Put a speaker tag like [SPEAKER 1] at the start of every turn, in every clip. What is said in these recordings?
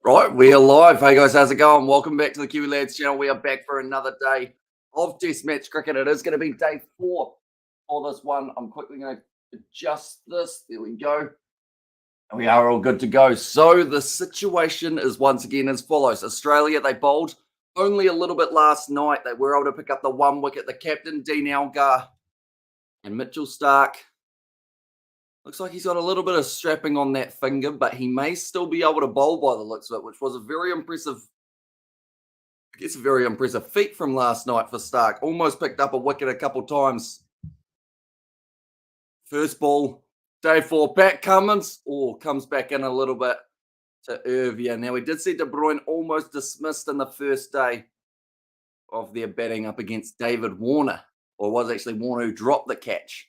[SPEAKER 1] Right, we are live. Hey guys, how's it going? Welcome back to the Kiwi Lads channel. We are back for another day of Test match cricket. It is going to be day 4 for this one. I'm quickly going to adjust this. There we go. And we are all good to go. So the situation is once again as follows. Australia, they bowled only a little bit last night. They were able to pick up the 1 wicket. The captain, Dean Elgar, and Mitchell Starc. Looks like he's got a little bit of strapping on that finger, but he may still be able to bowl by the looks of it, which was a very impressive feat from last night for Starc. Almost picked up a wicket a couple times. First ball, day 4. Pat Cummins comes back in a little bit to Irvia. Now, we did see De Bruyne almost dismissed in the first day of their batting up against David Warner, or it was actually Warner who dropped the catch.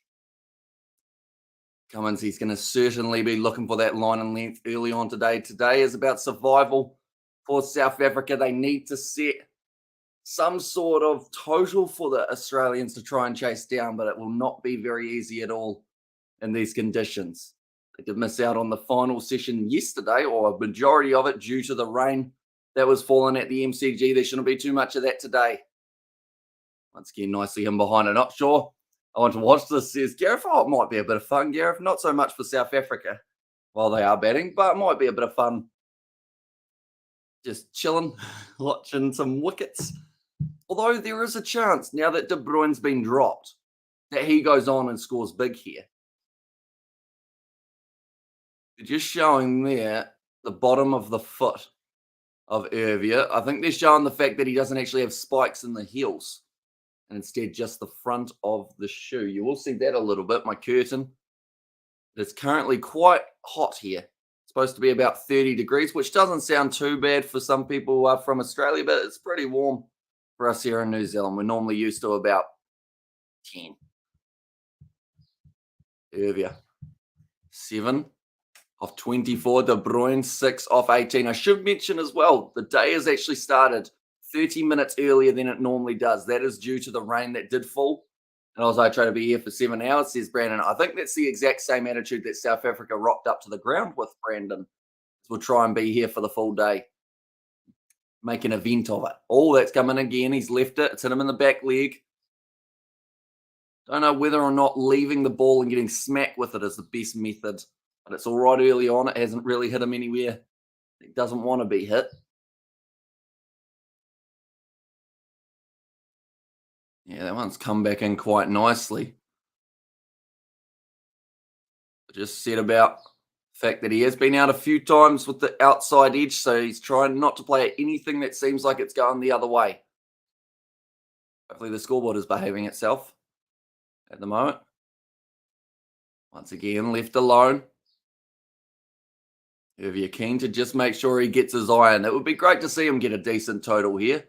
[SPEAKER 1] Cummins, he's going to certainly be looking for that line and length early on today. Today is about survival for South Africa. They need to set some sort of total for the Australians to try and chase down, but it will not be very easy at all in these conditions. They did miss out on the final session yesterday, or a majority of it, due to the rain that was falling at the MCG. There shouldn't be too much of that today. Once again, nicely in behind it. Not sure I want to watch this, says Gareth. Oh, it might be a bit of fun, Gareth. Not so much for South Africa while they are batting, but it might be a bit of fun. Just chilling, watching some wickets. Although there is a chance, now that De Bruyne's been dropped, that he goes on and scores big here. They're just showing there the bottom of the foot of Irvia. I think they're showing the fact that he doesn't actually have spikes in the heels, and instead just the front of the shoe. You will see that a little bit, my curtain. It's currently quite hot here. It's supposed to be about 30 degrees, which doesn't sound too bad for some people from Australia, but it's pretty warm for us here in New Zealand. We're normally used to about 10. Irvia, 7 of 24. De Bruyne, 6 off 18. I should mention as well, the day has actually started 30 minutes earlier than it normally does. That is due to the rain that did fall. And also, I try to be here for 7 hours, says Brandon. I think that's the exact same attitude that South Africa rocked up to the ground with, Brandon. We'll try and be here for the full day. Make an event of it. Oh, that's coming again. He's left it. It's hit him in the back leg. Don't know whether or not leaving the ball and getting smacked with it is the best method. But it's all right early on. It hasn't really hit him anywhere it doesn't want to be hit. Yeah, that one's come back in quite nicely. Just said about the fact that he has been out a few times with the outside edge, so he's trying not to play at anything that seems like it's going the other way. Hopefully the scoreboard is behaving itself at the moment. Once again, left alone. If you're keen to just make sure he gets his iron, it would be great to see him get a decent total here,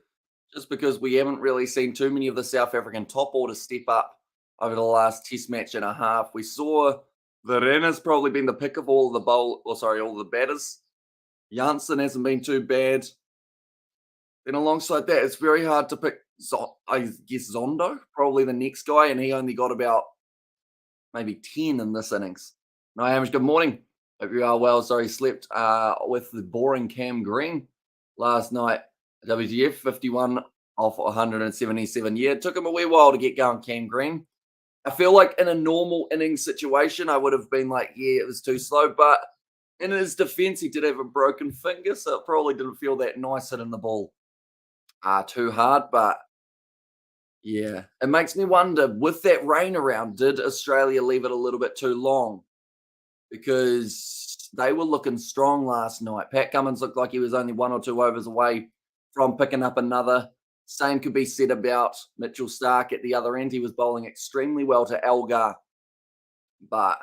[SPEAKER 1] just because we haven't really seen too many of the South African top orders step up over the last test match and a half. We saw Verena's probably been the pick of all the all the batters. Janssen hasn't been too bad. Then alongside that, it's very hard to pick, I guess, Zondo, probably the next guy, and he only got about maybe 10 in this innings. No, Hamish, good morning. Hope you are well. Sorry, slept with the boring Cam Green last night. WGF, 51 off 177. Yeah, it took him a wee while to get going, Cam Green. I feel like in a normal innings situation, I would have been like, yeah, it was too slow. But in his defense, he did have a broken finger, so it probably didn't feel that nice hitting the ball too hard. But yeah, it makes me wonder, with that rain around, did Australia leave it a little bit too long? Because they were looking strong last night. Pat Cummins looked like he was only 1 or 2 overs away from picking up another. Same could be said about Mitchell Starc at the other end. He was bowling extremely well to Elgar. But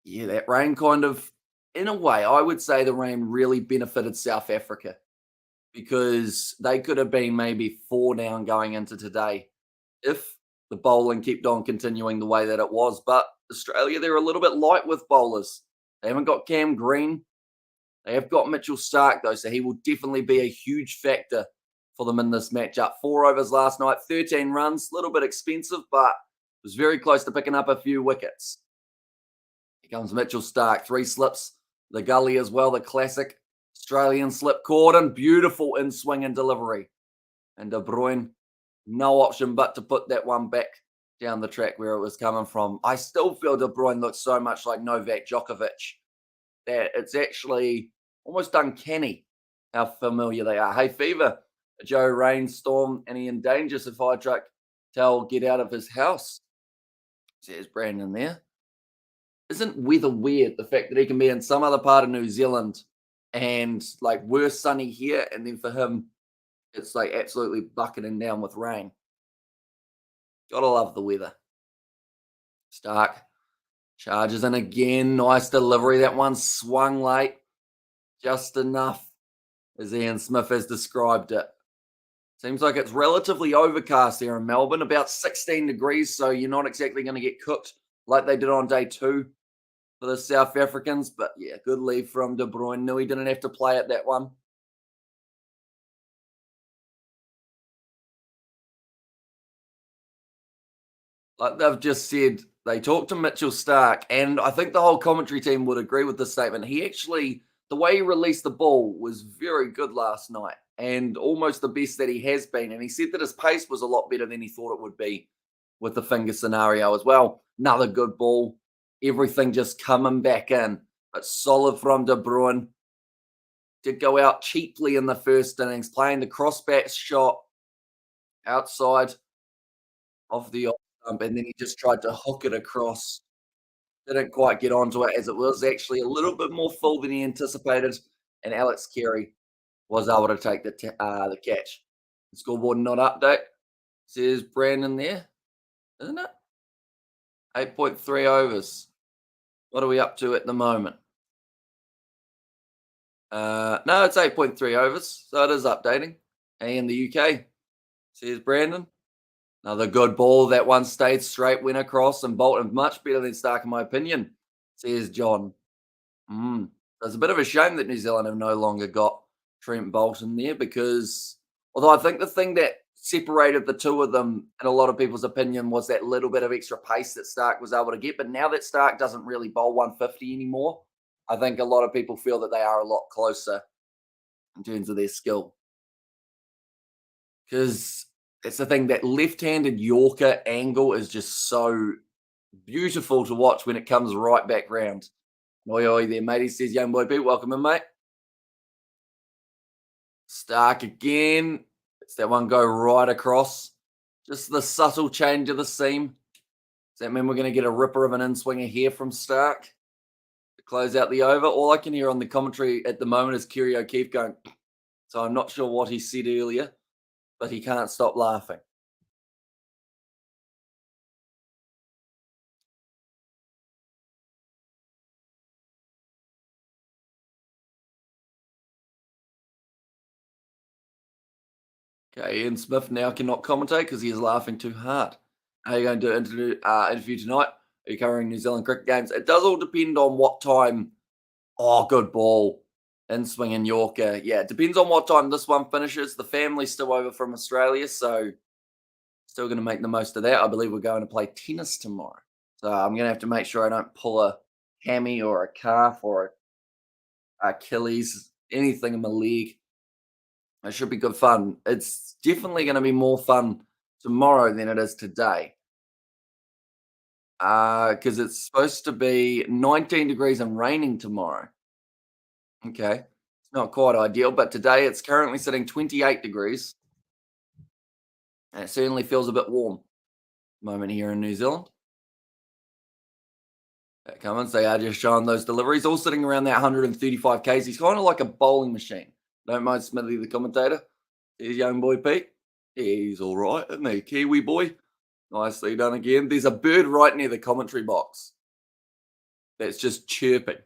[SPEAKER 1] yeah, that rain kind of, in a way, I would say the rain really benefited South Africa, because they could have been maybe 4 down going into today if the bowling kept on continuing the way that it was. But Australia, they're a little bit light with bowlers. They haven't got Cam Green. They have got Mitchell Starc, though, so he will definitely be a huge factor for them in this matchup. 4 overs last night, 13 runs, a little bit expensive, but was very close to picking up a few wickets. Here comes Mitchell Starc, 3 slips, the gully as well, the classic Australian slip Corden, beautiful in swing and delivery. And De Bruyne, no option but to put that one back down the track where it was coming from. I still feel De Bruyne looks so much like Novak Djokovic that it's actually almost uncanny how familiar they are. Hey, Fever, Joe Rainstorm, and he endangers if I truck tell get out of his house, says Brandon there. Isn't weather weird? The fact that he can be in some other part of New Zealand and like we're sunny here, and then for him, it's like absolutely bucketing down with rain. Gotta love the weather. Stark charges in again. Nice delivery. That one swung late. Just enough, as Ian Smith has described it. Seems like it's relatively overcast here in Melbourne, about 16 degrees, so you're not exactly going to get cooked like they did on day 2 for the South Africans. But yeah, good lead from De Bruyne. Knew he didn't have to play at that one. Like they've just said, they talked to Mitchell Stark, and I think the whole commentary team would agree with this statement. He actually, the way he released the ball was very good last night and almost the best that he has been. And he said that his pace was a lot better than he thought it would be with the finger scenario as well. Another good ball. Everything just coming back in. But solid from De Bruyne. Did go out cheaply in the first innings, playing the crossback shot outside of the stump, and then he just tried to hook it across. Didn't quite get onto it as it was actually a little bit more full than he anticipated, and Alex Carey was able to take the catch. The scoreboard not update, says Brandon there, isn't it? 8.3 overs. What are we up to at the moment? No, it's 8.3 overs, so it is updating. Hey, in the UK, says Brandon. Another good ball. That one stayed straight, went across, and Bolton much better than Stark, in my opinion, says John. So it's a bit of a shame that New Zealand have no longer got Trent Bolton there because, although I think the thing that separated the two of them, in a lot of people's opinion, was that little bit of extra pace that Stark was able to get. But now that Stark doesn't really bowl 150 anymore, I think a lot of people feel that they are a lot closer in terms of their skill. Because it's the thing that left-handed Yorker angle is just so beautiful to watch when it comes right back round. Oi, oi there, mate. He says, young boy Pete, welcome in, mate. Stark again. It's that one go right across. Just the subtle change of the seam. Does that mean we're going to get a ripper of an in-swinger here from Stark to close out the over? All I can hear on the commentary at the moment is Kerry O'Keefe going, so I'm not sure what he said earlier, but he can't stop laughing. Okay, Ian Smith now cannot commentate because he is laughing too hard. How are you going to do interview tonight? Are you covering New Zealand cricket games? It does all depend on what time. Oh, good ball. In swing and Yorker. Yeah, it depends on what time this one finishes. The family's still over from Australia, so still going to make the most of that. I believe we're going to play tennis tomorrow. So I'm going to have to make sure I don't pull a hammy or a calf or a Achilles, anything in my leg. It should be good fun. It's definitely going to be more fun tomorrow than it is today. Because it's supposed to be 19 degrees and raining tomorrow. Okay. It's not quite ideal, but today it's currently sitting 28 degrees. And it certainly feels a bit warm moment here in New Zealand. Cummins, they are just showing those deliveries, all sitting around that 135 Ks. He's kind of like a bowling machine. Don't mind Smithy, the commentator. Here's young boy Pete. He's all right, isn't he? Kiwi boy. Nicely done again. There's a bird right near the commentary box that's just chirping.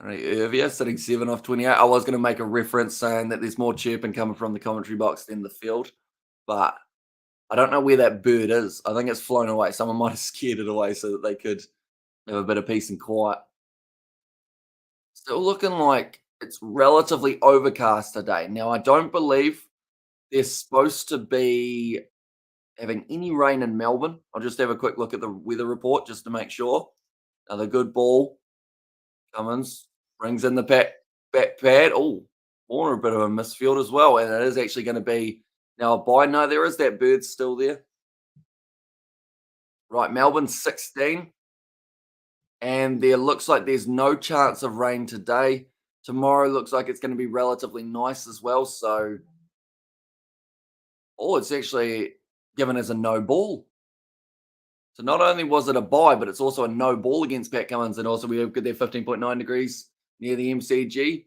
[SPEAKER 1] All right, Irvia sitting 7 off 28. I was going to make a reference saying that there's more chirping coming from the commentary box than the field, but I don't know where that bird is. I think it's flown away. Someone might have scared it away so that they could have a bit of peace and quiet. Still looking like it's relatively overcast today. Now, I don't believe there's supposed to be having any rain in Melbourne. I'll just have a quick look at the weather report just to make sure. Another good ball. Cummins brings in the back pad. Oh, Warner a bit of a misfield as well, and it is actually going to be now a bye. No, there is that bird still there. Right, Melbourne 16, and there looks like there's no chance of rain today. Tomorrow looks like it's going to be relatively nice as well. So, oh, it's actually given as a no ball. So not only was it a bye, but it's also a no ball against Pat Cummins, and also we have got there 15.9 degrees near the MCG.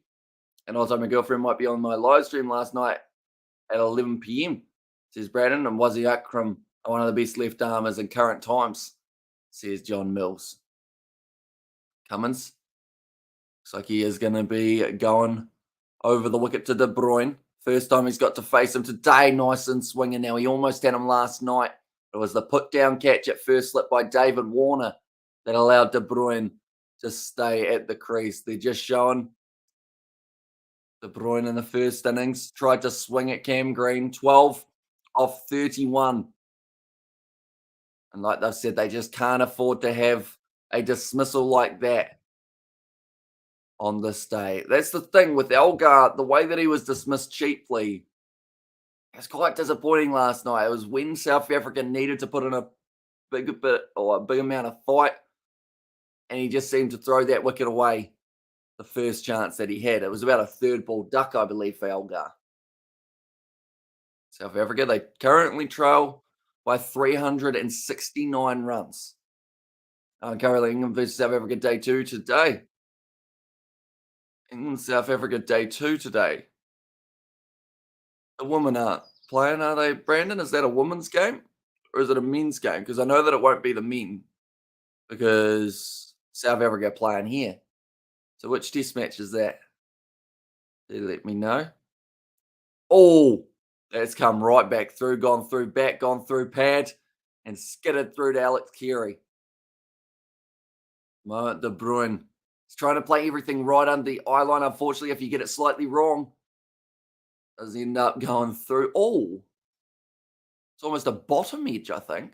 [SPEAKER 1] And also, my girlfriend might be on my live stream last night at 11 p.m. Says Brandon, and Wazzy Akram, one of the best left armers in current times, says John Mills. Cummins looks like he is going to be going over the wicket to De Bruyne. First time he's got to face him today, nice and swinging. Now he almost had him last night. It was the put down catch at first slip by David Warner that allowed De Bruyne to stay at the crease. They're just showing De Bruyne in the first innings tried to swing at Cam Green, 12 off 31. And like they've said, they just can't afford to have a dismissal like that on this day. That's the thing with Elgar, the way that he was dismissed cheaply. It was quite disappointing last night. It was when South Africa needed to put in a big bit or a big amount of fight, and he just seemed to throw that wicket away the first chance that he had. It was about a third ball duck, I believe, for Elgar. South Africa, they currently trail by 369 runs. Currently, England versus South Africa day two today. England, South Africa day two today. The women aren't playing, are they, Brandon? Is that a women's game or is it a men's game? Because I know that it won't be the men because South Africa are playing here. So which test match is that? They let me know. Oh, that's come right back through, gone through back, gone through pad, and skidded through to Alex Carey. Moment De Bruyne. He's trying to play everything right under the eye line. Unfortunately, if you get it slightly wrong, does end up going through. Oh, it's almost a bottom edge, I think.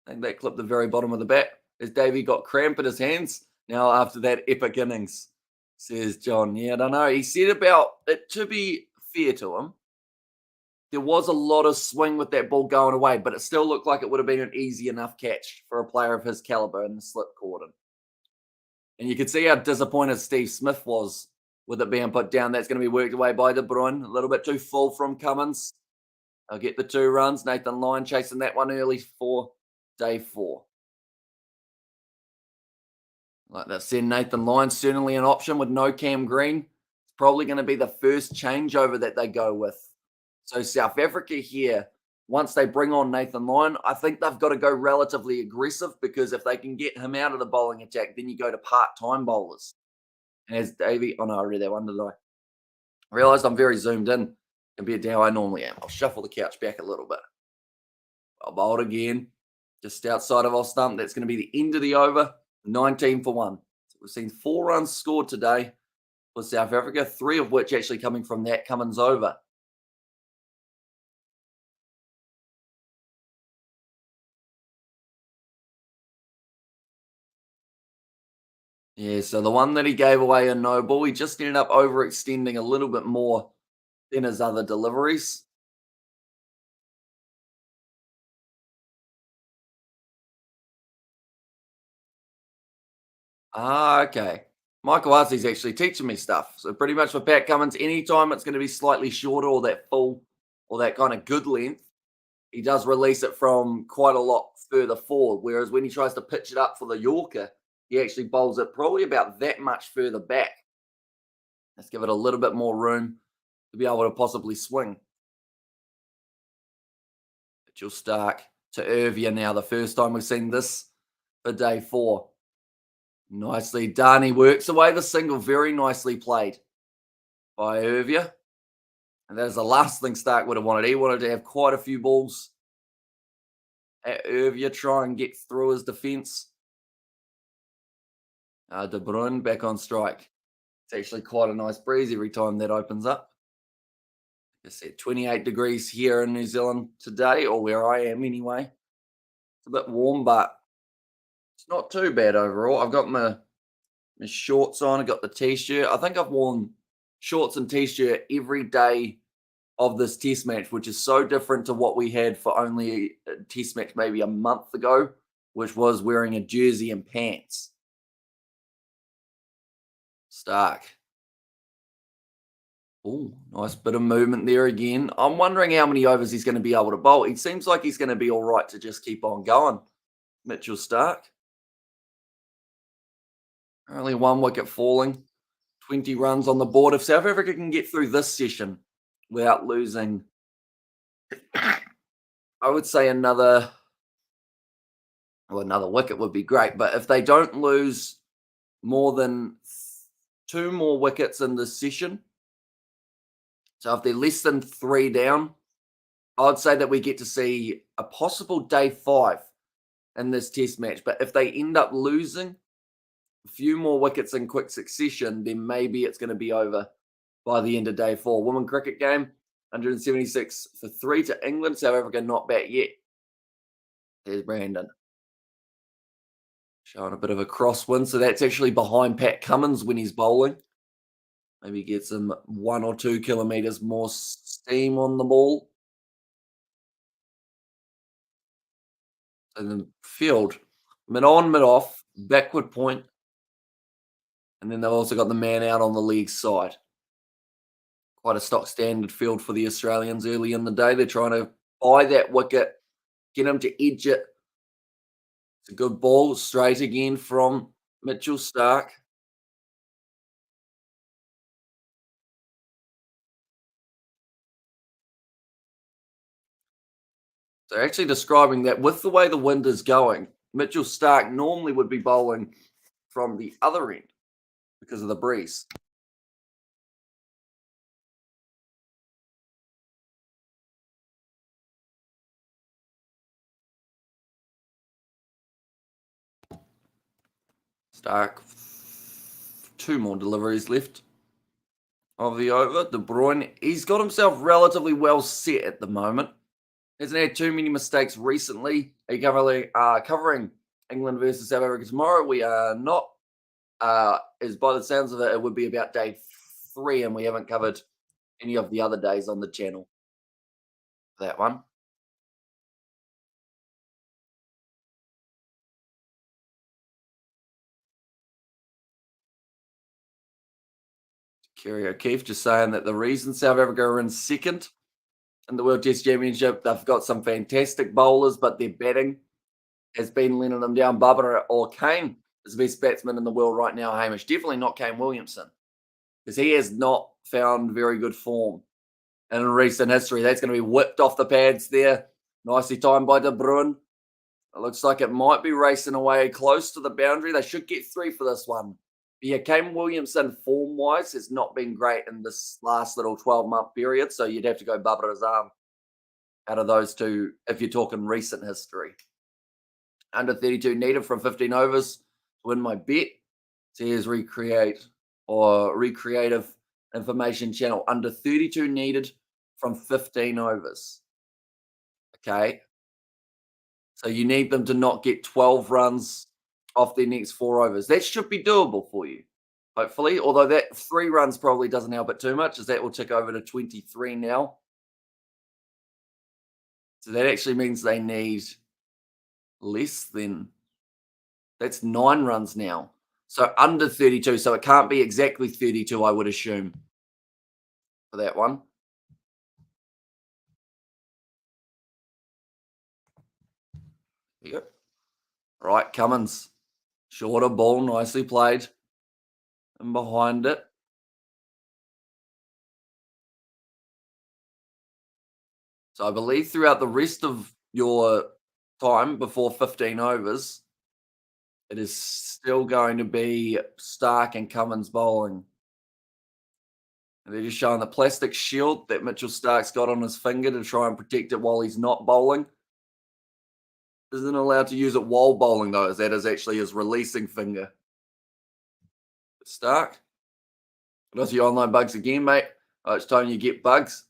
[SPEAKER 1] I think that clipped the very bottom of the bat as Davey got cramp in his hands. Now, after that epic innings, says John. Yeah, I don't know. He said about it, to be fair to him, there was a lot of swing with that ball going away, but it still looked like it would have been an easy enough catch for a player of his caliber in the slip cordon. And you could see how disappointed Steve Smith was with it being put down. That's going to be worked away by De Bruyne. A little bit too full from Cummins. I'll get the 2 runs. Nathan Lyon chasing that one early for day 4. Like that said, Nathan Lyon certainly an option with no Cam Green. It's probably going to be the first changeover that they go with. So South Africa here, once they bring on Nathan Lyon, I think they've got to go relatively aggressive because if they can get him out of the bowling attack, then you go to part-time bowlers. And as Davey, oh no, I read that one, did I? I realised I'm very zoomed in compared to how I normally am. I'll shuffle the couch back a little bit. I'll bowl it again, just outside of off stump. That's going to be the end of the over, 19 for 1. So we've seen 4 runs scored today for South Africa, 3 of which actually coming from that Cummins over. Yeah, so the one that he gave away a no ball, he just ended up overextending a little bit more than his other deliveries. Ah, okay. Michael Arcee's actually teaching me stuff. So pretty much for Pat Cummins, anytime it's going to be slightly shorter or that full or that kind of good length, he does release it from quite a lot further forward. Whereas when he tries to pitch it up for the Yorker, he actually bowls it probably about that much further back. Let's give it a little bit more room to be able to possibly swing. Mitchell Stark to Irvia now. The first time we've seen this for day 4. Nicely done. He works away the single. Very nicely played by Irvia. And that is the last thing Stark would have wanted. He wanted to have quite a few balls at Irvia, try and get through his defence. De Bruyne back on strike. It's actually quite a nice breeze every time that opens up. Like I said, 28 degrees here in New Zealand today, or where I am anyway. It's a bit warm, but it's not too bad overall. I've got my My shorts on. I got the t-shirt. I think I've worn shorts and t-shirt every day of this test match, which is so different to what we had for only a test match maybe a month ago, which was wearing a jersey and pants. Stark. Oh, nice bit of movement there again. I'm wondering how many overs he's going to be able to bowl. It seems like he's going to be all right to just keep on going. Mitchell Stark. Only one wicket falling. 20 runs on the board. If South Africa can get through this session without losing, I would say another wicket would be great. But if they don't lose more than 2 more wickets in this session, so if they're less than 3 down, I'd say that we get to see a possible day 5 in this test match. But if they end up losing a few more wickets in quick succession, then maybe it's going to be over by the end of day 4. Women cricket game, 176 for 3 to England. South Africa not back yet. There's Brandon. Showing a bit of a crosswind. So that's actually behind Pat Cummins when he's bowling. Maybe get some 1 or 2 kilometres more steam on the ball. And then field, mid on, mid off, backward point. And then they've also got the man out on the leg side. Quite a stock standard field for the Australians early in the day. They're trying to buy that wicket, get him to edge it. It's a good ball, straight again from Mitchell Stark. So actually describing that with the way the wind is going, Mitchell Stark normally would be bowling from the other end because of the breeze. Stark, 2 more deliveries left of the over. De Bruyne, he's got himself relatively well set at the moment. Hasn't had too many mistakes recently. Are you covering England versus South Africa tomorrow? We are not. As by the sounds of it, it would be about day 3, and we haven't covered any of the other days on the channel. That one. Kerry O'Keefe just saying that the reason South Africa are in second in the World Test Championship, they've got some fantastic bowlers, but their batting has been letting them down. Barbara or Kane is the best batsman in the world right now, Hamish. Definitely not Kane Williamson, because he has not found very good form in recent history. That's going to be whipped off the pads there. Nicely timed by De Bruyne. It looks like it might be racing away close to the boundary. They should get 3 for this one. But yeah, Kane Williamson, form-wise, has not been great in this last little 12-month period, so you'd have to go Barbara Azam out of those two if you're talking recent history. Under 32 needed from 15 overs to win my bet. Says recreative information channel. Under 32 needed from 15 overs. Okay. So you need them to not get 12 runs off their next 4 overs. That should be doable for you, hopefully. Although that 3 runs probably doesn't help it too much, as that will tick over to 23 now. So that actually means they need less than, that's 9 runs now. So under 32. So it can't be exactly 32, I would assume, for that one. There you go. Right, Cummins. Shorter ball, nicely played. And behind it. So I believe throughout the rest of your time before 15 overs, it is still going to be Stark and Cummins bowling. And they're just showing the plastic shield that Mitchell Stark's got on his finger to try and protect it while he's not bowling. Isn't allowed to use it while bowling, though, as that is actually his releasing finger. Stark. Does your online bugs again, mate? Oh, it's time you get bugs,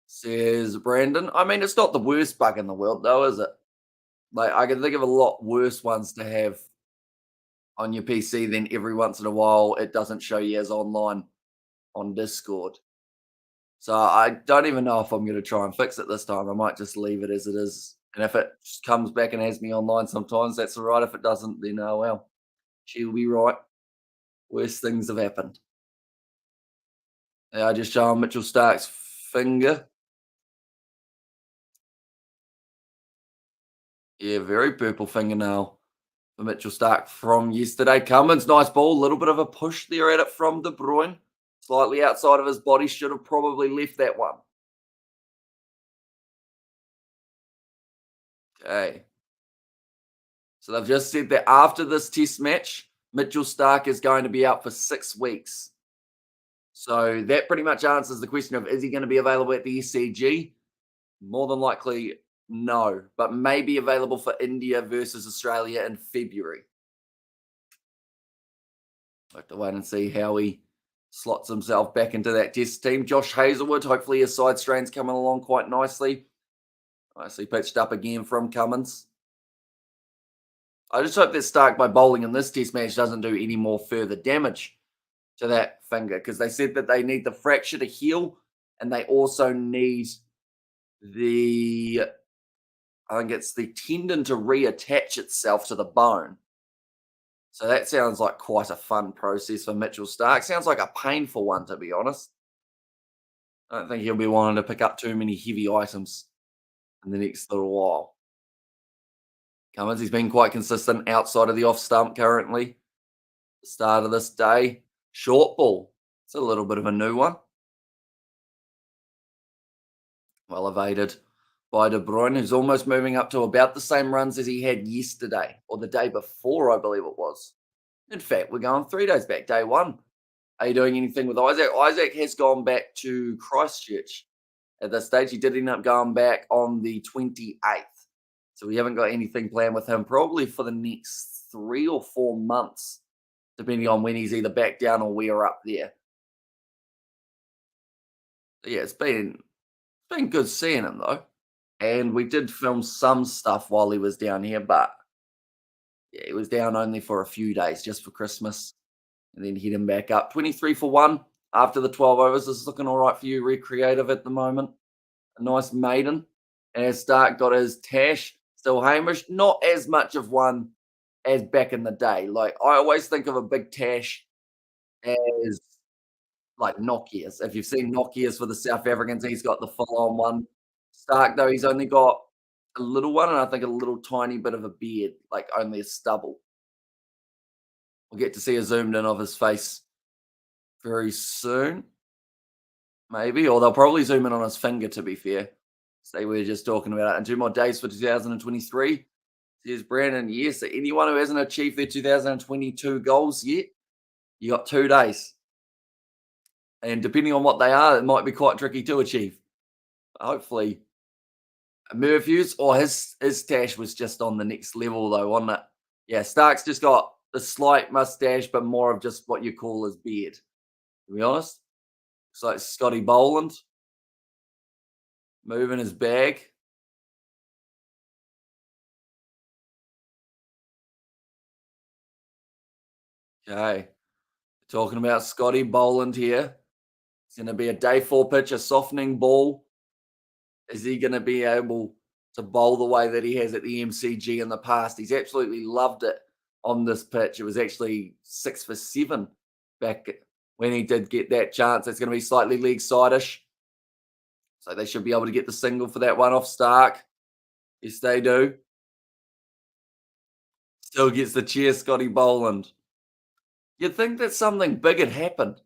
[SPEAKER 1] says Brandon. I mean, it's not the worst bug in the world, though, is it? Like, I can think of a lot worse ones to have on your PC, then every once in a while it doesn't show you as online on Discord. So I don't even know if I'm going to try and fix it this time. I might just leave it as it is. And if it just comes back and has me online sometimes, that's all right. If it doesn't, then oh well. She'll be right. Worst things have happened. Yeah, I just show Mitchell Stark's finger. Yeah, very purple fingernail for Mitchell Stark from yesterday. Cummins, nice ball. A little bit of a push there at it from De Bruyne. Slightly outside of his body. Should have probably left that one. Okay. So they've just said that after this test match, Mitchell Stark is going to be out for 6 weeks. So that pretty much answers the question of is he going to be available at the SCG? More than likely, no, but maybe available for India versus Australia in February. We'll have to wait and see how he slots himself back into that test team. Josh Hazelwood, hopefully his side strain's coming along quite nicely. Nicely pitched up again from Cummins. I just hope that Stark, by bowling in this test match, doesn't do any more further damage to that finger, because they said that they need the fracture to heal and they also need I think it's the tendon to reattach itself to the bone. So that sounds like quite a fun process for Mitchell Stark. Sounds like a painful one, to be honest. I don't think he'll be wanting to pick up too many heavy items in the next little while. Cummins, he's been quite consistent outside of the off stump currently. The start of this day. Short ball. It's a little bit of a new one. Well evaded by De Bruyne, who's almost moving up to about the same runs as he had yesterday, or the day before, I believe it was. In fact, we're going 3 days back, day one. Are you doing anything with Isaac? Isaac has gone back to Christchurch at this stage. He did end up going back on the 28th. So we haven't got anything planned with him probably for the next 3 or 4 months, depending on when he's either back down or we're up there. So yeah, it's been good seeing him though. And we did film some stuff while he was down here, but yeah, he was down only for a few days just for Christmas and then hit him back up. 23 for 1 after the 12 overs. This is looking all right for you, Recreative, at the moment. A nice maiden. And as Stark got his Tash, still Hamish, not as much of one as back in the day. Like, I always think of a big Tash as like Nokia's. If you've seen Nokia's for the South Africans, he's got the full-on one. Stark, though, he's only got a little one, and I think a little tiny bit of a beard, like only a stubble. We'll get to see a zoomed in of his face very soon, maybe, or they'll probably zoom in on his finger, to be fair. Say we're just talking about it. And 2 more days for 2023. Here's Brandon. Yes, anyone who hasn't achieved their 2022 goals yet, you got 2 days. And depending on what they are, it might be quite tricky to achieve. Hopefully, Murphy's or his stash was just on the next level, though, wasn't it? Yeah, Stark's just got a slight mustache, but more of just what you call his beard, to be honest. Looks like Scotty Boland moving his bag. Okay. Talking about Scotty Boland here. It's going to be a day 4 pitch, a softening ball. Is he going to be able to bowl the way that he has at the MCG in the past? He's absolutely loved it on this pitch. It was actually 6 for 7 back when he did get that chance. It's going to be slightly leg side-ish. So they should be able to get the single for that one off Stark. Yes, they do. Still gets the cheer, Scotty Boland. You'd think that something big had happened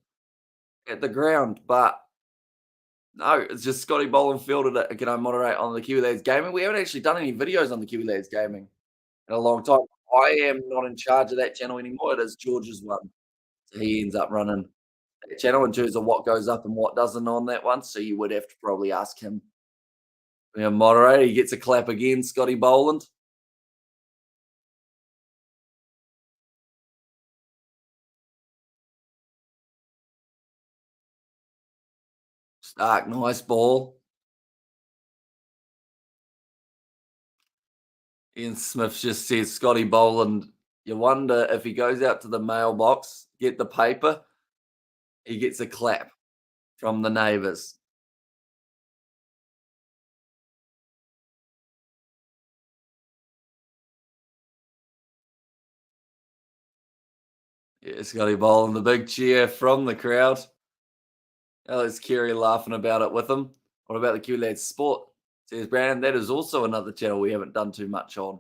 [SPEAKER 1] at the ground, but no, it's just Scotty Boland fielded it. Can I moderate on the Kiwi Lads Gaming? We haven't actually done any videos on the Kiwi Lads Gaming in a long time. I am not in charge of that channel anymore. It is George's one. So he ends up running that channel in terms of what goes up and what doesn't on that one. So you would have to probably ask him. Yeah, moderator, he gets a clap again, Scotty Boland. Stark, nice ball. Ian Smith just says Scotty Boland, You wonder if he goes out to the mailbox, get the paper, he gets a clap from the neighbours. Yeah, Scotty Boland, the big cheer from the crowd. Alex Carey laughing about it with him. What about the Q Lads Sport? Says Brandon, that is also another channel we haven't done too much on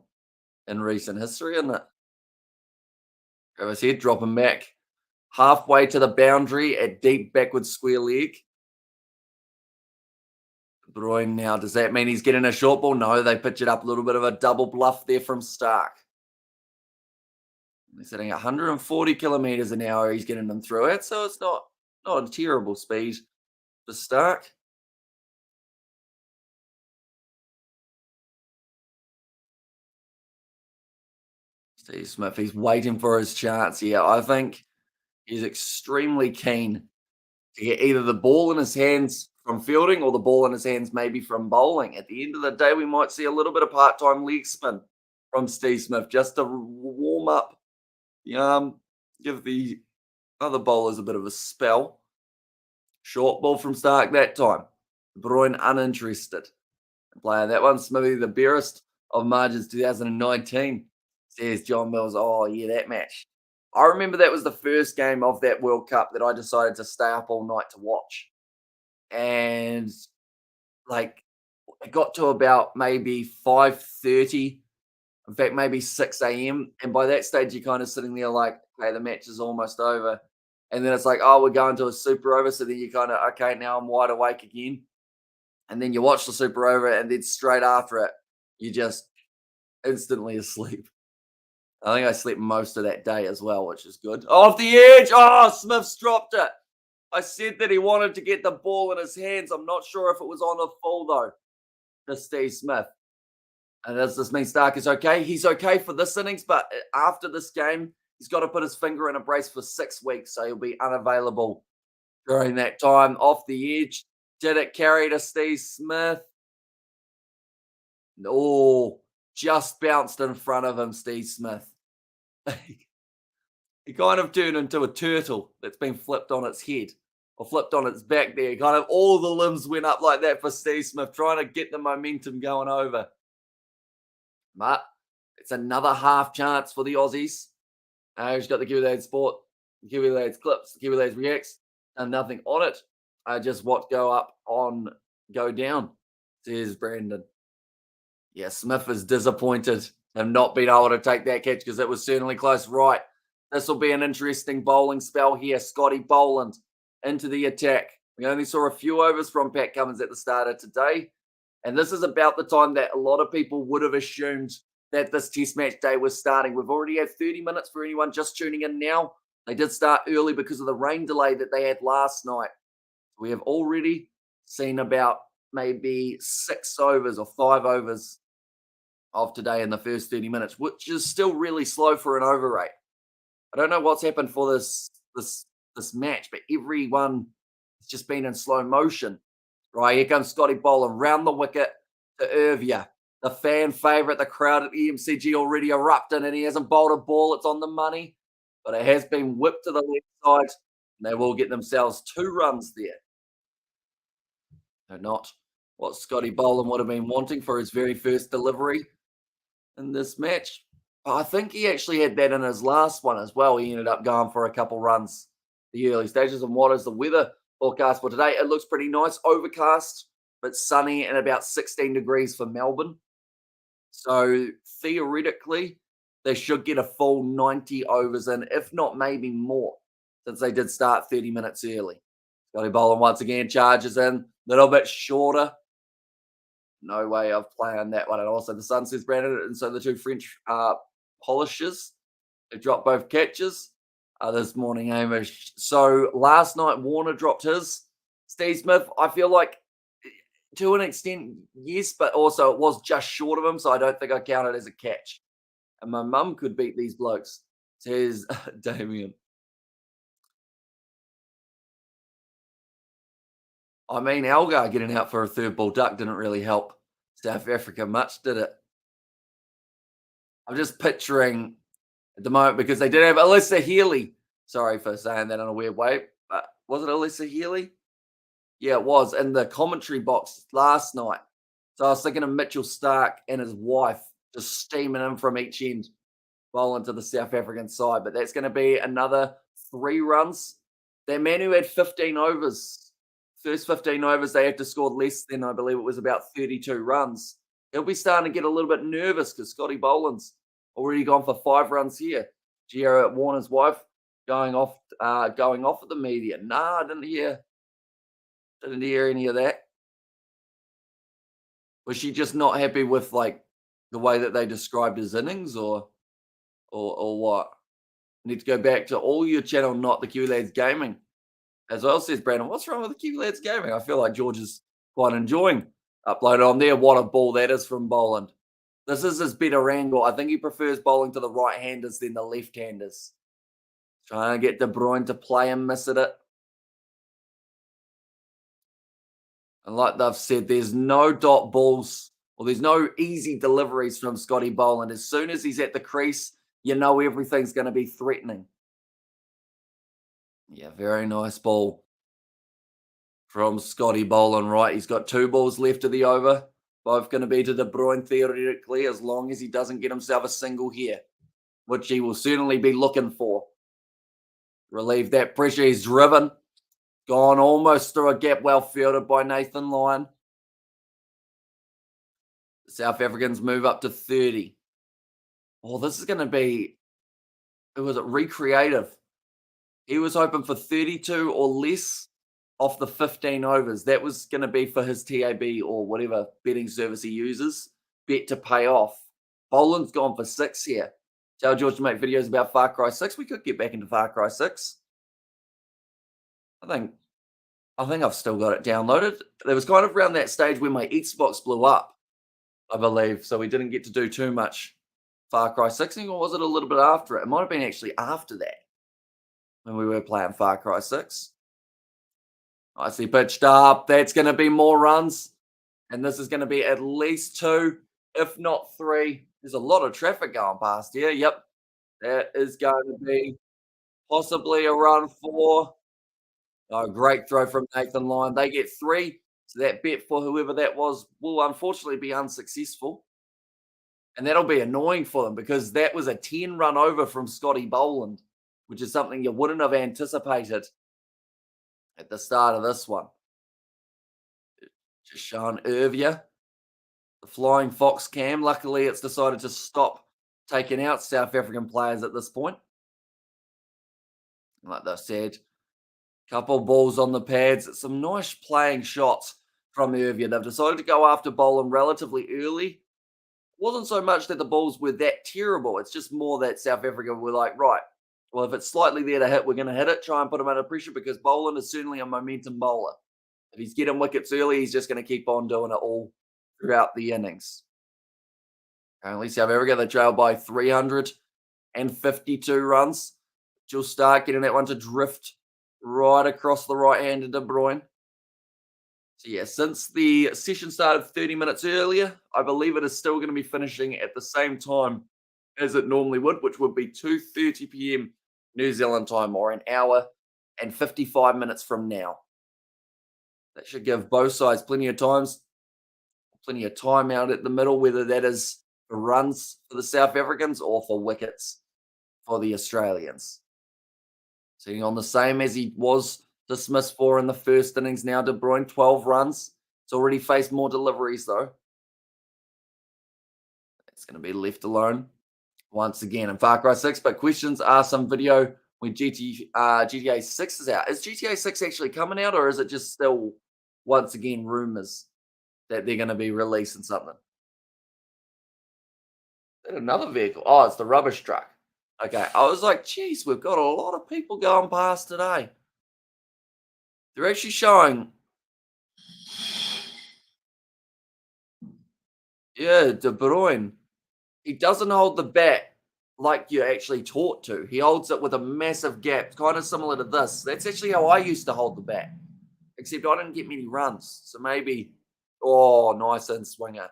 [SPEAKER 1] in recent history, isn't it? Travis Head dropping back halfway to the boundary at deep backward square leg. Bruyne now, does that mean he's getting a short ball? No, they pitch it up. A little bit of a double bluff there from Stark. He's sitting at 140 kilometres an hour. He's getting them through it, so it's not a terrible speed for Stark. Steve Smith, he's waiting for his chance here. I think he's extremely keen to get either the ball in his hands from fielding or the ball in his hands maybe from bowling. At the end of the day, we might see a little bit of part-time leg spin from Steve Smith just to warm up, give the other bowlers a bit of a spell. Short ball from Stark that time. Bruin uninterested. Player that one, Smithy, the barest of margins 2019, says John Mills. Oh, yeah, that match. I remember that was the first game of that World Cup that I decided to stay up all night to watch. And like it got to about maybe 5:30, in fact, maybe 6 a.m. And by that stage, you're kind of sitting there like, okay, the match is almost over. And then it's like, oh, we're going to a super over. So then you kind of, okay, now I'm wide awake again. And then you watch the super over, and then straight after it, you just instantly asleep. I think I slept most of that day as well, which is good. Off the edge. Oh, Smith's dropped it. I said that he wanted to get the ball in his hands. I'm not sure if it was on the full, though, to Steve Smith. And does this mean Stark is okay? He's okay for this innings, but after this game, he's got to put his finger in a brace for 6 weeks, so he'll be unavailable during that time. Off the edge. Did it carry to Steve Smith? Oh, just bounced in front of him, Steve Smith. He kind of turned into a turtle that's been flipped on its head or flipped on its back there. Kind of all the limbs went up like that for Steve Smith, trying to get the momentum going over. But it's another half chance for the Aussies. He's got the Kiwi Lads Sport, the Kiwi Lads Clips, the Kiwi Lads Reacts, and nothing on it. Just what go down, says Brandon. Yeah, Smith is disappointed of not being able to take that catch because it was certainly close. Right. This will be an interesting bowling spell here. Scotty Boland into the attack. We only saw a few overs from Pat Cummins at the start of today. And this is about the time that a lot of people would have assumed that this test match day was starting. We've already had 30 minutes for anyone just tuning in now. They did start early because of the rain delay that they had last night. We have already seen about maybe 6 overs or 5 overs of today in the first 30 minutes, which is still really slow for an over rate. I don't know what's happened for this match, but everyone has just been in slow motion. Right, here comes Scotty Boland round the wicket to Irvia, the fan favourite. The crowd at the MCG already erupting, and he hasn't bowled a ball. It's on the money, but it has been whipped to the left side, and they will get themselves 2 runs there. They're not what Scotty Boland would have been wanting for his very first delivery in this match. I think he actually had that in his last one as well. He ended up going for a couple runs the early stages. And what is the weather forecast for today? It looks pretty nice. Overcast, but sunny and about 16 degrees for Melbourne. So theoretically, they should get a full 90 overs in, if not maybe more, since they did start 30 minutes early. Scotty Boland once again charges in, a little bit shorter. No way of playing that one. And also the sun says Brandon. And so the 2 French polishers, they dropped both catches this morning, Hamish. So last night, Warner dropped his. Steve Smith, I feel like to an extent, yes, but also it was just short of him. So I don't think I count it as a catch. And my mum could beat these blokes, says Damien. I mean, Algar getting out for a 3rd ball duck didn't really help South Africa much, did it? I'm just picturing at the moment because they did have Alyssa Healy. Sorry for saying that in a weird way, but was it Alyssa Healy? Yeah, it was in the commentary box last night. So I was thinking of Mitchell Stark and his wife just steaming in from each end, bowling to the South African side. But that's going to be another 3 runs. That man who had 15 overs, first 15 overs, they had to score less than, I believe it was about 32 runs. He'll be starting to get a little bit nervous because Scotty Boland's already gone for 5 runs here. Gio Warner's wife going off at the media. Nah, I didn't hear any of that. Was she just not happy with like the way that they described his innings, or what? Need to go back to all your channel, not the Q Lads Gaming. As well, says Brandon, what's wrong with the Q Lads Gaming? I feel like George is quite enjoying uploading on there. What a ball that is from Boland. This is his better angle. I think he prefers bowling to the right-handers than the left-handers. Trying to get De Bruyne to play and miss at it. And like they've said, there's no dot balls or there's no easy deliveries from Scotty Boland. As soon as he's at the crease, you know everything's going to be threatening. Yeah, very nice ball from Scotty Boland, right? He's got 2 balls left of the over. Both going to be to De Bruyne theoretically, as long as he doesn't get himself a single here, which he will certainly be looking for. Relieve that pressure. He's driven. Gone almost through a gap, well fielded by Nathan Lyon. The South Africans move up to 30. Oh, this is going to be, who was it, recreative. He was hoping for 32 or less off the 15 overs. That was going to be for his TAB or whatever betting service he uses. Bet to pay off. Boland's gone for 6 here. Tell George to make videos about Far Cry 6. We could get back into Far Cry 6. I think I've still got it downloaded. There was kind of around that stage when my Xbox blew up, I believe. So we didn't get to do too much Far Cry 6. Or was it a little bit after it? It might have been actually after that when we were playing Far Cry 6. Nicely pitched up. That's going to be more runs. And this is going to be at least 2, if not 3. There's a lot of traffic going past here. Yep. That is going to be possibly a run 4. Oh, great throw from Nathan Lyon. They get 3. So that bet for whoever that was will unfortunately be unsuccessful. And that'll be annoying for them because that was a 10-run over from Scotty Boland, which is something you wouldn't have anticipated at the start of this one. Just showing Irvia, the Flying Fox cam. Luckily, it's decided to stop taking out South African players at this point. Like they said, couple balls on the pads. Some nice playing shots from Irvia. They've decided to go after Boland relatively early. It wasn't so much that the balls were that terrible. It's just more that South Africa were like, right, well, if it's slightly there to hit, we're going to hit it, try and put him under pressure because Boland is certainly a momentum bowler. If he's getting wickets early, he's just going to keep on doing it all throughout the innings. Currently, South Africa, they trail by 352 runs. She'll start getting that one to drift right across the right hand of De Bruyne. So, yeah, since the session started 30 minutes earlier, I believe it is still going to be finishing at the same time as it normally would, which would be 2:30 p.m. New Zealand time, or an hour and 55 minutes from now. That should give both sides plenty of time out at the middle, whether that is for runs for the South Africans or for wickets for the Australians. Sitting on the same as he was dismissed for in the first innings now, De Bruyne, 12 runs. It's already faced more deliveries, though. It's going to be left alone once again in Far Cry 6. But questions are some video when GTA 6 is out. Is GTA 6 actually coming out, or is it just still, once again, rumors that they're going to be releasing something? Is that another vehicle? Oh, it's the rubbish truck. Okay, I was like, geez, we've got a lot of people going past today. They're actually showing, yeah, De Bruyne. He doesn't hold the bat like you're actually taught to. He holds it with a massive gap, kind of similar to this. That's actually how I used to hold the bat, except I didn't get many runs. So maybe, oh, nice in swinger.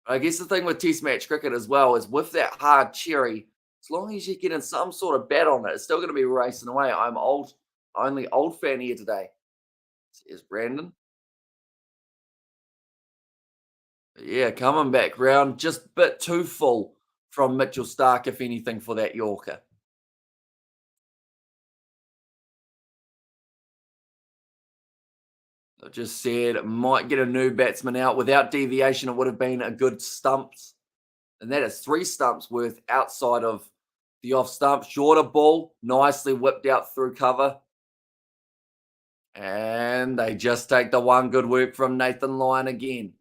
[SPEAKER 1] I guess the thing with Test match cricket as well is with that hard cherry, as long as you're getting some sort of bat on it, it's still going to be racing away. I'm only old fan here today. Says Brandon. Yeah, coming back round, just a bit too full from Mitchell Stark, if anything, for that Yorker. I just said might get a new batsman out. Without deviation, it would have been a good stumps. And that is 3 stumps worth outside of the off stump. Shorter ball, nicely whipped out through cover. And they just take the one. Good work from Nathan Lyon again.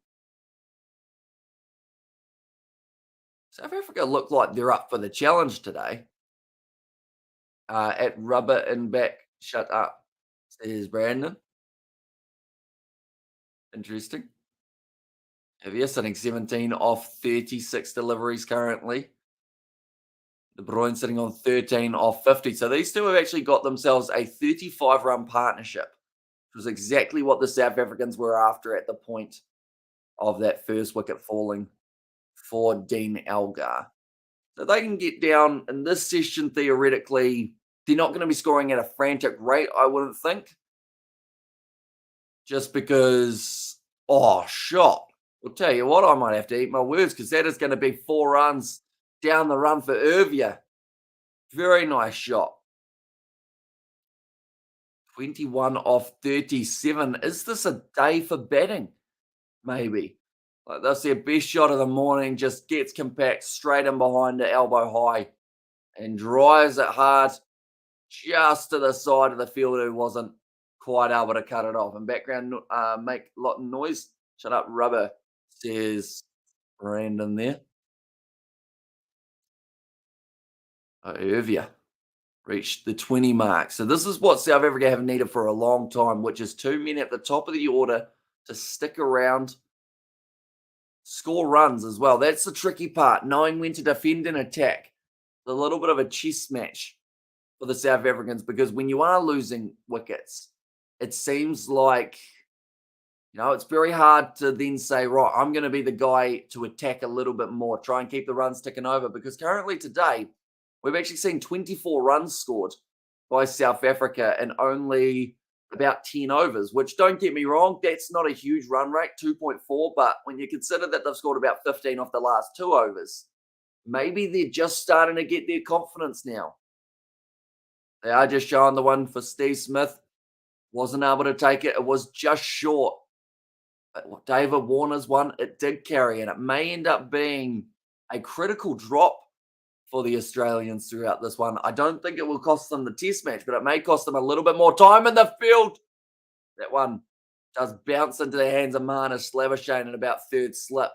[SPEAKER 1] South Africa look like they're up for the challenge today. At rubber and back. Shut up, says Brandon. Interesting. Have you sitting 17 off 36 deliveries currently? De Bruyne sitting on 13 off 50. So these two have actually got themselves a 35-run partnership, which was exactly what the South Africans were after at the point of that first wicket falling for Dean Elgar. So they can get down in this session, theoretically. They're not going to be scoring at a frantic rate, I wouldn't think. Just because, shot. I'll tell you what, I might have to eat my words because that is going to be 4 runs down the run for Irvia. Very nice shot. 21 off 37. Is this a day for batting? Maybe. Like that's their best shot of the morning. Just gets compact straight in behind the elbow high and drives it hard just to the side of the fielder who wasn't quite able to cut it off. And background make a lot of noise. Shut up, rubber, says Brandon there. Irvia reached the 20 mark. So this is what South Africa have needed for a long time, which is 2 men at the top of the order to stick around, score runs as well. That's the tricky part, knowing when to defend and attack. A little bit of a chess match for the South Africans because when you are losing wickets, it seems like, it's very hard to then say, right, I'm going to be the guy to attack a little bit more, try and keep the runs ticking over because currently today, we've actually seen 24 runs scored by South Africa in only about 10 overs, which don't get me wrong, that's not a huge run rate, 2.4, but when you consider that they've scored about 15 off the last 2 overs, maybe they're just starting to get their confidence now. They are just showing the one for Steve Smith. Wasn't able to take it. It was just short. But David Warner's one, it did carry, and it may end up being a critical drop for the Australians throughout this one. I don't think it will cost them the test match, but it may cost them a little bit more time in the field. That one does bounce into the hands of Marnus Labuschagne in about third slip.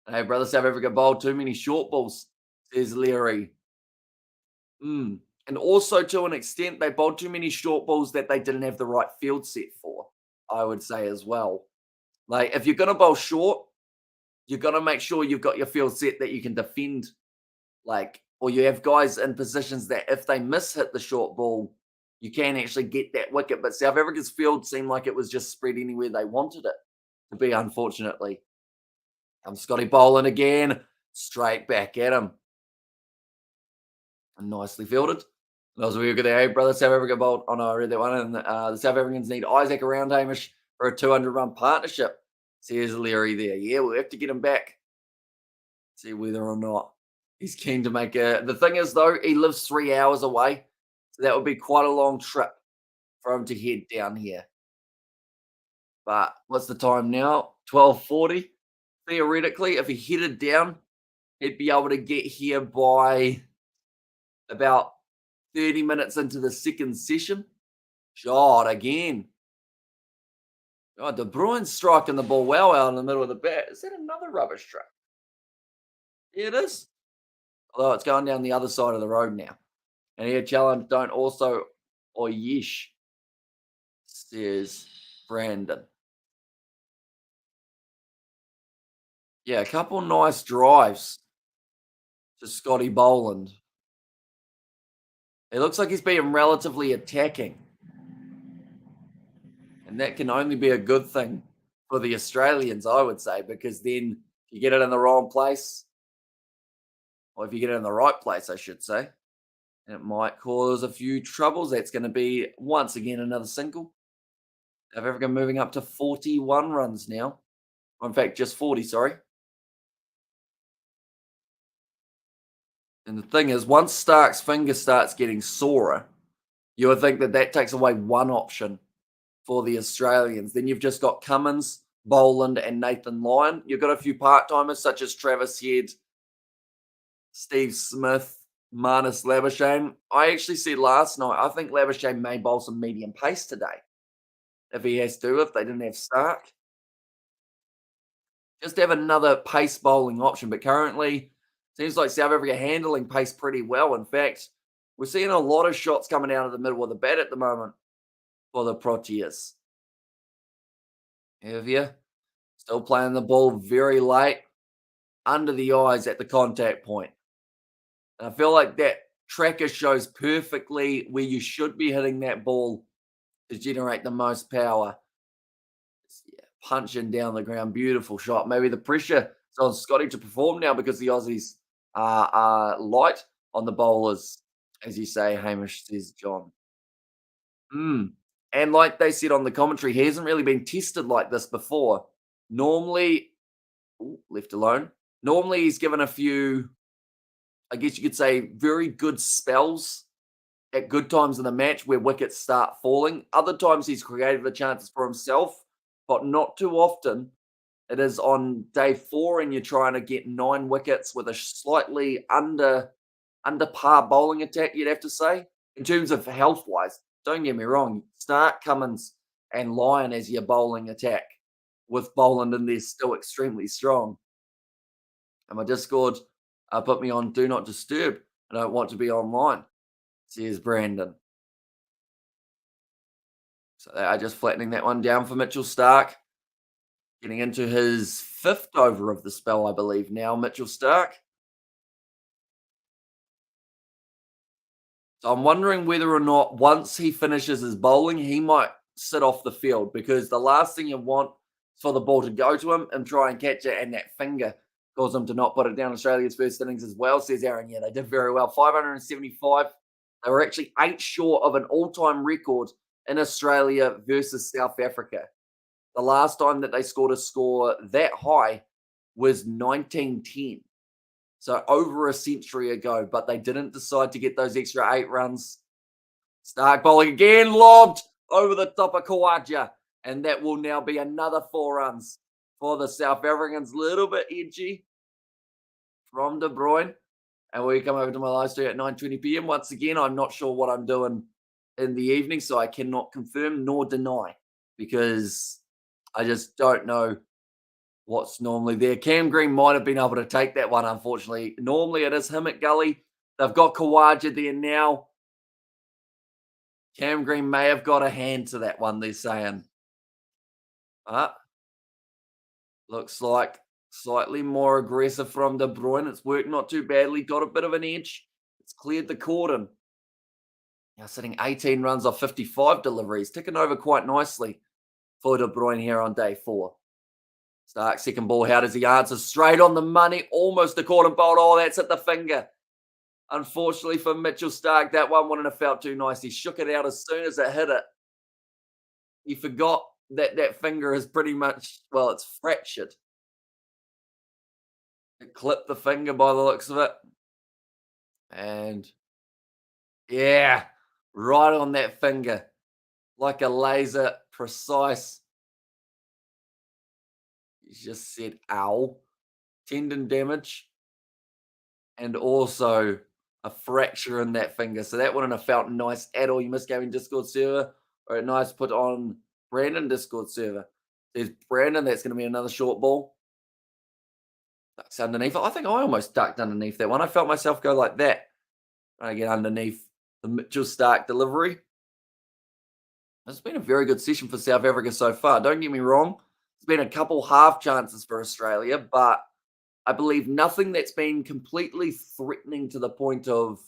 [SPEAKER 1] Hey, brother, South Africa bowled too many short balls, says Leary. And also, to an extent, they bowled too many short balls that they didn't have the right field set for, I would say as well. Like, if you're going to bowl short, you've got to make sure you've got your field set that you can defend, or you have guys in positions that if they hit the short ball, you can actually get that wicket. But South Africa's field seemed like it was just spread anywhere they wanted it to be, unfortunately. Scotty Boland again, straight back at him. And nicely fielded. That was weird there. Hey, brother, South Africa bowled. Oh, no, I read that one. And the South Africans need Isaac around Hamish for a 200-run partnership. Says Leary there. Yeah, we'll have to get him back. See whether or not he's keen to make a... The thing is, though, he lives 3 hours away. So that would be quite a long trip for him to head down here. But what's the time now? 12:40. Theoretically, if he headed down, he'd be able to get here by about 30 minutes into the second session. Shot again. De Bruyne's striking the ball well out in the middle of the bat. Is that another rubbish truck? Yeah, it is. Although it's going down the other side of the road now. And here, challenge, don't also, or yeesh, says Brandon. Yeah, a couple nice drives to Scotty Boland. It looks like he's being relatively attacking. And that can only be a good thing for the Australians, I would say, because then if you get it in the wrong place, or if you get it in the right place, I should say, it might cause a few troubles. That's going to be once again another single. South Africa moving up to 41 runs now. Or in fact, just 40, sorry. And the thing is, once Stark's finger starts getting sorer, you would think that that takes away one option for the Australians. Then you've just got Cummins, Boland, and Nathan Lyon. You've got a few part-timers such as Travis Head, Steve Smith, Marnus Labuschagne. I actually said last night, I think Labuschagne may bowl some medium pace today if he has to, if they didn't have Stark. Just have another pace bowling option, but currently seems like South Africa handling pace pretty well. In fact, we're seeing a lot of shots coming out of the middle of the bat at the moment for the Proteas. Have you? Still playing the ball very late, under the eyes at the contact point. And I feel like that tracker shows perfectly where you should be hitting that ball to generate the most power. Yeah, punching down the ground, beautiful shot. Maybe the pressure is on Scotty to perform now because the Aussies are light on the bowlers, as you say, Hamish, says John. And like they said on the commentary, he hasn't really been tested like this before. Normally, left alone. Normally, he's given a few, I guess you could say, very good spells at good times in the match where wickets start falling. Other times, he's created the chances for himself, but not too often. It is on day 4, and you're trying to get 9 wickets with a slightly under par bowling attack, you'd have to say, in terms of health wise. Don't get me wrong, Stark, Cummins, and Lyon as your bowling attack, with Boland in there still extremely strong. And my Discord put me on Do Not Disturb. I don't want to be online, says Brandon. So they are just flattening that one down for Mitchell Stark. Getting into his 5th over of the spell, I believe now, Mitchell Stark. So I'm wondering whether or not once he finishes his bowling, he might sit off the field, because the last thing you want is for the ball to go to him and try and catch it, and that finger cause him to not put it down. Australia's first innings as well, says Aaron. Yeah, they did very well. 575. They were actually 8 short of an all-time record in Australia versus South Africa. The last time that they scored a score that high was 1910. So over a century ago, but they didn't decide to get those extra 8 runs. Stark bowling again, lobbed over the top of Khawaja. And that will now be another 4 runs for the South Africans. Little bit edgy from De Bruyne. And we come over to my live stream at 9:20 p.m. Once again, I'm not sure what I'm doing in the evening, so I cannot confirm nor deny, because I just don't know what's normally there. Cam Green might have been able to take that one, unfortunately. Normally it is him at Gully. They've got Khawaja there now. Cam Green may have got a hand to that one, they're saying. Looks like slightly more aggressive from De Bruyne. It's worked not too badly. Got a bit of an edge. It's cleared the cordon. Now sitting 18 runs off 55 deliveries. Ticking over quite nicely for De Bruyne here on day 4. Stark, second ball. How does he answer? Straight on the money. Almost a cordon bolt. Oh, that's at the finger. Unfortunately for Mitchell Stark, that one wouldn't have felt too nice. He shook it out as soon as it hit it. He forgot that that finger is pretty much, well, it's fractured. It clipped the finger by the looks of it. And yeah, right on that finger. Like a laser, precise. He just said, ow. Tendon damage. And also a fracture in that finger. So that wouldn't have felt nice at all. You misgave Discord server. Or a nice put on Brandon Discord server. There's Brandon. That's going to be another short ball. Ducks underneath. I think I almost ducked underneath that one. I felt myself go like that. I get underneath the Mitchell Stark delivery. It's been a very good session for South Africa so far. Don't get me wrong. There's been a couple half chances for Australia, but I believe nothing that's been completely threatening to the point of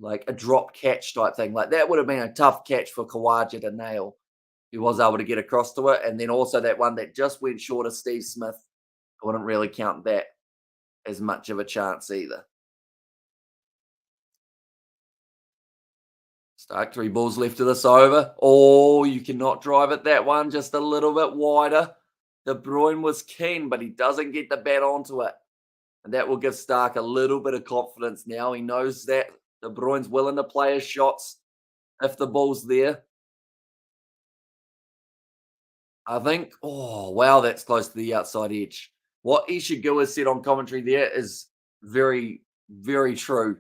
[SPEAKER 1] like a drop catch type thing. Like that would have been a tough catch for Khawaja to nail, He was able to get across to it. And then also that one that just went short of Steve Smith. I wouldn't really count that as much of a chance either. Stark, 3 balls left of this over. Oh, you cannot drive it that one, just a little bit wider. De Bruyne was keen, but he doesn't get the bat onto it. And that will give Stark a little bit of confidence now. He knows that De Bruyne's willing to play his shots if the ball's there. I think, oh, wow, that's close to the outside edge. What Ishiguwa said on commentary there is very, very true.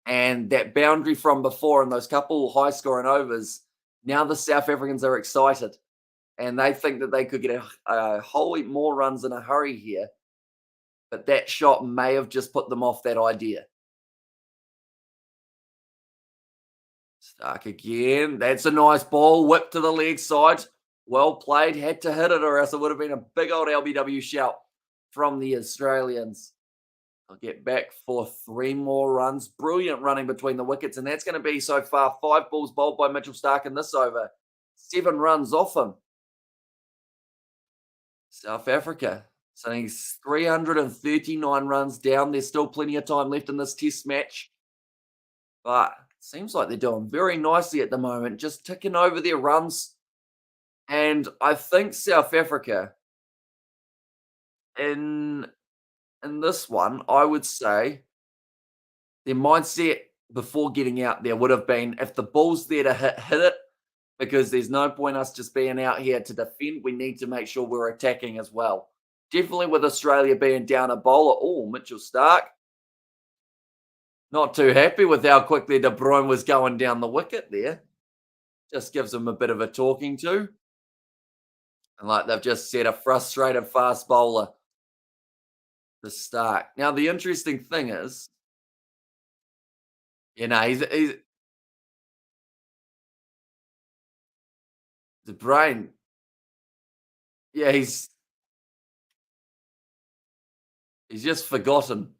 [SPEAKER 1] And that boundary from before and those couple high scoring overs, now the South Africans are excited and they think that they could get a whole heap more runs in a hurry here. But that shot may have just put them off that idea. Stark again. That's a nice ball. Whip to the leg side. Well played. Had to hit it or else it would have been a big old LBW shout from the Australians. I'll get back for 3 more runs. Brilliant running between the wickets. And that's going to be so far 5 balls bowled by Mitchell Stark in this over. 7 runs off him. South Africa sitting 339 runs down. There's still plenty of time left in this test match. But it seems like they're doing very nicely at the moment. Just ticking over their runs. And I think South Africa in this one, I would say their mindset before getting out there would have been if the ball's there to hit it, because there's no point us just being out here to defend. We need to make sure we're attacking as well. Definitely with Australia being down a bowler. Oh, Mitchell Stark. Not too happy with how quickly De Bruyne was going down the wicket there. Just gives him a bit of a talking to. And like they've just said, a frustrated fast bowler. The Stark. Now, the interesting thing is, he's the brain. Yeah, he's just forgotten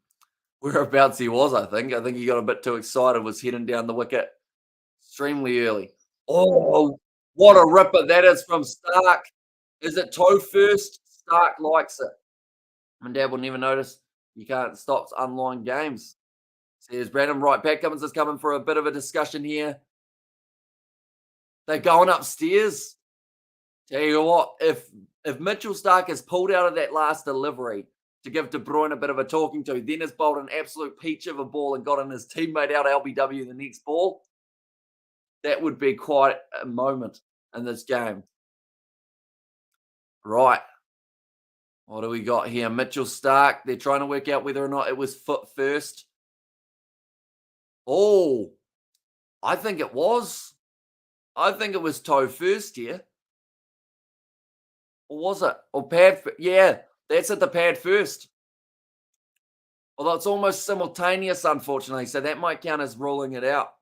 [SPEAKER 1] whereabouts he was, I think. I think he got a bit too excited, was heading down the wicket extremely early. Oh, what a ripper that is from Stark. Is it toe first? Stark likes it. And Dad will never notice. You can't stop unlined games. So here's Brandon Wright. Pat Cummins is coming for a bit of a discussion here. They're going upstairs. Tell you what, if Mitchell Stark is pulled out of that last delivery to give De Bruyne a bit of a talking to, then has bowled an absolute peach of a ball and gotten his teammate out LBW the next ball, that would be quite a moment in this game. Right. What do we got here? Mitchell Stark. They're trying to work out whether or not it was foot first. Oh, I think it was. I think it was toe first here. Or was it? Or pad? Yeah, that's at the pad first. Although it's almost simultaneous, unfortunately. So that might count as ruling it out.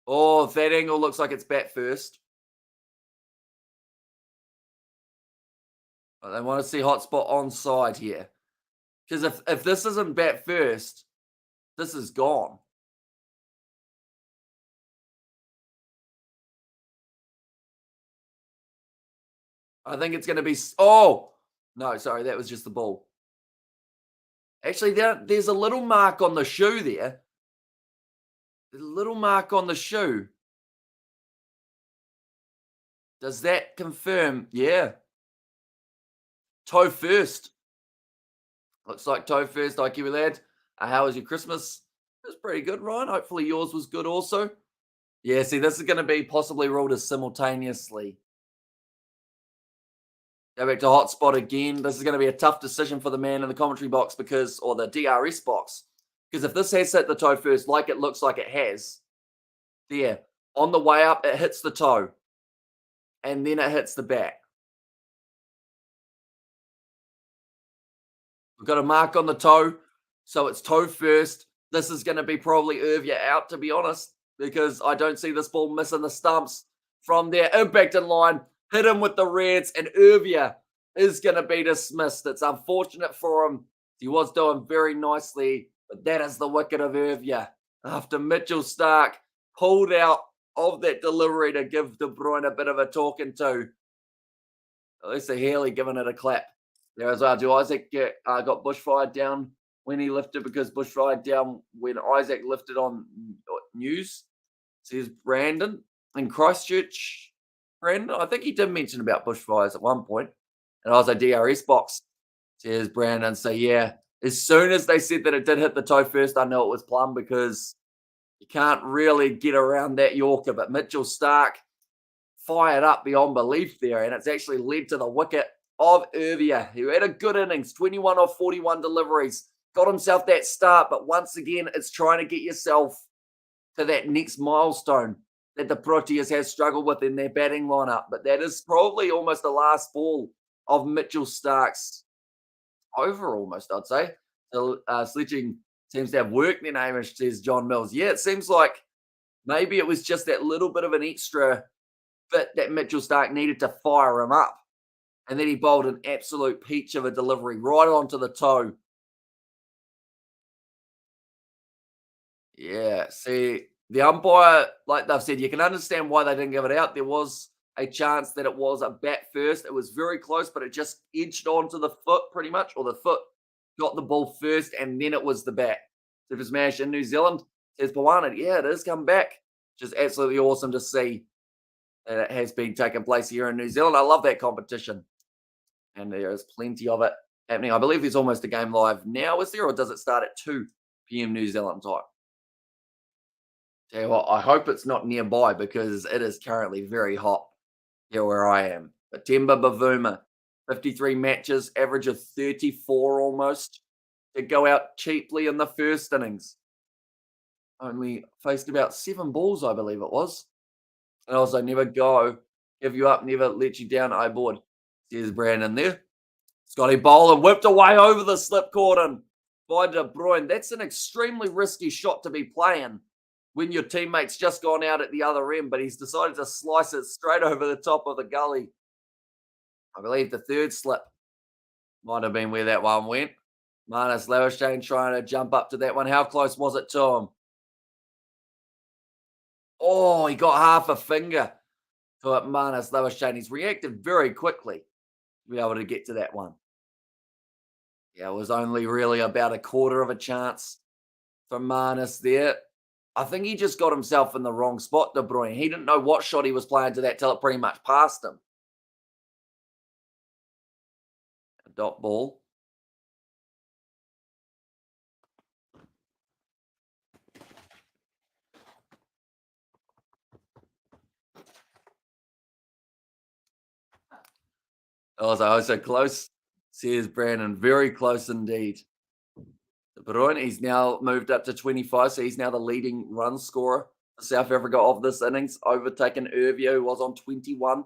[SPEAKER 1] Oh, that angle looks like it's bat first. They want to see hotspot onside here. Because if this isn't bat first, this is gone. I think it's going to be... Oh! No, sorry, that was just the ball. Actually, there's a little mark on the shoe there. There's a little mark on the shoe. Does that confirm? Yeah. Toe first. Looks like toe first, IQ lad. How was your Christmas? It was pretty good, Ryan. Hopefully yours was good also. Yeah, see, this is going to be possibly ruled as simultaneously. Go back to hotspot again. This is going to be a tough decision for the man in the commentary box or the DRS box. Because if this has hit the toe first, like it looks like it has, there, on the way up, it hits the toe. And then it hits the bat. We've got a mark on the toe, so it's toe first. This is going to be probably Irvia out, to be honest, because I don't see this ball missing the stumps from there. Impact in line, hit him with the reds, and Irvia is going to be dismissed. It's unfortunate for him. He was doing very nicely, but that is the wicket of Irvia after Mitchell Stark pulled out of that delivery to give De Bruyne a bit of a talking to. Lisa Healy giving it a clap. There as well. Do Isaac got bushfired down when he lifted because bushfired down when Isaac lifted on news? Says Brandon in Christchurch. Brandon, I think he did mention about bushfires at one point. And I was a DRS box. Says Brandon. So yeah, as soon as they said that it did hit the toe first, I know it was plum because you can't really get around that Yorker. But Mitchell Stark fired up beyond belief there, and it's actually led to the wicket of Irvia, who had a good innings, 21 off 41 deliveries, got himself that start, but once again, it's trying to get yourself to that next milestone that the Proteas has struggled with in their batting lineup. But that is probably almost the last ball of Mitchell Stark's over, almost, I'd say. So sledging seems to have worked then, Amish, says John Mills. Yeah, it seems like maybe it was just that little bit of an extra bit that Mitchell Stark needed to fire him up. And then he bowled an absolute peach of a delivery right onto the toe. Yeah, see, the umpire, like they've said, you can understand why they didn't give it out. There was a chance that it was a bat first. It was very close, but it just edged onto the foot pretty much, or the foot got the ball first, and then it was the bat. Super smash in New Zealand, says Pawana. Yeah, it is come back. Just absolutely awesome to see that it has been taking place here in New Zealand. I love that competition. And there is plenty of it happening. I believe there's almost a game live now, is there, or does it start at 2 p.m. New Zealand time? Tell you what, I hope it's not nearby because it is currently very hot here where I am. But Temba Bavuma, 53 matches, average of 34 almost, to go out cheaply in the first innings. Only faced about 7 balls, I believe it was. And also, never go, give you up, never let you down, I board. Says Brandon there. Scotty Bowler whipped away over the slip cordon by De Bruyne. That's an extremely risky shot to be playing when your teammate's just gone out at the other end, but he's decided to slice it straight over the top of the gully. I believe the third slip might have been where that one went. Marnus Lavishane trying to jump up to that one. How close was it to him? Oh, he got half a finger to it, Marnus Lavishane. He's reacted very quickly to be able to get to that one. Yeah, it was only really about a quarter of a chance for Marnus there. I think he just got himself in the wrong spot, De Bruyne. He didn't know what shot he was playing to that till it pretty much passed him. A dot ball. Oh, so close, says Brandon. Very close indeed. De Bruyne, he's now moved up to 25, so he's now the leading run scorer for South Africa of this innings, overtaken Irvia, who was on 21.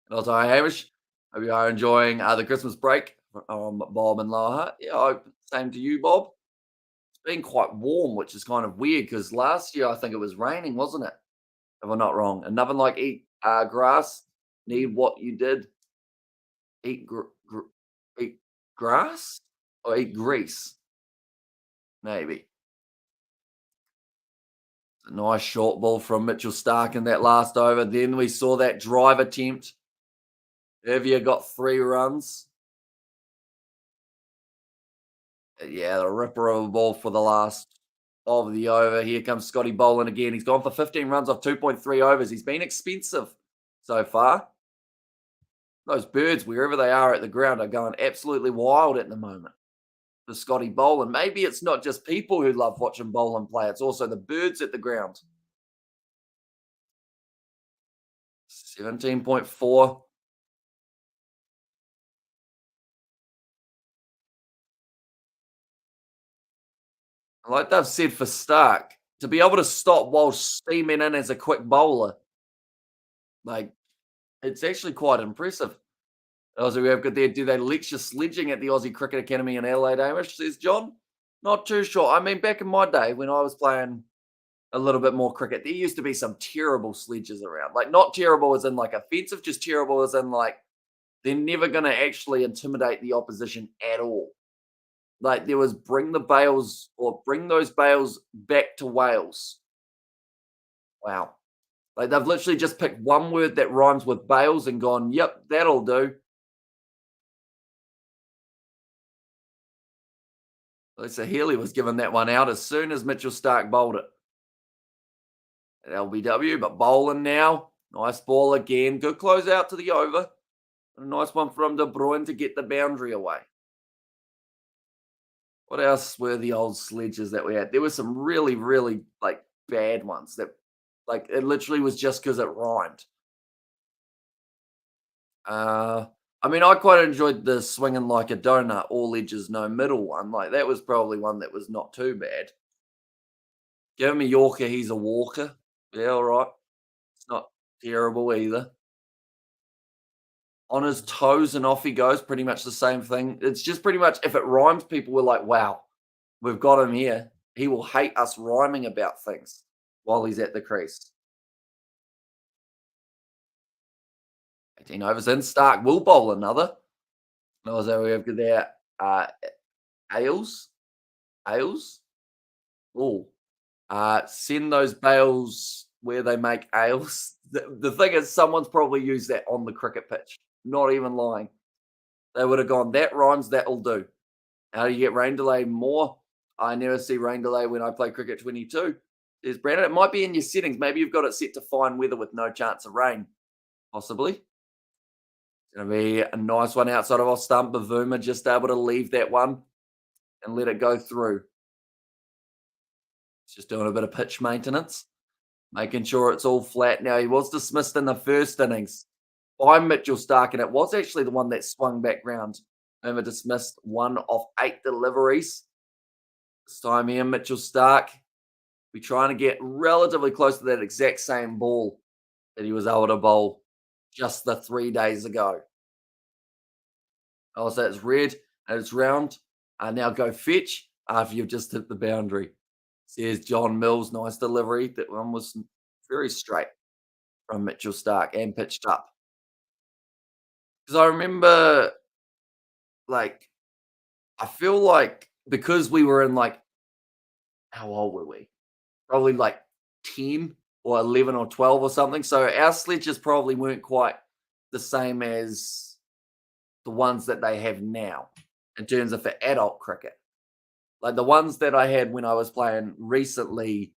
[SPEAKER 1] And also, hi, Hamish. Hope you are enjoying the Christmas break from Bob and Loha. Yeah, I hope same to you, Bob. It's been quite warm, which is kind of weird because last year I think it was raining, wasn't it? If I'm not wrong. And nothing like eat grass, need what you did. Eat, eat grass or eat grease, maybe. A nice short ball from Mitchell Stark in that last over. Then we saw that drive attempt. Irvia got 3 runs. Yeah, the ripper of a ball for the last of the over. Here comes Scotty Boland again. He's gone for 15 runs off 2.3 overs. He's been expensive so far. Those birds, wherever they are at the ground, are going absolutely wild at the moment for Scotty Boland. Maybe it's not just people who love watching Boland play. It's also the birds at the ground. 17.4. Like they've said for Stark, to be able to stop while steaming in as a quick bowler, like, it's actually quite impressive. Also, we have got there. Do they lecture sledging at the Aussie Cricket Academy in Adelaide, Amish? Says John. Not too sure. I mean, back in my day when I was playing a little bit more cricket, there used to be some terrible sledges around. Like, not terrible as in like offensive, just terrible as in like they're never going to actually intimidate the opposition at all. Like there was bring the bales or bring those bales back to Wales. Wow. Like they've literally just picked one word that rhymes with bales and gone, yep, that'll do. Lisa Healy was given that one out as soon as Mitchell Stark bowled it at LBW, but bowling now. Nice ball again. Good close out to the over. A nice one from De Bruyne to get the boundary away. What else were the old sledges that we had? There were some really, really like bad ones that like it literally was just because it rhymed. Uh I mean, I quite enjoyed the swinging like a donut, all edges, no middle one. Like that was probably one that was not too bad. Give him a Yorker, he's a walker. Yeah, all right. It's not terrible either. On his toes and off he goes, pretty much the same thing. It's just pretty much if it rhymes, people were like, wow, we've got him here. He will hate us rhyming about things while he's at the crease. 18 overs in. Stark will bowl another. No, so we have there. Ailes. Ailes. Oh, send those bales where they make ales. The thing is, someone's probably used that on the cricket pitch. Not even lying. They would have gone, that rhymes, that'll do. How do you get rain delay more? I never see rain delay when I play cricket 22. There's Brandon. It might be in your settings. Maybe you've got it set to fine weather with no chance of rain. Possibly. It's going to be a nice one outside of off stump. Bavuma just able to leave that one and let it go through. It's just doing a bit of pitch maintenance, making sure it's all flat. Now, he was dismissed in the first innings by Mitchell Stark, and it was actually the one that swung back round. Over dismissed 1 of 8 deliveries. This time here, Mitchell Stark, be trying to get relatively close to that exact same ball that he was able to bowl just the 3 days ago. Oh, so it's red and it's round. Now go fetch after you've just hit the boundary. Says John Mills. Nice delivery. That one was very straight from Mitchell Stark and pitched up. Because I remember, like, I feel like because we were in like, how old were we? Probably like 10 or 11 or 12 or something. So our sledges probably weren't quite the same as the ones that they have now in terms of for adult cricket. Like the ones that I had when I was playing recently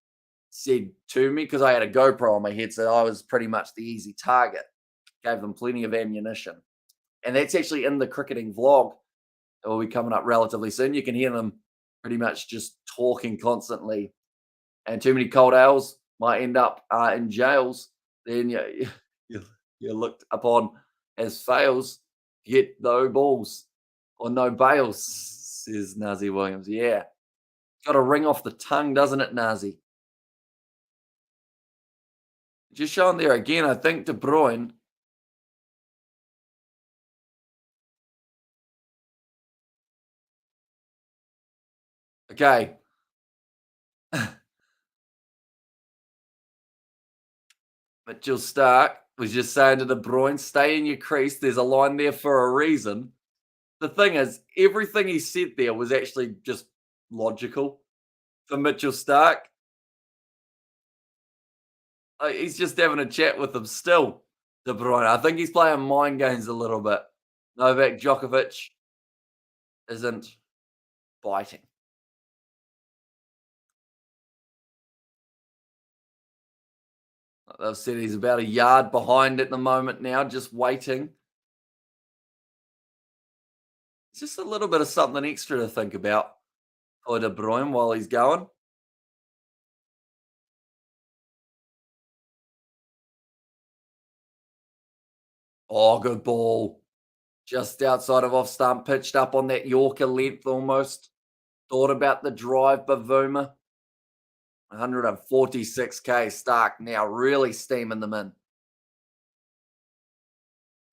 [SPEAKER 1] said to me, because I had a GoPro on my head, so I was pretty much the easy target. Gave them plenty of ammunition. And that's actually in the cricketing vlog that will be coming up relatively soon. You can hear them pretty much just talking constantly. And too many cold ales might end up in jails. Then you're looked upon as fails. Get no balls or no bails, says Nazi Williams. Yeah. Got a ring off the tongue, doesn't it, Nazi? Just showing there again, I think De Bruyne. Okay. Mitchell Stark was just saying to De Bruyne, stay in your crease. There's a line there for a reason. The thing is, everything he said there was actually just logical for Mitchell Stark. He's just having a chat with him still, De Bruyne. I think he's playing mind games a little bit. Novak Djokovic isn't biting. They've said he's about a yard behind at the moment now, just waiting. It's just a little bit of something extra to think about for De Bruyne while he's going. Oh, good ball. Just outside of off stump, pitched up on that Yorker length almost. Thought about the drive, Bavuma. 146k Stark now really steaming them in.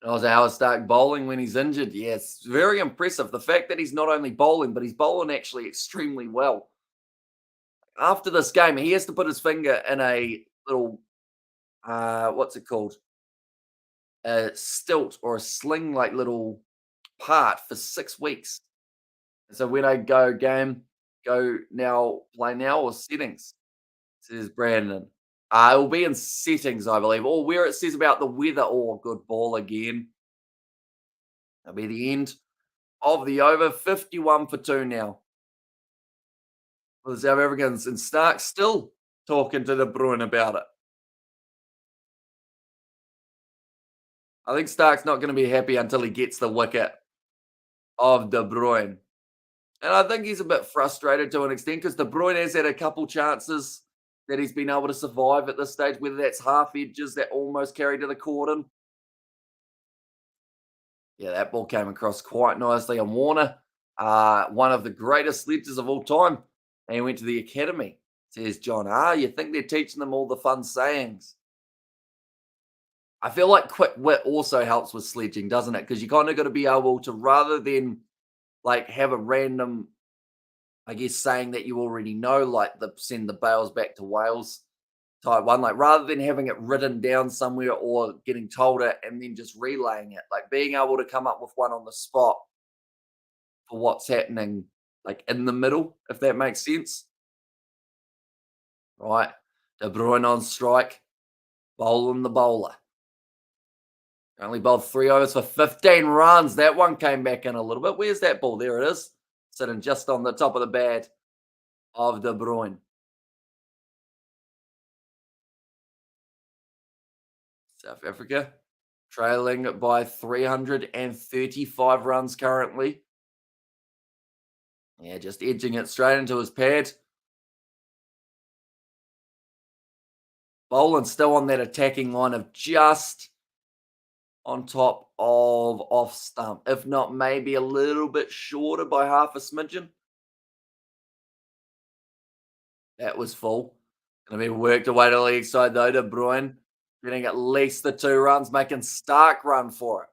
[SPEAKER 1] Oh, Howard Stark bowling when he's injured. Yes, very impressive. The fact that he's not only bowling, but he's bowling actually extremely well. After this game, he has to put his finger in a little, what's it called? A stilt or a sling like little part for 6 weeks. So when I go go now, play now or settings? Says Brandon. It will be in settings, I believe, or where it says about the weather. Oh, good ball again. That'll be the end of the over. 51 for 2 now for the South Africans. And Stark still talking to De Bruyne about it. I think Stark's not going to be happy until he gets the wicket of De Bruyne. And I think he's a bit frustrated to an extent because De Bruyne has had a couple chances that he's been able to survive at this stage, whether that's half edges that almost carried to the cordon. Yeah, that ball came across quite nicely. And Warner, one of the greatest sledgers of all time, and he went to the academy, says John. You think they're teaching them all the fun sayings? I feel like quick wit also helps with sledging, doesn't it? Because you kind of got to be able to, rather than like have a random, I guess, saying that you already know, like the send the bales back to Wales type one, like rather than having it written down somewhere or getting told it and then just relaying it, like being able to come up with one on the spot for what's happening, like in the middle, if that makes sense. Right. De Bruyne on strike, bowling the bowler. Only bowled 3 overs for 15 runs. That one came back in a little bit. Where's that ball? There it is. Sitting just on the top of the bat of De Bruyne. South Africa trailing by 335 runs currently. Yeah, just edging it straight into his pad. Boland still on that attacking line of just on top of off stump, if not maybe a little bit shorter by half a smidgen. That was full. Gonna be worked away to the leg side though. De Bruyne getting at least the 2 runs, making Stark run for it.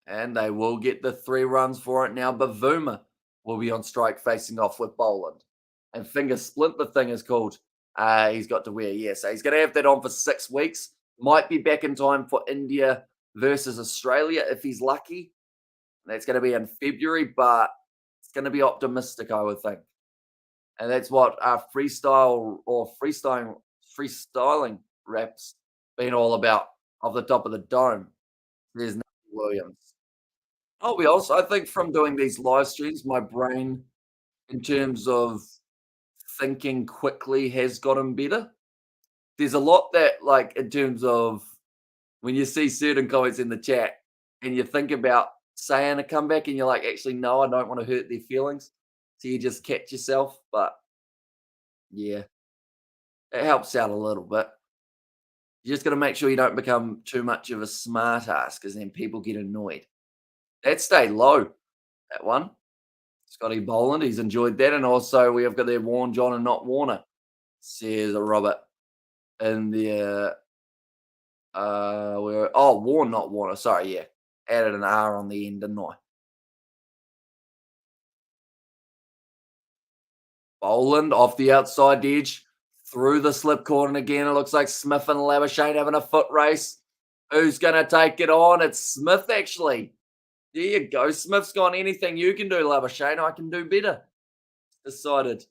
[SPEAKER 1] And they will get the 3 runs for it now. Bavuma will be on strike facing off with Boland. And finger splint, the thing is called. He's got to wear, yeah. So he's going to have that on for 6 weeks. Might be back in time for India versus Australia if he's lucky. That's going to be in February, but it's going to be optimistic, I would think. And that's what freestyling raps been all about off the top of the dome. There's no Williams. I'll be honest, I think from doing these live streams, my brain, in terms of thinking quickly, has gotten better. There's a lot that, like, in terms of when you see certain comments in the chat and you think about saying a comeback and you're like, actually, no, I don't want to hurt their feelings. So you just catch yourself. But yeah, it helps out a little bit. You just got to make sure you don't become too much of a smart ass because then people get annoyed. That stayed low, that one. Scotty Boland, he's enjoyed that. And also, we have got there Warren John and not Warner, says Robert. In the Warren, not Warner. Sorry, yeah. Added an R on the end, didn't I? Boland off the outside edge, through the slip cordon again. It looks like Smith and Labuschagne having a foot race. Who's going to take it on? It's Smith, actually. There you go. Smith's gone, anything you can do, Labuschagne, I can do better. Decided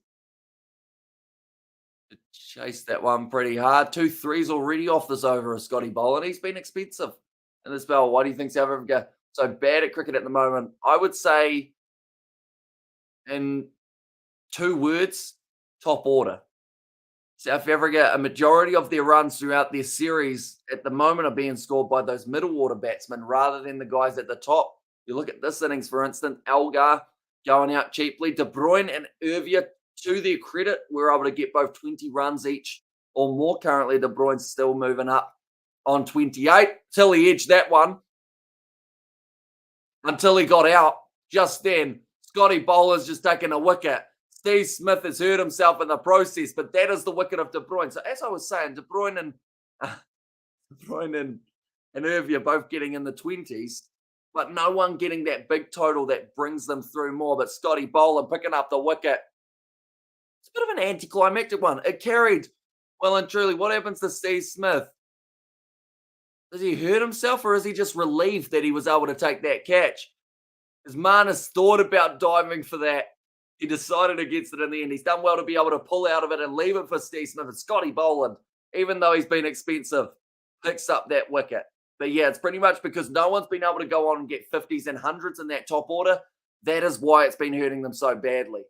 [SPEAKER 1] to chase that one pretty hard. 2 threes already off this over of Scotty Boland. He's been expensive in this spell. Why do you think South Africa so bad at cricket at the moment? I would say, in 2 words, top order. South Africa, a majority of their runs throughout their series at the moment are being scored by those middle order batsmen rather than the guys at the top. You look at this innings, for instance, Elgar going out cheaply. De Bruyne and Irvia, to their credit, were able to get both 20 runs each or more. Currently, De Bruyne's still moving up on 28 till he edged that one. Until he got out. Just then, Scotty Bowler's just taken a wicket. Steve Smith has hurt himself in the process, but that is the wicket of De Bruyne. So as I was saying, De Bruyne and Irvia both getting in the 20s, but no one getting that big total that brings them through more. But Scotty Bowler picking up the wicket. It's a bit of an anticlimactic one. It carried well and truly. What happens to Steve Smith? Does he hurt himself or is he just relieved that he was able to take that catch? His Marnus thought about diving for that. He decided against it in the end. He's done well to be able to pull out of it and leave it for Steve Smith. And Scotty Boland, even though he's been expensive, picks up that wicket. But yeah, it's pretty much because no one's been able to go on and get 50s and 100s in that top order. That is why it's been hurting them so badly.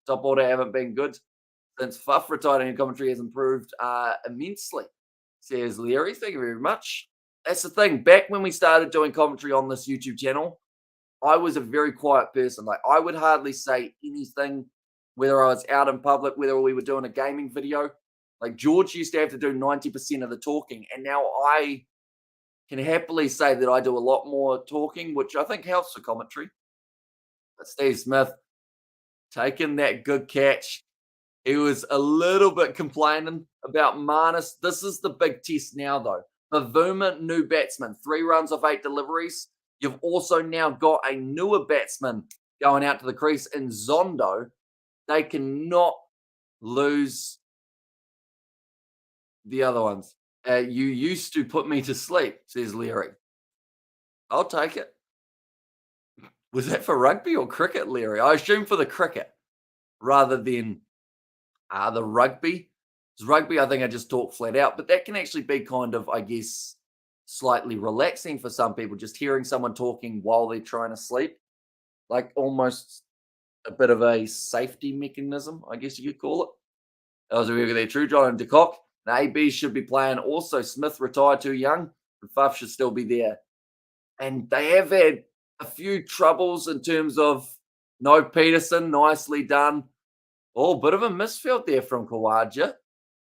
[SPEAKER 1] Top order haven't been good since Fuff retired, and commentary has improved immensely, says Leary. Thank you very much. That's the thing. Back when we started doing commentary on this YouTube channel, I was a very quiet person. Like, I would hardly say anything, whether I was out in public, whether we were doing a gaming video. Like, George used to have to do 90% of the talking, and now I can happily say that I do a lot more talking, which I think helps for commentary. But Steve Smith taking that good catch. He was a little bit complaining about Marnus. This is the big test now, though. Bavuma, new batsman, 3 runs off 8 deliveries. You've also now got a newer batsman going out to the crease in Zondo. They cannot lose the other ones. You used to put me to sleep, says Leary. I'll take it. Was that for rugby or cricket, Leary? I assume for the cricket rather than the rugby. Because rugby, I think I just talk flat out, but that can actually be kind of, I guess, slightly relaxing for some people, just hearing someone talking while they're trying to sleep, like almost a bit of a safety mechanism, I guess you could call it. That was a really there. True John and De Kock. The AB should be playing. Also, Smith retired too young, and Fuff should still be there. And they have had a few troubles in terms of no Peterson, nicely done. Oh, bit of a misfield there from Kawaja.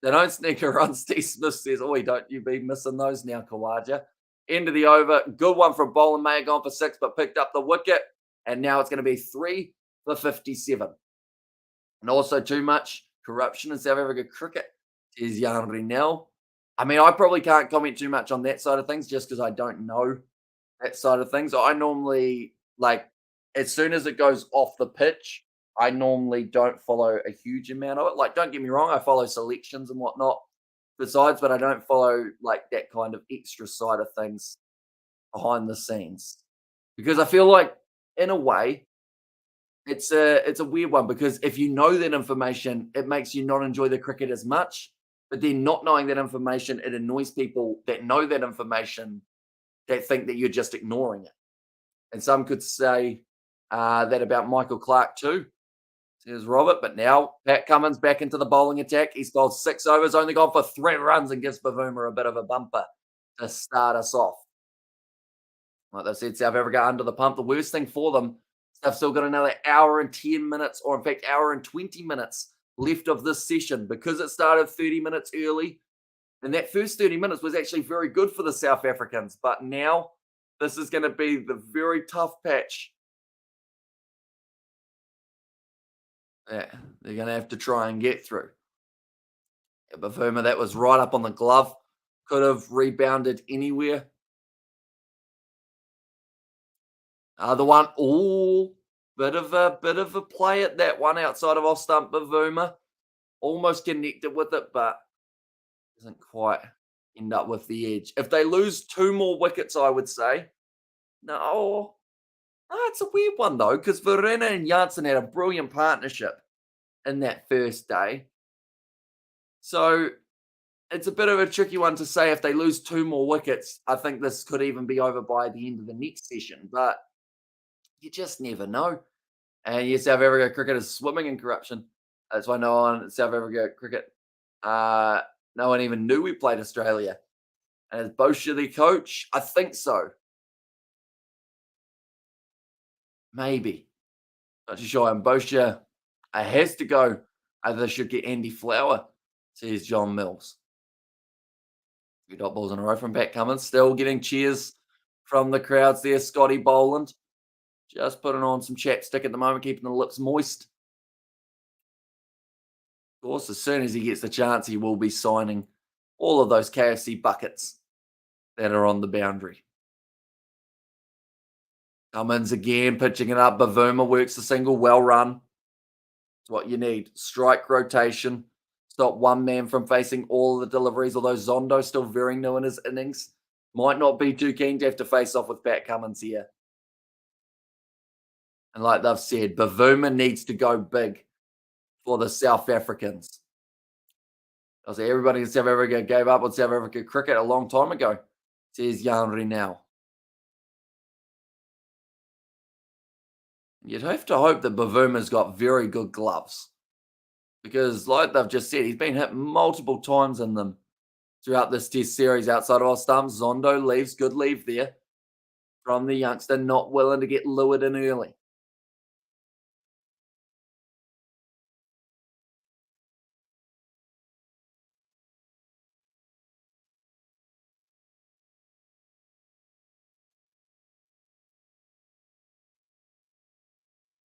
[SPEAKER 1] They don't sneak a run. Steve Smith says, "Oh, don't you be missing those now, Kawaja." End of the over. Good one from Boland. May have gone for 6, but picked up the wicket. And now it's going to be 3 for 57. And also too much corruption in South Africa cricket, says Jan Rinel. I mean, I probably can't comment too much on that side of things just because I don't know that side of things. I normally, like, as soon as it goes off the pitch, I normally don't follow a huge amount of it. Like, don't get me wrong, I follow selections and whatnot besides, but I don't follow like that kind of extra side of things behind the scenes because I feel like, in a way, it's a weird one because if you know that information, it makes you not enjoy the cricket as much. But then not knowing that information, it annoys people that know that information that think that you're just ignoring it. And some could say that about Michael Clark too, says Robert. But now Pat Cummins back into the bowling attack. He's bowled 6 overs, only gone for 3 runs, and gives Bavuma a bit of a bumper to start us off. Like they said, South Africa under the pump. The worst thing for them, they've still got another hour and 10 minutes, or in fact, hour and 20 minutes left of this session because it started 30 minutes early. And that first 30 minutes was actually very good for the South Africans. But now this is going to be the very tough patch. Yeah, they're going to have to try and get through. Yeah, Bavuma, that was right up on the glove. Could have rebounded anywhere. The one, bit of a play at that one outside of off stump. Bavuma almost connected with it, but doesn't quite end up with the edge. If they lose 2 more wickets, I would say no. It's a weird one though, because Verena and Janssen had a brilliant partnership in that first day. So it's a bit of a tricky one to say if they lose 2 more wickets. I think this could even be over by the end of the next session, but you just never know. And yes, South Africa cricket is swimming in corruption. That's why no one in South Africa cricket, no one even knew we played Australia. And is Bosha the coach? I think so. Maybe. Not too sure. And Bosha has to go. They should get Andy Flower, says John Mills. 2 dot balls in a row from Pat Cummins. Still getting cheers from the crowds there. Scotty Boland just putting on some chapstick at the moment, keeping the lips moist. Of course, as soon as he gets the chance, he will be signing all of those KFC buckets that are on the boundary. Cummins again, pitching it up. Bavuma works the single, well run. It's what you need. Strike rotation. Stop one man from facing all of the deliveries, although Zondo still very new in his innings. Might not be too keen to have to face off with Pat Cummins here. And like they've said, Bavuma needs to go big for the South Africans. I say everybody in South Africa gave up on South Africa cricket a long time ago, says Jan now. You'd have to hope that Bavuma's got very good gloves because, like they've just said, he's been hit multiple times in them throughout this test series outside of our stumps. Zondo leaves, good leave there from the youngster, not willing to get lured in early.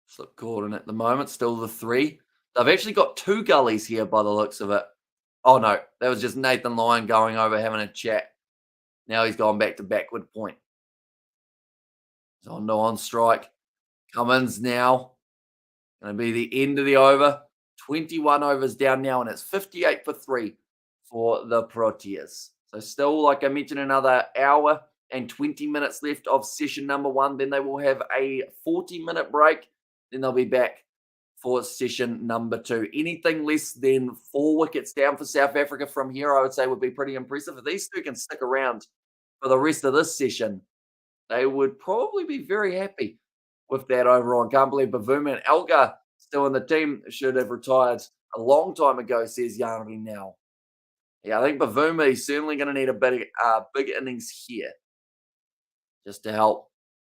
[SPEAKER 1] Slip Gordon at the moment, still the 3. They've actually got 2 gullies here by the looks of it. Oh no, that was just Nathan Lyon going over having a chat. Now he's gone back to backward point. Zondo on strike. Cummins now. Going to be the end of the over. 21 overs down now, and it's 58 for 3 for the Proteas. So still, like I mentioned, another hour and 20 minutes left of session number 1. Then they will have a 40-minute break. Then they'll be back for session number 2. Anything less than 4 wickets down for South Africa from here, I would say, would be pretty impressive. If these two can stick around for the rest of this session, they would probably be very happy with that overall. I can't believe Bavuma and Elgar still in the team. Should have retired a long time ago, says Yarnby now. Yeah, I think Bavuma is certainly going to need a big innings here just to help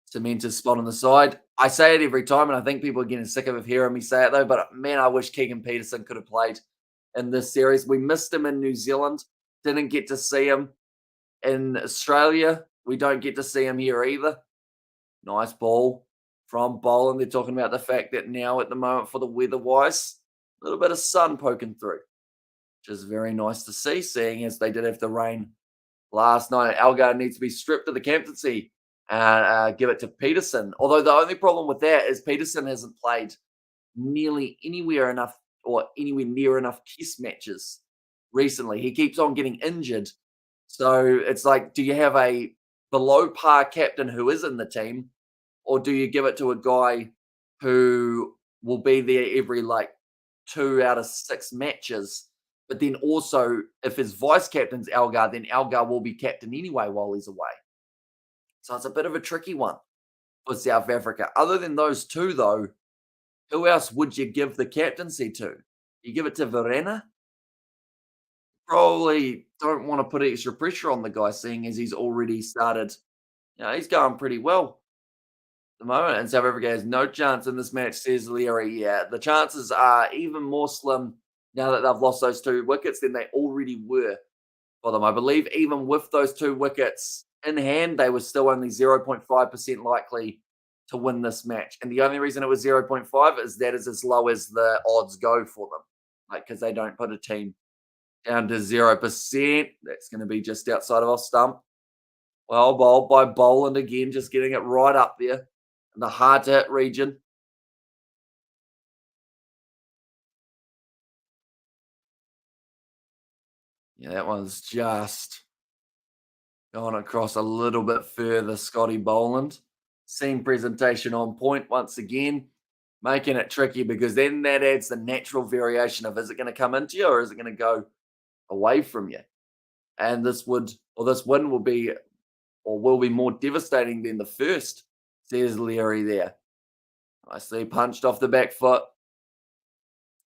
[SPEAKER 1] cement his spot on the side. I say it every time, and I think people are getting sick of hearing me say it, though. But, man, I wish Keegan Peterson could have played in this series. We missed him in New Zealand. Didn't get to see him in Australia. We don't get to see him here either. Nice ball from Boland. They're talking about the fact that now at the moment for the weather-wise, a little bit of sun poking through, which is very nice to see, seeing as they did have the rain last night. Elgar needs to be stripped of the captaincy and give it to Peterson. Although the only problem with that is Peterson hasn't played nearly anywhere near enough test matches recently. He keeps on getting injured. So it's like, do you have a below par captain who is in the team, or do you give it to a guy who will be there every 2 out of 6 matches? But then also, if his vice captain's Elgar, then Elgar will be captain anyway while he's away. So it's a bit of a tricky one for South Africa. Other than those two, though, who else would you give the captaincy to? You give it to Verena? Probably don't want to put extra pressure on the guy, seeing as he's already started. He's going pretty well at the moment, and South Africa has no chance in this match, says Leary. Yeah, the chances are even more slim now that they've lost those 2 wickets than they already were for them. I believe even with those 2 wickets in hand, they were still only 0.5% likely to win this match. And the only reason it was 0.5 is that is as low as the odds go for them, because they don't put a team down to 0%. That's going to be just outside of our stump. Well bowled by Boland again, just getting it right up there in the hard to hit region. Yeah, that one's just going across a little bit further, Scotty Boland. Seam presentation on point once again, making it tricky because then that adds the natural variation of, is it going to come into you or is it going to go away from you? And this win will be more devastating than the first, says Leary there. Nicely punched off the back foot.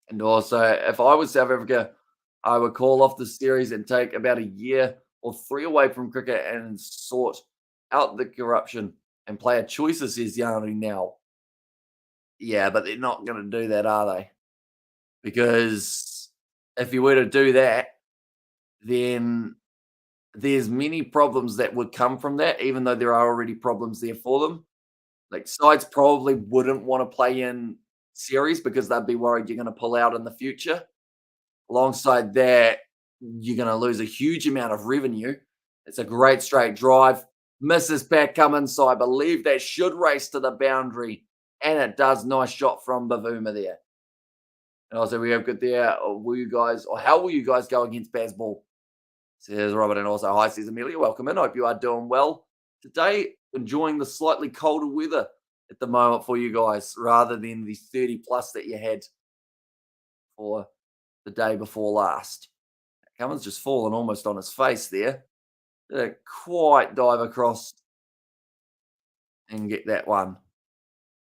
[SPEAKER 1] And also, if I was South Africa, I would call off the series and take about a year or 3 away from cricket and sort out the corruption and player choices, says Yarny now. Yeah, but they're not going to do that, are they? Because if you were to do that, then there's many problems that would come from that, even though there are already problems there for them. Sides probably wouldn't want to play in series because they'd be worried you're going to pull out in the future. Alongside that, you're going to lose a huge amount of revenue. It's a great straight drive. Misses back, come inside. I believe that should race to the boundary. And it does. Nice shot from Bavuma there. And also, we have good there. How will you guys go against Bazball? Says Robert. And also, hi, says Amelia. Welcome in. Hope you are doing well today. Enjoying the slightly colder weather at the moment for you guys rather than the 30 plus that you had for the day before last. Cummins just fallen almost on his face there. Didn't quite dive across and get that one.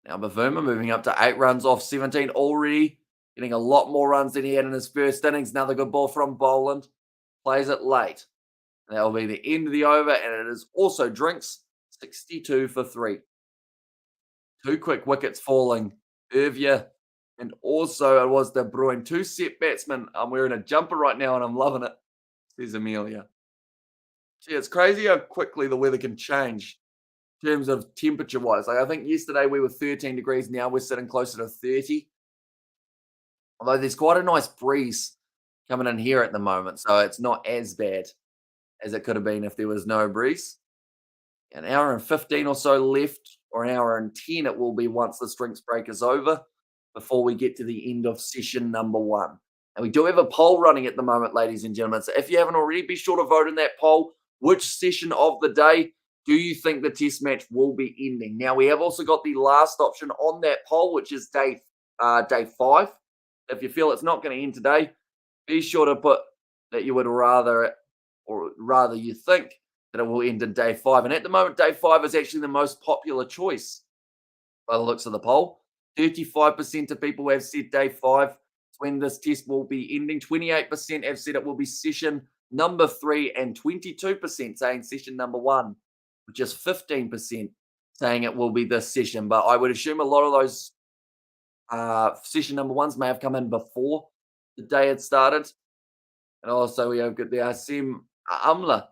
[SPEAKER 1] Now Bavuma moving up to 8 runs off 17 already, getting a lot more runs than he had in his first innings. Another good ball from Boland. Plays it late. That will be the end of the over, and it is also Drinks 62 for 3. 2 quick wickets falling. Irvia and also it was De Bruyne. 2 set batsmen. I'm wearing a jumper right now and I'm loving it, says Amelia. Gee, it's crazy how quickly the weather can change in terms of temperature wise. Like I think yesterday we were 13 degrees. Now we're sitting closer to 30. Although there's quite a nice breeze coming in here at the moment. So it's not as bad as it could have been if there was no breeze. An hour and 15 or so left, or an hour and 10 it will be once this drinks break is over, before we get to the end of session number 1. And we do have a poll running at the moment, ladies and gentlemen. So if you haven't already, be sure to vote in that poll. Which session of the day do you think the test match will be ending? Now, we have also got the last option on that poll, which is day 5. If you feel it's not going to end today, be sure to put that you would rather, or rather you think that it will end in day 5. And at the moment, day 5 is actually the most popular choice by the looks of the poll. 35% of people have said day 5 when this test will be ending. 28% have said it will be session number 3, and 22% saying session number 1, with just 15% saying it will be this session. But I would assume a lot of those session number 1s may have come in before the day had started. And also we have got the Asim Amla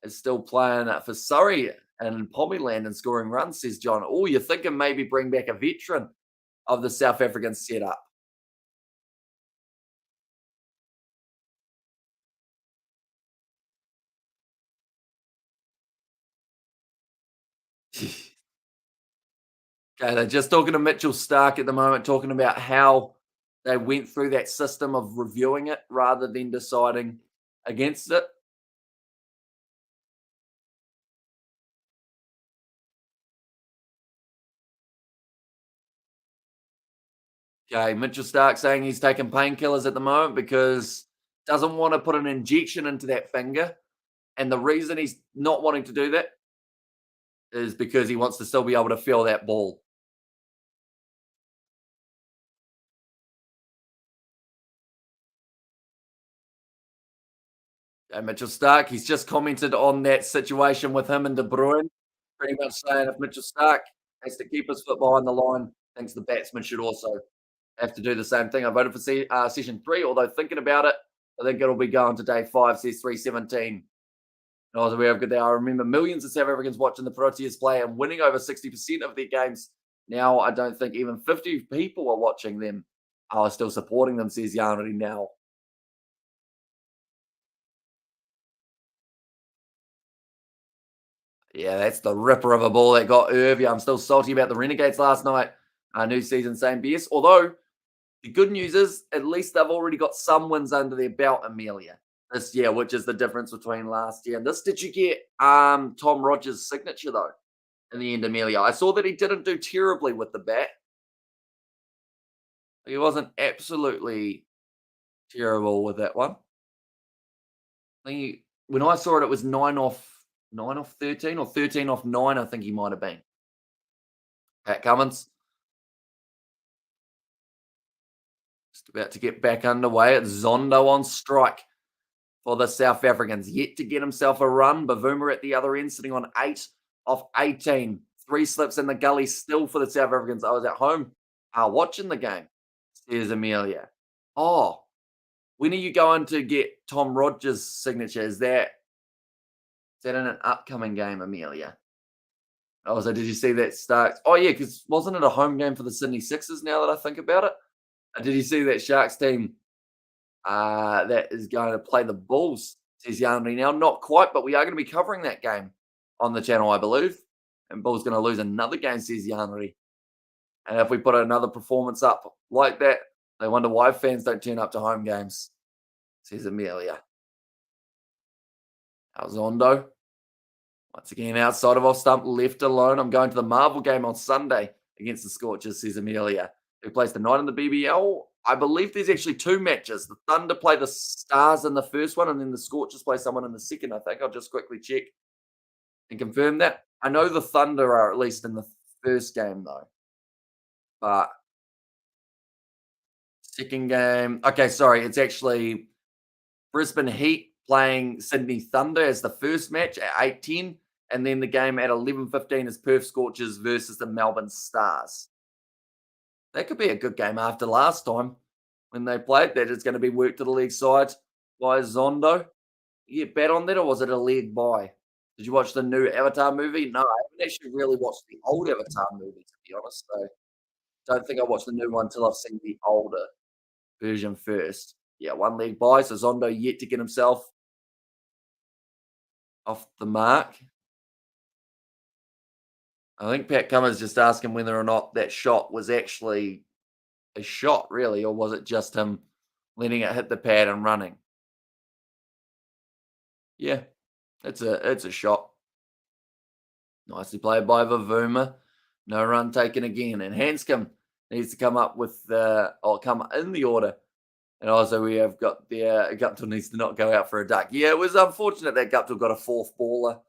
[SPEAKER 1] is still playing for Surrey and Pommyland and scoring runs, says John. Oh, you're thinking maybe bring back a veteran of the South African setup. Okay, they're just talking to Mitchell Stark at the moment, talking about how they went through that system of reviewing it rather than deciding against it. Okay, Mitchell Stark saying he's taking painkillers at the moment because doesn't want to put an injection into that finger. And the reason he's not wanting to do that is because he wants to still be able to feel that ball. Okay, Mitchell Stark, he's just commented on that situation with him and De Bruyne, pretty much saying if Mitchell Stark has to keep his foot behind the line, thinks the batsman should also have to do the same thing. I voted for session 3, although thinking about it, I think it'll be going to day 5, says 317. And also, we have good day. I remember millions of South Africans watching the Proteas play and winning over 60% of their games. Now, I don't think even 50 people are watching them. Are still supporting them, says Yanri now. Yeah, that's the ripper of a ball that got Irvia. I'm still salty about the Renegades last night. New season, same BS. Although, the good news is, at least they've already got some wins under their belt, Amelia, this year, which is the difference between last year and this. Did you get Tom Rogers' signature, though, in the end, Amelia? I saw that he didn't do terribly with the bat. He wasn't absolutely terrible with that one. When I saw it, it was 9 off 13 or 13 off 9, I think he might have been. Pat Cummins. Just about to get back underway. It's Zondo on strike for the South Africans. Yet to get himself a run. Bavuma at the other end, sitting on 8 off 18. 3 slips in the gully still for the South Africans. I was at home watching the game, says Amelia. Oh, when are you going to get Tom Rogers' signature? Is that in an upcoming game, Amelia? Oh, so did you see that Starks? Oh, yeah, because wasn't it a home game for the Sydney Sixers now that I think about it? Did you see that Sharks team that is going to play the Bulls, says Yanri now? Not quite, but we are going to be covering that game on the channel, I believe. And Bulls going to lose another game, says Yanri. And if we put another performance up like that, they wonder why fans don't turn up to home games, says Amelia. Alzondo. Once again, outside of off stump, left alone. I'm going to the Marvel game on Sunday. against the Scorchers, says Amelia, who plays the night in the BBL. I believe there's actually two matches. The Thunder play the Stars in the first one, and then the Scorchers play someone in the second, I think. I'll just quickly check and confirm that. I know the Thunder are at least in the first game, though. But second game, okay, sorry, it's actually Brisbane Heat playing Sydney Thunder as the first match at 8:10, and then the game at 11:15 is Perth Scorchers versus the Melbourne Stars. That could be a good game after last time when they played. That is going to be worked to the leg side by Zondo. You get bet on that, or was it a leg buy? Did you watch the new Avatar movie? No, I haven't actually really watched the old Avatar movie, to be honest. So don't think I watched the new one until I've seen the older version first. Yeah, one leg buy. So Zondo yet to get himself off the mark. I think Pat Cummins just asking whether or not that shot was actually a shot, really, or was it just him letting it hit the pad and running? Yeah, it's a shot. Nicely played by Vavuma. No run taken again. And Hanscom needs to come up with or come in the order. And also we have got the Guptill needs to not go out for a duck. Yeah, it was unfortunate that Guptill got a fourth baller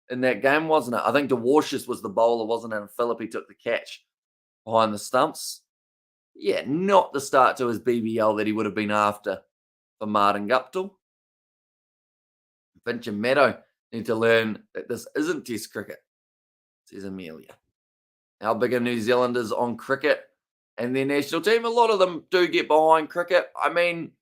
[SPEAKER 1] in that game, wasn't it? I think DeWarshus was the bowler, wasn't it? And Philippi took the catch behind the stumps. Yeah, not the start to his BBL that he would have been after for Martin Guptill. Finch and Meadow need to learn that this isn't Test cricket, says Amelia. How big are New Zealanders on cricket and their national team? A lot of them do get behind cricket. I mean,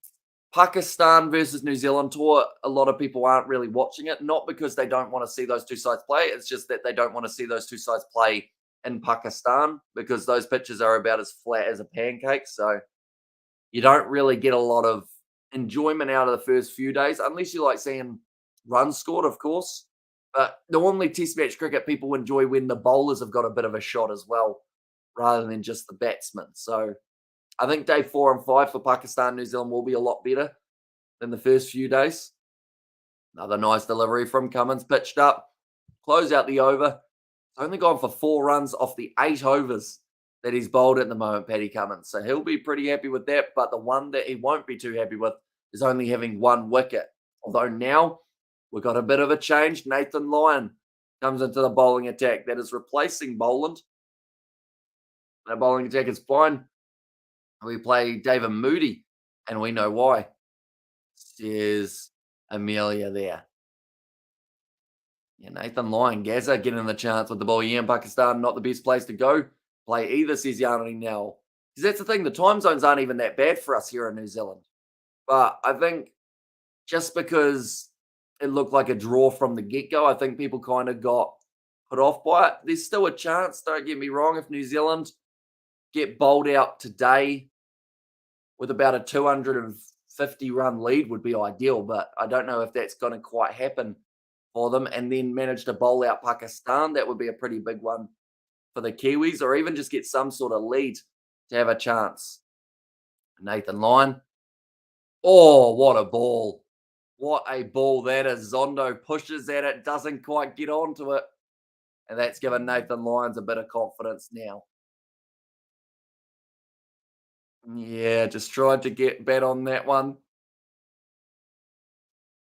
[SPEAKER 1] Pakistan versus New Zealand tour, a lot of people aren't really watching it, not because they don't want to see those two sides play. It's just that they don't want to see those two sides play in Pakistan because those pitches are about as flat as a pancake. So you don't really get a lot of enjoyment out of the first few days, unless you like seeing runs scored, of course. But normally Test match cricket, people enjoy when the bowlers have got a bit of a shot as well, rather than just the batsmen. So I think day 4 and 5 for Pakistan, New Zealand will be a lot better than the first few days. Another nice delivery from Cummins, pitched up, close out the over. He's only gone for 4 runs off the 8 overs that he's bowled at the moment, Paddy Cummins. So he'll be pretty happy with that. But the one that he won't be too happy with is only having 1 wicket. Although now we've got a bit of a change. Nathan Lyon comes into the bowling attack that is replacing Boland. That bowling attack is fine. We play David Moody, and we know why. Says Amelia there. Yeah, Nathan Lyon, Gaza getting the chance with the ball. Yeah, Pakistan, not the best place to go play either, says Yanni now. Because that's the thing, the time zones aren't even that bad for us here in New Zealand. But I think just because it looked like a draw from the get-go, I think people kind of got put off by it. There's still a chance, don't get me wrong, if New Zealand get bowled out today with about a 250 run lead would be ideal, but I don't know if that's going to quite happen for them, and then manage to bowl out Pakistan. That would be a pretty big one for the Kiwis, or even just get some sort of lead to have a chance. Nathan Lyon. Oh, what a ball. What a ball that is. Zondo pushes at it, doesn't quite get onto it. And that's given Nathan Lyons a bit of confidence now. Yeah, just tried to get bet on that one.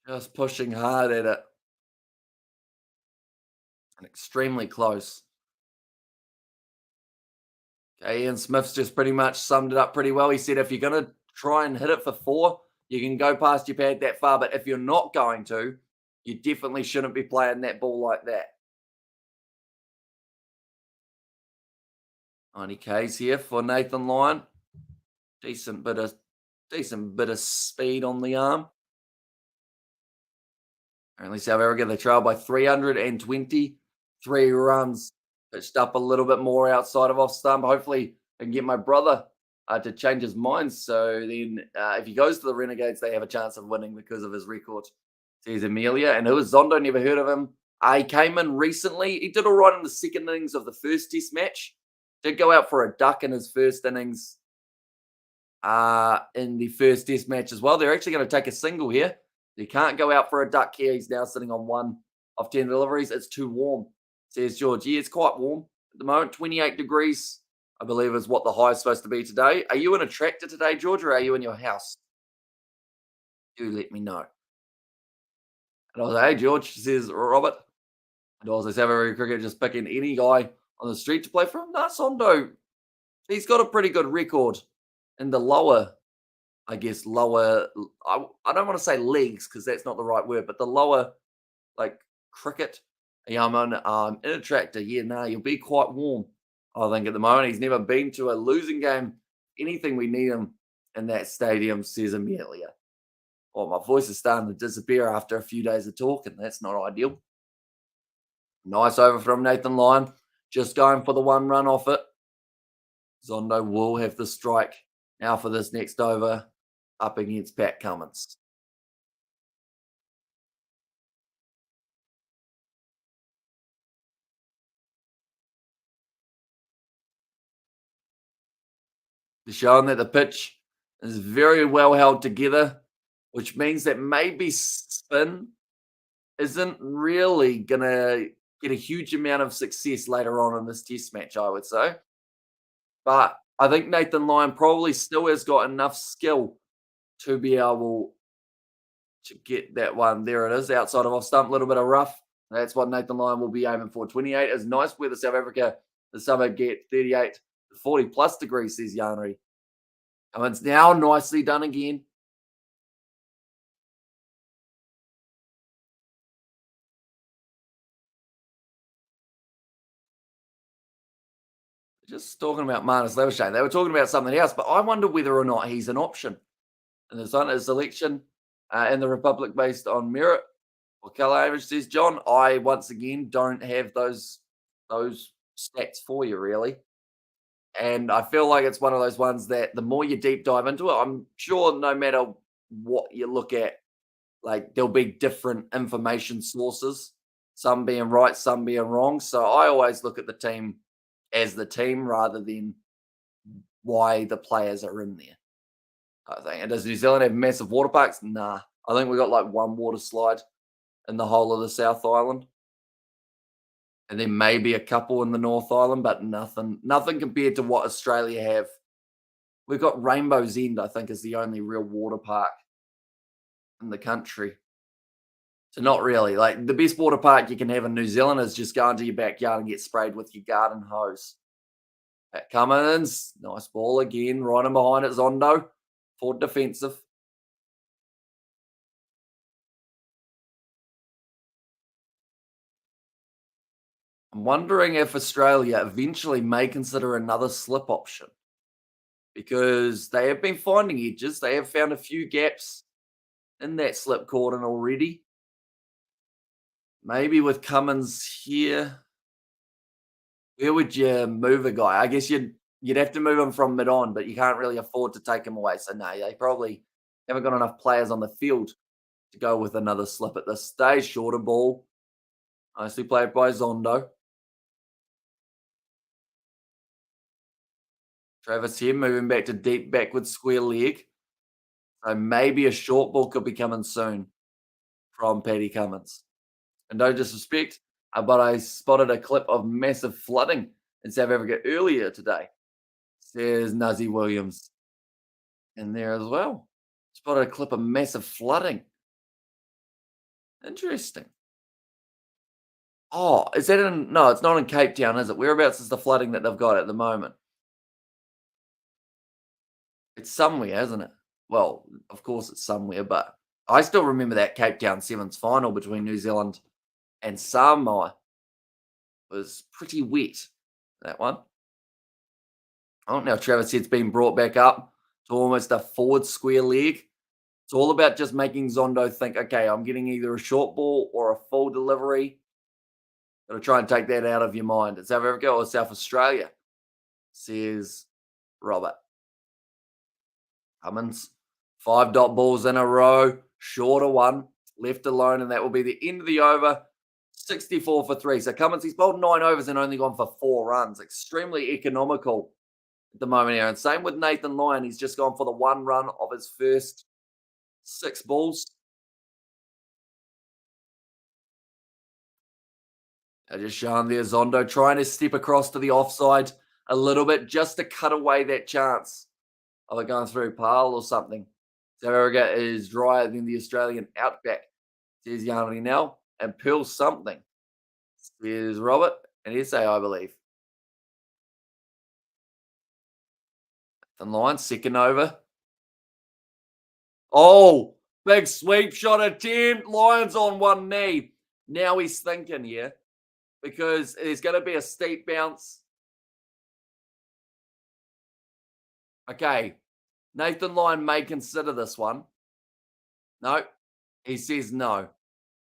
[SPEAKER 1] Just pushing hard at it. And extremely close. Okay, Ian Smith's just pretty much summed it up pretty well. He said if you're going to try and hit it for 4, you can go past your pad that far. But if you're not going to, you definitely shouldn't be playing that ball like that. 90 Ks here for Nathan Lyon. Decent bit of speed on the arm. Apparently South Africa, they trail by 323 runs. Pitched up a little bit more outside of off stump. Hopefully I can get my brother to change his mind. So then if he goes to the Renegades, they have a chance of winning because of his record. Says Amelia. And who is Zondo? Never heard of him. He came in recently. He did all right in the second innings of the first Test match. Did go out for a duck in his first innings in the first Test match as well. They're actually going to take a single here. He can't go out for a duck here. He's now sitting on 1 of 10 deliveries. It's too warm, says George. Yeah, it's quite warm. at the moment. 28 degrees, I believe, is what the high is supposed to be today. Are you in a tractor today, George, or are you in your house? Do let me know. And I was like, hey, George, says Robert. And I was like, South Africa cricket just picking any guy on the street to play for him. Nah, Sondo, he's got a pretty good record in the lower, I guess, I don't want to say leagues because that's not the right word, but the lower, like, cricket. Yeah, I'm in a tractor. Yeah, nah, you'll be quite warm. I think at the moment he's never been to a losing game. Anything we need him in that stadium, says Amelia. Well, my voice is starting to disappear after a few days of talking. That's not ideal. Nice over from Nathan Lyon. Just going for the one run off it. Zondo will have the strike now for this next over up against Pat Cummins. Showing that the pitch is very well held together, which means that maybe spin isn't really going to get a huge amount of success later on in this test match, I would say. But I think Nathan Lyon probably still has got enough skill to be able to get that one. There it is, outside of off stump, a little bit of rough. That's what Nathan Lyon will be aiming for. 28 is nice where the South Africa, the summer get 38 to 40 plus degrees, says Yanri. And it's now nicely done again. Just talking about Marnus Labuschagne. They were talking about something else, but I wonder whether or not he's an option in his selection in the Republic based on merit. Well, Calavage says, John, I once again don't have those stats for you, really. And I feel like it's one of those ones that the more you deep dive into it, I'm sure no matter what you look at, like there'll be different information sources, some being right, some being wrong. So I always look at the team as the team rather than why the players are in there. I think. And does New Zealand have massive water parks? Nah. I think we got like one water slide in the whole of the South Island. And then maybe a couple in the North Island, but nothing compared to what Australia have. We've got Rainbow's End, I think, is the only real water park in the country. So not really. Like the best water park you can have in New Zealand is just go into your backyard and get sprayed with your garden hose. Pat Cummins, nice ball again, right in behind it, Zondo, for defensive. I'm wondering if Australia eventually may consider another slip option because they have been finding edges. They have found a few gaps in that slip cordon already. Maybe with Cummins here, where would you move a guy? I guess you'd have to move him from mid on, but you can't really afford to take him away. So no, they probably haven't got enough players on the field to go with another slip at this stage. Shorter ball, nicely played by Zondo. Travis here moving back to deep backwards square leg. So maybe a short ball could be coming soon from Paddy Cummins. And no disrespect, but I spotted a clip of massive flooding in South Africa earlier today. Says Nuzzy Williams in there as well. Spotted a clip of massive flooding. Interesting. Oh, is that in? No, it's not in Cape Town, is it? Whereabouts is the flooding that they've got at the moment? It's somewhere, isn't it? Well, of course it's somewhere, but I still remember that Cape Town Sevens final between New Zealand and Samoa was pretty wet, that one. Oh, now Travis Head's been brought back up to almost a forward square leg. It's all about just making Zondo think, okay, I'm getting either a short ball or a full delivery. Got to try and take that out of your mind. It's South Africa or South Australia, says Robert. Cummins, 5 dot balls in a row, shorter one, left alone, and that will be the end of the over. 64 for 3. So Cummins, he's bowled 9 overs and only gone for 4 runs. Extremely economical at the moment here. And same with Nathan Lyon. He's just gone for the 1 run of his first 6 balls. Just showing there Zondo trying to step across to the offside a little bit just to cut away that chance of it going through Pal or something. South Africa is drier than the Australian outback, says Yanni now, and Pearl something, says Robert, and SA, I believe. And line, second over. Oh, big sweep shot attempt. Lions on one knee. Now he's thinking here because there's going to be a steep bounce. Okay, Nathan Lyon may consider this one. No, he says no.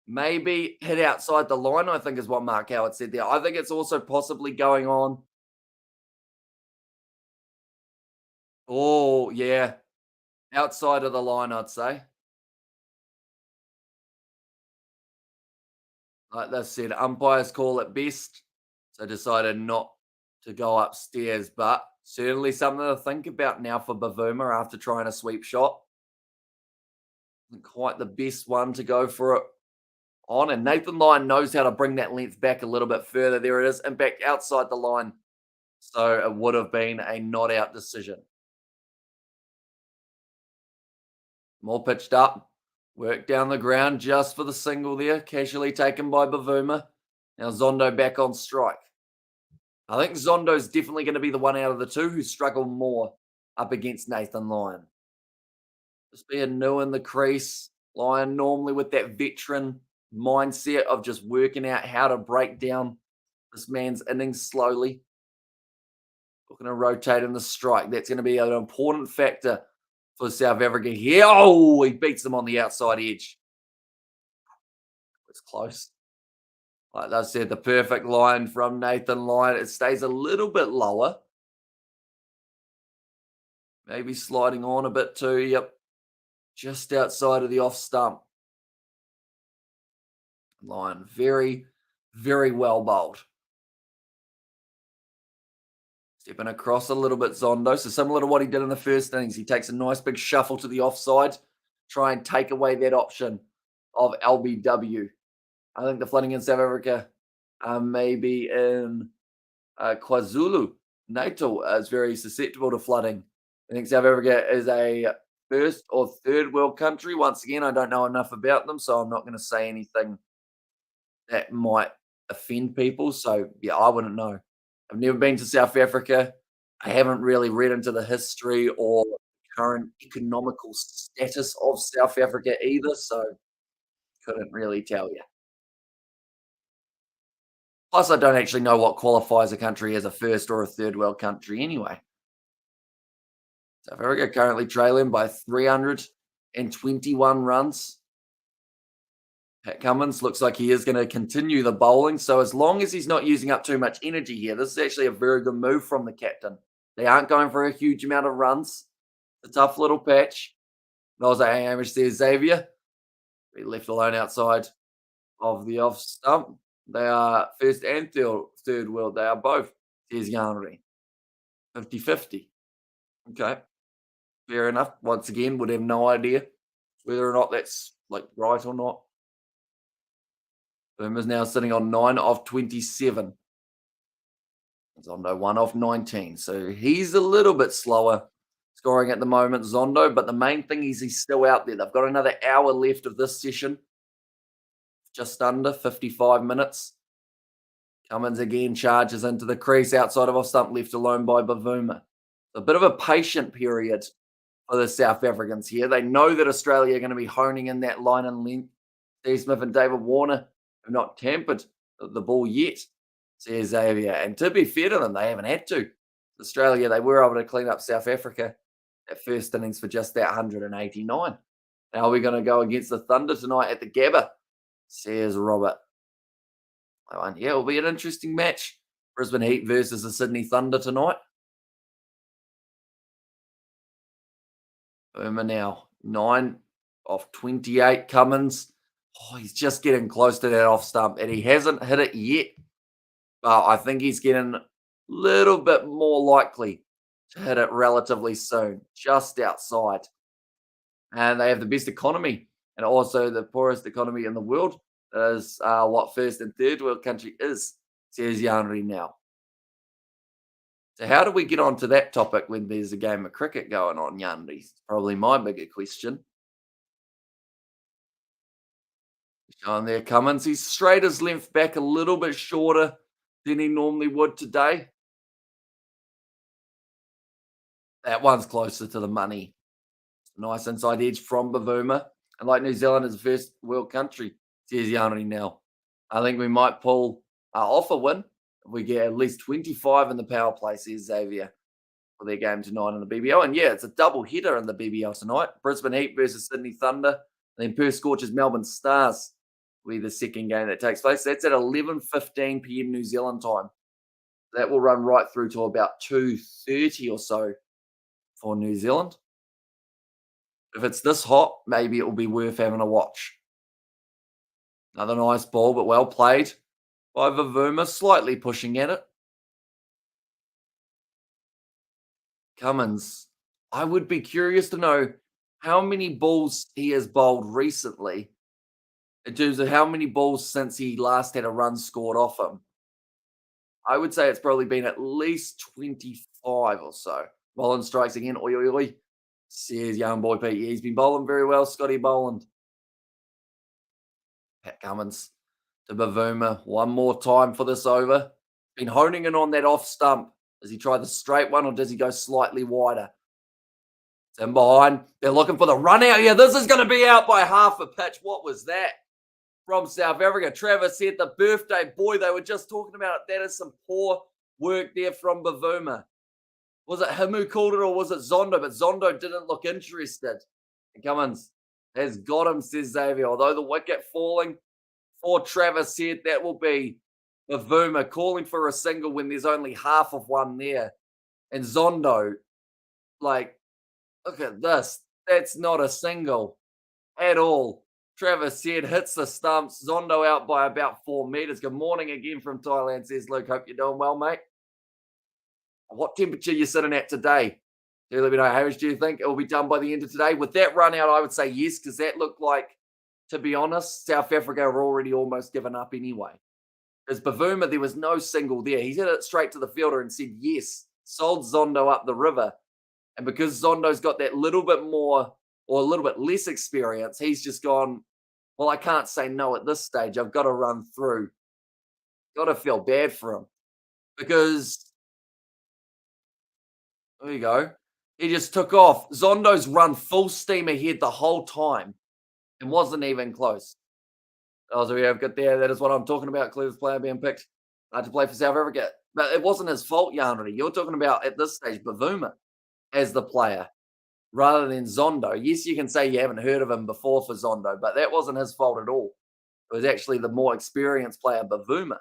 [SPEAKER 1] Maybe hit outside the line, I think is what Mark Howard said there. I think it's also possibly going on. Oh, yeah. Outside of the line, I'd say. Like they said, umpires call it best. So decided not to go upstairs, but certainly something to think about now for Bavuma after trying a sweep shot. Isn't quite the best one to go for it on. And Nathan Lyon knows how to bring that length back a little bit further. There it is, and back outside the line. So it would have been a not out decision. More pitched up. Work down the ground just for the single there. Casually taken by Bavuma. Now Zondo back on strike. I think Zondo's definitely going to be the one out of the two who struggle more up against Nathan Lyon. Just being new in the crease. Lyon normally with that veteran mindset of just working out how to break down this man's innings slowly. Looking to rotate in the strike. That's going to be an important factor for South Africa here. Oh, he beats them on the outside edge. It's close. Like I said, the perfect line from Nathan Lyon. It stays a little bit lower. Maybe sliding on a bit too. Yep. Just outside of the off stump. Lyon, very, very well bowled. Stepping across a little bit, Zondo. So similar to what he did in the first innings. He takes a nice big shuffle to the offside. Try and take away that option of LBW. I think the flooding in South Africa, maybe in KwaZulu, Natal is very susceptible to flooding. I think South Africa is a first or third world country. Once again, I don't know enough about them, so I'm not going to say anything that might offend people. So, yeah, I wouldn't know. I've never been to South Africa. I haven't really read into the history or current economical status of South Africa either, so couldn't really tell you. Plus, I don't actually know what qualifies a country as a first or a third world country anyway. South Africa currently trailing by 321 runs. Pat Cummins looks like he is going to continue the bowling. So as long as he's not using up too much energy here, this is actually a very good move from the captain. They aren't going for a huge amount of runs. A tough little patch. Noza Hamish says Xavier. Be left alone outside of the off stump. They are first and third world. They are both, says Yanri. 50-50. Okay. Fair enough. Once again, would have no idea whether or not that's like right or not. Boom is now sitting on 9 of 27. Zondo 1 of 19. So he's a little bit slower scoring at the moment, Zondo. But the main thing is he's still out there. They've got another hour left of this session. Just under 55 minutes. Cummins again charges into the crease outside of off stump, left alone by Bavuma. A bit of a patient period for the South Africans here. They know that Australia are going to be honing in that line and length. Steve Smith and David Warner have not tampered the ball yet, says Xavier. And to be fair to them, they haven't had to. Australia, they were able to clean up South Africa at first innings for just that 189. Now we're going to go against the Thunder tonight at the Gabba, says Robert. Yeah, it'll be an interesting match. Brisbane Heat versus the Sydney Thunder tonight. Burma now 9 of 28. Cummins. Oh, he's just getting close to that off stump, and he hasn't hit it yet. But I think he's getting a little bit more likely to hit it relatively soon, just outside. And they have the best economy and also the poorest economy in the world That is what first and third world country is, says Yanri now. So how do we get onto that topic when there's a game of cricket going on, Yanri? Probably my bigger question. Showing there Cummins. He's straight his length back a little bit shorter than he normally would today. That one's closer to the money. Nice inside edge from Bavuma. And like New Zealand is the first world country, says Yanri now. I think we might pull off a win if we get at least 25 in the power play, says Xavier, for their game tonight in the BBL. And yeah, it's a double header in the BBL tonight. Brisbane Heat versus Sydney Thunder. And then Perth Scorchers, Melbourne Stars will be the second game that takes place. That's at 11:15 p.m. New Zealand time. That will run right through to about 2:30 or so for New Zealand. If it's this hot, maybe it will be worth having a watch. Another nice ball, but well played by Vavuma, slightly pushing at it. Cummins. I would be curious to know how many balls he has bowled recently in terms of how many balls since he last had a run scored off him. I would say it's probably been at least 25 or so. Boland strikes again. Oi, oi, oi. Says young boy Pete. Yeah, he's been bowling very well, Scotty Boland. Pat Cummins to Bavuma. One more time for this over. Been honing in on that off stump. Does he try the straight one or does he go slightly wider? It's in behind. They're looking for the run out. Yeah, this is going to be out by half a pitch. What was that? From South Africa. Travis said the birthday boy. They were just talking about it. That is some poor work there from Bavuma. Was it him who called it or was it Zondo? But Zondo didn't look interested. And Cummins has got him, says Xavier. Although the wicket falling for Travis said that will be Bavuma calling for a single when there's only half of one there. And Zondo, like, look at this. That's not a single at all. Travis said hits the stumps. Zondo out by about 4 meters. Good morning again from Thailand, says Luke. Hope you're doing well, mate. What temperature you sitting at today? Do let me know. Hamish, do you think it will be done by the end of today? With that run out, I would say yes, because that looked like, to be honest, South Africa are already almost given up anyway. Because Bavuma, there was no single there. He hit it straight to the fielder and said yes, sold Zondo up the river. And because Zondo's got that little bit more or a little bit less experience, he's just gone, well, I can't say no at this stage. I've got to run through. Got to feel bad for him. Because, there you go. He just took off. Zondo's run full steam ahead the whole time and wasn't even close. Oh, so we have got there. That is what I'm talking about. Cleve's player being picked to play for South Africa. But it wasn't his fault, Yanri. You're talking about, at this stage, Bavuma as the player rather than Zondo. Yes, you can say you haven't heard of him before for Zondo, but that wasn't his fault at all. It was actually the more experienced player, Bavuma.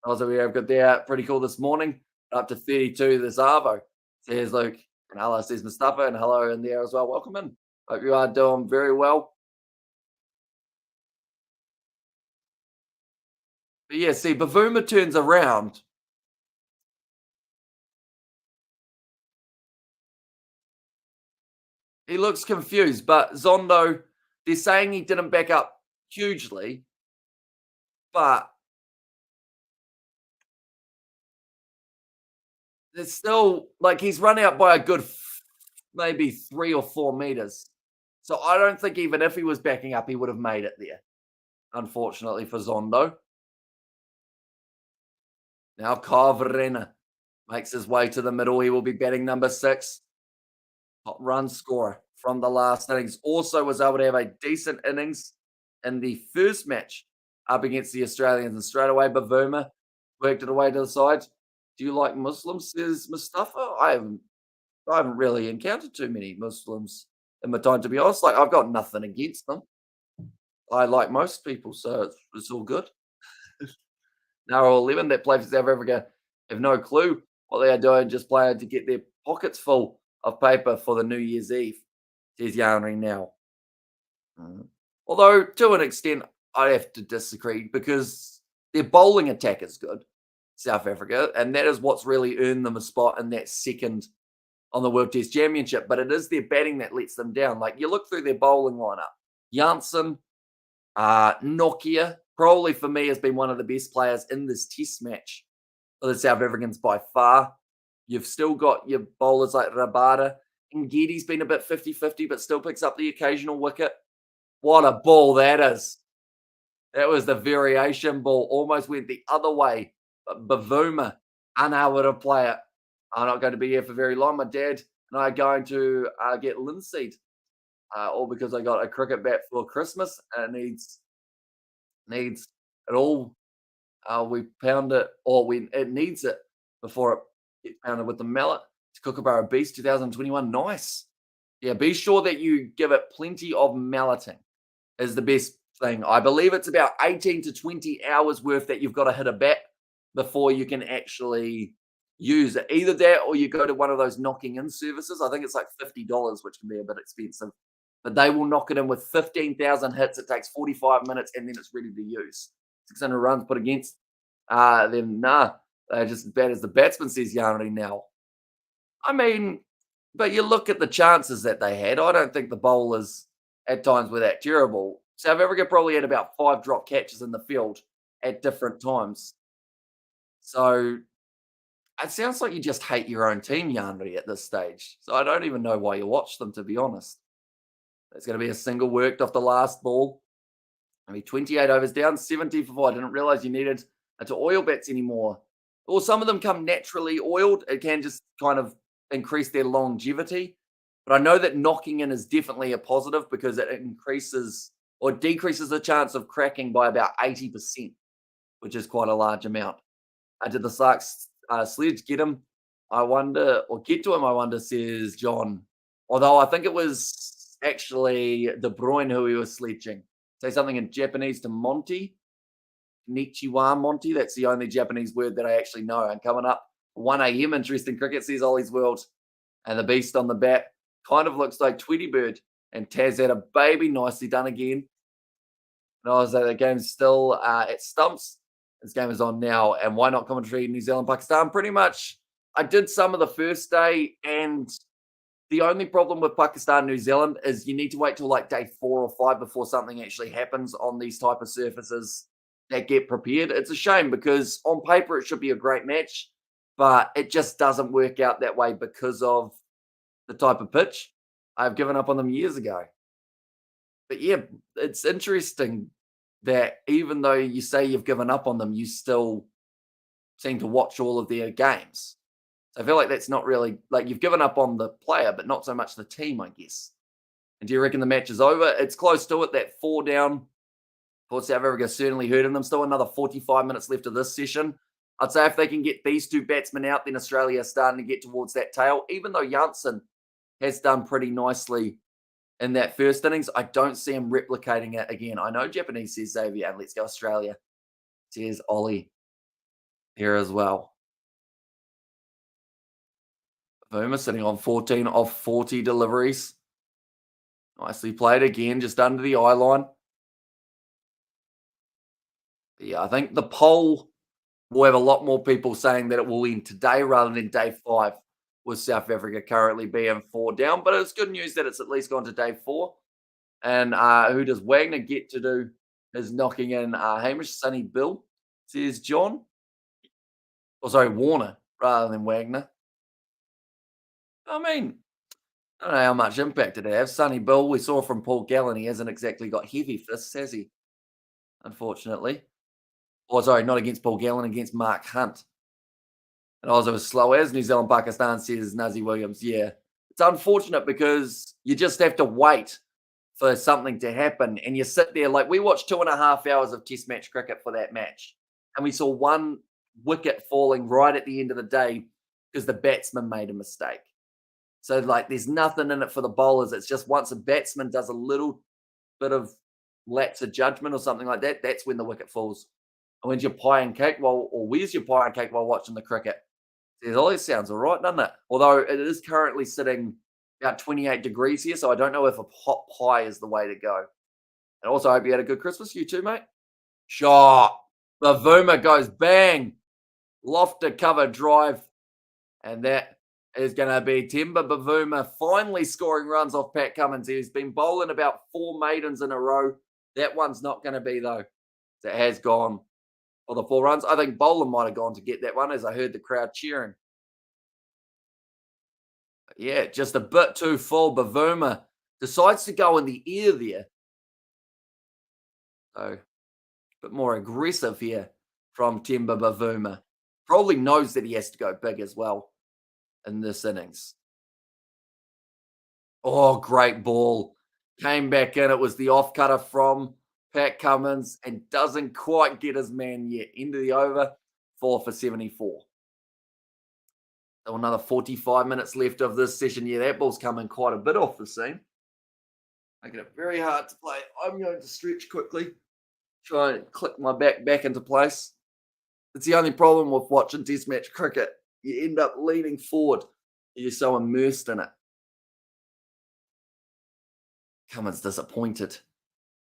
[SPEAKER 1] Also, we have got there. Pretty cool this morning. Up to 32 this Arvo. Says Luke. And hello, says Mustafa. And hello in there as well. Welcome in. Hope you are doing very well. But yeah, see, Bavuma turns around. He looks confused, but Zondo, they're saying he didn't back up hugely, but it's still like he's run out by a good maybe 3 or 4 meters. So I don't think even if he was backing up, he would have made it there, unfortunately for Zondo. Now Kyle Verena makes his way to the middle. He will be batting number 6. Top run scorer from the last innings. Also was able to have a decent innings in the first match up against the Australians. And straight away, Bavuma worked it away to the side. Do you like Muslims, says Mustafa? I haven't really encountered too many Muslims in my time, to be honest. Like, I've got nothing against them. I like most people, so it's all good. Now, all 11 that play for South Africa have no clue what they are doing, just playing to get their pockets full of paper for the New Year's Eve, says Yanri now. Although, to an extent, I have to disagree because their bowling attack is good, South Africa, and that is what's really earned them a spot in that second on the World Test Championship. But it is their batting that lets them down. Like, you look through their bowling lineup, Janssen, Nokia, probably for me, has been one of the best players in this test match for the South Africans by far. You've still got your bowlers like Rabada. Ngedi's been a bit 50-50, but still picks up the occasional wicket. What a ball that is. That was the variation ball. Almost went the other way. But Bavuma, unable to play it. I'm not going to be here for very long. My dad and I are going to get linseed, all because I got a cricket bat for Christmas and it needs it all. We pound it, or it needs it before it gets pounded with the mallet. It's Kookaburra Beast 2021. Nice. Yeah, be sure that you give it plenty of malleting is the best thing. I believe it's about 18 to 20 hours worth that you've got to hit a bat before you can actually use it. Either that or you go to one of those knocking in services. I think it's like $50, which can be a bit expensive. But they will knock it in with 15,000 hits. It takes 45 minutes and then it's ready to use. 600 runs put against them. Nah, they're just as bad as the batsman, says Yarny now. I mean, but you look at the chances that they had. I don't think the bowlers at times were that terrible. South Africa probably had about 5 drop catches in the field at different times. So it sounds like you just hate your own team, Yarny, at this stage. So I don't even know why you watch them, to be honest. There's going to be a single worked off the last ball. I mean, 28 overs down, 70 for 4. I didn't realize you needed to oil bats anymore. Or some of them come naturally oiled. It can just kind of increase their longevity. But I know that knocking in is definitely a positive because it increases or decreases the chance of cracking by about 80%, which is quite a large amount. Did the Slarks sledge get him? I wonder, or get to him, I wonder, says John. Although I think it was actually De Bruyne who he was sledging. Say something in Japanese to Monty. Konnichiwa Monty. That's the only Japanese word that I actually know. And coming up 1 a.m. Interesting cricket, says Ollie's World. And the beast on the bat kind of looks like Tweety Bird. And Taz had a baby. Nicely done again. And I was like, the game's still at stumps. This game is on now. And why not commentary New Zealand, Pakistan? Pretty much, I did some of the first day. And the only problem with Pakistan, New Zealand is you need to wait till like day 4 or 5 before something actually happens on these type of surfaces that get prepared. It's a shame because on paper it should be a great match, but it just doesn't work out that way because of the type of pitch. I've given up on them years ago. But yeah, it's interesting that even though you say you've given up on them, you still seem to watch all of their games. So I feel like that's not really like you've given up on the player, but not so much the team, I guess. And do you reckon the match is over? It's close to it. That 4 down for South Africa certainly hurting them. Still another 45 minutes left of this session. I'd say if they can get these 2 batsmen out, then Australia is starting to get towards that tail. Even though Janssen has done pretty nicely in that first innings, I don't see him replicating it again. I know Japanese, says Xavier, and let's go Australia. Says Ollie here as well. Boomer sitting on 14 off 40 deliveries. Nicely played again, just under the eye line. But yeah, I think the poll will have a lot more people saying that it will end today rather than day 5, with South Africa currently being 4 down. But it's good news that it's at least gone to day 4. And who does Wagner get to do his knocking in? Hamish, Sonny, Bill, says John. Or sorry, Warner rather than Wagner. I mean, I don't know how much impact it has. Sonny Bill, we saw from Paul Gallen, he hasn't exactly got heavy fists, has he? Unfortunately. Or sorry, not against Paul Gallen, against Mark Hunt. And I was as slow as New Zealand, Pakistan, says Nazi Williams. Yeah. It's unfortunate because you just have to wait for something to happen. And you sit there, like we watched 2.5 hours of test match cricket for that match. And we saw 1 wicket falling right at the end of the day because the batsman made a mistake. So, like, there's nothing in it for the bowlers. It's just once a batsman does a little bit of lapse of judgment or something like that, that's when the wicket falls. And when's your pie and cake where's your pie and cake while watching the cricket? Says, oh, this sounds all right, doesn't it? Although it is currently sitting about 28 degrees here, so I don't know if a hot pie is the way to go. And also, I hope you had a good Christmas. You too, mate. Shot. Bavuma goes bang. Lofted cover drive. And that is going to be Timber Bavuma finally scoring runs off Pat Cummins. He's been bowling about 4 maidens in a row That one's not going to be, though. It has gone for the 4 runs. I think Bowler might have gone to get that one as I heard the crowd cheering. Yeah, just a bit too full. Bavuma decides to go in the ear there. So a bit more aggressive here from Timber Bavuma. Probably knows that he has to go big as well in this innings. Oh, great ball. Came back in. It was the off cutter from Pat Cummins and doesn't quite get his man yet. End of the over, 4 for 74. So another 45 minutes left of this session. Yeah, that ball's coming quite a bit off the seam. Making it very hard to play. I'm going to stretch quickly. Try and click my back into place. It's the only problem with watching Test match cricket. You end up leaning forward. You're so immersed in it. Cummins disappointed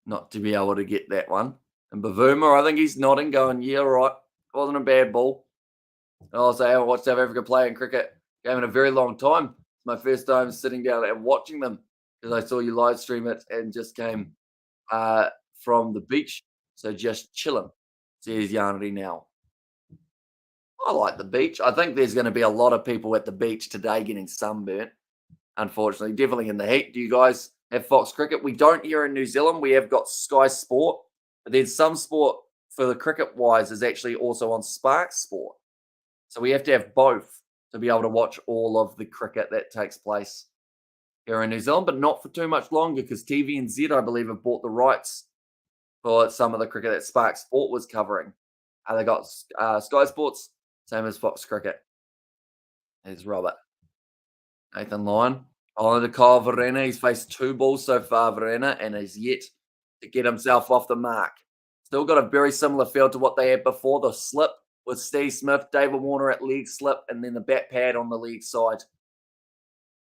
[SPEAKER 1] not to be able to get that one. And Bavuma, I think he's nodding, going, yeah, right. Wasn't a bad ball. I'll say I haven't watched South Africa play in cricket game in a very long time. It's my first time sitting down and watching them because I saw you live stream it and just came from the beach. So just chilling. Says Yanri now. I like the beach. I think there's going to be a lot of people at the beach today getting sunburnt. Unfortunately, definitely in the heat. Do you guys have Fox Cricket? We don't here in New Zealand. We have got Sky Sport, but then some sport for the cricket wise is actually also on Spark Sport. So we have to have both to be able to watch all of the cricket that takes place here in New Zealand, but not for too much longer because TVNZ, I believe, have bought the rights for some of the cricket that Spark Sport was covering. They got Sky Sports, same as Fox Cricket. There's Robert. Nathan Lyon. On to Kyle Verena. He's faced 2 balls so far, Verena, and is yet to get himself off the mark. Still got a very similar feel to what they had before. The slip with Steve Smith, David Warner at leg slip, and then the bat pad on the leg side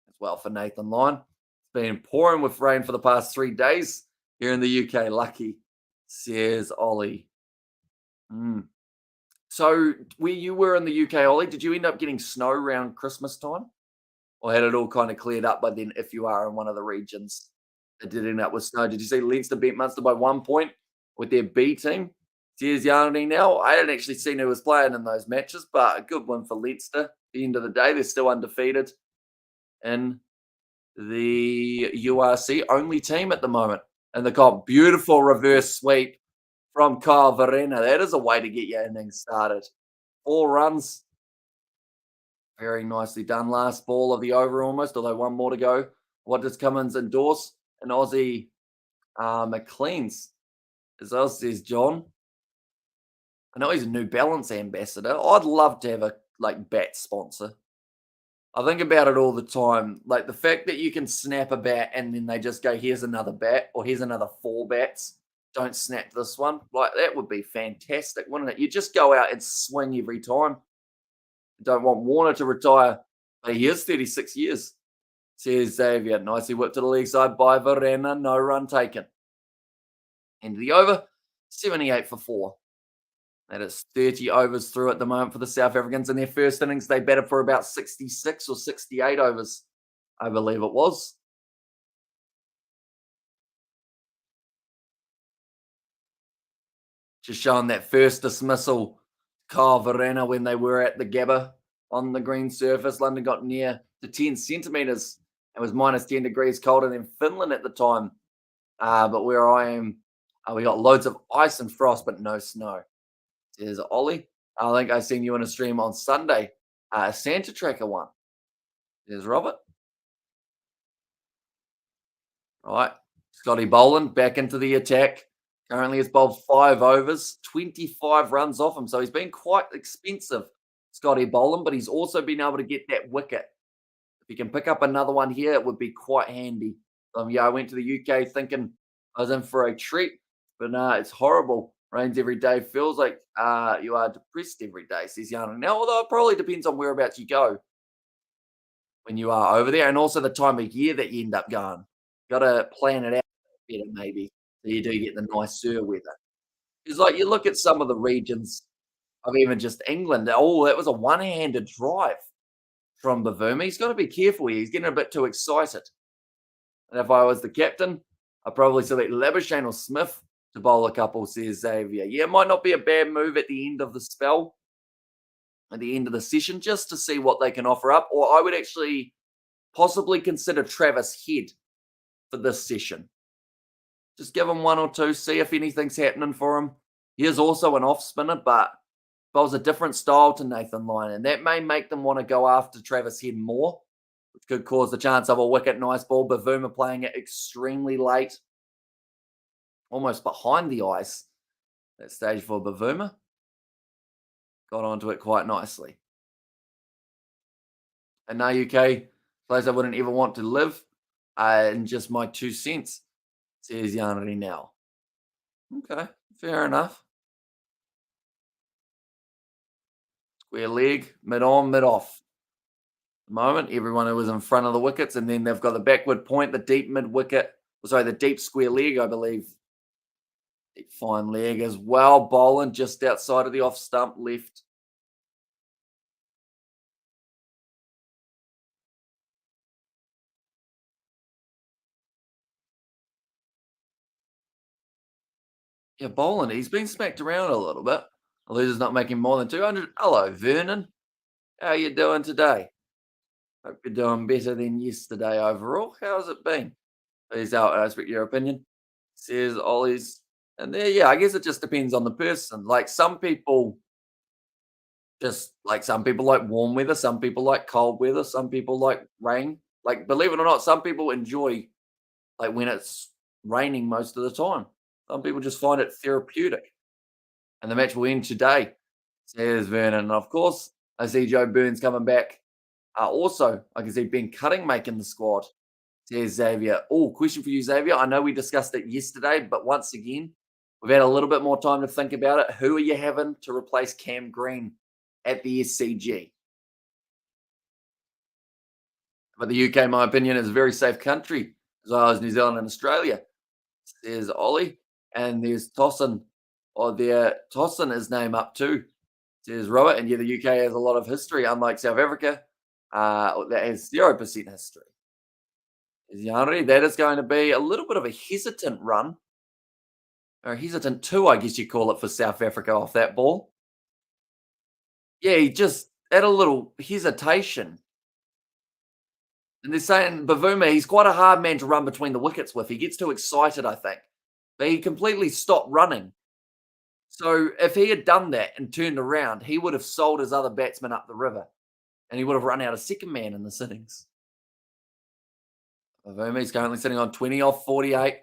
[SPEAKER 1] as well for Nathan Lyon. It's been pouring with rain for the past 3 days here in the UK. Lucky, says Ollie. So where you were in the UK, Ollie, did you end up getting snow around Christmas time? Or had it all kind of cleared up by then if you are in one of the regions that did end up with snow? Did you see Leinster beat Munster by 1 point with their B team? Cheers, Yanni. Now, I hadn't actually seen who was playing in those matches, but a good win for Leinster. At the end of the day, they're still undefeated in the URC, only team at the moment. And they got beautiful reverse sweep from Kyle Verena. That is a way to get your innings started. 4 runs. Very nicely done. Last ball of the over almost, although 1 more to go. What does Cummins endorse? An Aussie McLean's. As well, says John. I know he's a New Balance ambassador. I'd love to have a bat sponsor. I think about it all the time. Like the fact that you can snap a bat and then they just go, here's another bat, or here's another 4 bats. Don't snap this one. Like that would be fantastic, wouldn't it? You just go out and swing every time. Don't want Warner to retire. But he is 36 years. Says Xavier. Nicely whipped to the leg side by Verena. No run taken. End of the over. 78 for 4. That is 30 overs through at the moment for the South Africans. In their first innings, they batted for about 66 or 68 overs, I believe it was. Just showing that first dismissal, Kyle Verena, when they were at the Gabba on the green surface. London got near to 10 centimetres. It was minus 10 degrees colder than Finland at the time. But where I am, we got loads of ice and frost, but no snow. There's Ollie. I think I seen you in a stream on Sunday. Santa Tracker one. There's Robert. All right. Scotty Boland back into the attack. Currently has bowled 5 overs, 25 runs off him. So he's been quite expensive, Scotty Boland, but he's also been able to get that wicket. If he can pick up another one here, it would be quite handy. Yeah, I went to the UK thinking I was in for a treat, but it's horrible. Rains every day. Feels like you are depressed every day, says Yana. Now, although it probably depends on whereabouts you go when you are over there, and also the time of year that you end up going. Got to plan it out better, maybe, so you do get the nicer weather. Because, like, you look at some of the regions of even just England. Oh, that was a one-handed drive from Bavuma. He's got to be careful here. He's getting a bit too excited. And if I was the captain, I'd probably select Labuschagne or Smith to bowl a couple, says Xavier. Yeah, it might not be a bad move at the end of the spell, at the end of the session, just to see what they can offer up. Or I would actually possibly consider Travis Head for this session. Just give him one or two, see if anything's happening for him. He is also an off spinner, but bowls a different style to Nathan Lyon, and that may make them want to go after Travis Head more, which could cause the chance of a wicket. Nice ball. Bavuma playing it extremely late, almost behind the ice. That stage for Bavuma. Got onto it quite nicely. And now UK place I wouldn't ever want to live. And just my 2 cents, says Yanri now. Okay, fair enough. Square leg, mid on, mid off. At the moment, everyone who was in front of the wickets, and then they've got the backward point, the deep mid wicket. Sorry, the deep square leg, I believe. Deep fine leg as well. Bowling just outside of the off stump left. Yeah, bowling. He's been smacked around a little bit. Loser's not making more than 200. Hello, Vernon. How you doing today? Hope you're doing better than yesterday overall. How's it been? Please out. I respect your opinion. Says Ollie's. And there, yeah, I guess it just depends on the person. Like some people like warm weather, some people like cold weather, some people like rain. Like, believe it or not, some people enjoy like when it's raining most of the time. Some people just find it therapeutic. And the match will end today, says Vernon. And of course, I see Joe Burns coming back. Also, I can see Ben Cutting making the squad, says Xavier. Oh, question for you, Xavier. I know we discussed it yesterday, but once again, we've had a little bit more time to think about it. Who are you having to replace Cam Green at the SCG? But the UK, in my opinion, is a very safe country, as well as New Zealand and Australia, says Ollie. And there's Tossin. Or there, Tossin is name up too, says Robert. And yeah, the UK has a lot of history, unlike South Africa, that has 0% history. Is Yanri. That is going to be a little bit of a hesitant run, or hesitant two, I guess you call it, for South Africa off that ball. Yeah, he just had a little hesitation. And they're saying Bavuma, he's quite a hard man to run between the wickets with. He gets too excited, I think. But he completely stopped running. So if he had done that and turned around, he would have sold his other batsman up the river. And he would have run out a second man in this innings. Bavuma is currently sitting on 20 off 48.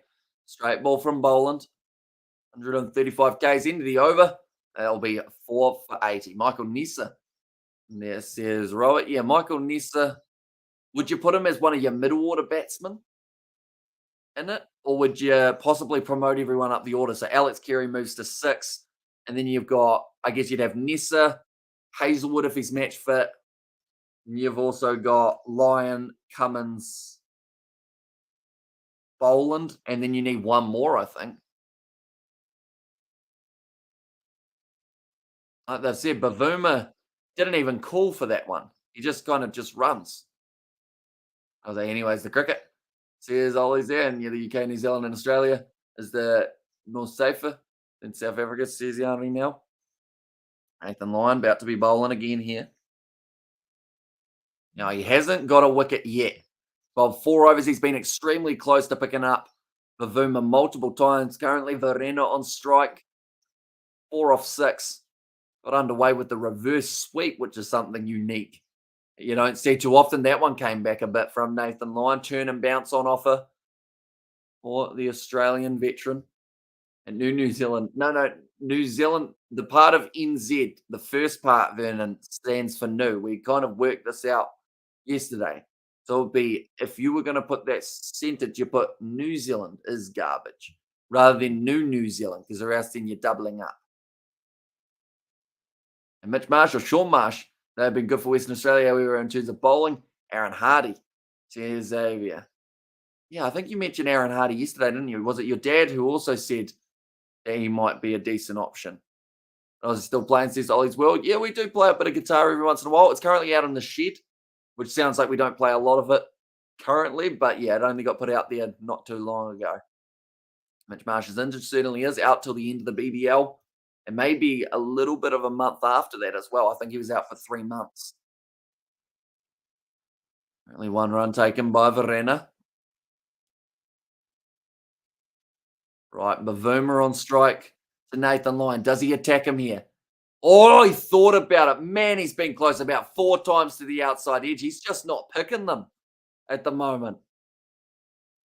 [SPEAKER 1] Straight ball from Boland. 135 Ks into the over. That'll be 4 for 80. Michael Nissa. There says Robert. Yeah, Michael Nissa. Would you put him as one of your middle order batsmen in it? Or would you possibly promote everyone up the order? So Alex Carey moves to 6. And then you've got, I guess you'd have Nissa, Hazelwood if he's match fit. And you've also got Lyon, Cummins, Boland. And then you need one more, I think. Like they said, Bavuma didn't even call for that one. He just kind of just runs. I was like, anyways, the cricket. Says Ollie's there, and yeah, the UK, New Zealand, and Australia is the more safer than South Africa, says Yanni now. Nathan Lyon about to be bowling again here. Now, he hasn't got a wicket yet. Well, 4 overs, he's been extremely close to picking up Bavuma multiple times. Currently, Verena on strike. 4 off 6. Got underway with the reverse sweep, which is something unique. You don't see too often. That one came back a bit from Nathan Lyon. Turn and bounce on offer for the Australian veteran. And New Zealand. No, New Zealand, the part of NZ, the first part, Vernon, stands for new. We kind of worked this out yesterday. So it would be, if you were going to put that sentence, you put New Zealand is garbage rather than New Zealand, because the rest then you're doubling up. And Mitch Marsh or Sean Marsh, they've been good for Western Australia. We were in terms of bowling. Aaron Hardy, says Xavier. Yeah, I think you mentioned Aaron Hardy yesterday, didn't you? Was it your dad who also said that he might be a decent option? I was still playing, says Ollie's World. Yeah, we do play a bit of guitar every once in a while. It's currently out in the shed, which sounds like we don't play a lot of it currently. But yeah, it only got put out there not too long ago. Mitch Marsh's injured, certainly is out till the end of the BBL, and maybe a little bit of a month after that as well. I think he was out for 3 months. Only one run taken by Verena. Right, Bavuma on strike to Nathan Lyon. Does he attack him here? Oh, he thought about it. Man, he's been close about 4 times to the outside edge. He's just not picking them at the moment.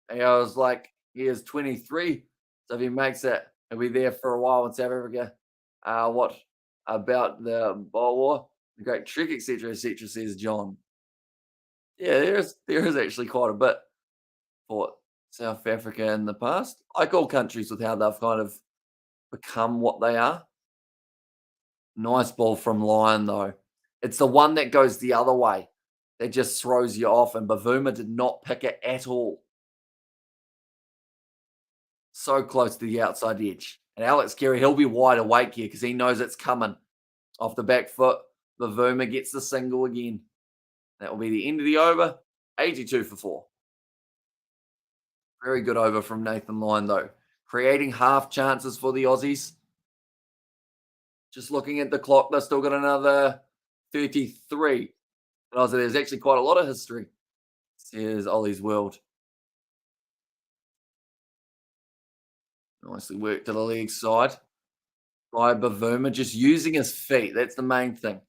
[SPEAKER 1] And I was like, he is 23. So if he makes it, he'll be there for a while in South Africa. What about the bowl war? The great trick, etc., says John. Yeah, there is actually quite a bit for South Africa in the past. Like all countries with how they've kind of become what they are. Nice ball from Lyon, though. It's the one that goes the other way that just throws you off, and Bavuma did not pick it at all. So close to the outside edge. And Alex Carey, he'll be wide awake here because he knows it's coming. Off the back foot, Bavuma gets the single again. That will be the end of the over. 82 for 4. Very good over from Nathan Lyon, though. Creating half chances for the Aussies. Just looking at the clock, they've still got another 33. And also, there's actually quite a lot of history. Here's Ollie's World. Nicely worked to the leg side by Bavuma, just using his feet. That's the main thing.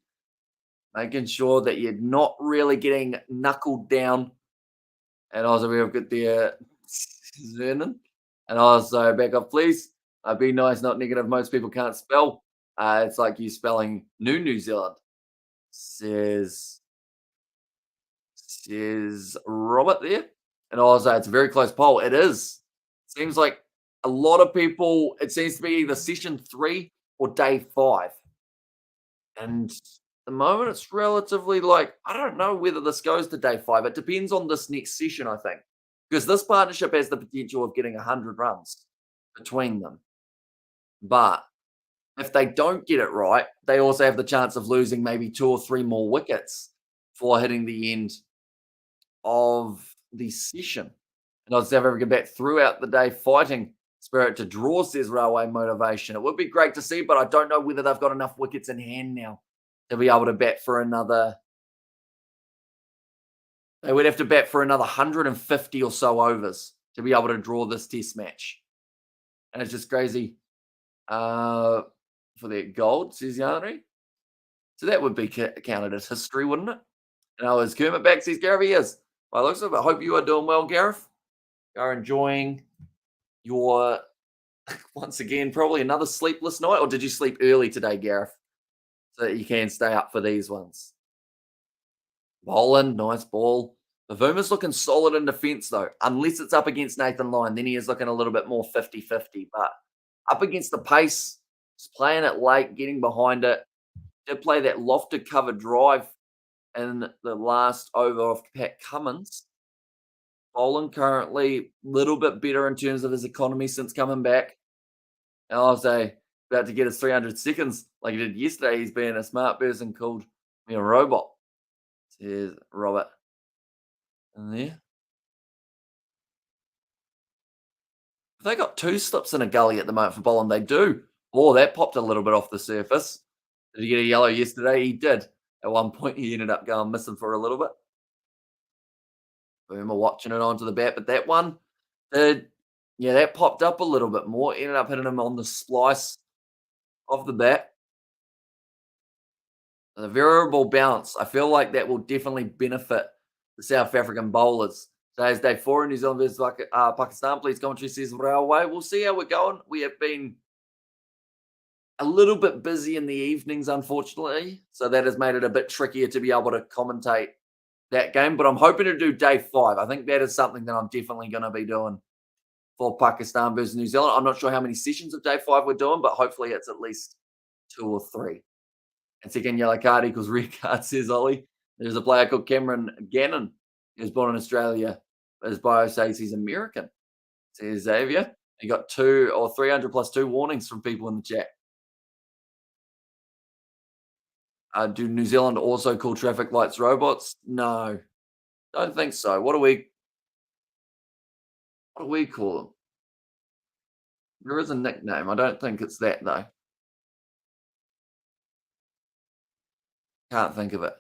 [SPEAKER 1] Making sure that you're not really getting knuckled down. And also, we've got the Zernan. And also, back up, please. Be nice, not negative. Most people can't spell. It's like you spelling New Zealand. Says Robert there. And also, it's a very close poll. It is. Seems like a lot of people, it seems to be either session 3 or day 5. And at the moment, it's relatively like, I don't know whether this goes to day 5. It depends on this next session, I think. Because this partnership has the potential of getting 100 runs between them. But if they don't get it right, they also have the chance of losing maybe 2 or 3 more wickets for hitting the end of the session. And I'll South Africa back throughout the day fighting spirit to draw, says Railway Motivation. It would be great to see, but I don't know whether they've got enough wickets in hand now to be able to bat for another. They would have to bat for another 150 or so overs to be able to draw this test match. And it's just crazy for their gold, says Yanri. So that would be counted as history, wouldn't it? And I was Kermit back, says Gareth. He is. By the looks of it, I hope you are doing well, Gareth. You are enjoying your, once again, probably another sleepless night. Or did you sleep early today, Gareth? So that you can stay up for these ones. Boland, nice ball. Bavuma's looking solid in defence, though. Unless it's up against Nathan Lyon, then he is looking a little bit more 50-50. But up against the pace, just playing it late, getting behind it. Did play that lofted cover drive in the last over of Pat Cummins. Boland currently a little bit better in terms of his economy since coming back. And I'll say, about to get his 300 seconds like he did yesterday. He's being a smart person called me a robot. Says Robert. In there. They got 2 slips in a gully at the moment for Boland. They do. Oh, that popped a little bit off the surface. Did he get a yellow yesterday? He did. At one point, he ended up going missing for a little bit. Boomer watching it onto the bat, but that one, that popped up a little bit more. Ended up hitting him on the splice of the bat. The variable bounce, I feel like that will definitely benefit the South African bowlers. Today's day 4 in New Zealand versus Pakistan. Please commentary, says Railway. We'll see how we're going. We have been a little bit busy in the evenings, unfortunately. So that has made it a bit trickier to be able to commentate that game. But I'm hoping to do day 5. I think that is something that I'm definitely going to be doing for Pakistan versus New Zealand. I'm not sure how many sessions of day 5 we're doing, but hopefully it's at least 2 or 3. And second yellow card equals red card, says Ollie. There's a player called Cameron Gannon. He was born in Australia. His bio says he's American, says Xavier. He got 2 or 300 plus 2 warnings from people in the chat. Do New Zealand also call traffic lights robots? No, don't think so. What do we call them? There is a nickname. I don't think it's that though. Can't think of it.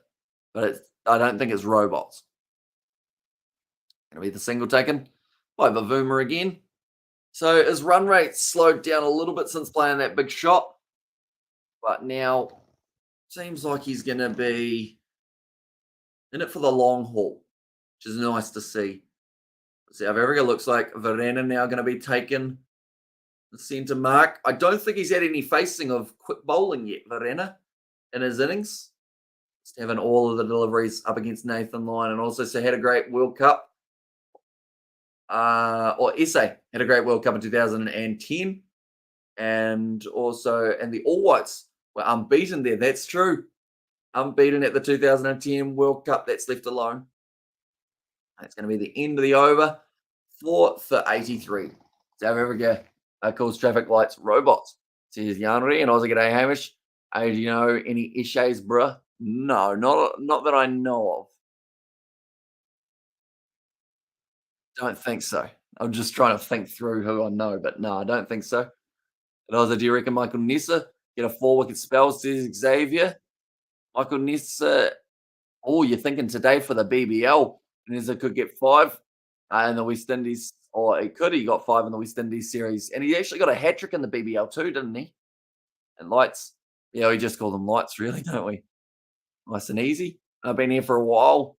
[SPEAKER 1] But I don't think it's robots. Gonna be the single taken by Bavuma again. So his run rate slowed down a little bit since playing that big shot, but now seems like he's gonna be in it for the long haul, which is nice to see. South Africa looks like Verena now going to be taken the centre mark. I don't think he's had any facing of quick bowling yet, Verena, in his innings. Just having all of the deliveries up against Nathan Lyon, and also so had a great World Cup. Or SA had a great World Cup in 2010, and also and the All Whites were unbeaten there. That's true, unbeaten at the 2010 World Cup. That's left alone. It's going to be the end of the over. 4 for 83. South Africa calls traffic lights robots. Says Yanri and Aussie G'day Hamish. Hey, do you know any Ishays, bruh? No, not that I know of. Don't think so. I'm just trying to think through who I know, but no, I don't think so. And Aussie, do you reckon Michael Nissa get a 4 wicket spell? Says Xavier. Michael Nissa. Oh, you're thinking today for the BBL. Nissa could get 5 in the West Indies, or he could. He got 5 in the West Indies series, and he actually got a hat trick in the BBL too, didn't he? And lights, yeah, we just call them lights, really, don't we? Nice and easy. I've been here for a while,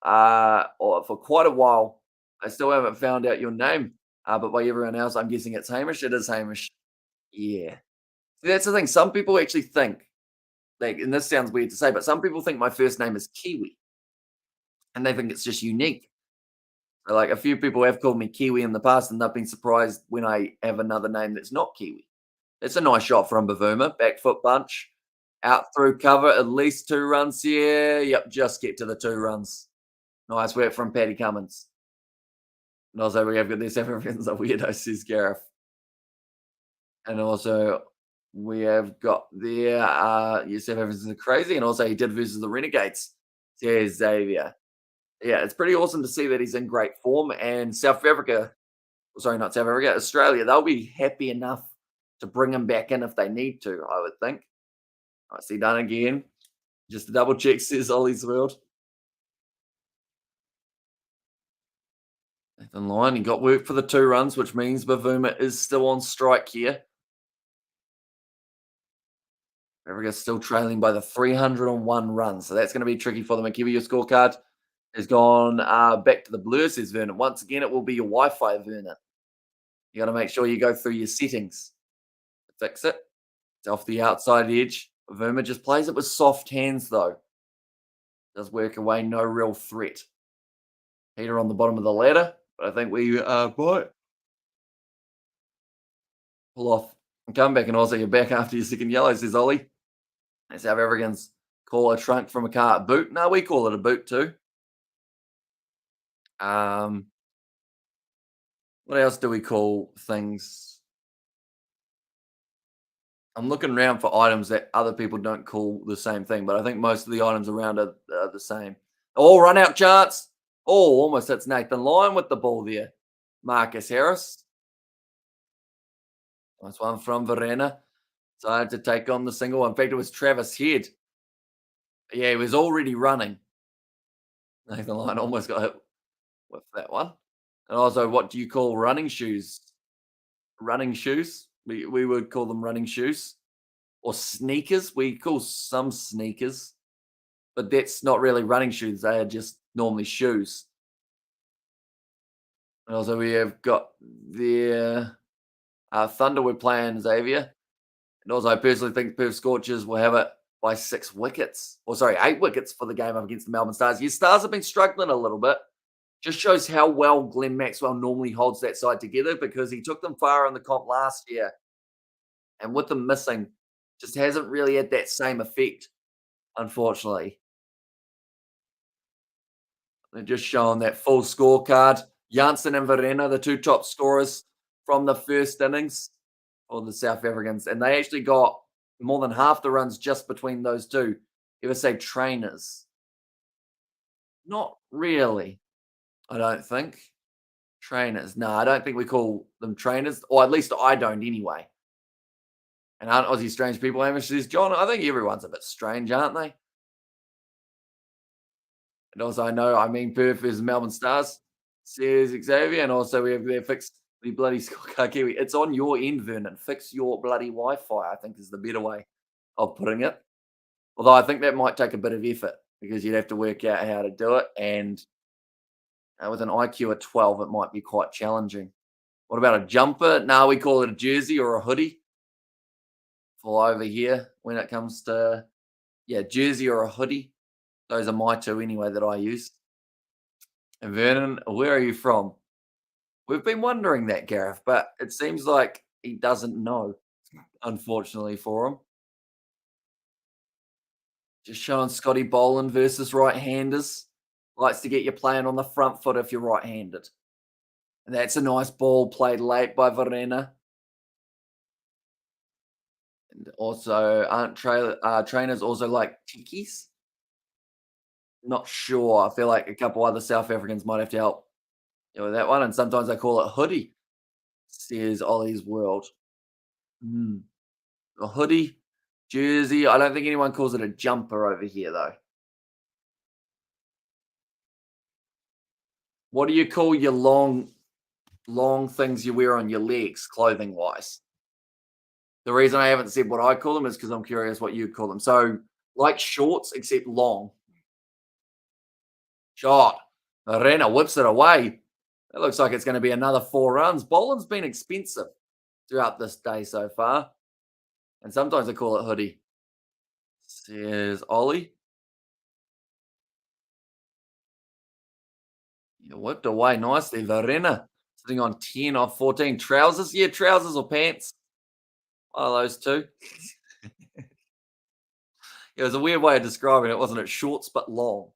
[SPEAKER 1] or for quite a while. I still haven't found out your name, but by everyone else, I'm guessing it's Hamish. It is Hamish. Yeah, see, that's the thing. Some people actually think, like, and this sounds weird to say, but some people think my first name is Kiwi, and they think it's just unique. So, like, a few people have called me Kiwi in the past, and they've been surprised when I have another name that's not Kiwi. It's a nice shot from Bavuma, back foot bunch, out through cover, at least 2 runs here. Yep, just get to the 2 runs. Nice work from Paddy Cummins. And also, we have got this Africans a weirdo, says Gareth. And also, we have got there, yes, Africans are crazy. And also, he did versus the Renegades, says Xavier. Yeah, it's pretty awesome to see that he's in great form. And South Africa, sorry, not South Africa, Australia, they'll be happy enough to bring him back in if they need to, I would think. I see done again. Just to double check, says Ollie's World. Nathan Lyon, he got work for the 2 runs, which means Bavuma is still on strike here. Africa's still trailing by the 301 runs, so that's going to be tricky for them. And Kiwi, your scorecard has gone back to the blue, says Vernon. Once again, it will be your Wi-Fi, Vernon. You got to make sure you go through your settings to fix it. It's off the outside edge. Verma just plays it with soft hands, though. Does work away, no real threat. Peter on the bottom of the ladder, but I think we might pull off and come back. And also, you're back after your second yellow, says Ollie. That's how Africans call a trunk from a car a boot. No, we call it a boot too. What else do we call things? I'm looking around for items that other people don't call the same thing, but I think most of the items around are the same. Oh, run out chance. Oh, almost hits Nathan Lyon with the ball there. Marcus Harris. Nice one from Verena. So I had to take on the single. In fact, it was Travis Head. Yeah, he was already running. Nathan Lyon almost got hit with that one. And also, what do you call running shoes? Running shoes? We would call them running shoes. Or sneakers. We call some sneakers. But that's not really running shoes. They are just normally shoes. And also, we have got the Thunderwood playing Xavier. And also, I personally think Perth Scorchers will have it by 6 wickets. Or sorry, 8 wickets for the game up against the Melbourne Stars. Your Stars have been struggling a little bit. Just shows how well Glenn Maxwell normally holds that side together, because he took them far in the comp last year. And with them missing, just hasn't really had that same effect, unfortunately. They're just showing that full scorecard. Janssen and Verena, the 2 top scorers from the first innings for the South Africans. And they actually got more than half the runs just between those two. Ever say trainers? Not really, I don't think. Trainers. No, I don't think we call them trainers, or at least I don't anyway. And aren't Aussie strange people? Hamish says, John, I think everyone's a bit strange, aren't they? And also, I mean, Perth is Melbourne Stars, says Xavier. And also, we have there fixed the bloody scorecard Kiwi. It's on your end, Vernon. Fix your bloody Wi Fi, I think is the better way of putting it. Although I think that might take a bit of effort because you'd have to work out how to do it. And with an IQ of 12, it might be quite challenging. What about a jumper? No, we call it a jersey or a hoodie for over here when it comes to, yeah, jersey or a hoodie. Those are my two anyway that I use. And Vernon, where are you from? We've been wondering that, Gareth, but it seems like he doesn't know, unfortunately for him. Just showing Scotty Boland versus right-handers. Likes to get you playing on the front foot if you're right-handed. And that's a nice ball played late by Verena. And also, aren't trainers also like tikis? Not sure. I feel like a couple other South Africans might have to help with that one. And sometimes I call it hoodie, says Ollie's World. Mm. A hoodie, jersey. I don't think anyone calls it a jumper over here, though. What do you call your long things you wear on your legs, clothing wise? The reason I haven't said what I call them is because I'm curious what you call them. So, like shorts, except long. Shot. Arena whips it away. It looks like it's going to be another 4 runs. Bowling's been expensive throughout this day so far. And sometimes I call it hoodie. Says Ollie. You whipped away nicely. Verena sitting on 10 off 14. Trousers? Yeah, trousers or pants. One of those two. It was a weird way of describing it, wasn't it? Shorts but long.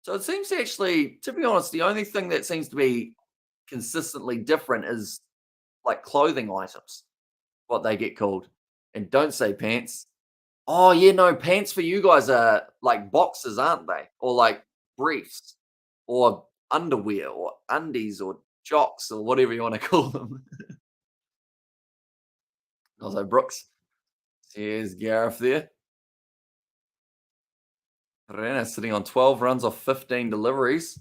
[SPEAKER 1] So it seems to actually, to be honest, the only thing that seems to be consistently different is like clothing items, what they get called. And don't say pants. Oh, yeah, no, pants for you guys are like boxers, aren't they? Or like briefs or underwear or undies or jocks or whatever you want to call them. Also, Brooks. Here's Gareth there. Rena sitting on 12 runs off 15 deliveries,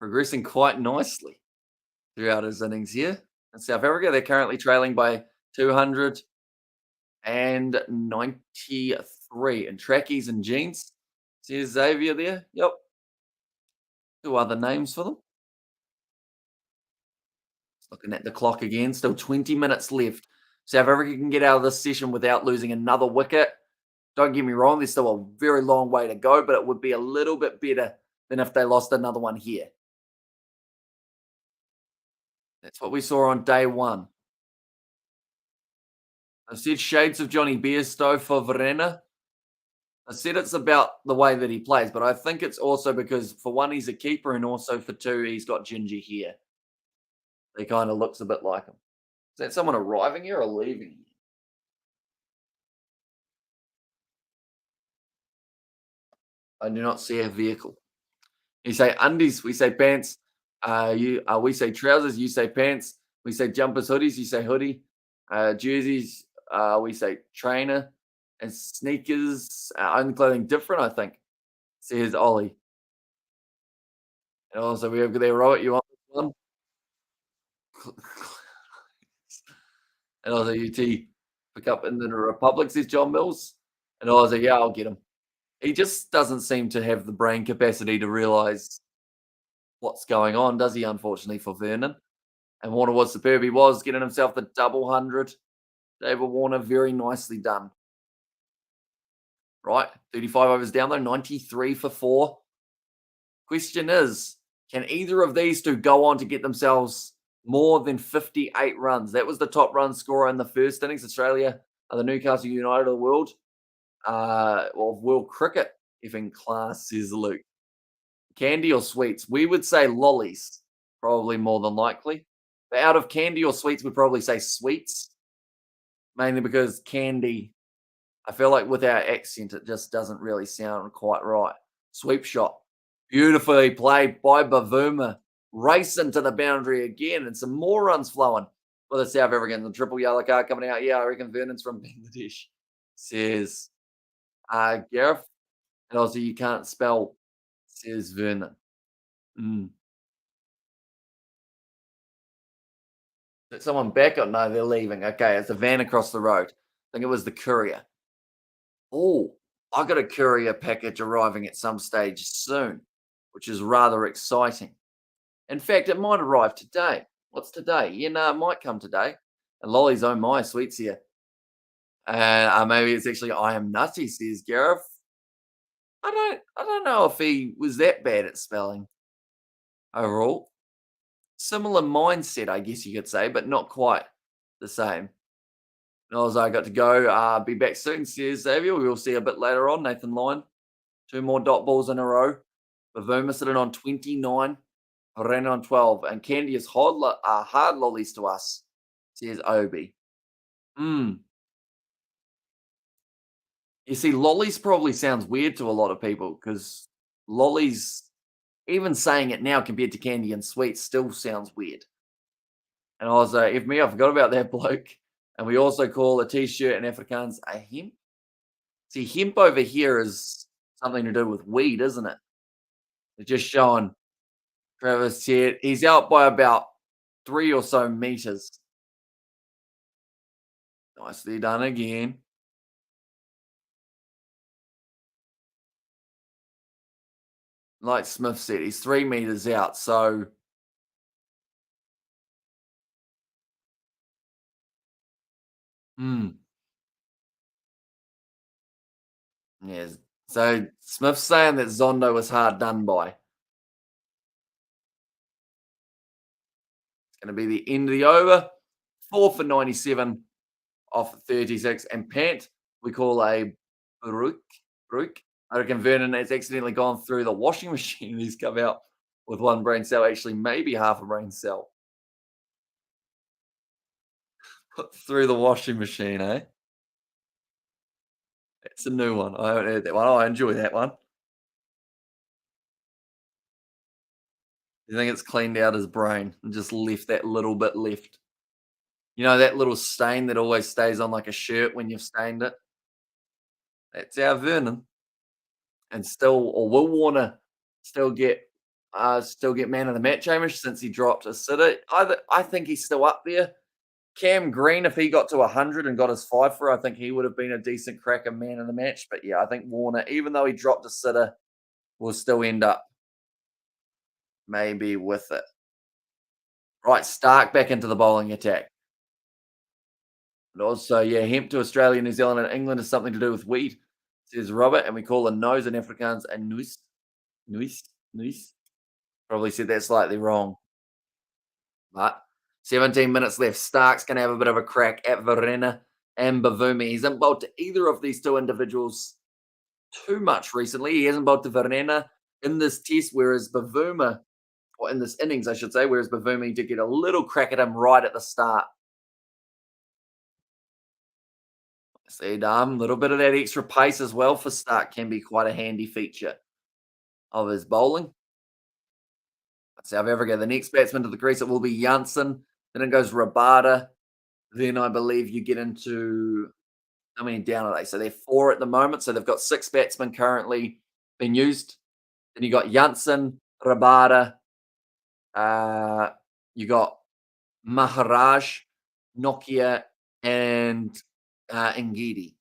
[SPEAKER 1] progressing quite nicely throughout his innings here. In South Africa, they're currently trailing by 293 in trackies and jeans. See Xavier there? Yep. Two other names for them. Looking at the clock again, still 20 minutes left. South Africa can get out of this session without losing another wicket. Don't get me wrong, there's still a very long way to go, but it would be a little bit better than if they lost another one here. That's what we saw on day one. I said shades of Johnny Bairstow for Verena. I said it's about the way that he plays, but I think it's also because for one, he's a keeper, and also for two, he's got ginger hair. He kind of looks a bit like him. Is that someone arriving here or leaving? I do not see a vehicle. You say undies, we say pants. We say trousers, you say pants. We say jumpers, hoodies, you say hoodie. Jerseys, we say trainer. And sneakers, own clothing different, I think. Says Ollie. And also we have there, Robert, you want this one? And also UT pick up in the Republic, says John Mills. And I was like, yeah, I'll get him. He just doesn't seem to have the brain capacity to realise what's going on, does he, unfortunately, for Vernon? And Warner was superb. He was getting himself the double 100. David Warner, very nicely done. Right, 35 overs down, though, 93 for 4. Question is, can either of these two go on to get themselves more than 58 runs? That was the top run scorer in the first innings. Australia are the Newcastle United of the world. World cricket, if in class, says Luke. Candy or sweets? We would say lollies, probably more than likely. But out of candy or sweets, we'd probably say sweets, mainly because candy, I feel like with our accent, it just doesn't really sound quite right. Sweep shot. Beautifully played by Bavuma. Racing to the boundary again, and some more runs flowing for the South Africans. The triple yellow card coming out. Yeah, I reckon Vernon's from Bangladesh. Says Gareth. And also, you can't spell, says Vernon. Mm. Is someone back? Or no, they're leaving. Okay, it's a van across the road. I think it was the courier. Oh, I got a courier package arriving at some stage soon, which is rather exciting. In fact, it might arrive today. What's today? Yeah, no, it might come today. And Lolly's oh my sweets here. Maybe it's actually I am nutty, says Gareth. I don't know if he was that bad at spelling overall. Similar mindset, I guess you could say, but not quite the same. And also, I got to go. Be back soon, says Xavier. We will see a bit later on. Nathan Lyon, 2 more dot balls in a row. Bavuma sitting on 29. Ran on 12. And Candy is hard lollies to us, says Obi. Hmm. You see, lollies probably sounds weird to a lot of people because lollies, even saying it now compared to candy and sweets, still sounds weird. And also, if me, I forgot about that bloke. And we also call a t-shirt in Afrikaans a hemp. See, hemp over here is something to do with weed, isn't it? It's just showing Travis here. He's out by about 3 or so meters. Nicely done again. Like Smith said, he's 3 meters out. So, hmm. Yes. So Smith's saying that Zondo was hard done by. It's going to be the end of the over. 4 for 97 off 36. And Pant, we call a Baruch. Baruch. I reckon Vernon has accidentally gone through the washing machine. He's come out with one brain cell, actually, maybe half a brain cell. Put through the washing machine, eh? It's a new one. I haven't heard that one. Oh, I enjoy that one. You think it's cleaned out his brain and just left that little bit left? You know that little stain that always stays on like a shirt when you've stained it? That's our Vernon. And still or will Warner still get man of the match, Hamish, since he dropped a sitter? I think he's still up there. Cam Green, if he got to 100 and got his 5 for, I think he would have been a decent cracker man of the match. But yeah, I think Warner, even though he dropped a sitter, will still end up maybe with it. Right, Stark back into the bowling attack. And also, yeah, hemp to Australia, New Zealand, and England is something to do with weed, says Robert, and we call a nose in Afrikaans a nuis. Nuis? Nuis? Probably said that slightly wrong. But 17 minutes left. Stark's going to have a bit of a crack at Verena and Bavumi. He's not bowled to either of these two individuals too much recently. He hasn't bowled to Verena in this test, whereas Bavuma, or in this innings, I should say, whereas Bavumi did get a little crack at him right at the start. See, a little bit of that extra pace as well for Stark can be quite a handy feature of his bowling. South Africa, the next batsman to the crease, it will be Janssen. Then it goes Rabada. Then I believe you get into how many down are they? So they're 4 at the moment. So they've got 6 batsmen currently being used. Then you got Janssen, Rabada. You got Maharaj, Nokia, and Ngidi.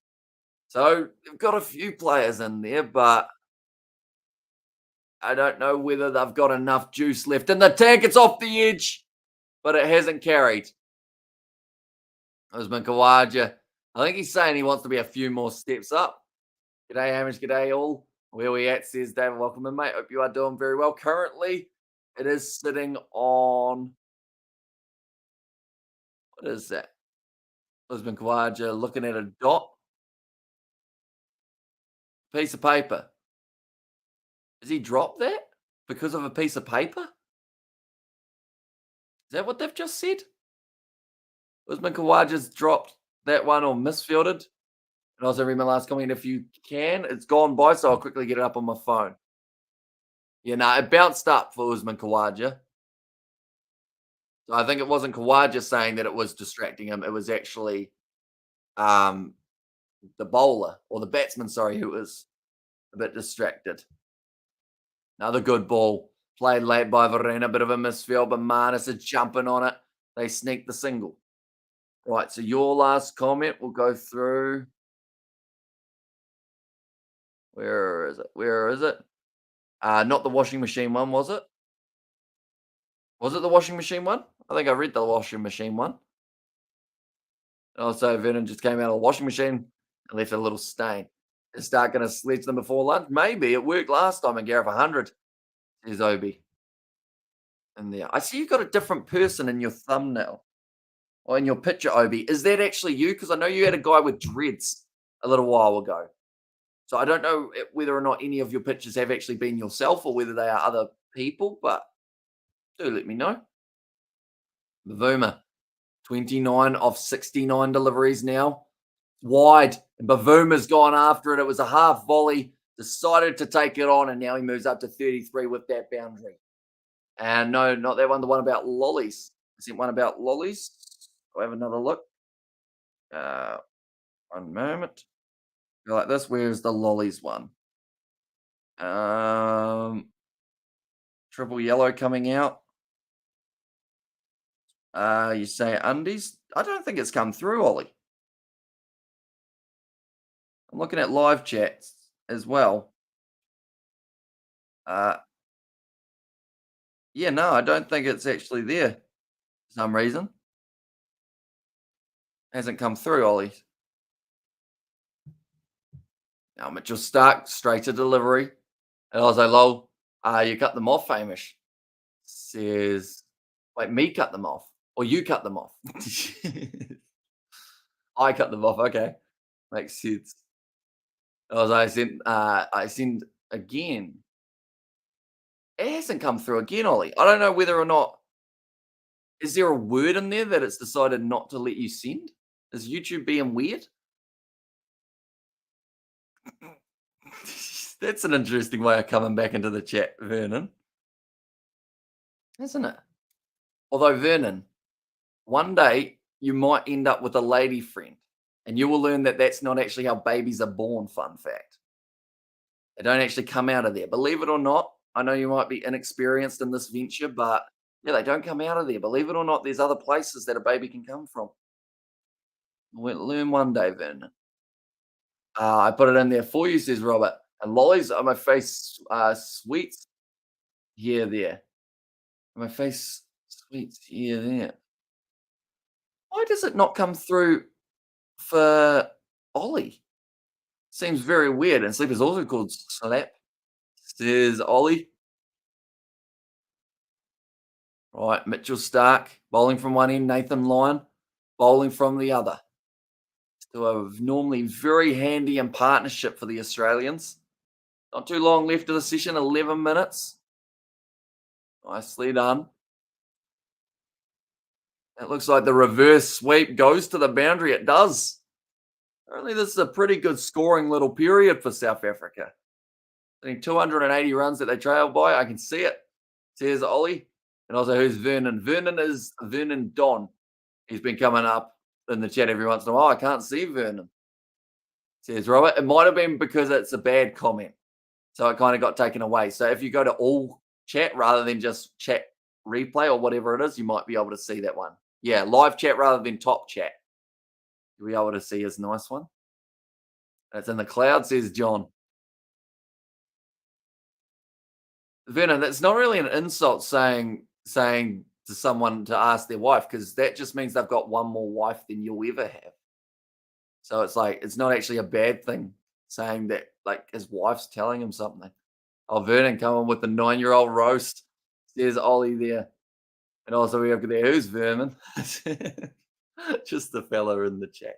[SPEAKER 1] So they've got a few players in there, but I don't know whether they've got enough juice left in the tank. It's off the edge, but it hasn't carried. Usman Khawaja. I think he's saying he wants to be a few more steps up. G'day, Hamish. G'day, all. Where we at, says David. Welcome in, mate. Hope you are doing very well. Currently, it is sitting on. What is that? Usman Khawaja looking at a dot. Piece of paper. Has he dropped that because of a piece of paper? Is that what they've just said? Usman Khawaja's dropped that one or misfielded. And also read my last comment if you can. It's gone by, so I'll quickly get it up on my phone. Yeah, no, it bounced up for Usman Khawaja. So I think it wasn't Khawaja saying that it was distracting him. It was actually um, the bowler or the batsman, sorry, who was a bit distracted. Another good ball played late by Varane, a bit of a misfield, but Marnus is jumping on it. They sneak the single. Right, so your last comment, we'll go through. Where is it? Where is it? Not the washing machine one, was it? Was it the washing machine one? I think I read the washing machine one. Also, Vernon just came out of the washing machine and left a little stain. Is Stark going to sledge them before lunch? Maybe. It worked last time in Gareth 100. There's Obi in there. I see you got a different person in your thumbnail or in your picture, Obi. Is that actually you? Because I know you had a guy with dreads a little while ago. So I don't know whether or not any of your pictures have actually been yourself or whether they are other people, but do let me know. Bavuma, 29 of 69 deliveries now. Wide. And Bavuma's gone after it. It was a half volley, decided to take it on, and now he moves up to 33 with that boundary. And no, not that one, the one about lollies. I sent one about lollies. I'll have another look. Uh, one moment. Go like this. Where's the lollies one? Triple yellow coming out. You say undies? I don't think it's come through, Ollie. I'm looking at live chats as well. Yeah, no, I don't think it's actually there for some reason. Hasn't come through, Ollie. Now Mitchell Stark, straight to delivery. And I was like, lol, you cut them off, Hamish. Says, wait, me cut them off. Or you cut them off. I cut them off, okay. Makes sense. I sent again. It hasn't come through again, Ollie. I don't know whether or not is there a word in there that it's decided not to let you send? Is YouTube being weird? That's an interesting way of coming back into the chat, Vernon. Isn't it? Although, Vernon, one day you might end up with a lady friend and you will learn that that's not actually how babies are born, fun fact. They don't actually come out of there. Believe it or not, I know you might be inexperienced in this venture, but yeah, they don't come out of there. Believe it or not, there's other places that a baby can come from. We'll learn one day, Vernon. I put it in there for you, says Robert. And lollies on my face, sweets here, there. On my face, sweets here, there. Why does it not come through for Ollie? Seems very weird. And sleep is also called slap, says Ollie. Right, Mitchell Stark bowling from one end, Nathan Lyon bowling from the other. So a normally very handy in partnership for the Australians. Not too long left of the session, 11 minutes. Nicely done. It looks like the reverse sweep goes to the boundary. It does. Apparently, this is a pretty good scoring little period for South Africa. I think 280 runs that they trail by. I can see it. Says Ollie. And also, who's Vernon? Vernon is Vernon Don. He's been coming up in the chat every once in a while. I can't see Vernon. Says Robert. It might have been because it's a bad comment. So it kind of got taken away. So if you go to all chat rather than just chat replay or whatever it is, you might be able to see that one. Yeah, live chat rather than top chat. You'll be able to see his nice one. That's in the cloud, says John. Vernon, that's not really an insult saying to someone to ask their wife, because that just means they've got one more wife than you'll ever have. So it's like it's not actually a bad thing saying that like his wife's telling him something. Oh, Vernon coming with the 9-year-old roast, says Ollie there. And also we have there, who's Vernon? Just the fella in the chat.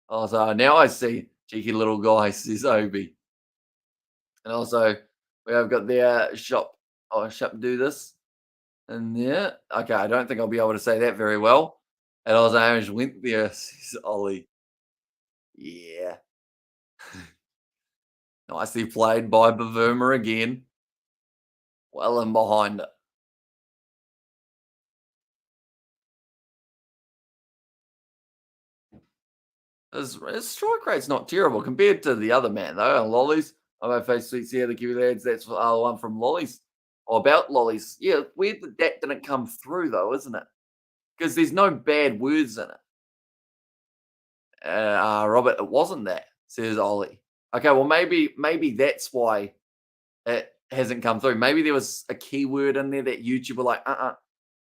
[SPEAKER 1] Also, now I see cheeky little guy, says Obi. And also we have got their shop. Oh, shop do this. And yeah, okay, I don't think I'll be able to say that very well. And also Hamish went there, says Ollie. Yeah. Nicely played by Bavuma again. Well in behind it. His strike rate's not terrible compared to the other man, though. And Lollies. Oh, my face sweets here, the Kiwi lads. That's one from Lollies. Or about Lollies. Yeah, weird that didn't come through, though, isn't it? Because there's no bad words in it. Robert, it wasn't that, says Ollie. Okay, well, maybe that's why it hasn't come through. Maybe there was a keyword in there that YouTube were like,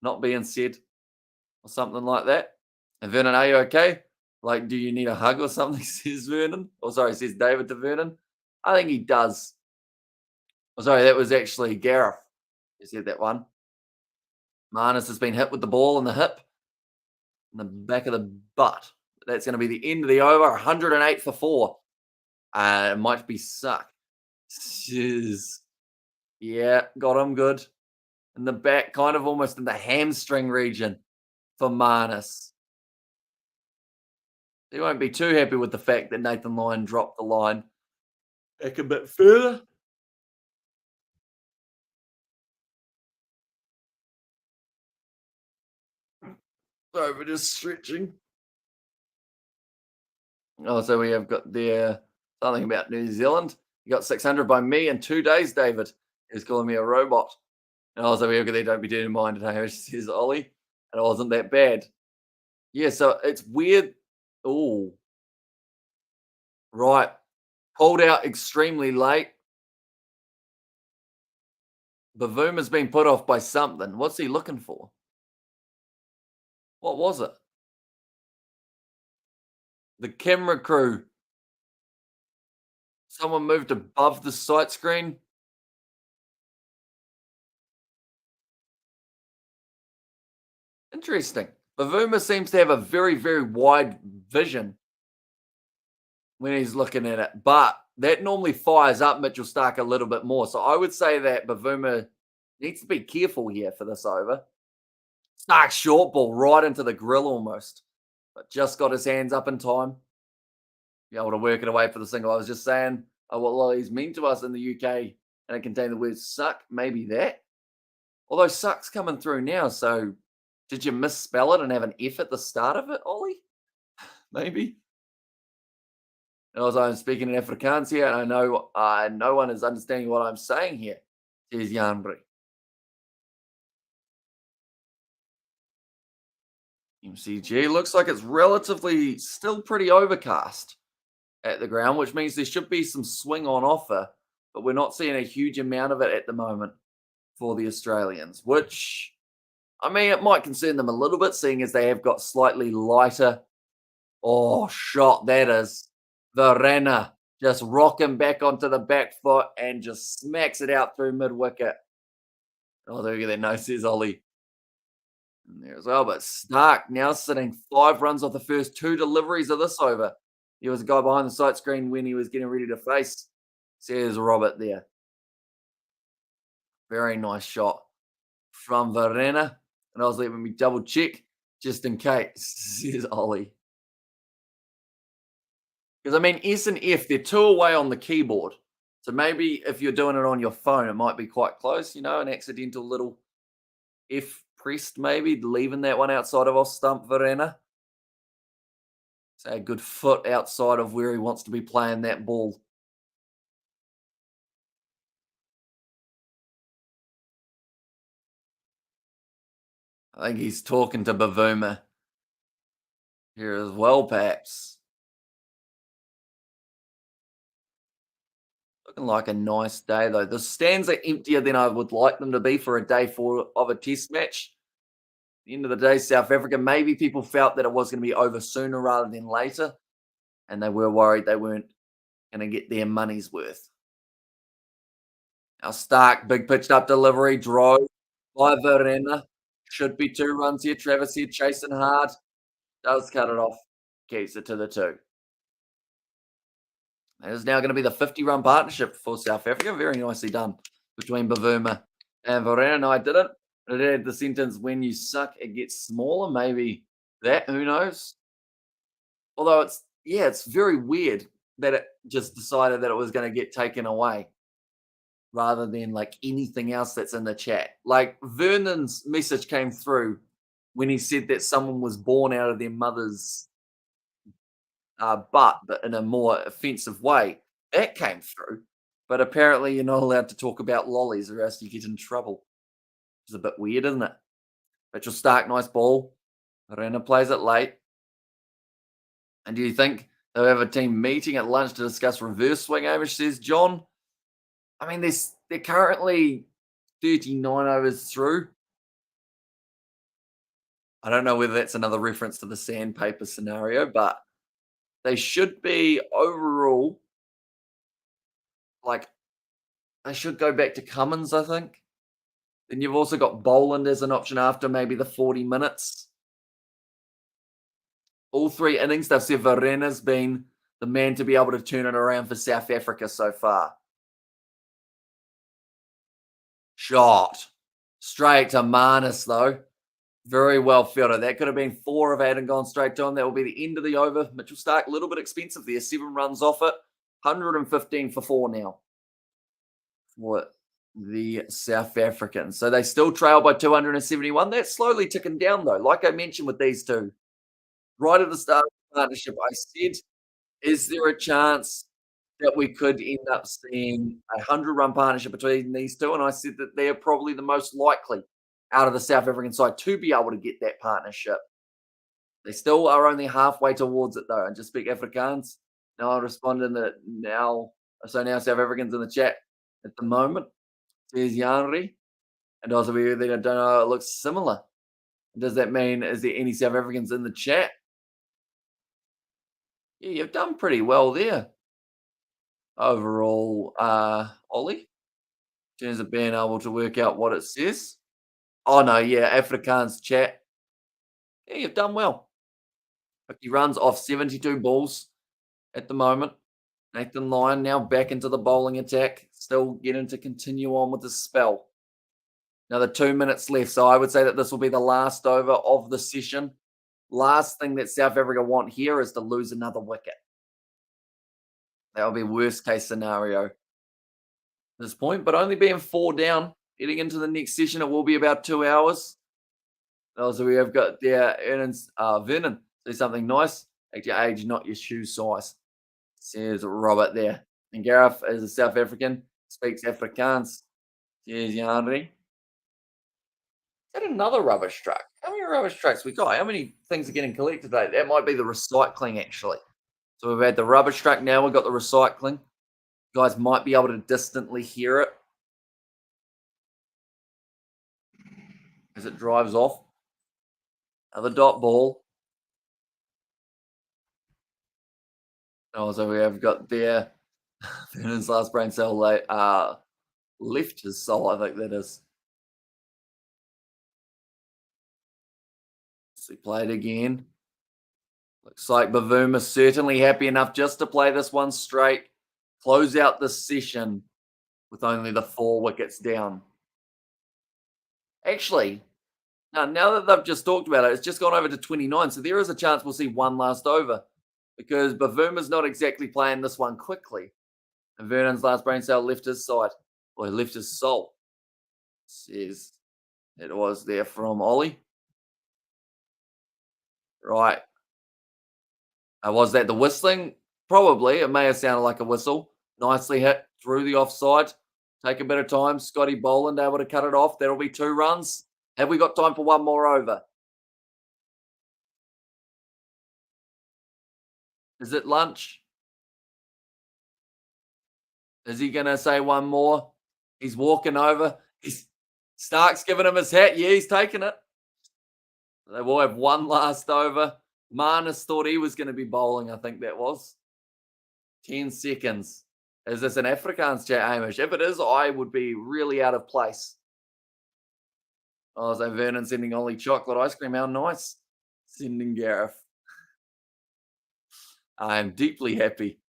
[SPEAKER 1] not being said, or something like that. And Vernon, are you okay? Like, do you need a hug or something? Says Vernon. Or sorry, says David to Vernon. I think he does. Oh, sorry, that was actually Gareth who said that one. Marnus has been hit with the ball in the hip, in the back of the butt. That's going to be the end of the over. 108 for 4. It might be suck. Jeez. Yeah, got him good. In the back, kind of almost in the hamstring region for Marnus. He won't be too happy with the fact that Nathan Lyon dropped the line back a bit further. So we're just stretching. Oh, so we have got there something about New Zealand. You got 600 by me in 2 days, David. He's calling me a robot. And also we have got there, don't be doing minded, hey, says Ollie. And it wasn't that bad. Yeah, so it's weird. Oh, right. Pulled out extremely late. Bavuma's been put off by something. What's he looking for? What was it? The camera crew. Someone moved above the sight screen. Interesting. Bavuma seems to have a very, very wide vision when he's looking at it, but that normally fires up Mitchell Stark a little bit more. So I would say that Bavuma needs to be careful here for this over. Stark short ball right into the grill almost, but just got his hands up in time. Be able to work it away for the single. I was just saying what lollies mean to us in the UK, and it contained the word suck. Maybe that. Although suck's coming through now, so did you misspell it and have an F at the start of it, Ollie? Maybe. And as I'm speaking in Afrikaans here, and I know no one is understanding what I'm saying here, says Janbri. MCG looks like it's relatively still pretty overcast at the ground, which means there should be some swing on offer, but we're not seeing a huge amount of it at the moment for the Australians, which, I mean, it might concern them a little bit, seeing as they have got slightly lighter. Oh, shot that is. Verena just rocking back onto the back foot and just smacks it out through mid wicket. Oh, there you go. That no, says Ollie. And there as well. But Stark now sitting 5 runs off the first 2 deliveries of this over. He was a guy behind the sight screen when he was getting ready to face, says Robert there. Very nice shot from Verena. And I was letting me double check just in case, says Ollie. Because, I mean, S and F, they're 2 away on the keyboard. So maybe if you're doing it on your phone, it might be quite close, an accidental little F pressed maybe, leaving that one outside of off stump Verena. Say a good foot outside of where he wants to be playing that ball. I think he's talking to Bavuma here as well, perhaps. Looking like a nice day, though. The stands are emptier than I would like them to be for a day 4 of a test match. At the end of the day, South Africa, maybe people felt that it was going to be over sooner rather than later, and they were worried they weren't going to get their money's worth. Now Stark, big pitched up delivery, drove by Verena. Should be 2 runs here. Travis here chasing hard. Does cut it off. Keeps it to the 2. It is now going to be the 50-run partnership for South Africa. Very nicely done between Bavuma and Verena. No, I didn't. It had the sentence, when you suck, it gets smaller. Maybe that, who knows? Although it's very weird. that it just decided that it was going to get taken away rather than like anything else that's in the chat. Like Vernon's message came through when he said that someone was born out of their mother's butt, but in a more offensive way. That came through. But apparently, you're not allowed to talk about lollies or else you get in trouble. It's a bit weird, isn't it? Mitchell Stark, nice ball. Arena plays it late. And do you think they'll have a team meeting at lunch to discuss reverse swing, Amish says John? I mean, they're currently 39 overs through. I don't know whether that's another reference to the sandpaper scenario, but they should be overall, like, they should go back to Cummins, I think. Then you've also got Boland as an option after maybe the 40 minutes. All 3 innings, they've said Varena's been the man to be able to turn it around for South Africa so far. Shot. Straight to Marnus, though. Very well fielded. That could have been 4 if it hadn't gone straight to him. That will be the end of the over. Mitchell Stark, a little bit expensive there. 7 runs off it. 115 for 4 now for the South Africans. So they still trail by 271. That's slowly ticking down, though. Like I mentioned with these two, right at the start of the partnership, I said, is there a chance that we could end up seeing a 100-run partnership between these two? And I said that they're probably the most likely out of the South African side to be able to get that partnership. They still are only halfway towards it, though. And just speak Afrikaans. Now I'll respond in the now. So now South Africans in the chat at the moment. Says Yanri. And also we don't know, it looks similar. Does that mean, is there any South Africans in the chat? Yeah, you've done pretty well there. Overall, Ollie, in terms of being able to work out what it says. Oh, no, yeah, Afrikaans chat. Yeah, you've done well. 50 runs off 72 balls at the moment. Nathan Lyon now back into the bowling attack. Still getting to continue on with the spell. Another 2 minutes left, so I would say that this will be the last over of the session. Last thing that South Africa want here is to lose another wicket. That would be worst case scenario at this point, but only being 4 down. Heading into the next session, it will be about 2 hours. Also, we have got there Vernon. Do something nice. Take your age, not your shoe size, says Robert there. And Gareth is a South African, speaks Afrikaans. Says Yanri. Is that another rubbish truck? How many rubbish trucks we got? How many things are getting collected today? That might be the recycling, actually. So we've had the rubbish truck, now we've got the recycling. You guys might be able to distantly hear it as it drives off. Another dot ball. Also, we have got there Vernon's last brain cell left his soul, I think that is. So he played again. Looks like Bavuma is certainly happy enough just to play this one straight. Close out this session with only the 4 wickets down. Actually, now that they've just talked about it, it's just gone over to 29. So there is a chance we'll see one last over because Bavuma's not exactly playing this one quickly. And Vernon's last brain cell left his side, or he left his soul. Says it was there from Ollie. Right. Was that the whistling? Probably. It may have sounded like a whistle. Nicely hit through the offside. Take a bit of time. Scotty Boland able to cut it off. That'll be 2 runs. Have we got time for one more over? Is it lunch? Is he going to say one more? He's walking over. Stark's giving him his hat. Yeah, he's taking it. They will have one last over. Marnus thought he was going to be bowling, I think that was. 10 seconds. Is this an Afrikaans chat, Hamish? If it is, I would be really out of place. Oh, so Vernon sending Ollie chocolate ice cream. How nice. Sending Gareth. I am deeply happy.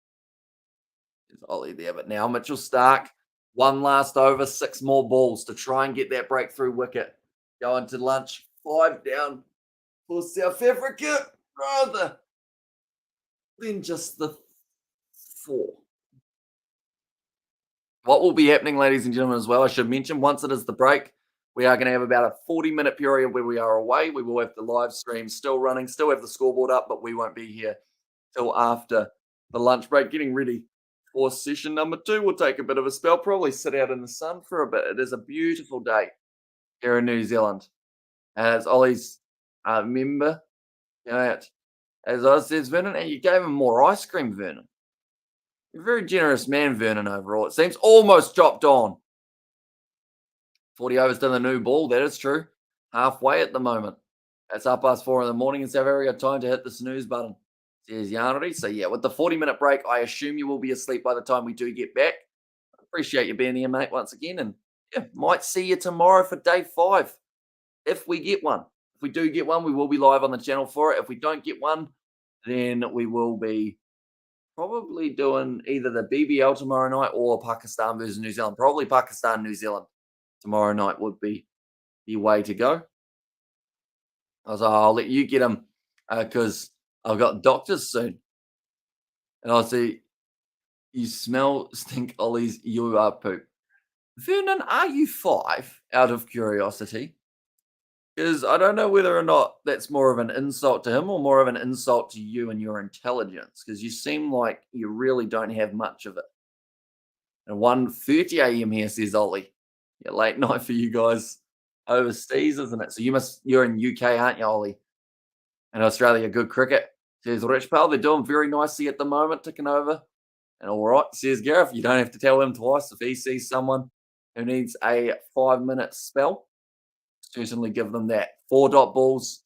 [SPEAKER 1] There's Ollie there. But now Mitchell Stark. One last over, 6 more balls to try and get that breakthrough wicket. Going to lunch. 5 down for South Africa. Rather than just the 4. What will be happening, ladies and gentlemen, as well, I should mention, once it is the break, we are going to have about a 40-minute period where we are away. We will have the live stream still running, still have the scoreboard up, but we won't be here till after the lunch break, getting ready for session number 2. We'll take a bit of a spell, probably sit out in the sun for a bit. It is a beautiful day here in New Zealand. As Ollie's member, as I says, Vernon, and you gave him more ice cream, Vernon. You're a very generous man, Vernon, overall. It seems almost dropped on. 40 overs to the new ball. That is true. Halfway at the moment. It's 4:30 in the morning in South Africa. Time to hit the snooze button, says Yanri. So, yeah, with the 40-minute break, I assume you will be asleep by the time we do get back. Appreciate you being here, mate, once again. And, yeah, might see you tomorrow for day 5 if we get one. If we do get one, we will be live on the channel for it. If we don't get one, then we will be probably doing either the BBL tomorrow night or Pakistan versus New Zealand. Probably Pakistan, New Zealand tomorrow night would be the way to go. I'll let you get them because I've got doctors soon. And I'll see, you smell stink Ollie's, you are poop. Vernon, are you 5 out of curiosity? Because I don't know whether or not that's more of an insult to him or more of an insult to you and your intelligence, because you seem like you really don't have much of it. And 1:30 a.m. here, says Ollie. Yeah, late night for you guys overseas, isn't it? So you're in UK, aren't you, Ollie? And Australia, good cricket, says Rich Pal. They're doing very nicely at the moment, ticking over. And all right, says Gareth, you don't have to tell him twice if he sees someone who needs a 5-minute spell. Certainly give them that. 4-dot balls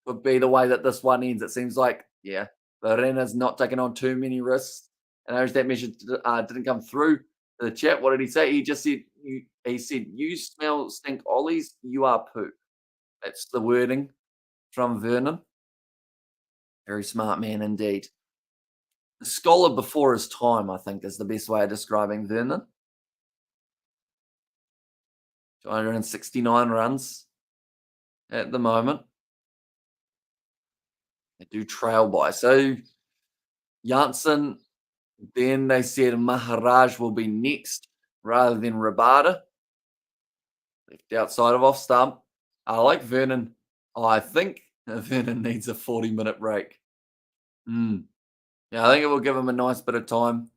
[SPEAKER 1] would be the way that this one ends. It seems like, yeah, Verena's not taking on too many risks. And as that message didn't come through to the chat, what did he say? He just said, you smell stink Ollies, you are poop. That's the wording from Vernon. Very smart man indeed. A scholar before his time, I think, is the best way of describing Vernon. 269 runs at the moment. They do trail by. So Janssen, then they said Maharaj will be next rather than Rabada. Left outside of off stump. I like Vernon. I think Vernon needs a 40-minute break. Yeah, I think it will give him a nice bit of time.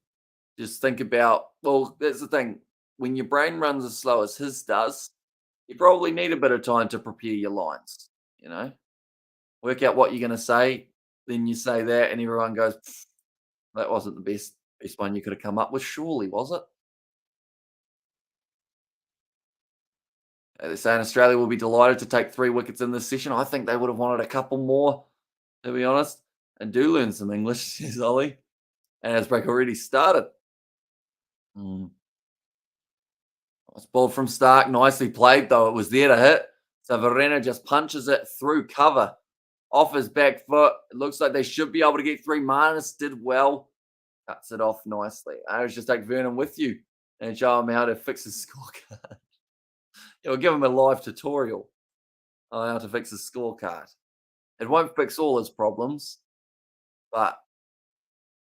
[SPEAKER 1] Just think about, well, that's the thing. When your brain runs as slow as his does, you probably need a bit of time to prepare your lines, Work out what you're going to say, then you say that, and everyone goes, that wasn't the best one you could have come up with, surely, was it? They're saying Australia will be delighted to take 3 wickets in this session. I think they would have wanted a couple more, to be honest. And do learn some English, says Ollie. And his break already started. Nice ball from Stark. Nicely played, though. It was there to hit. So Verena just punches it through cover. Off his back foot. It looks like they should be able to get 3. Marnus did well. Cuts it off nicely. I was just take Vernon with you and show him how to fix his scorecard. We'll give him a live tutorial on how to fix his scorecard. It won't fix all his problems, but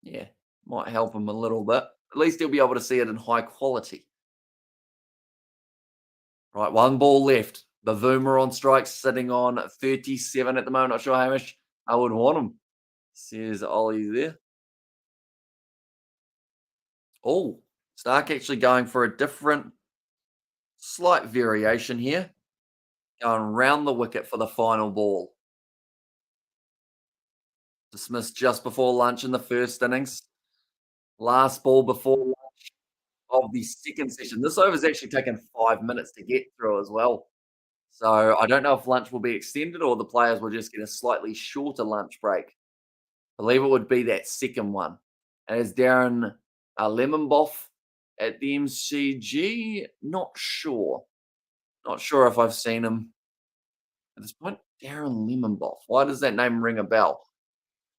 [SPEAKER 1] yeah, might help him a little bit. At least he'll be able to see it in high quality. Right, 1 ball left. Bavuma on strike, sitting on 37 at the moment. Not sure how much I would want him, says Ollie there. Oh, Stark actually going for a different, slight variation here. Going round the wicket for the final ball. Dismissed just before lunch in the first innings. Last ball before lunch of the second session. This over's actually taken 5 minutes to get through as well. So I don't know if lunch will be extended or the players will just get a slightly shorter lunch break. I believe it would be that second one. And it's Darren Lemonboff at the MCG. Not sure. Not sure if I've seen him at this point. Darren Lemonboff. Why does that name ring a bell?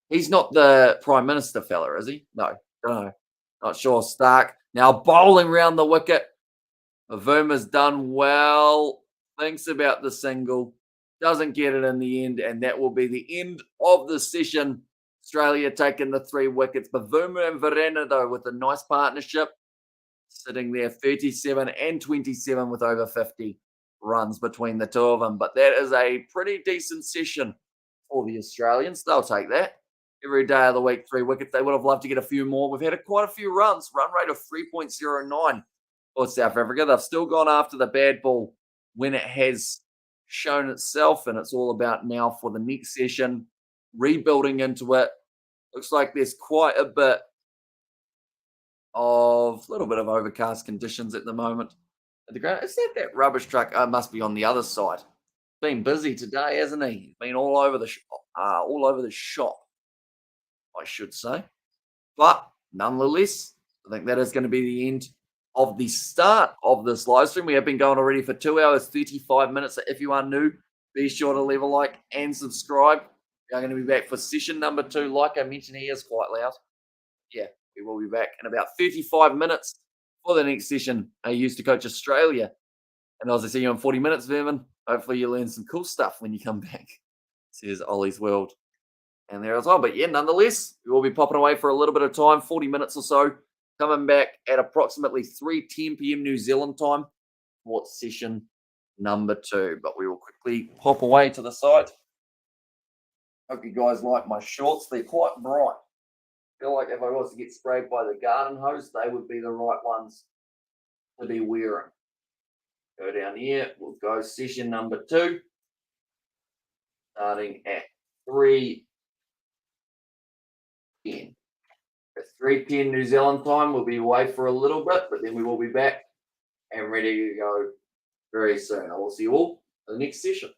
[SPEAKER 1] He's not the Prime Minister fella, is he? No, don't know. Not sure. Stark now bowling round the wicket. Avuma's done well. Thinks about the single. Doesn't get it in the end. And that will be the end of the session. Australia taking the 3 wickets. Bavuma and Verena, though, with a nice partnership, sitting there 37 and 27 with over 50 runs between the two of them. But that is a pretty decent session for the Australians. They'll take that. Every day of the week, 3 wickets. They would have loved to get a few more. We've had quite a few runs, run rate of 3.09 for South Africa. They've still gone after the bad ball when it has shown itself, and it's all about now for the next session, rebuilding into it. Looks like there's quite a little bit of overcast conditions at the moment at the ground. Is that rubbish truck? Must be on the other side. Been busy today, hasn't he? Been all over the shop, I should say. But nonetheless, I think that is going to be the end of the start of this live stream. We have been going already for 2 hours, 35 minutes. So if you are new, be sure to leave a like and subscribe. We are going to be back for session number 2. Like I mentioned, he is quite loud. Yeah, we will be back in about 35 minutes for the next session. I used to coach Australia. And as I see you in 40 minutes, Vermin, hopefully you learn some cool stuff when you come back. Says Ollie's World. And there as well. But yeah, nonetheless, we will be popping away for a little bit of time, 40 minutes or so, coming back at approximately 3:10 p.m. New Zealand time for session number 2. But we will quickly pop away to the side. Hope you guys like my shorts. They're quite bright. I feel like if I was to get sprayed by the garden hose, they would be the right ones to be wearing. Go down here. We'll go session number 2, starting at 3:10. At 3:10 New Zealand time, we'll be away for a little bit, but then we will be back and ready to go very soon. I will see you all in the next session.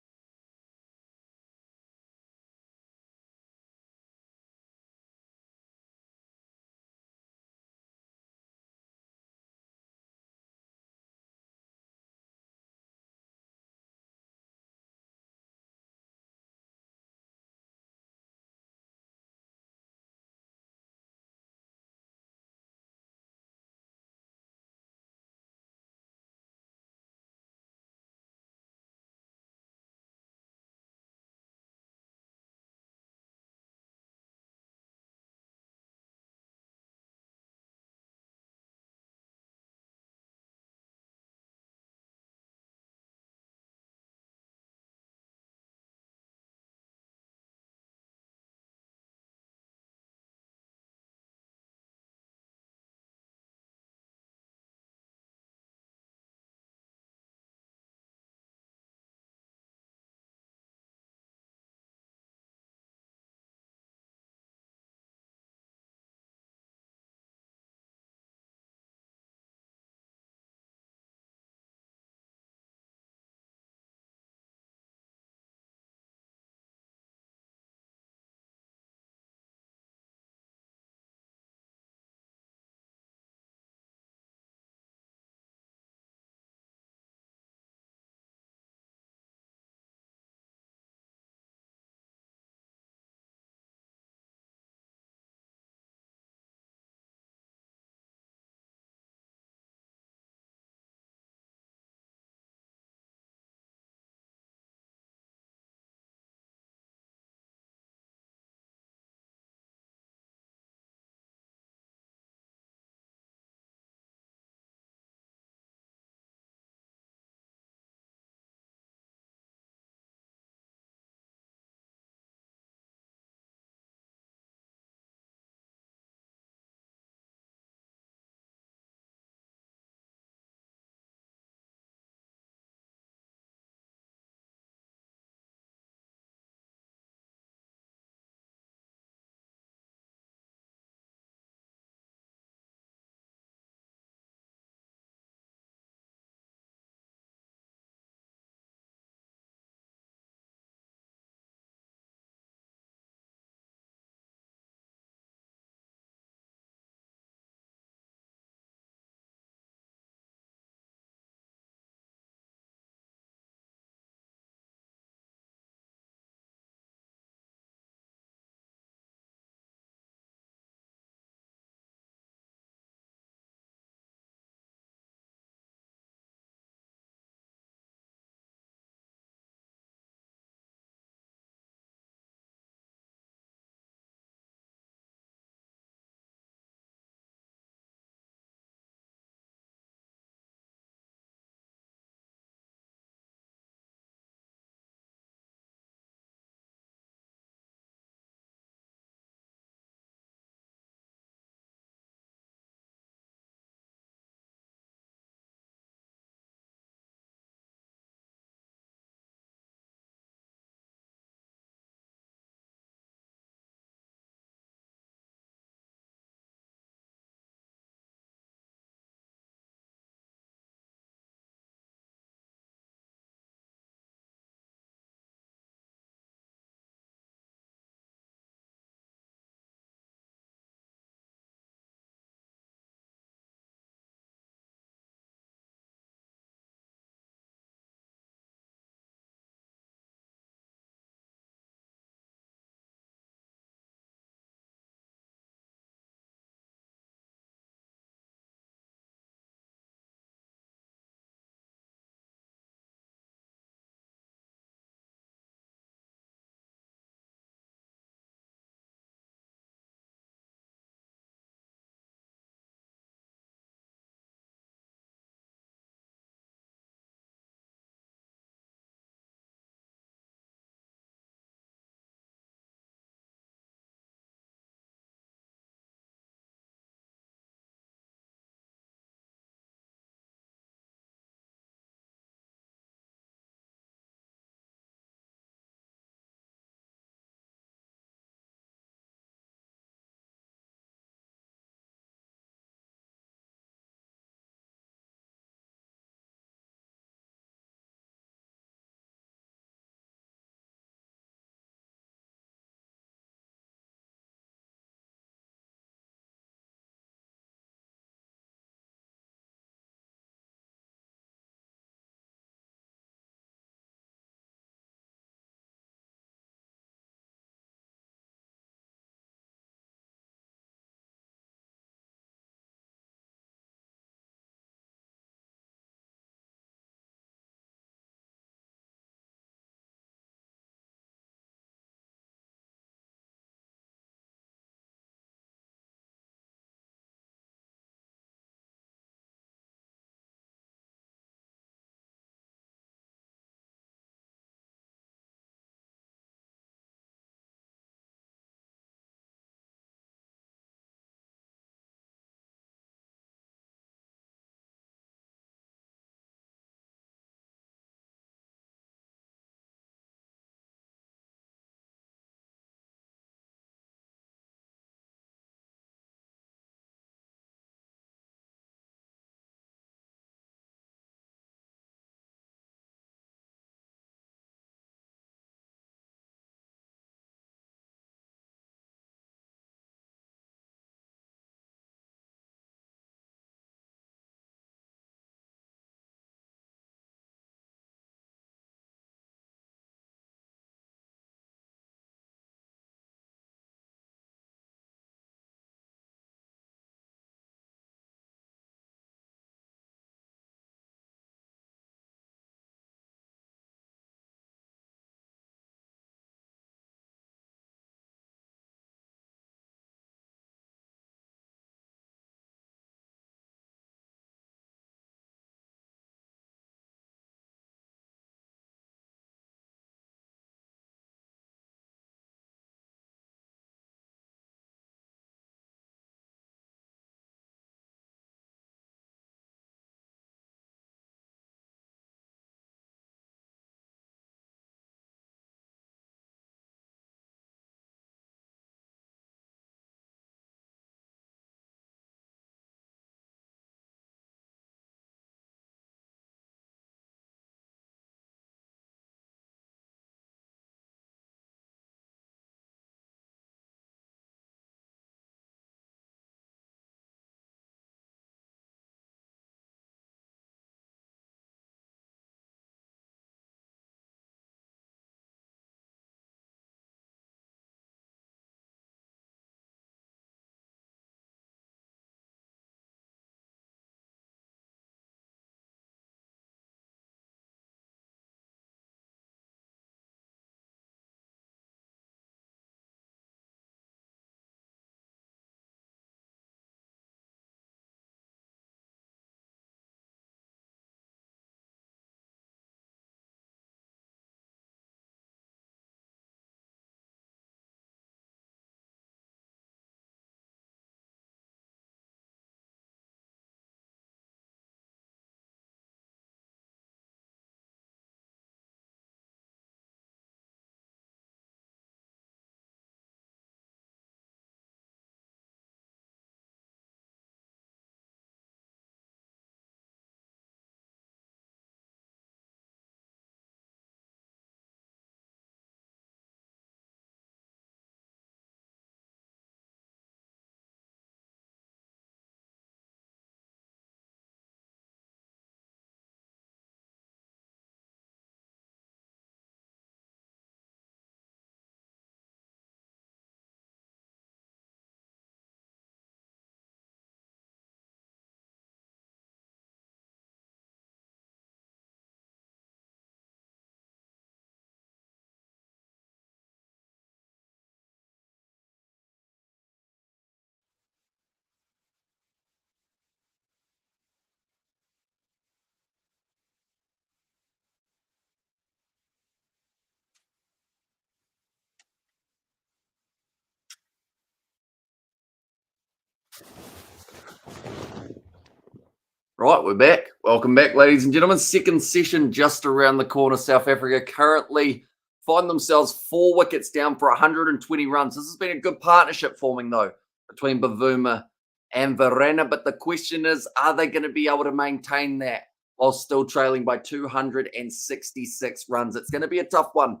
[SPEAKER 1] Right, we're back. Welcome back, ladies and gentlemen. Second session just around the corner. South Africa currently find themselves 4 wickets down for 120 runs. This has been a good partnership forming, though, between Bavuma and Verena. But the question is, are they going to be able to maintain that while still trailing by 266 runs? It's going to be a tough one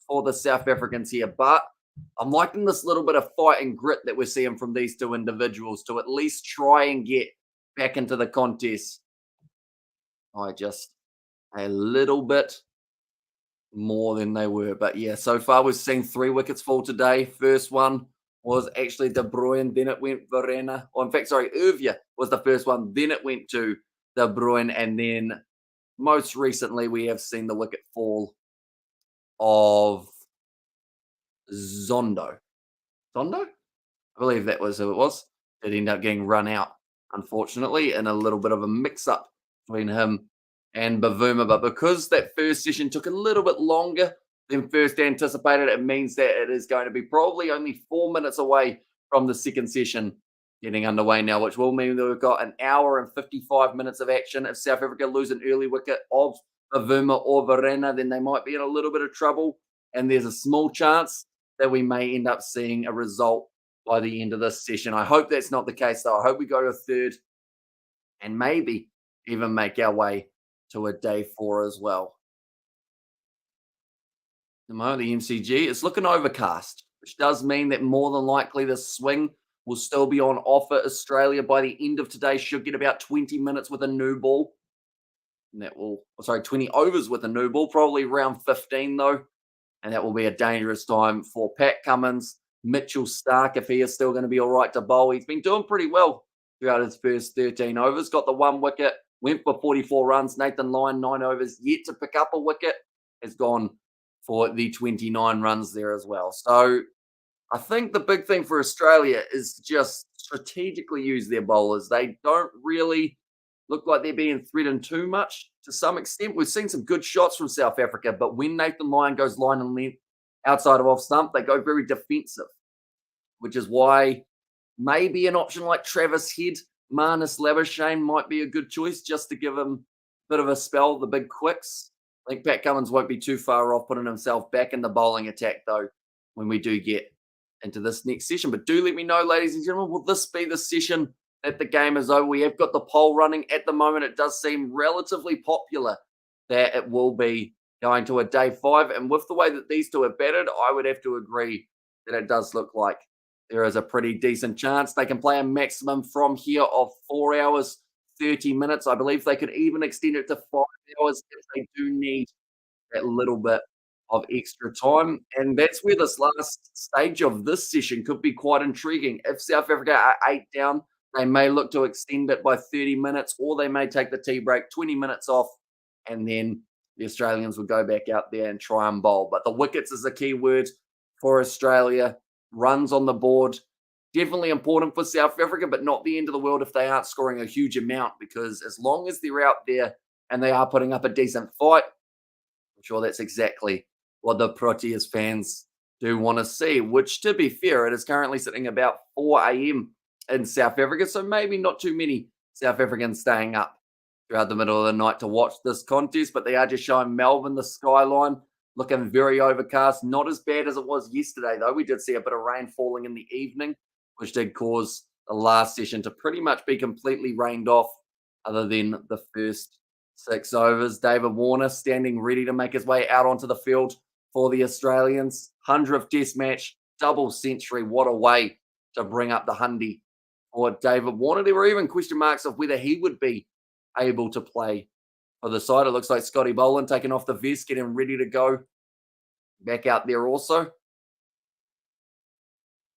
[SPEAKER 1] for the South Africans here. But I'm liking this little bit of fight and grit that we're seeing from these two individuals to at least try and get back into the contest. Just a little bit more than they were. But yeah, so far we've seen 3 wickets fall today. First one was actually De Bruyne, then it went Verena. Or in fact, sorry, Irvia was the first one. Then it went to De Bruyne. And then most recently we have seen the wicket fall of Zondo. Zondo? I believe that was who it was. It ended up getting run out, unfortunately, in a little bit of a mix-up between him and Bavuma. But because that first session took a little bit longer than first anticipated, it means that it is going to be probably only 4 minutes away from the second session getting underway now, which will mean that we've got an hour and 55 minutes of action. If South Africa lose an early wicket of Bavuma or Verena, then they might be in a little bit of trouble. And there's a small chance that we may end up seeing a result by the end of this session. I hope that's not the case, though. I hope we go to a third and maybe even make our way to a day 4 as well. The moment the MCG is looking overcast, which does mean that more than likely the swing will still be on offer. Australia by the end of today should get about 20 minutes with a new ball. And that will, 20 overs with a new ball, probably around 15 though. And that will be a dangerous time for Pat Cummins, Mitchell Starc, if he is still going to be all right to bowl. He's been doing pretty well throughout his first 13 overs. Got the 1 wicket, went for 44 runs. Nathan Lyon, 9 overs, yet to pick up a wicket, has gone for the 29 runs there as well. So I think the big thing for Australia is to just strategically use their bowlers. They don't really look like they're being threatened too much to some extent. We've seen some good shots from South Africa, but when Nathan Lyon goes line and length outside of off stump, they go very defensive, which is why maybe an option like Travis Head, Marnus Labuschagne might be a good choice just to give him a bit of a spell, the big quicks. I think Pat Cummins won't be too far off putting himself back in the bowling attack, though, when we do get into this next session. But do let me know, ladies and gentlemen, will this be the session that the game is over? We have got the poll running at the moment. It does seem relatively popular that it will be going to a day 5. And with the way that these two have batted, I would have to agree that it does look like there is a pretty decent chance. They can play a maximum from here of 4 hours, 30 minutes. I believe they could even extend it to 5 hours if they do need that little bit of extra time. And that's where this last stage of this session could be quite intriguing. If South Africa are 8 down, they may look to extend it by 30 minutes, or they may take the tea break, 20 minutes off, and then the Australians will go back out there and try and bowl. But the wickets is the key word for Australia. Runs on the board, definitely important for South Africa, but not the end of the world if they aren't scoring a huge amount, because as long as they're out there and they are putting up a decent fight, I'm sure that's exactly what the Proteas fans do want to see, which, to be fair, it is currently sitting about 4 a.m. in South Africa, so maybe not too many South Africans staying up throughout the middle of the night to watch this contest, but they are just showing Melbourne the skyline looking very overcast. Not as bad as it was yesterday, though. We did see a bit of rain falling in the evening, which did cause the last session to pretty much be completely rained off, other than the first 6 overs. David Warner standing ready to make his way out onto the field for the Australians. 100th test match, double century. What a way to bring up the hundy for David Warner. There were even question marks of whether he would be able to play for the side. It looks like Scotty Boland taking off the vest, getting ready to go back out there also.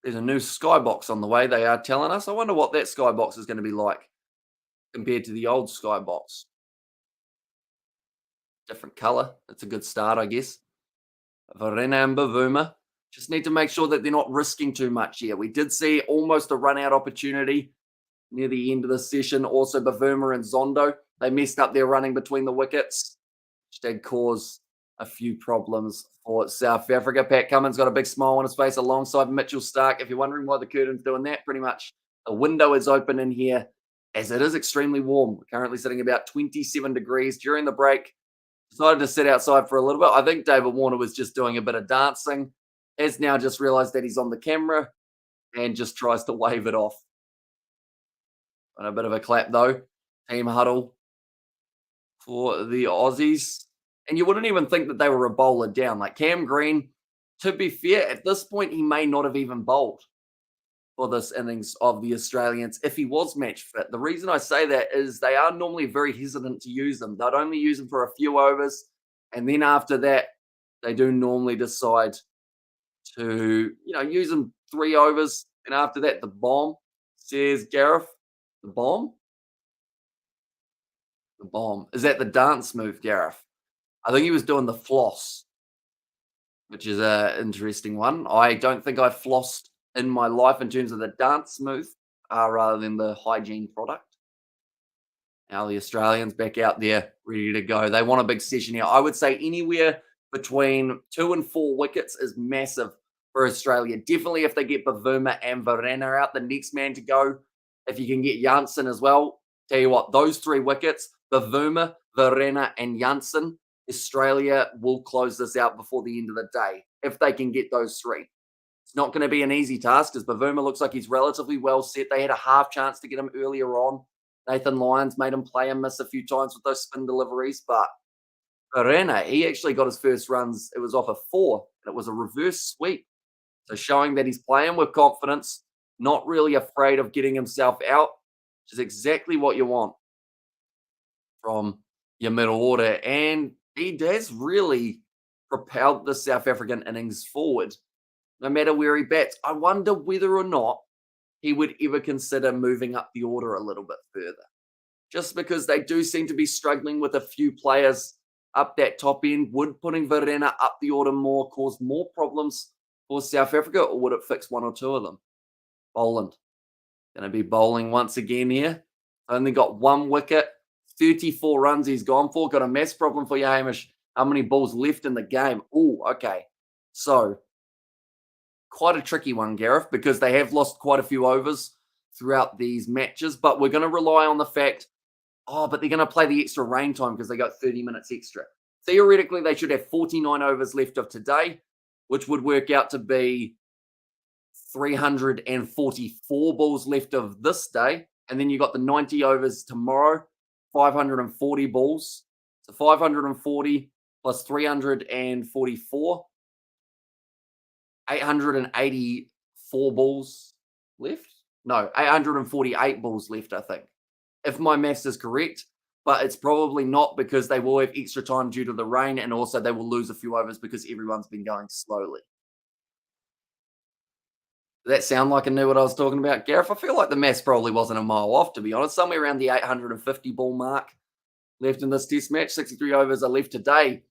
[SPEAKER 1] There's a new skybox on the way, they are telling us. I wonder what that skybox is going to be like compared to the old skybox. Different colour. That's a good start, I guess. Verena and Bavuma just need to make sure that they're not risking too much here. We did see almost a run-out opportunity near the end of the session. Also, Bavuma and Zondo, they messed up their running between the wickets, which did cause a few problems for South Africa. Pat Cummins got a big smile on his face alongside Mitchell Starc. If you're wondering why the curtain's doing that, pretty much the window is open in here as it is extremely warm. We're currently sitting about 27 degrees. During the break, decided to sit outside for a little bit. I think David Warner was just doing a bit of dancing. Has now just realized that he's on the camera and just tries to wave it off. And a bit of a clap though. Team huddle for the Aussies. And you wouldn't even think that they were a bowler down. Like Cam Green, to be fair, at this point, he may not have even bowled for this innings of the Australians if he was match fit. The reason I say that is they are normally very hesitant to use them. They'd only use them for a few overs. And then after that, they do normally decide to, use them 3 overs. And after that, the bomb, says Gareth. The bomb? The bomb. Is that the dance move, Gareth? I think he was doing the floss, which is an interesting one. I don't think I flossed in my life in terms of the dance move rather than the hygiene product. Now the Australians back out there ready to go. They want a big session here. I would say anywhere between 2 and 4 wickets is massive for Australia. Definitely if they get Bavuma and Varane out, the next man to go. If you can get Janssen as well, tell you what, those 3 wickets, Bavuma, Varane and Janssen, Australia will close this out before the end of the day if they can get those 3. It's not going to be an easy task because Bavuma looks like he's relatively well set. They had a half chance to get him earlier on. Nathan Lyons made him play and miss a few times with those spin deliveries, but Varane, he actually got his first runs. It was off a 4, and it was a reverse sweep. So showing that he's playing with confidence, not really afraid of getting himself out, which is exactly what you want from your middle order. And he has really propelled the South African innings forward, no matter where he bats. I wonder whether or not he would ever consider moving up the order a little bit further, just because they do seem to be struggling with a few players up that top end. Would putting Varane up the order more cause more problems for South Africa, or would it fix 1 or 2 of them? Boland going to be bowling once again here. Only got 1 wicket, 34 runs he's gone for. Got a mass problem for you, Hamish. How many balls left in the game? Oh, okay. So quite a tricky one, Gareth, because they have lost quite a few overs throughout these matches, but we're going to rely on the fact, but they're going to play the extra rain time because they got 30 minutes extra. Theoretically, they should have 49 overs left of today, which would work out to be 344 balls left of this day. And then you got the 90 overs tomorrow, 540 balls. So 540 plus 344. 884 balls left? No, 848 balls left, I think, if my maths is correct. But it's probably not because they will have extra time due to the rain, and also they will lose a few overs because everyone's been going slowly. Does that sound like I knew what I was talking about, Gareth? I feel like the maths probably wasn't a mile off, to be honest. Somewhere around the 850 ball mark left in this test match. 63 overs are left today.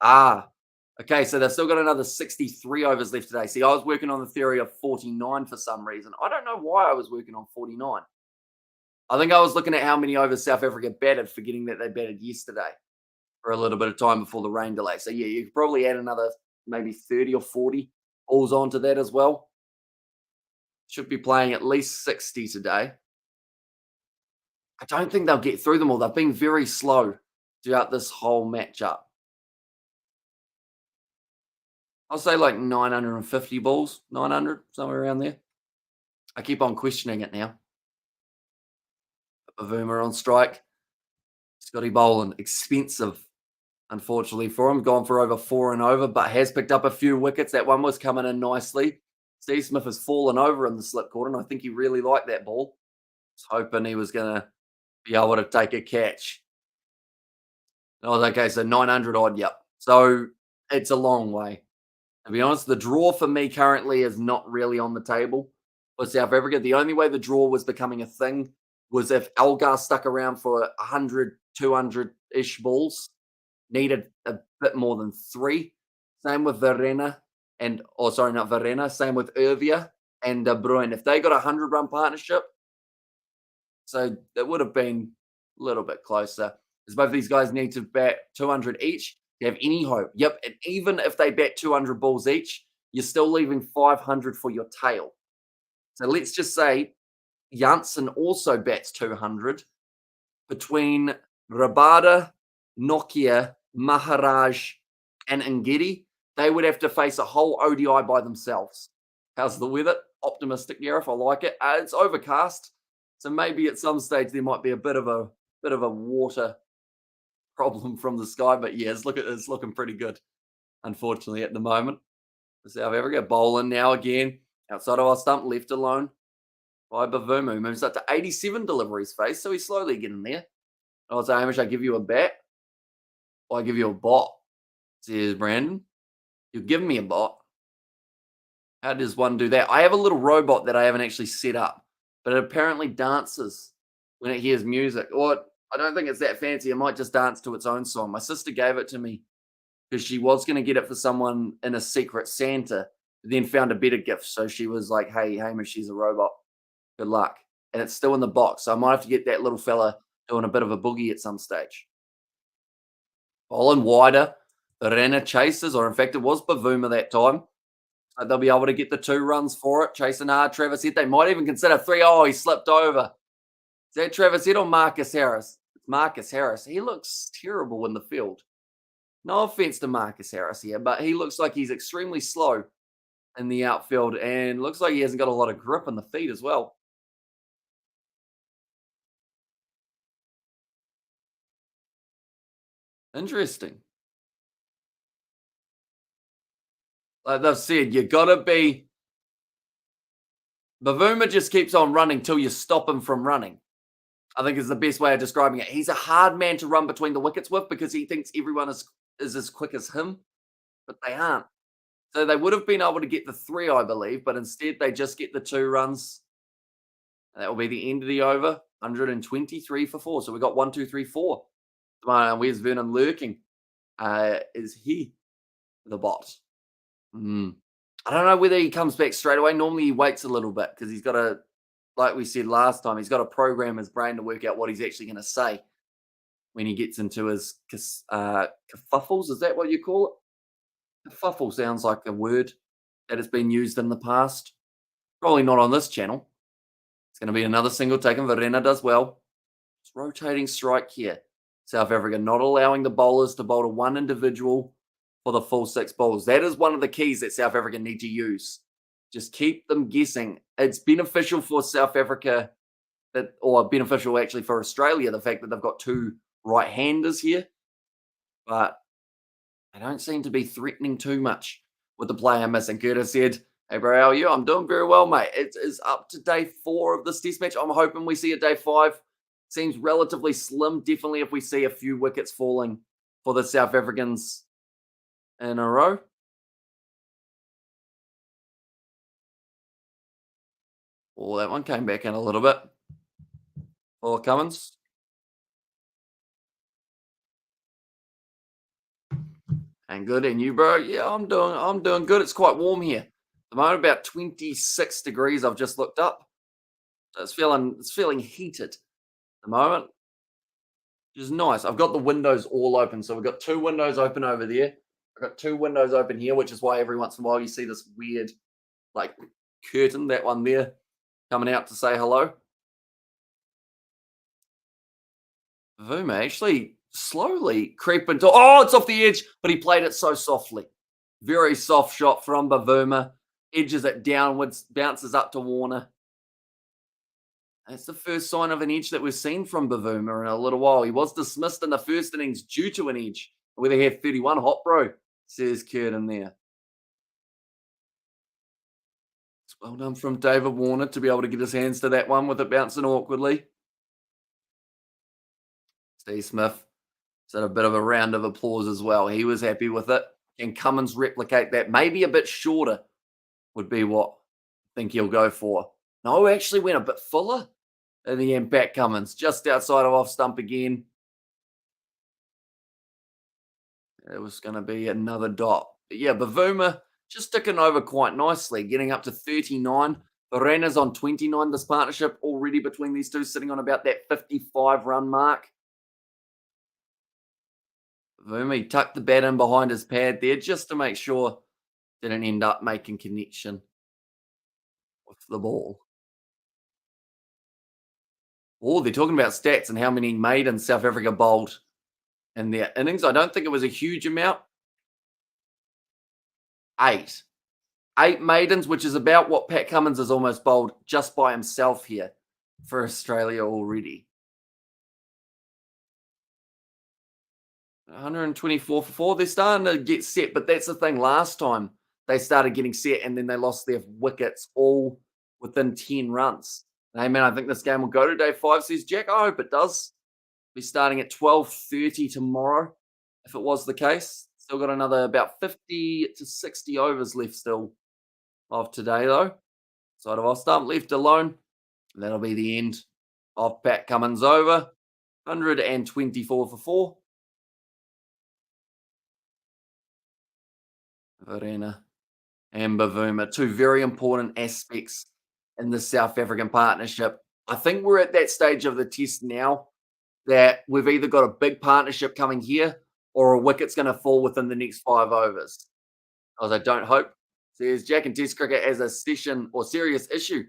[SPEAKER 1] Okay, so they've still got another 63 overs left today. See, I was working on the theory of 49 for some reason. I don't know why I was working on 49. I think I was looking at how many overs South Africa batted, forgetting that they batted yesterday for a little bit of time before the rain delay. So, yeah, you could probably add another maybe 30 or 40 balls onto that as well. Should be playing at least 60 today. I don't think they'll get through them all. They've been very slow throughout this whole matchup. I'll say like 950 balls, 900, somewhere around there. I keep on questioning it now. Bavuma on strike. Scotty Boland, expensive, unfortunately for him. Gone for over 4 and over, but has picked up a few wickets. That one was coming in nicely. Steve Smith has fallen over in the slip court, and I think he really liked that ball. I was hoping he was going to be able to take a catch. Oh, okay, so 900 odd, yep. So it's a long way. To be honest, the draw for me currently is not really on the table for South Africa. The only way the draw was becoming a thing was if Elgar stuck around for 100, 200-ish balls, needed a bit more than 3. Same with Varane and, not Varane, same with Irvia and De Bruyne. If they got a 100-run partnership, so it would have been a little bit closer. Because both of these guys need to bat 200 each to have any hope. Yep, and even if they bat 200 balls each, you're still leaving 500 for your tail. So let's just say Janssen also bats 200. Between Rabada, Nokia, Maharaj, and Ngidi, they would have to face a whole ODI by themselves. How's the weather? Optimistic, Gareth. I like it. It's overcast, so maybe at some stage there might be a bit of a water problem from the sky. But yeah, it's looking pretty good. Unfortunately, at the moment, for South Africa bowling now again outside of our stump, left alone by Bavumu. Moves up to 87 deliveries face, so he's slowly getting there. I was saying, Hamish, I give you a bat or I give you a bot, says Brandon. You're giving me a bot. How does one do that? I have a little robot that I haven't actually set up, but it apparently dances when it hears music. Or I don't think it's that fancy. It might just dance to its own song. My sister gave it to me because she was going to get it for someone in a secret Santa, but then found a better gift. So she was like, hey, Hamish, she's a robot. Good luck. And it's still in the box. So I might have to get that little fella doing a bit of a boogie at some stage. Bowling wider. Verena chases, or in fact, it was Bavuma that time. So they'll be able to get the 2 runs for it. Chasing hard. Travis said they might even consider 3. Oh, he slipped over. Is that Travis Head or Marcus Harris? It's Marcus Harris. He looks terrible in the field. No offense to Marcus Harris here, but he looks like he's extremely slow in the outfield and looks like he hasn't got a lot of grip in the feet as well. Interesting. Like they've said, you got to be. Bavuma just keeps on running till you stop him from running. I think is the best way of describing it. He's a hard man to run between the wickets with because he thinks everyone is as quick as him, but they aren't. So they would have been able to get the 3, I believe, but instead they just get the 2 runs. That will be the end of the over. 123 for 4. So we got 1, 2, 3, 4. Where's Vernon lurking? Is he the bot? I don't know whether he comes back straight away. Normally he waits a little bit because he's got to, like we said last time, he's got to program his brain to work out what he's actually going to say when he gets into his kerfuffles. Is that what you call it? Kerfuffle sounds like a word that has been used in the past. Probably not on this channel. It's going to be another single taken. Verena does well. It's rotating strike here. South Africa not allowing the bowlers to bowl to one individual for the full 6 balls. That is one of the keys that South Africa need to use. Just keep them guessing. It's beneficial for South Africa, or beneficial actually for Australia, the fact that they've got 2 right-handers here. But they don't seem to be threatening too much with the player missing. Curtis said, hey, bro, how are you? I'm doing very well, mate. It is up to day 4 of this test match. I'm hoping we see a day 5. Seems relatively slim. Definitely if we see a few wickets falling for the South Africans in a row. Oh, that one came back in a little bit. For Cummins. And good. And you, bro? Yeah, I'm doing good. It's quite warm here. At the moment, about 26 degrees. I've just looked up. So it's feeling heated at the moment, which is nice. I've got the windows all open. So we've got 2 windows open over there. I've got 2 windows open here, which is why every once in a while you see this weird, like, curtain, that one there, coming out to say hello. Vuma actually slowly creeping to. Oh, it's off the edge, but he played it so softly. Very soft shot from Bavuma. Edges it downwards, bounces up to Warner. That's the first sign of an edge that we've seen from Bavuma in a little while. He was dismissed in the first innings due to an edge. Whether he had 31 hot, bro, says Kurt in there. It's well done from David Warner to be able to get his hands to that one with it bouncing awkwardly. Steve Smith said a bit of a round of applause as well. He was happy with it. Can Cummins replicate that? Maybe a bit shorter would be what I think he'll go for. No, actually went a bit fuller in the end. Back Cummins, just outside of off stump again. It was going to be another dot. But yeah, Bavuma just ticking over quite nicely, getting up to 39. Verena's on 29. This partnership already between these two, sitting on about that 55 run mark. Bavuma tucked the bat in behind his pad there just to make sure didn't end up making connection with the ball. Oh, they're talking about stats and how many maidens South Africa bowled in their innings. I don't think it was a huge amount. 8. 8 maidens, which is about what Pat Cummins has almost bowled just by himself here for Australia already. 124 for 4. They're starting to get set, but that's the thing. Last time they started getting set and then they lost their wickets all within 10 runs. Hey, man, I think this game will go to day 5, says Jack. I hope it does. Be starting at 12:30 tomorrow, if it was the case. Still got another about 50 to 60 overs left still of today, though. Side of off stump left alone. That'll be the end of Pat Cummins over. 124 for 4. Verena and Bavuma, two very important aspects in the South African partnership. I think we're at that stage of the test now that we've either got a big partnership coming here or a wicket's going to fall within the next 5 overs. As I don't hope. Says Jack and Test cricket as a session or serious issue.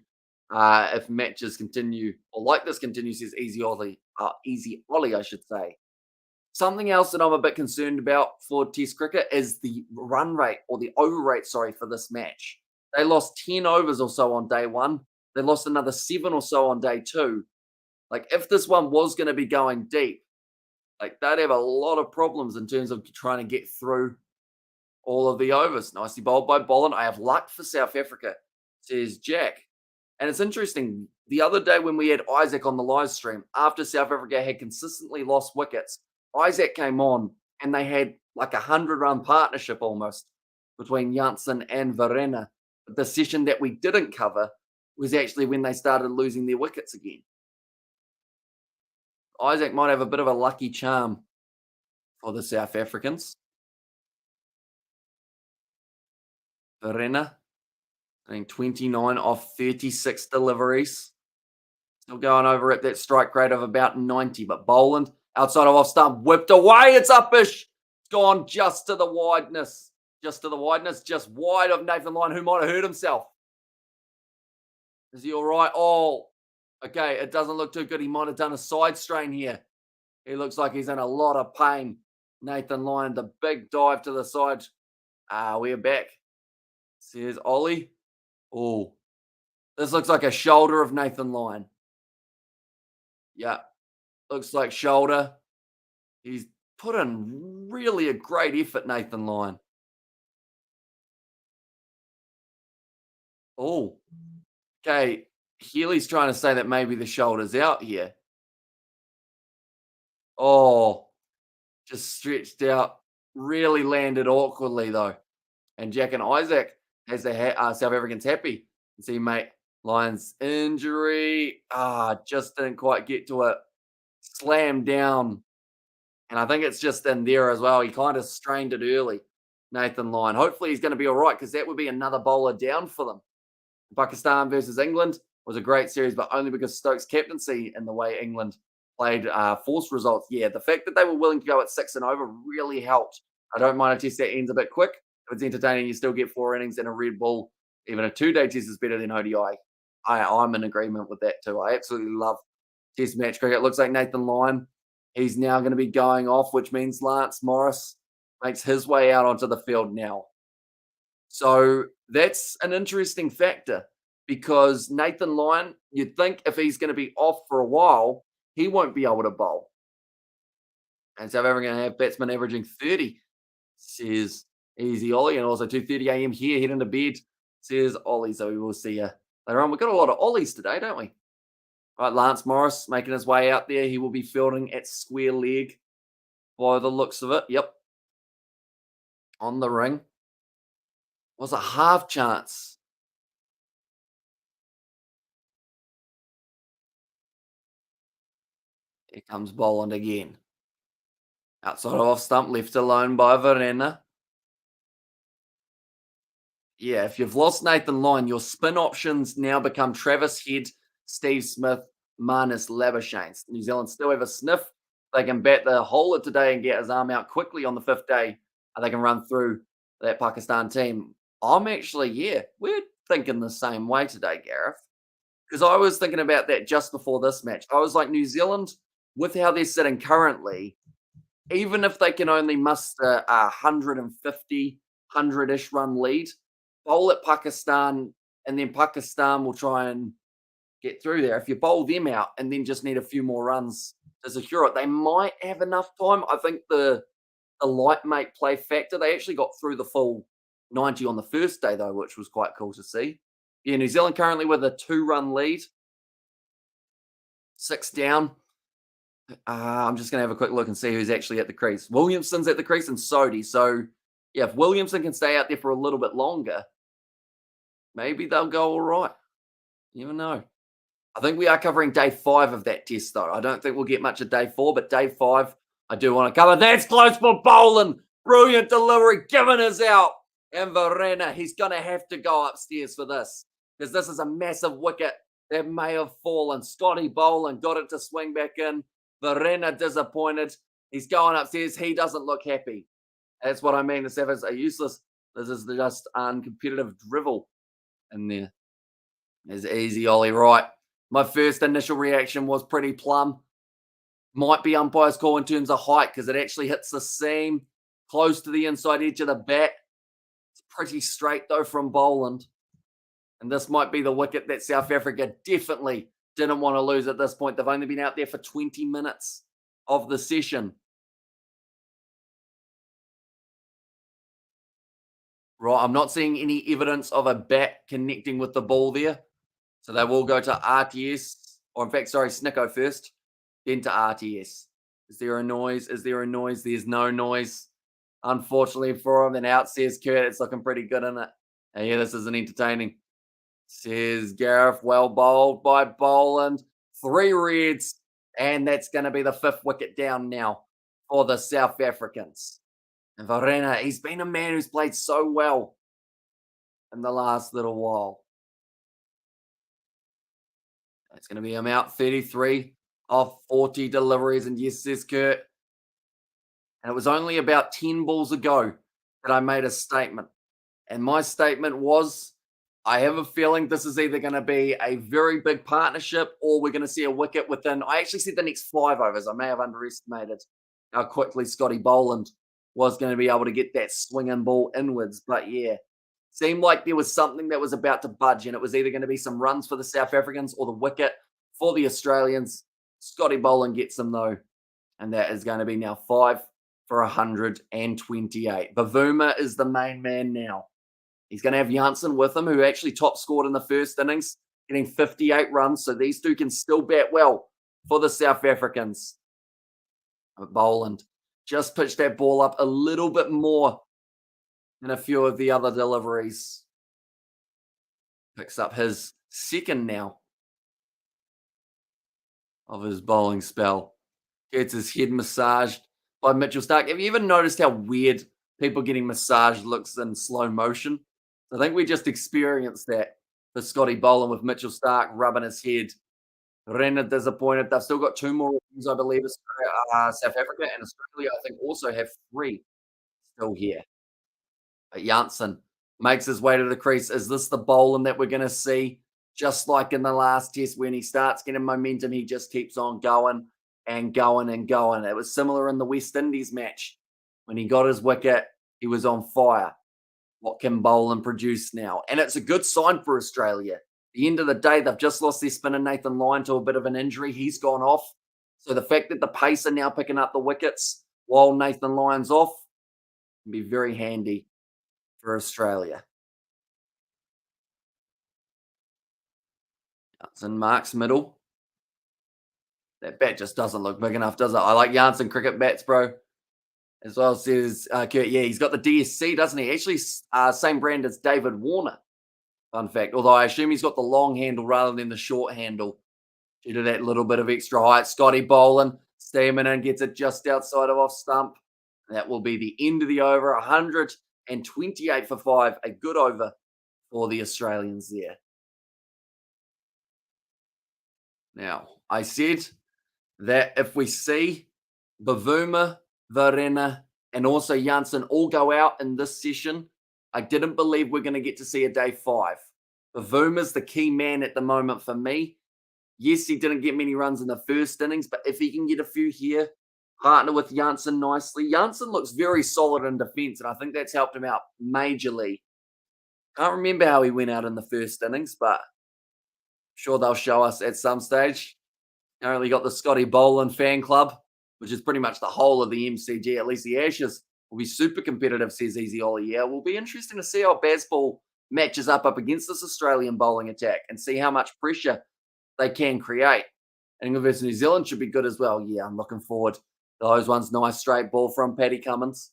[SPEAKER 1] If matches continue or like this continues, says Easy Ollie, I should say. Something else that I'm a bit concerned about for Test cricket is the run rate or the over rate, sorry, for this match. They lost 10 overs or so on day 1. They lost another 7 or so on day 2. Like, if this one was going to be going deep, like, they'd have a lot of problems in terms of trying to get through all of the overs. Nicely bowled by Bolland. I have luck for South Africa, says Jack. And it's interesting. The other day when we had Isaac on the live stream, after South Africa had consistently lost wickets, Isaac came on and they had like a 100-run partnership almost between Janssen and Verena. But the session that we didn't cover was actually when they started losing their wickets again. Isaac might have a bit of a lucky charm for the South Africans. Verena, I think 29 off 36 deliveries. Still going over at that strike rate of about 90. But Boland, outside of off stump, whipped away. It's uppish. It's gone just to the wideness. Just to the wideness. Just wide of Nathan Lyon, who might have hurt himself. Is he all right? Oh, okay. It doesn't look too good. He might have done a side strain here. He looks like he's in a lot of pain. Nathan Lyon, the big dive to the side. We're back. Says Ollie. Oh, this looks like a shoulder of Nathan Lyon. Yeah, looks like shoulder. He's put in really a great effort, Nathan Lyon. Oh, okay. Healy's trying to say that maybe the shoulder's out here. Oh, just stretched out. Really landed awkwardly, though. And Jack and Isaac, as the South Africans happy. See, mate, Lyon's injury. Just didn't quite get to it. Slammed down. And I think it's just in there as well. He kind of strained it early, Nathan Lyon. Hopefully he's going to be all right because that would be another bowler down for them. Pakistan versus England was a great series, but only because Stokes' captaincy and the way England played forced results. Yeah, the fact that they were willing to go at 6 and over really helped. I don't mind a test that ends a bit quick. If it's entertaining, you still get 4 innings and a red ball. Even a 2-day test is better than ODI. I'm in agreement with that too. I absolutely love test match cricket. It looks like Nathan Lyon, he's now going to be going off, which means Lance Morris makes his way out onto the field now. So that's an interesting factor because Nathan Lyon, you'd think if he's going to be off for a while, he won't be able to bowl. And South Africa going to have batsmen averaging 30, says Easy Ollie, and also 2:30 a.m. here, heading to bed, says Ollie. So we will see you later on. We've got a lot of Ollies today, don't we? Right, Lance Morris making his way out there. He will be fielding at square leg by the looks of it. Yep. On the ring. Was a half chance. Here comes Boland again. Outside of off stump, left alone by Verena. Yeah, if you've lost Nathan Lyon, your spin options now become Travis Head, Steve Smith, Marnus Labuschagne. New Zealand still have a sniff. They can bat the whole of today and get his arm out quickly on the 5th day. And they can run through that Pakistan team. We're thinking the same way today, Gareth. Because I was thinking about that just before this match. I was like, New Zealand, with how they're sitting currently, even if they can only muster a 150, 100-ish run lead, bowl at Pakistan, and then Pakistan will try and get through there. If you bowl them out and then just need a few more runs to secure it, they might have enough time. I think the light make play factor, they actually got through the full 90 on the first day, though, which was quite cool to see. Yeah, New Zealand currently with a 2-run lead, 6 down. I'm just going to have a quick look and see who's actually at the crease. Williamson's at the crease and Sodhi. So, yeah, if Williamson can stay out there for a little bit longer, maybe they'll go all right. You never know. I think we are covering day 5 of that test, though. I don't think we'll get much of day 4, but day 5, I do want to cover. That's close for Boland. Brilliant delivery, giving us out. And Verena, he's going to have to go upstairs for this, because this is a massive wicket that may have fallen. Scotty Boland got it to swing back in. Verena disappointed. He's going upstairs. He doesn't look happy. That's what I mean. The Sevens are useless. This is just uncompetitive drivel in there. There's easy, Ollie, right. My first initial reaction was pretty plumb. Might be umpire's call in terms of height, because it actually hits the seam close to the inside edge of the bat. It's pretty straight, though, from Boland. And this might be the wicket that South Africa definitely didn't want to lose at this point. They've only been out there for 20 minutes of the session. Right, I'm not seeing any evidence of a bat connecting with the ball there. So they will go to RTS, or in fact, sorry, Snicko first, then to RTS. Is there a noise? Is there a noise? There's no noise. Unfortunately for him, and out says Kurt, it's looking pretty good, isn't it? And yeah, this isn't entertaining. Says Gareth, well bowled by Boland. 3 reds, and that's going to be the 5th wicket down now for the South Africans. And Verena, he's been a man who's played so well in the last little while. It's going to be him out, 33 of 40 deliveries. And yes, says Kurt. And it was only about 10 balls ago that I made a statement. And my statement was, I have a feeling this is either going to be a very big partnership, or we're going to see a wicket within, I actually said the next 5 overs. I may have underestimated how quickly Scotty Boland was going to be able to get that swinging ball inwards. But yeah, seemed like there was something that was about to budge, and it was either going to be some runs for the South Africans or the wicket for the Australians. Scotty Boland gets them, though, and that is going to be now 5 for 128. Bavuma is the main man now. He's going to have Janssen with him, who actually top scored in the first innings, getting 58 runs. So these two can still bat well for the South Africans. But Boland just pitched that ball up a little bit more than a few of the other deliveries. Picks up his 2nd now of his bowling spell. Gets his head massaged by Mitchell Starc. Have you ever noticed how weird people getting massaged looks in slow motion? I think we just experienced that for Scotty Boland with Mitchell Starc rubbing his head. Renner disappointed. They've still got 2 more reviews, I believe. South Africa and Australia, I think, also have 3 still here. But Janssen makes his way to the crease. Is this the Boland that we're going to see? Just like in the last test, when he starts getting momentum, he just keeps on going and going and going. It was similar in the West Indies match. When he got his wicket, he was on fire. What can Boland produce now? And it's a good sign for Australia. At the end of the day, they've just lost their spinner Nathan Lyon to a bit of an injury. He's gone off. So the fact that the pace are now picking up the wickets while Nathan Lyon's off can be very handy for Australia. Janssen marks middle. That bat just doesn't look big enough, does it? I like Janssen cricket bats, bro. As well, says Kurt. Yeah, he's got the DSC, doesn't he? Actually, same brand as David Warner. Fun fact. Although I assume he's got the long handle rather than the short handle due to that little bit of extra height. Scotty Boland, steaming in, gets it just outside of off stump. That will be the end of the over. 128 for 5. A good over for the Australians there. Now, I said that if we see Bavuma, Verena, and also Janssen all go out in this session, I didn't believe we're going to get to see a day 5. Bavuma's the key man at the moment for me. Yes, he didn't get many runs in the first innings, but if he can get a few here, partner with Janssen nicely. Janssen looks very solid in defence, and I think that's helped him out majorly. Can't remember how he went out in the first innings, but sure they'll show us at some stage. Currently got the Scotty Boland fan club, which is pretty much the whole of the MCG. At least the Ashes will be super competitive, says Easy Ollie. Yeah, will be interesting to see how Bazball matches up against this Australian bowling attack and see how much pressure they can create. England versus New Zealand should be good as well. Yeah, I'm looking forward to those ones. Nice straight ball from Paddy Cummins.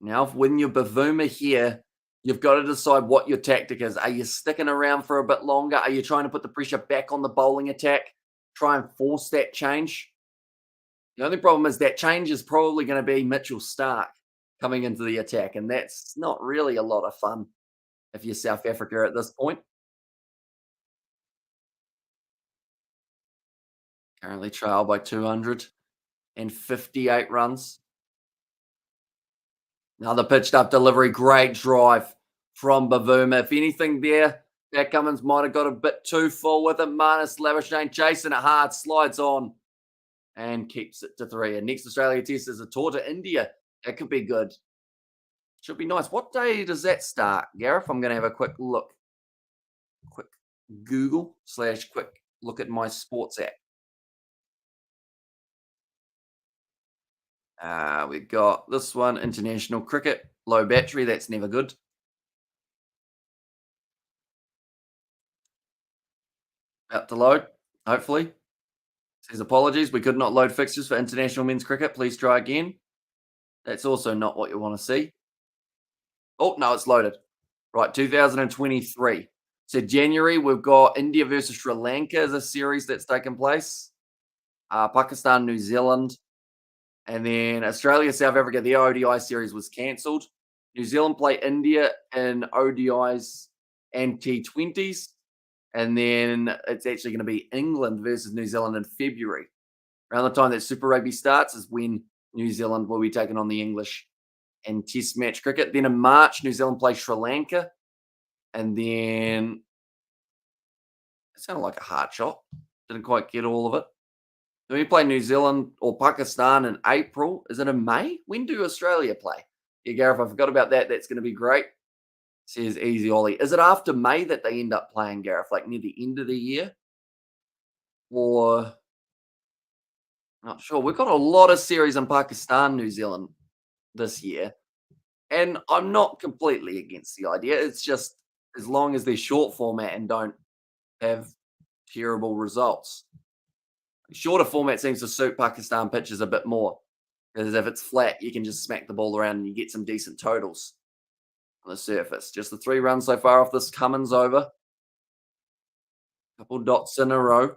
[SPEAKER 1] Now, when you're Bavuma here, you've got to decide what your tactic is. Are you sticking around for a bit longer? Are you trying to put the pressure back on the bowling attack? Try and force that change? The only problem is that change is probably going to be Mitchell Stark coming into the attack, and that's not really a lot of fun if you're South Africa at this point. Currently trail by 258 runs. Another pitched up delivery. Great drive from Bavuma. If anything there, Pat Cummins might have got a bit too full with it. Marnus Labuschagne chasing it hard, slides on and keeps it to 3. And next Australia test is a tour to India. That could be good. Should be nice. What day does that start, Gareth? I'm going to have a quick look. Quick Google / quick look at my sports app. We've got this one, international cricket, low battery. That's never good. About to load, hopefully. Says apologies. We could not load fixtures for international men's cricket. Please try again. That's also not what you want to see. Oh, no, it's loaded. Right, 2023. So January, we've got India versus Sri Lanka as a series that's taken place. Pakistan, New Zealand. And then Australia, South Africa, the ODI series was cancelled. New Zealand play India in ODIs and T20s. And then it's actually going to be England versus New Zealand in February. Around the time that Super Rugby starts is when New Zealand will be taking on the English in Test match cricket. Then in March, New Zealand play Sri Lanka. And then it sounded like a hard shot. Didn't quite get all of it. Then we play New Zealand or Pakistan in April. Is it in May? When do Australia play? Yeah, Gareth, I forgot about that. That's going to be great. Says Easy Ollie. Is it after May that they end up playing, Gareth? Like near the end of the year? Or not sure. We've got a lot of series in Pakistan, New Zealand this year. And I'm not completely against the idea. It's just as long as they're short format and don't have terrible results. Shorter format seems to suit Pakistan pitches a bit more. Because if it's flat, you can just smack the ball around and you get some decent totals on the surface. Just the 3 runs so far off this Cummins over. Couple dots in a row.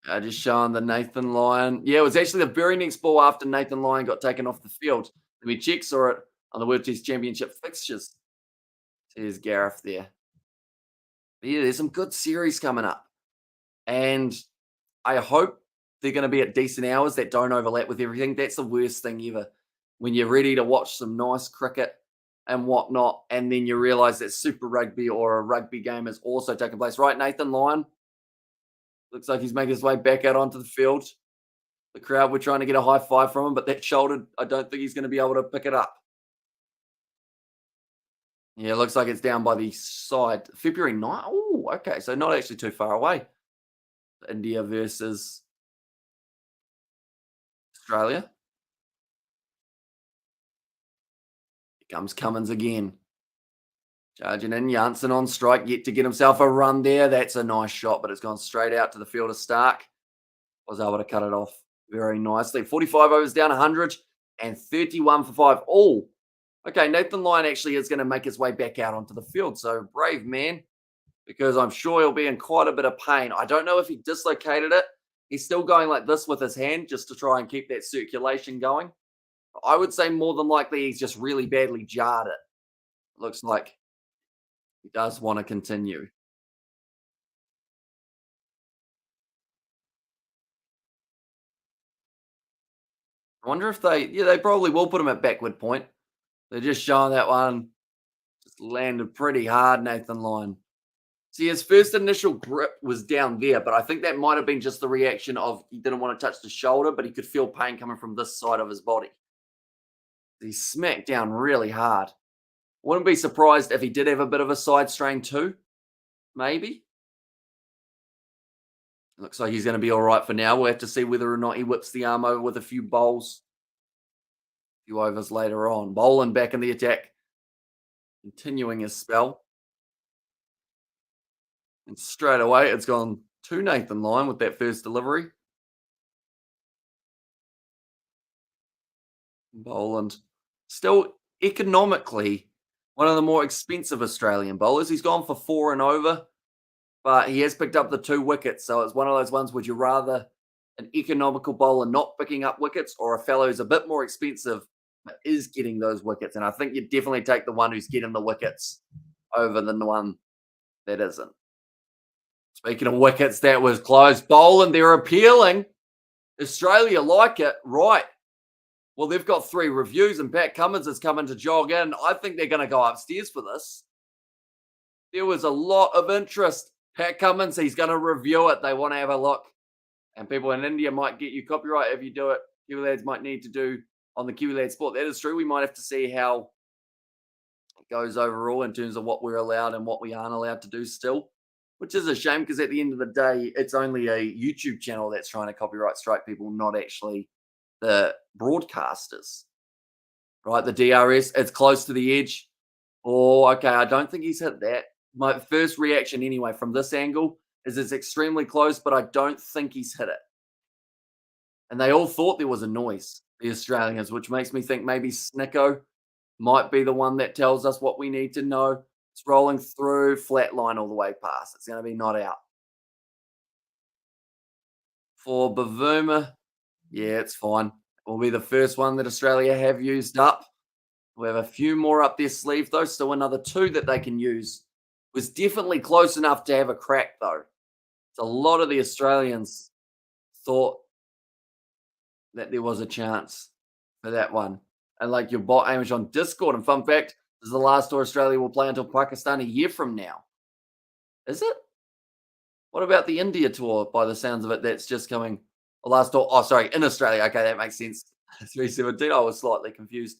[SPEAKER 1] Just showing the Nathan Lyon. Yeah, it was actually the very next ball after Nathan Lyon got taken off the field. Let me check, saw it on the World Test Championship fixtures. There's Gareth there. But yeah, there's some good series coming up. And I hope they're going to be at decent hours that don't overlap with everything. That's the worst thing ever. When you're ready to watch some nice cricket and whatnot, and then you realize that Super Rugby or a rugby game is also taking place. Right, Nathan Lyon? Looks like he's making his way back out onto the field. The crowd were trying to get a high five from him, but that shoulder, I don't think he's going to be able to pick it up. Yeah, it looks like it's down by the side. February 9th? Oh, okay. So not actually too far away. India versus Australia. Here comes Cummins again. Charging in, Janssen on strike, yet to get himself a run there. That's a nice shot, but it's gone straight out to the field of Stark. Was able to cut it off very nicely. 45 overs down 100 and 31 for 5. Oh, okay. Nathan Lyon actually is going to make his way back out onto the field. So brave man, because I'm sure he'll be in quite a bit of pain. I don't know if he dislocated it. He's still going like this with his hand just to try and keep that circulation going. I would say more than likely he's just really badly jarred it. Looks like he does want to continue. I wonder if they probably will put him at backward point. They're just showing that one. Just landed pretty hard, Nathan Lyon. See, his first initial grip was down there, but I think that might have been just the reaction of he didn't want to touch the shoulder, but he could feel pain coming from this side of his body. He smacked down really hard. Wouldn't be surprised if he did have a bit of a side strain too, maybe. Looks like he's going to be all right for now. We'll have to see whether or not he whips the arm over with a few bowls, a few overs later on. Boland back in the attack, continuing his spell. And straight away, it's gone to Nathan Lyon with that first delivery. Boland, still economically one of the more expensive Australian bowlers. He's gone for 4 and over, but he has picked up the 2 wickets. So it's one of those ones, would you rather an economical bowler not picking up wickets or a fellow who's a bit more expensive but is getting those wickets? And I think you definitely take the one who's getting the wickets over the one that isn't. Speaking of wickets, that was close. Boland, they're appealing. Australia like it. Right. Well, they've got 3 reviews, and Pat Cummins is coming to jog in. I think they're going to go upstairs for this. There was a lot of interest. Pat Cummins, he's going to review it. They want to have a look. And people in India might get you copyright if you do it. Kiwi Lads might need to do on the Kiwi Lad Sport. That is true. We might have to see how it goes overall in terms of what we're allowed and what we aren't allowed to do still, which is a shame because at the end of the day, it's only a YouTube channel that's trying to copyright strike people, not actually the broadcasters, right? The DRS, it's close to the edge. Oh, okay. I don't think he's hit that. My first reaction, anyway, from this angle is it's extremely close, but I don't think he's hit it. And they all thought there was a noise, the Australians, which makes me think maybe Snicko might be the one that tells us what we need to know. It's rolling through, flat line all the way past. It's going to be not out. For Bavuma, yeah, it's fine. Will be the first one that Australia have used up. We have a few more up their sleeve, though. Still another 2 that they can use. Was definitely close enough to have a crack, though. So a lot of the Australians thought that there was a chance for that one. And like your bot Amish on Discord, and fun fact, this is the last tour Australia will play until Pakistan a year from now. Is it? What about the India tour, by the sounds of it, that's just coming? Last tour, oh, sorry, in Australia. Okay, that makes sense. 317, I was slightly confused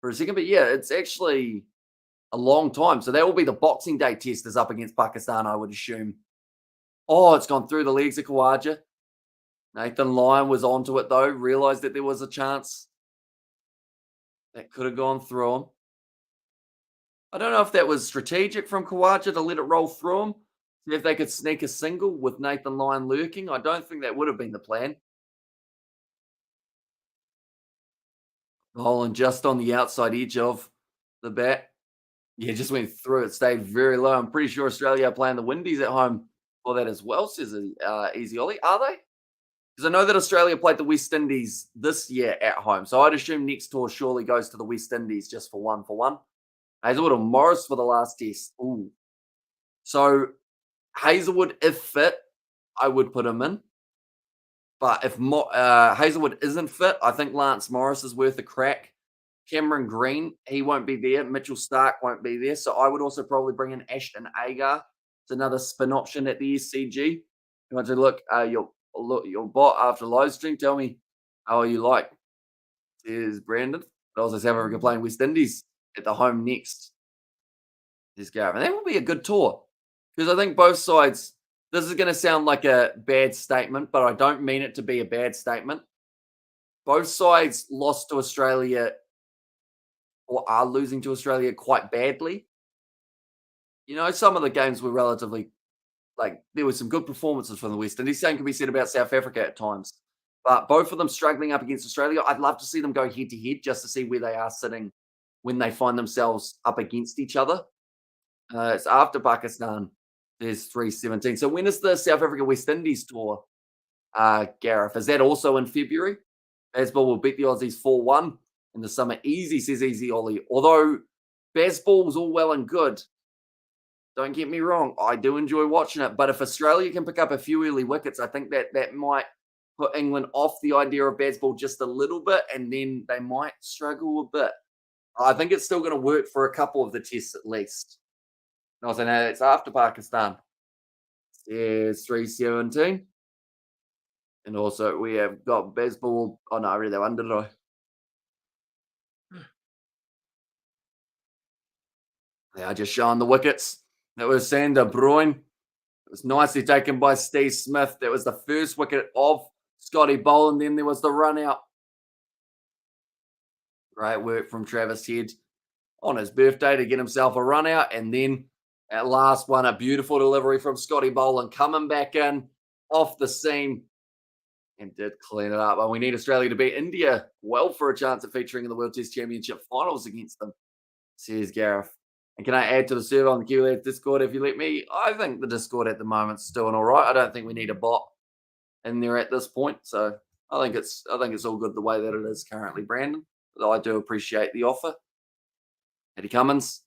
[SPEAKER 1] for a second. But yeah, it's actually a long time. So that will be the Boxing Day test is up against Pakistan, I would assume. Oh, it's gone through the legs of Khawaja. Nathan Lyon was onto it, though. Realised that there was a chance that could have gone through him. I don't know if that was strategic from Khawaja to let it roll through him. See if they could sneak a single with Nathan Lyon lurking. I don't think that would have been the plan. Holland just on the outside edge of the bat. Yeah, just went through it, stayed very low. I'm pretty sure Australia are playing the Windies at home for that as well, says Easy Ollie. Are they? Because I know that Australia played the West Indies this year at home. So I'd assume next tour surely goes to the West Indies just for one. Hazelwood or Morris for the last test. Ooh. So Hazelwood, if fit, I would put him in. But if Hazelwood isn't fit, I think Lance Morris is worth a crack. Cameron Green, he won't be there. Mitchell Stark won't be there. So I would also probably bring in Ashton Agar. It's another spin option at the SCG. You want to look your bot after live stream. Tell me how you like. There's Brandon. But also South Africa playing West Indies at the home next. There's Gareth. And that will be a good tour. Because I think both sides, this is going to sound like a bad statement, but I don't mean it to be a bad statement. Both sides lost to Australia or are losing to Australia quite badly. You know, some of the games were relatively, there were some good performances from the West Indies. Same can be said about South Africa at times. But both of them struggling up against Australia. I'd love to see them go head-to-head just to see where they are sitting when they find themselves up against each other. It's after Pakistan. There's 317. So when is the South Africa West Indies tour, Gareth? Is that also in February? Bazball will beat the Aussies 4-1 in the summer. Easy, says Easy Ollie. Although Bazball's all well and good. Don't get me wrong. I do enjoy watching it. But if Australia can pick up a few early wickets, I think that might put England off the idea of Bazball just a little bit. And then they might struggle a bit. I think it's still going to work for a couple of the tests at least. And I was saying, no, it's after Pakistan. Yes, 317. And also we have got baseball. Oh no, I read that one, did I? They are just showing the wickets. That was Sander Bruin. It was nicely taken by Steve Smith. That was the first wicket of Scotty Boland. Then there was the run out. Great work from Travis Head on his birthday to get himself a run out. And then at last one, a beautiful delivery from Scotty Boland coming back in off the seam and did clean it up. And we need Australia to beat India well for a chance of featuring in the World Test Championship finals against them, says Gareth. And can I add to the server on the QLF Discord if you let me? I think the Discord at the moment's doing all right. I don't think we need a bot in there at this point. So I think it's all good the way that it is currently, Brandon. Though I do appreciate the offer. Eddie Cummins.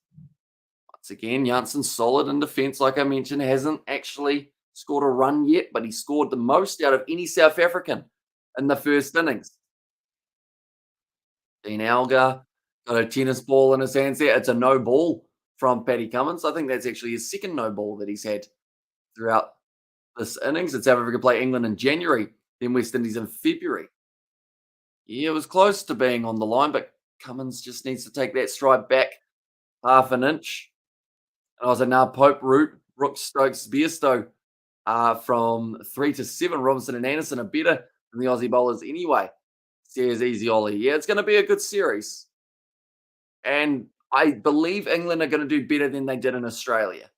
[SPEAKER 1] Once again, Janssen solid in defence, like I mentioned, hasn't actually scored a run yet, but he scored the most out of any South African in the first innings. Dean Algar got a tennis ball in his hands there. It's a no ball from Paddy Cummins. I think that's actually his second no ball that he's had throughout this innings. And South Africa play England in January, then West Indies in February. Yeah, it was close to being on the line, but Cummins just needs to take that stride back half an inch. And I was now Pope, Root, Brooks, Stokes, Bairstow from 3 to 7. Robinson and Anderson are better than the Aussie bowlers anyway, says Easy Ollie. Yeah, it's going to be a good series. And I believe England are going to do better than they did in Australia.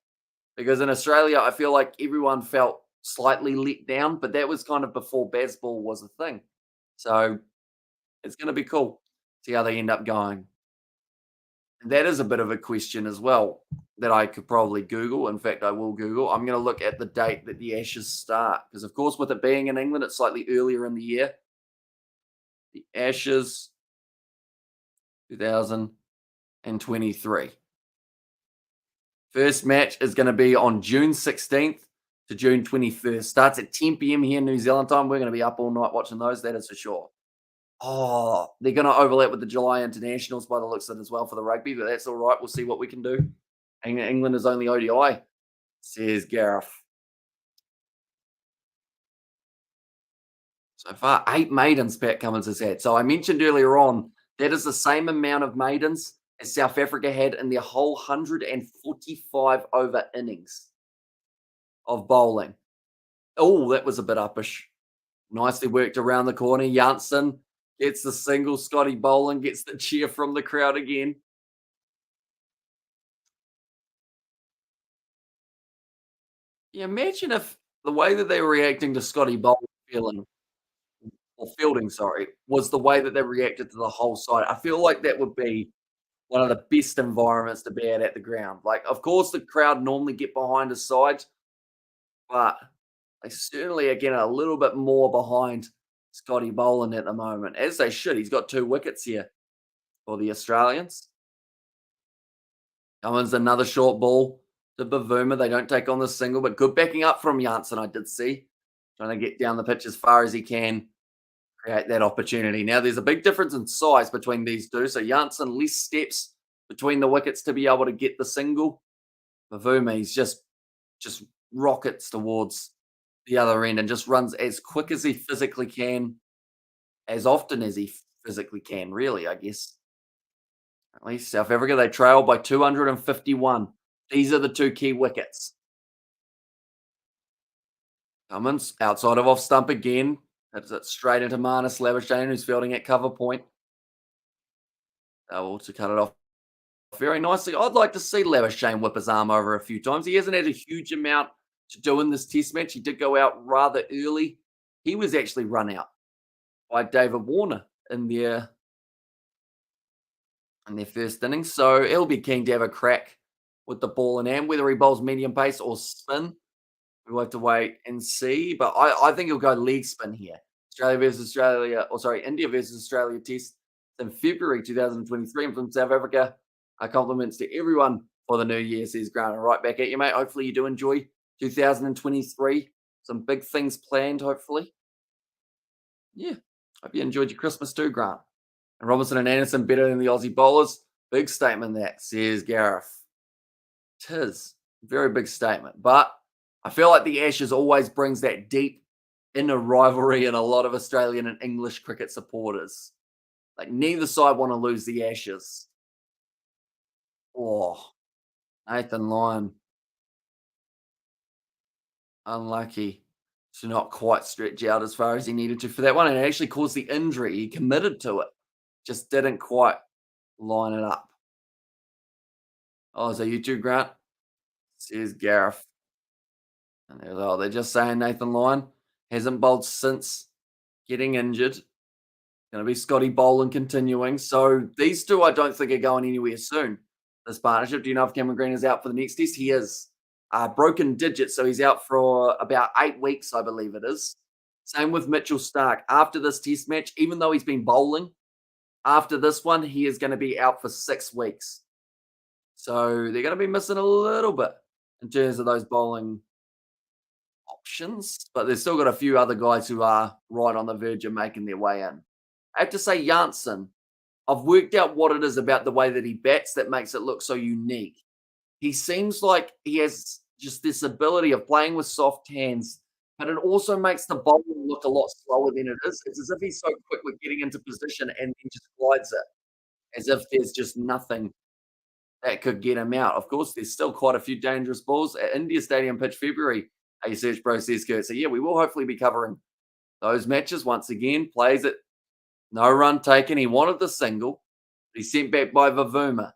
[SPEAKER 1] Because in Australia, I feel like everyone felt slightly let down, but that was kind of before Bazball was a thing. So it's going to be cool. See how they end up going. And that is a bit of a question as well that I could probably Google. In fact, I will Google. I'm going to look at the date that the Ashes start. Because, of course, with it being in England, it's slightly earlier in the year. The Ashes 2023. First match is going to be on June 16th to June 21st. Starts at 10 p.m. here in New Zealand time. We're going to be up all night watching those. That is for sure. Oh, they're going to overlap with the July internationals by the looks of it as well for the rugby, but that's all right. We'll see what we can do. England is only ODI, says Gareth. So far, 8 maidens Pat Cummins has had. So I mentioned earlier on, that is the same amount of maidens as South Africa had in their whole 145 over innings of bowling. Oh, that was a bit uppish. Nicely worked around the corner. Janssen gets the single. Scotty Boland gets the cheer from the crowd again. Yeah, imagine if the way that they were reacting to Scotty Boland fielding, sorry, was the way that they reacted to the whole side. I feel like that would be one of the best environments to be at the ground. Like, of course, the crowd normally get behind a side, but they certainly are getting a little bit more behind Scotty Boland at the moment, as they should. He's got 2 wickets here for the Australians. Comes another short ball to Bavuma. They don't take on the single, but good backing up from Janssen, I did see. Trying to get down the pitch as far as he can, create that opportunity. Now, there's a big difference in size between these two. So Janssen, less steps between the wickets to be able to get the single. Bavuma, he's just rockets towards the other end and just runs as quick as he physically can, as often as he physically can, really, I guess. At least South Africa, they trail by 251. These are the 2 key wickets. Cummins, outside of off stump again. That's it straight into Marnus Labuschagne, who's fielding at cover point. Able to cut it off very nicely. I'd like to see Labuschagne whip his arm over a few times. He hasn't had a huge amount to do in this test match. He did go out rather early. He was actually run out by David Warner in their first innings. So he'll be keen to have a crack with the ball in hand, whether he bowls medium pace or spin. We'll have to wait and see. But I think he'll go leg spin here. India versus Australia test in February 2023. And from South Africa, compliments to everyone for the new year, says Grant. And right back at you, mate. Hopefully you do enjoy 2023. Some big things planned, hopefully. Yeah. Hope you enjoyed your Christmas too, Grant. And Robinson and Anderson better than the Aussie bowlers. Big statement that, says Gareth. Tis. Very big statement. But I feel like the Ashes always brings that deep inner rivalry in a lot of Australian and English cricket supporters. Like neither side want to lose the Ashes. Oh, Nathan Lyon, unlucky to not quite stretch out as far as he needed to for that one. And it actually caused the injury. He committed to it, just didn't quite line it up. Oh, so you too, Grant? Says Gareth. They're just saying Nathan Lyon hasn't bowled since getting injured. Going to be Scotty Boland continuing. So these two, I don't think are going anywhere soon. This partnership. Do you know if Cameron Green is out for the next test? He is. Broken digits, so he's out for about 8 weeks, I believe it is. Same with Mitchell Stark. After this test match, even though he's been bowling, after this one, he is going to be out for 6 weeks. So they're going to be missing a little bit in terms of those bowling options, but they've still got a few other guys who are right on the verge of making their way in. I have to say, Janssen, I've worked out what it is about the way that he bats that makes it look so unique. He seems like he has just this ability of playing with soft hands, but it also makes the bowling look a lot slower than it is. It's as if he's so quick with getting into position and then just glides it, as if there's just nothing that could get him out. Of course, there's still quite a few dangerous balls at India Stadium pitch February. A search process, Kurt. So yeah, we will hopefully be covering those matches once again. Plays it, no run taken. He wanted the single. He's sent back by Vavuma.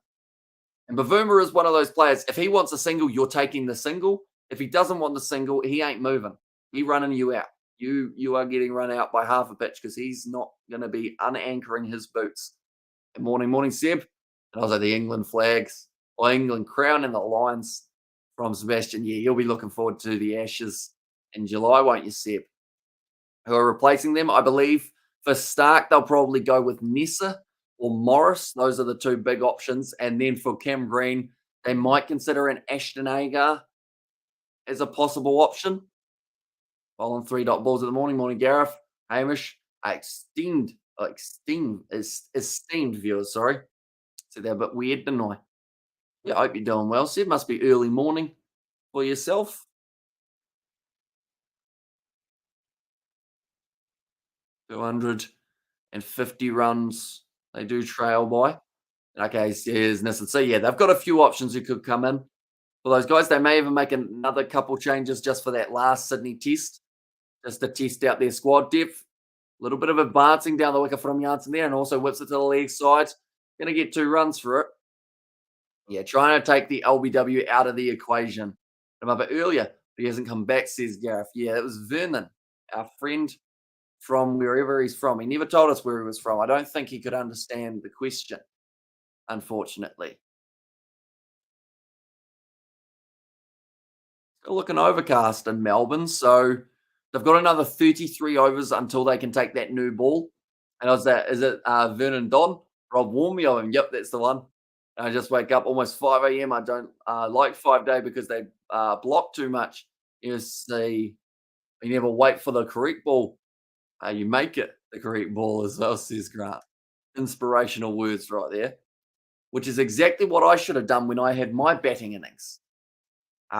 [SPEAKER 1] And Bavuma is one of those players. If he wants a single, you're taking the single. If he doesn't want the single, he ain't moving. He running you out. You are getting run out by half a pitch because he's not going to be unanchoring his boots. And morning, Seb. And also the England flags or England crown and the Lions from Sebastian. Yeah, you'll be looking forward to the Ashes in July, won't you, Seb? Who are replacing them? I believe for Stark, they'll probably go with Nessa or Morris. Those are the two big options. And then for Cam Green, they might consider an Ashton Agar as a possible option. Bowling 3 dot balls at the morning, Gareth. Hamish, esteemed viewers, sorry. So they're a bit weird, didn't I? Yeah, I hope you're doing well, Sid. Must be early morning for yourself. 250 runs they do trail by. Okay, here's Nissan. So yeah, they've got a few options who could come in for those guys. They may even make another couple changes just for that last Sydney test, just to test out their squad depth. A little bit of advancing down the wicket from Janssen there, and also whips it to the leg side. Going to get 2 runs for it. Yeah, trying to take the LBW out of the equation. I'm a bit earlier, but he hasn't come back, says Gareth. Yeah, it was Vernon, our friend from wherever he's from. He never told us where he was from. I don't think he could understand the question, unfortunately. Still looking overcast in Melbourne, so they've got another 33 overs until they can take that new ball. And I was that, is it Vernon Don? Rob Warmio, and yep, that's the one. And I just wake up almost 5 a.m. I don't like 5 day because they block too much. You see, you never wait for the correct ball. You make it the correct ball as well, says Grant. Inspirational words right there, which is exactly what I should have done when I had my batting innings,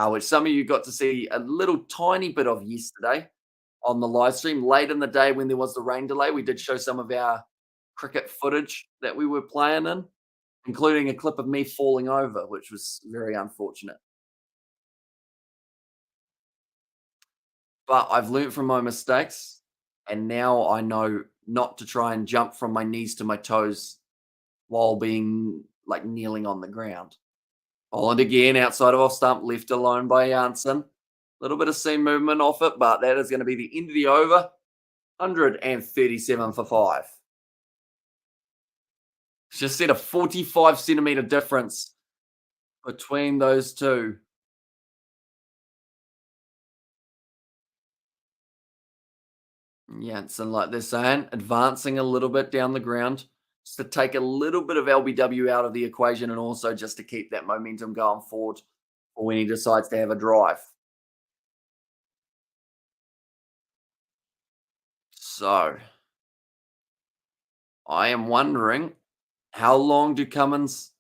[SPEAKER 1] which some of you got to see a little tiny bit of yesterday on the live stream. Late in the day when there was the rain delay, we did show some of our cricket footage that we were playing in, including a clip of me falling over, which was very unfortunate. But I've learned from my mistakes, and now I know not to try and jump from my knees to my toes while being like kneeling on the ground. Holland again outside of off stump, left alone by Janssen. A little bit of seam movement off it, but that is going to be the end of the over. 137 for 5. Just said a 45 centimeter difference between those two. Janssen, like they're saying, advancing a little bit down the ground just to take a little bit of LBW out of the equation and also just to keep that momentum going forward for when he decides to have a drive. So I am wondering how long do Cummins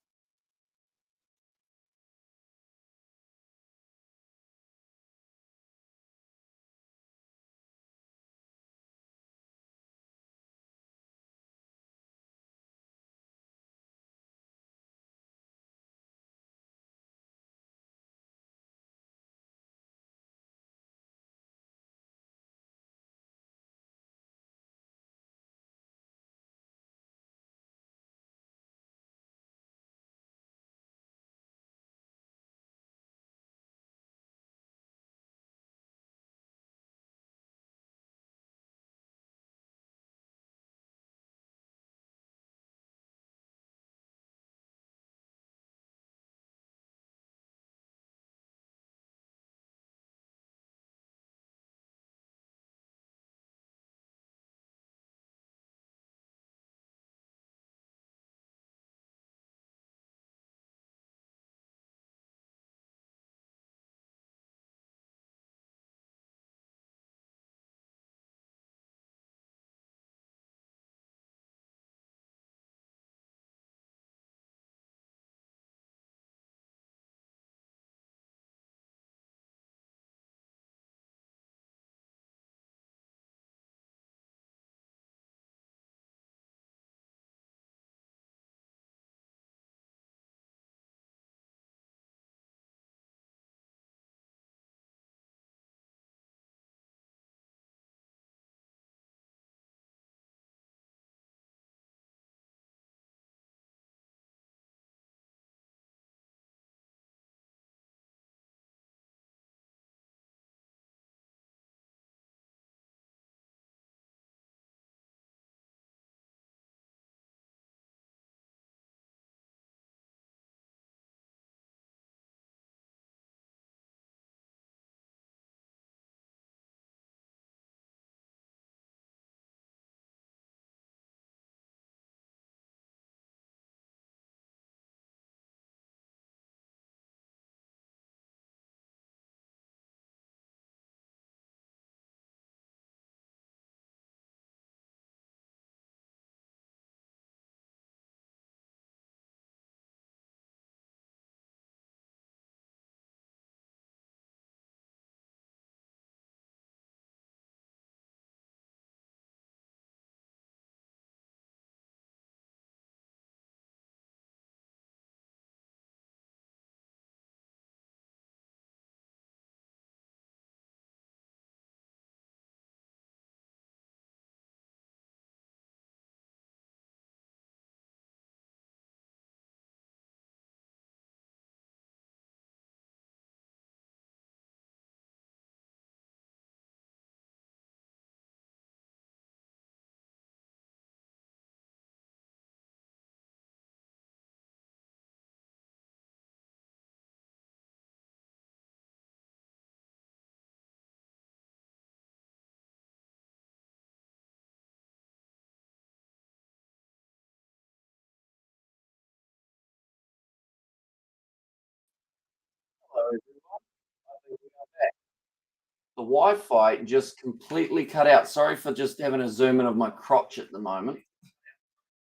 [SPEAKER 1] The Wi-Fi just completely cut out. Sorry for just having a zoom in of my crotch at the moment.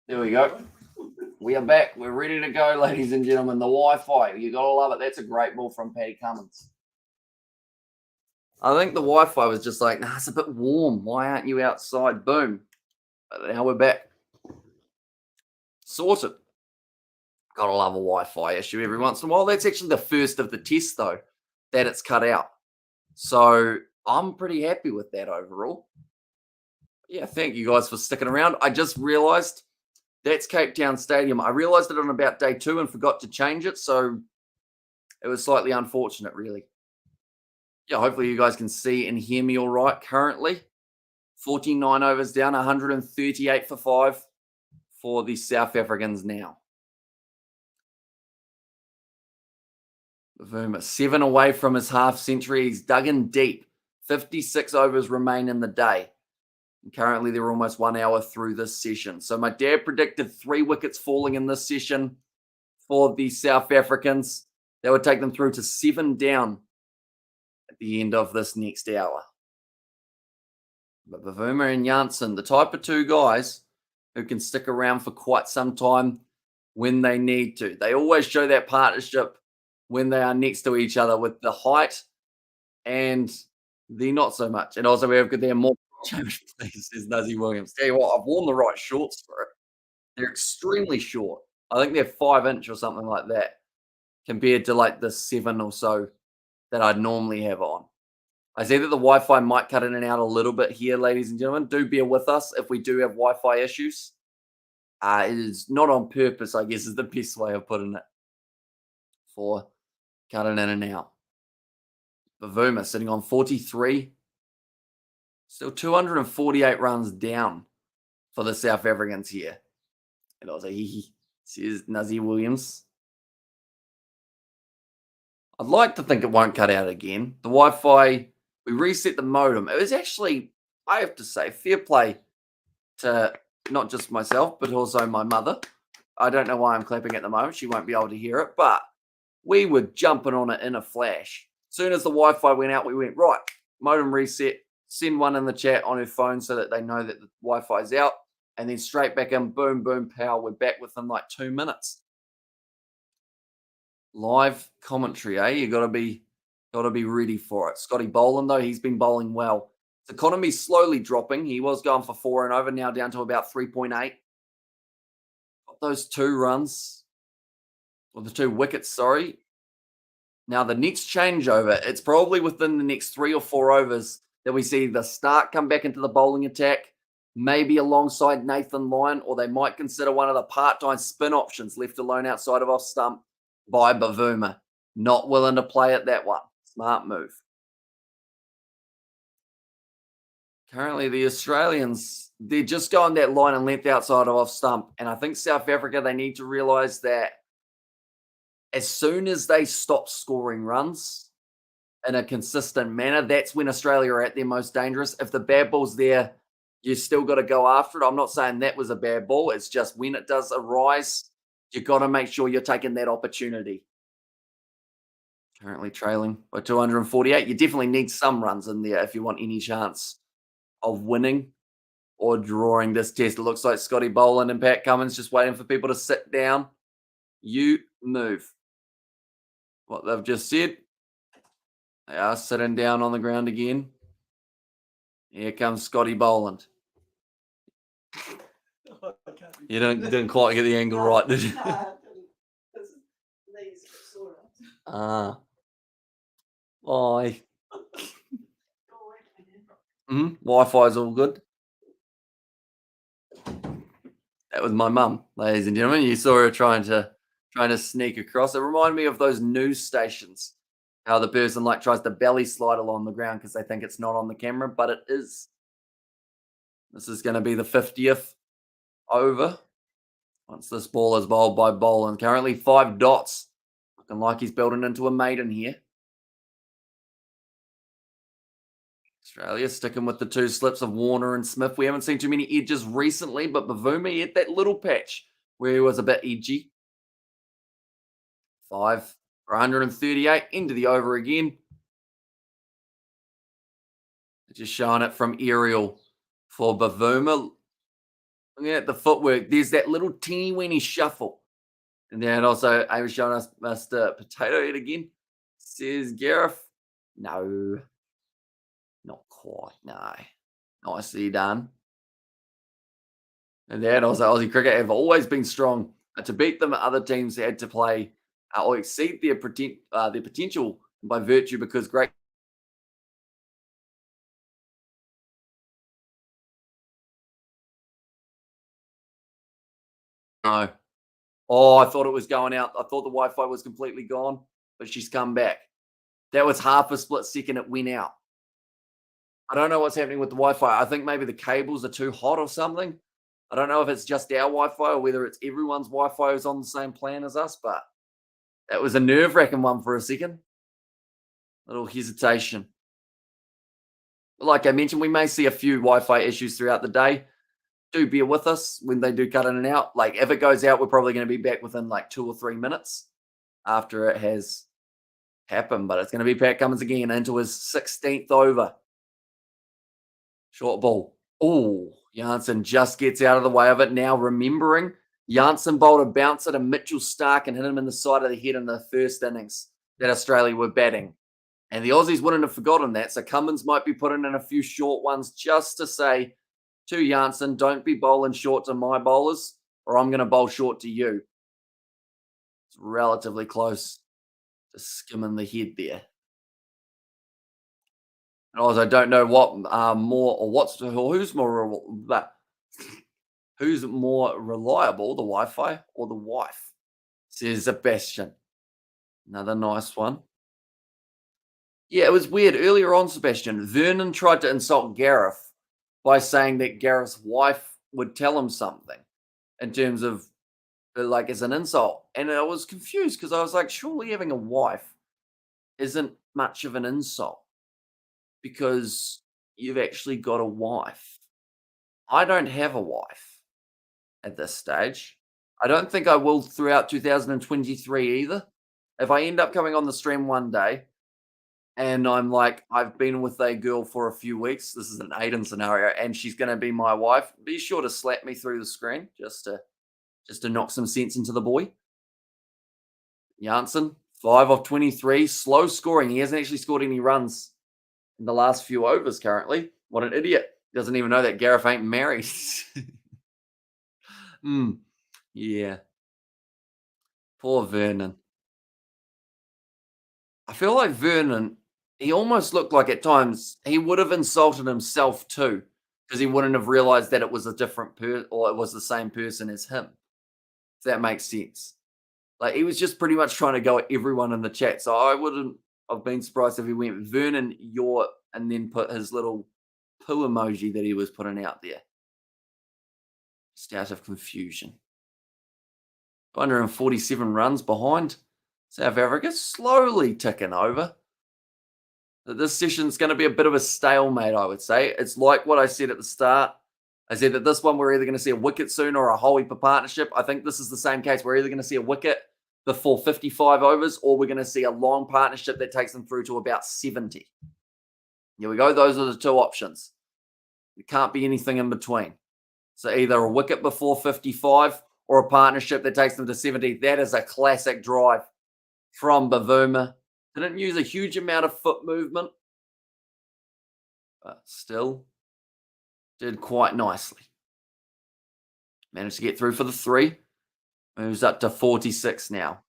[SPEAKER 1] There we go. We are back. We're ready to go, ladies and gentlemen. The Wi-Fi, you gotta love it. That's a great ball from Paddy Cummins. I think the Wi-Fi was just like, nah, it's a bit warm. Why aren't you outside? Boom. But now we're back. Sorted. Gotta love a Wi-Fi issue every once in a while. That's actually the first of the tests, though, that it's cut out. So I'm pretty happy with that overall. Yeah, thank you guys for sticking around. I just realized that's Cape Town Stadium. I realized it on about day 2 and forgot to change it. So it was slightly unfortunate, really. Yeah, hopefully you guys can see and hear me all right currently. 49 overs down, 138 for 5 for the South Africans now. Bavuma, 7 away from his half century. He's dug in deep. 56 overs remain in the day. And currently, they're almost 1 hour through this session. So my dad predicted 3 wickets falling in this session for the South Africans. That would take them through to 7 down at the end of this next hour. But Bavuma and Janssen, the type of 2 guys who can stick around for quite some time when they need to. They always show that partnership when they are next to each other with the height and the not so much. And also we have there more please, says Nuzzy Williams. Tell you what, I've worn the right shorts for it. They're extremely short. I think they're 5-inch or something like that compared to like the 7 or so that I'd normally have on. I see that the Wi-Fi might cut in and out a little bit here, ladies and gentlemen. Do bear with us if we do have Wi-Fi issues. It is not on purpose, I guess, is the best way of putting it for cutting in and out. Bavuma sitting on 43. Still 248 runs down for the South Africans here. And I was like, says Nuzzy Williams. I'd like to think it won't cut out again. The Wi-Fi, we reset the modem. It was actually, I have to say, fair play to not just myself, but also my mother. I don't know why I'm clapping at the moment. She won't be able to hear it, but we were jumping on it in a flash. As soon as the Wi-Fi went out, we went, right, modem reset, send one in the chat on her phone so that they know that the Wi-Fi is out, and then straight back in, boom, boom, power. We're back within like 2 minutes. Live commentary, eh? You gotta be ready for it. Scotty Boland, though, he's been bowling well. His economy's slowly dropping. He was going for 4 and over, now down to about 3.8. Got those 2 runs. Or the 2 wickets, sorry. Now the next changeover, it's probably within the next 3 or 4 overs that we see the Stark come back into the bowling attack, maybe alongside Nathan Lyon, or they might consider one of the part-time spin options left alone outside of off stump by Bavuma. Not willing to play at that one. Smart move. Currently, the Australians, they're just going that line and length outside of off stump. And I think South Africa, they need to realise that as soon as they stop scoring runs in a consistent manner, that's when Australia are at their most dangerous. If the bad ball's there, you still got to go after it. I'm not saying that was a bad ball. It's just when it does arise, you got to make sure you're taking that opportunity. Currently trailing by 248. You definitely need some runs in there if you want any chance of winning or drawing this test. It looks like Scotty Boland and Pat Cummins just waiting for people to sit down. You move. What they've just said. They are sitting down on the ground again. Here comes Scotty Boland. You didn't quite get the angle right, did you? Why? Wi-Fi is all good. That was my mum, ladies and gentlemen. You saw her trying to sneak across. It reminded me of those news stations. How the person like tries to belly slide along the ground because they think it's not on the camera, but it is. This is going to be the 50th over. Once this ball is bowled by Boland. Currently 5 dots. Looking like he's building into a maiden here. Australia sticking with the 2 slips of Warner and Smith. We haven't seen too many edges recently, but Bavuma hit that little patch where he was a bit edgy. 5 for 138. Into the over again. Just showing it from aerial for Bavuma. Look at the footwork. There's that little teeny weeny shuffle. And then also, I was showing us Mr. Potato Head again. Says Gareth. No, not quite. No. Nicely done. And then also, Aussie cricket have always been strong. To beat them, other teams had to play or exceed their potential by virtue because great. No. Oh, I thought it was going out. I thought the Wi Fi was completely gone, but she's come back. That was half a split second it went out. I don't know what's happening with the Wi-Fi. I think maybe the cables are too hot or something. I don't know if it's just our Wi-Fi or whether it's everyone's Wi-Fi is on the same plan as us, but that was a nerve-wracking one for a second. Little hesitation. Like I mentioned, we may see a few Wi-Fi issues throughout the day. Do bear with us when they do cut in and out. Like if it goes out, we're probably going to be back within like 2 or 3 minutes after it has happened. But it's going to be Pat Cummins again into his 16th over. Short ball. Oh, Janssen just gets out of the way of it. Now remembering Janssen bowled a bouncer to Mitchell Stark and hit him in the side of the head in the first innings that Australia were batting. And the Aussies wouldn't have forgotten that. So Cummins might be putting in a few short ones just to say to Janssen, don't be bowling short to my bowlers or I'm going to bowl short to you. It's relatively close to skimming the head there. And also, I don't know what more or who's more reliable, the Wi-Fi or the wife? Says Sebastian. Another nice one. Yeah, it was weird. Earlier on, Sebastian, Vernon tried to insult Gareth by saying that Gareth's wife would tell him something in terms of like as an insult. And I was confused because I was like, surely having a wife isn't much of an insult because you've actually got a wife. I don't have a wife at this stage. I don't think I will throughout 2023 either. If I end up coming on the stream one day and I'm like, I've been with a girl for a few weeks, this is an Aiden scenario, and she's going to be my wife, be sure to slap me through the screen just to knock some sense into the boy. Janssen, 5 of 23, slow scoring. He hasn't actually scored any runs in the last few overs currently. What an idiot. Doesn't even know that Gareth ain't married. Yeah. Poor Vernon. I feel like Vernon, he almost looked like at times he would have insulted himself too, because he wouldn't have realized that it was a different person or it was the same person as him. If that makes sense. Like he was just pretty much trying to go at everyone in the chat. So I wouldn't have been surprised if he went Vernon, you're, and then put his little poo emoji that he was putting out there. Just out of confusion. 147 runs behind South Africa, slowly ticking over. This session's going to be a bit of a stalemate, I would say. It's like what I said at the start. I said that this one we're either going to see a wicket soon or a whole heap of partnership. I think this is the same case. We're either going to see a wicket before 55 overs or we're going to see a long partnership that takes them through to about 70. Here we go. Those are the two options. It can't be anything in between. So either a wicket before 55 or a partnership that takes them to 70. That is a classic drive from Bavuma. Didn't use a huge amount of foot movement, but still did quite nicely. Managed to get through for the 3. Moves up to 46 now.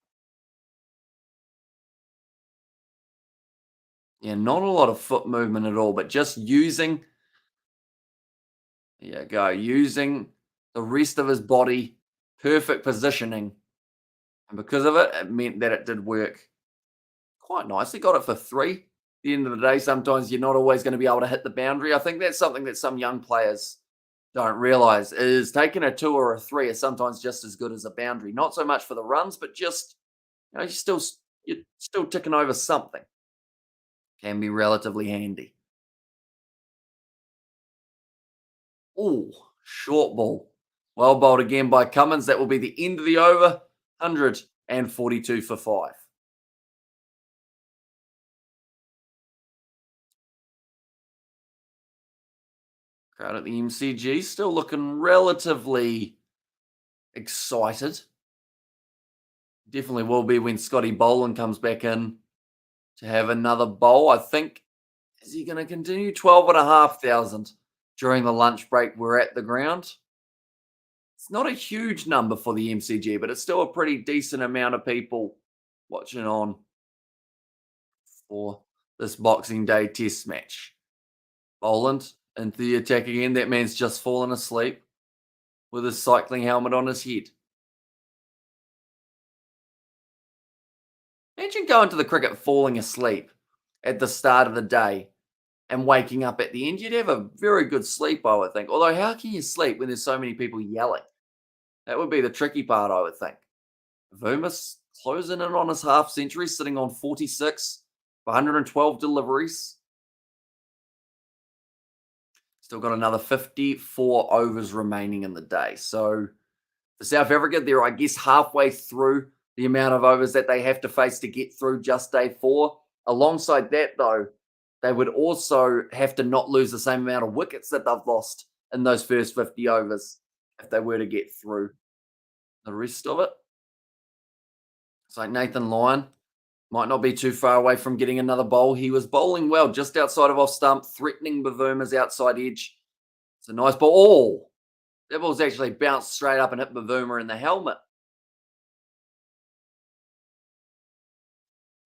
[SPEAKER 1] Yeah, not a lot of foot movement at all, but just using, there you go, using the rest of his body, perfect positioning. And because of it, it meant that it did work quite nicely. Got it for 3. At the end of the day, sometimes you're not always going to be able to hit the boundary. I think that's something that some young players don't realize is taking a 2 or a 3 is sometimes just as good as a boundary. Not so much for the runs, but just, you're still ticking over something. Can be relatively handy. Oh, short ball. Well bowled again by Cummins. That will be the end of the over. 142 for 5. Crowd at the MCG still looking relatively excited. Definitely will be when Scotty Boland comes back in to have another bowl. I think, is he going to continue? 12,500 during the lunch break. We're at the ground. It's not a huge number for the MCG, but it's still a pretty decent amount of people watching on for this Boxing Day test match. Boland into the attack again. That man's just fallen asleep with his cycling helmet on his head. Imagine going to the cricket falling asleep at the start of the day and waking up at the end. You'd have a very good sleep, I would think. Although, how can you sleep when there's so many people yelling? That would be the tricky part, I would think. Vumas closing in on his half century, sitting on 46 for 112 deliveries. Still got another 54 overs remaining in the day. So for South Africa, they're, I guess, halfway through the amount of overs that they have to face to get through just day 4. Alongside that, though, they would also have to not lose the same amount of wickets that they've lost in those first 50 overs if they were to get through the rest of it. It's like Nathan Lyon might not be too far away from getting another bowl. He was bowling well just outside of off stump, threatening Bavuma's outside edge. It's a nice ball. Oh, that ball's actually bounced straight up and hit Bavuma in the helmet.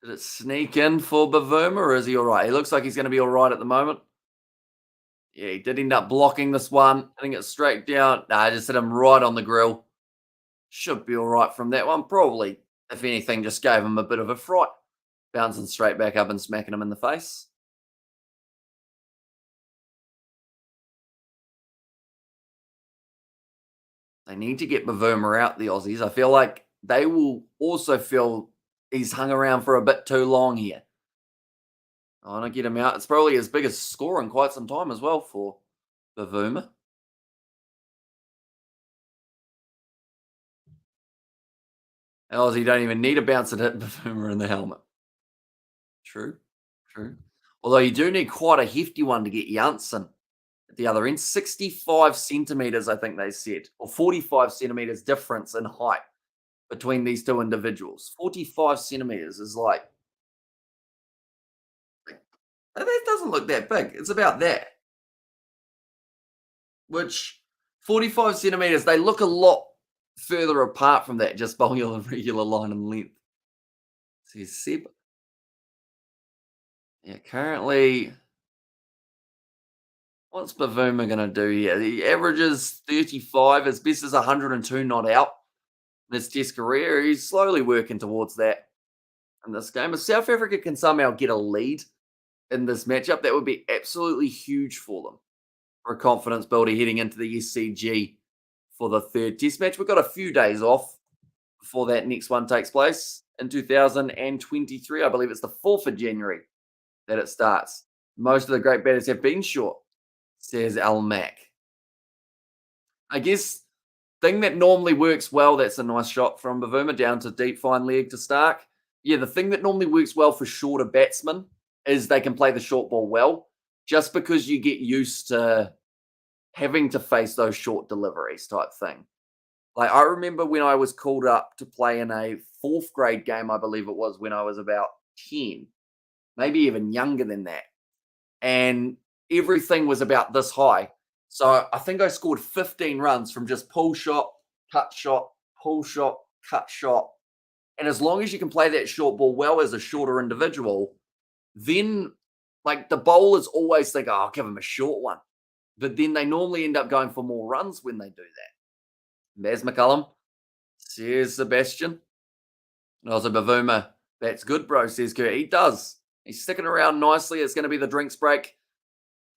[SPEAKER 1] Did it sneak in for Bavuma, or is he all right? He looks like he's going to be all right at the moment. Yeah, he did end up blocking this one, hitting it straight down. Nah, just hit him right on the grill. Should be all right from that one. Probably, if anything, just gave him a bit of a fright. Bouncing straight back up and smacking him in the face. They need to get Bavuma out, the Aussies. I feel like they will also feel he's hung around for a bit too long here. I want to get him out. It's probably his biggest score in quite some time as well for Bavuma. Aussie don't even need a bounce to hit Bavuma in the helmet. True, true. Although you do need quite a hefty one to get Janssen at the other end. 65 centimetres, I think they said, or 45 centimetres difference in height between these two individuals. 45 centimetres is like, that doesn't look that big. It's about that. Which 45 centimetres, they look a lot further apart from that, just bowling on a regular line and length. See, Seb. Yeah, currently, what's Bavuma going to do here? He averages 35, as best as 102 not out in his test career. He's slowly working towards that in this game. If South Africa can somehow get a lead in this matchup, that would be absolutely huge for them, for a confidence builder heading into the SCG for the third test match. We've got a few days off before that next one takes place in 2023. I believe it's the 4th of January that it starts. Most of the great batters have been short, says Al Mac. I guess thing that normally works well, that's a nice shot from Bavuma down to deep fine leg to Stark. Yeah, the thing that normally works well for shorter batsmen is they can play the short ball well, just because you get used to having to face those short deliveries type thing. Like, I remember when I was called up to play in a 4th grade game, I believe it was, when I was about 10, maybe even younger than that. And everything was about this high. So I think I scored 15 runs from just pull shot, cut shot, pull shot, cut shot. And as long as you can play that short ball well as a shorter individual, then like the bowlers always think, oh, I'll give him a short one. But then they normally end up going for more runs when they do that. There's McCullum. Says Sebastian. And also Bavuma. That's good, bro, says Kurt. He does. He's sticking around nicely. It's going to be the drinks break.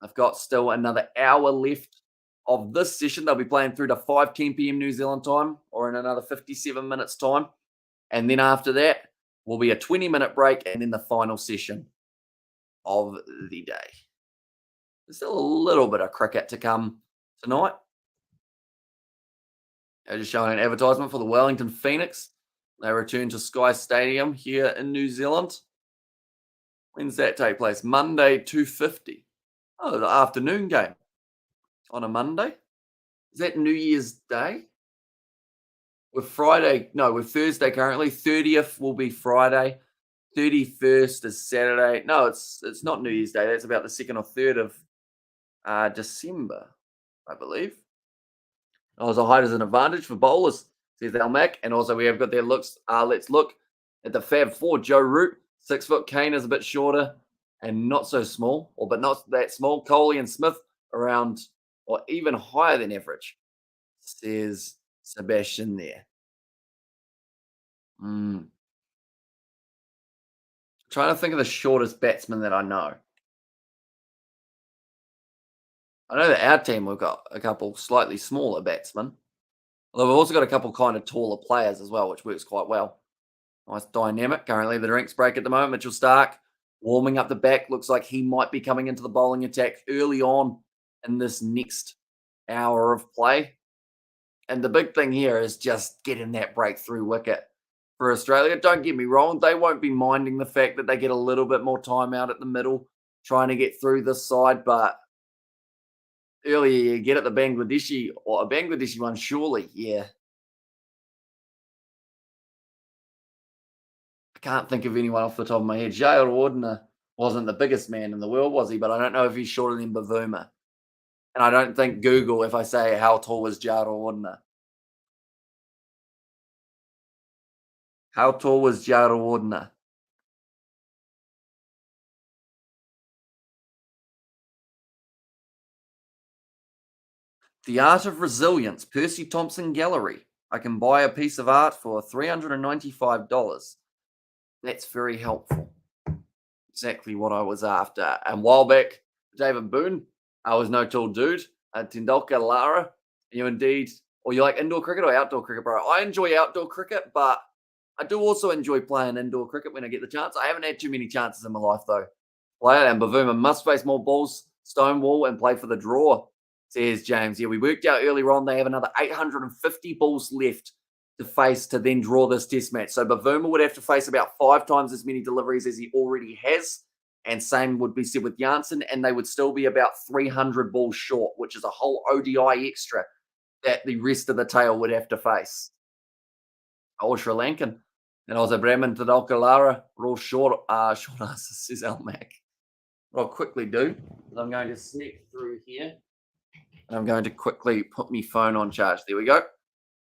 [SPEAKER 1] I've got still another hour left of this session. They'll be playing through to 5:10 p.m. New Zealand time, or in another 57 minutes time. And then after that will be a 20-minute break and then the final session of the day. There's still a little bit of cricket to come tonight. They're just showing an advertisement for the Wellington Phoenix. They return to Sky Stadium here in New Zealand. When's that take place? Monday, 2:50. Oh, the afternoon game. on a Monday. Is that New Year's Day? We're Friday. No, we're Thursday currently. 30th will be Friday. 31st is Saturday. No, it's not New Year's Day. That's about the 2nd or 3rd of December, I believe. Also, height is an advantage for bowlers, says Al Mac. And also, we have got their looks. Let's look at the Fab Four. Joe Root, 6 foot. Kane is a bit shorter and not so small, or but not that small. Coley and Smith around or even higher than average, says Sebastian there. Mm. Trying to think of the shortest batsman that I know. I know that our team we've got a couple slightly smaller batsmen. Although we've also got a couple kind of taller players as well, which works quite well. Nice dynamic. Currently, the drinks break at the moment. Mitchell Stark warming up the back. Looks like he might be coming into the bowling attack early on in this next hour of play. And the big thing here is just getting that breakthrough wicket for Australia. Don't get me wrong, they won't be minding the fact that they get a little bit more time out at the middle trying to get through this side, but earlier you get at the Bangladeshi or a Bangladeshi one, surely, yeah. I can't think of anyone off the top of my head. Jair Ordner wasn't the biggest man in the world, was he? But I don't know if he's shorter than Bavuma. And I don't think Google if I say how tall was Jair Ordner. How tall was Jair Ordner? The Art of Resilience, Percy Thompson Gallery. I can buy a piece of art for $395. That's very helpful. Exactly what I was after. And while back, David Boone, I was no tall dude. Tendulkar Lara, you indeed, or you like indoor cricket or outdoor cricket, bro? I enjoy outdoor cricket, but I do also enjoy playing indoor cricket when I get the chance. I haven't had too many chances in my life, though. Player and Bavuma must face more balls, Stonewall, and play for the draw, says James. Yeah, we worked out earlier on they have another 850 balls left to face to then draw this test match. So Bavuma would have to face about 5 times as many deliveries as he already has. And same would be said with Janssen, and they would still be about 300 balls short, which is a whole ODI extra that the rest of the tail would have to face. Oh, Sri Lankan. And also Brahman Tadalkalara, we're all short asses, says Al Mac. What I'll quickly do is I'm going to sneak through here. And I'm going to quickly put my phone on charge. There we go.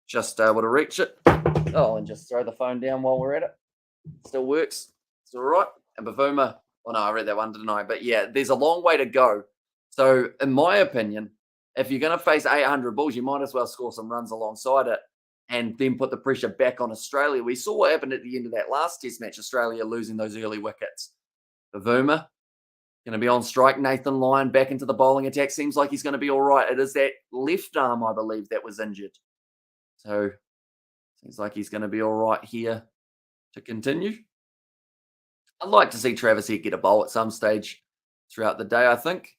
[SPEAKER 1] Just able to reach it. Oh, and just throw the phone down while we're at it. Still works. It's all right. And Bavuma, well, no, I read that one, didn't I? But yeah, there's a long way to go. So, in my opinion, if you're going to face 800 balls, you might as well score some runs alongside it and then put the pressure back on Australia. We saw what happened at the end of that last test match, Australia losing those early wickets. Bavuma going to be on strike. Nathan Lyon back into the bowling attack. Seems like he's going to be all right. It is that left arm, I believe, that was injured. So, seems like he's going to be all right here to continue. I'd like to see Travis Head get a bowl at some stage throughout the day, I think.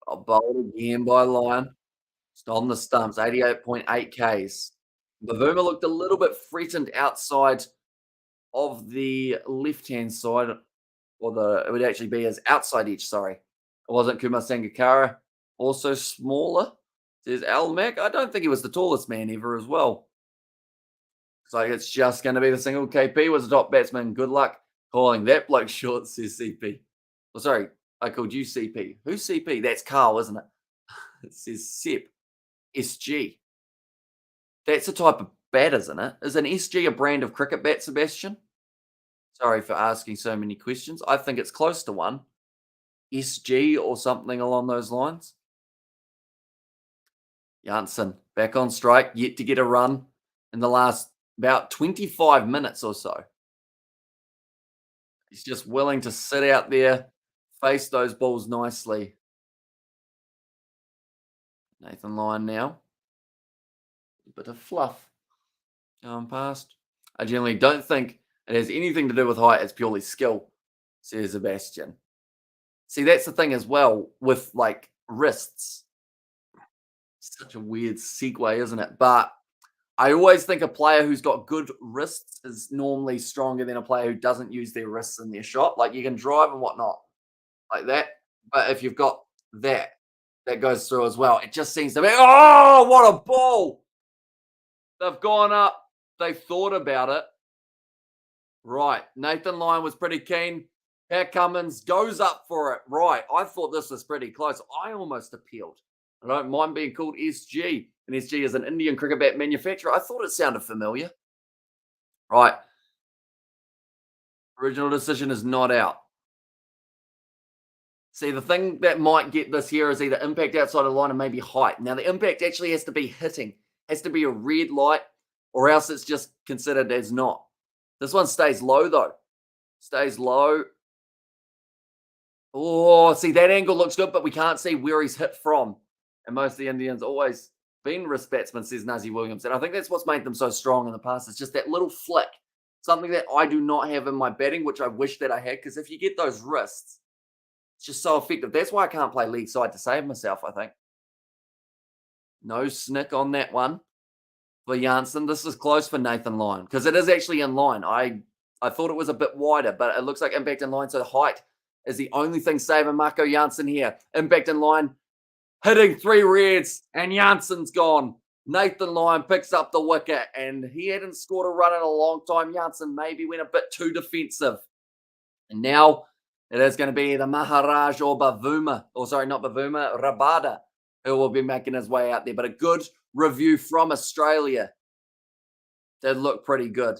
[SPEAKER 1] I'll bowl again by Lyon. Just on the stumps, 88.8 Ks. Bavuma looked a little bit threatened outside of the left-hand side, or it would actually be his outside edge, sorry. It wasn't Kumar Sangakkara, also smaller, says Al Mac. I don't think he was the tallest man ever as well. So it's just going to be the single. KP was the top batsman. Good luck calling that bloke short, says CP. Oh, sorry, I called you CP. Who's CP? That's Carl, isn't it? It says Sep. SG. That's a type of bat, isn't it? Is an SG a brand of cricket bat, Sebastian? Sorry for asking so many questions. I think it's close to one. SG or something along those lines. Janssen back on strike, yet to get a run in the last about 25 minutes or so. He's just willing to sit out there, face those balls nicely. Nathan Lyon now. A bit of fluff going past. I generally don't think it has anything to do with height. It's purely skill, says Sebastian. See, that's the thing as well with like wrists. Such a weird segue, isn't it? But I always think a player who's got good wrists is normally stronger than a player who doesn't use their wrists in their shot. Like you can drive and whatnot like that. But if you've got that that goes through as well. It just seems to be, oh, what a ball! They've gone up. They've thought about it. Right. Nathan Lyon was pretty keen. Pat Cummins goes up for it. Right. I thought this was pretty close. I almost appealed. I don't mind being called SG. And SG is an Indian cricket bat manufacturer. I thought it sounded familiar. Right. Original decision is not out. See, the thing that might get this here is either impact outside of the line and maybe height. Now, the impact actually has to be hitting, has to be a red light, or else it's just considered as not. This one stays low, though. Stays low. Oh, see, that angle looks good, but we can't see where he's hit from. And most of the Indians always been wrist batsmen, says Nazi Williams. And I think that's what's made them so strong in the past. It's just that little flick, something that I do not have in my batting, which I wish that I had. Because if you get those wrists, it's just so effective. That's why I can't play league side to save myself, I think. No snick on that one for Janssen. This is close for Nathan Lyon because it is actually in line. I thought it was a bit wider, but it looks like impact in line. So height is the only thing saving Marco Janssen here. Impact in line, hitting 3 reds, and Janssen's gone. Nathan Lyon picks up the wicket, and he hadn't scored a run in a long time. Janssen maybe went a bit too defensive. And now it is going to be either Maharaj or Bavuma, or sorry, not Bavuma, Rabada, who will be making his way out there. But a good review from Australia. Did look pretty good.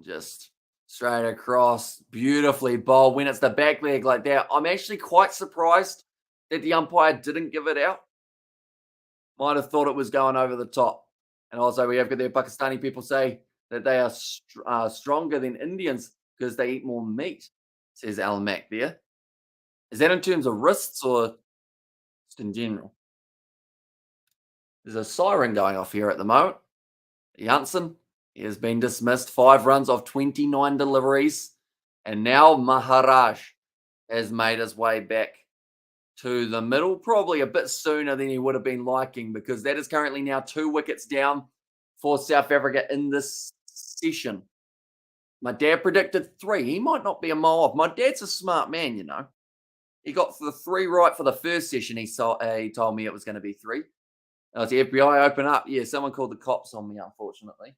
[SPEAKER 1] Just straight across, beautifully bowled. When it's the back leg like that, I'm actually quite surprised that the umpire didn't give it out. Might have thought it was going over the top. And also, we have got the Pakistani people say that they are stronger than Indians because they eat more meat, says Al Mac there. Is that in terms of wrists or just in general? There's a siren going off here at the moment. Janssen, he has been dismissed. 5 runs of 29 deliveries. And now Maharaj has made his way back to the middle, probably a bit sooner than he would have been liking, because that is currently now 2 wickets down for South Africa in this session. My dad predicted 3. He might not be a mile off. My dad's a smart man, you know. He got the 3 right for the first session. He told me it was going to be 3. The FBI open up. Yeah, someone called the cops on me, unfortunately.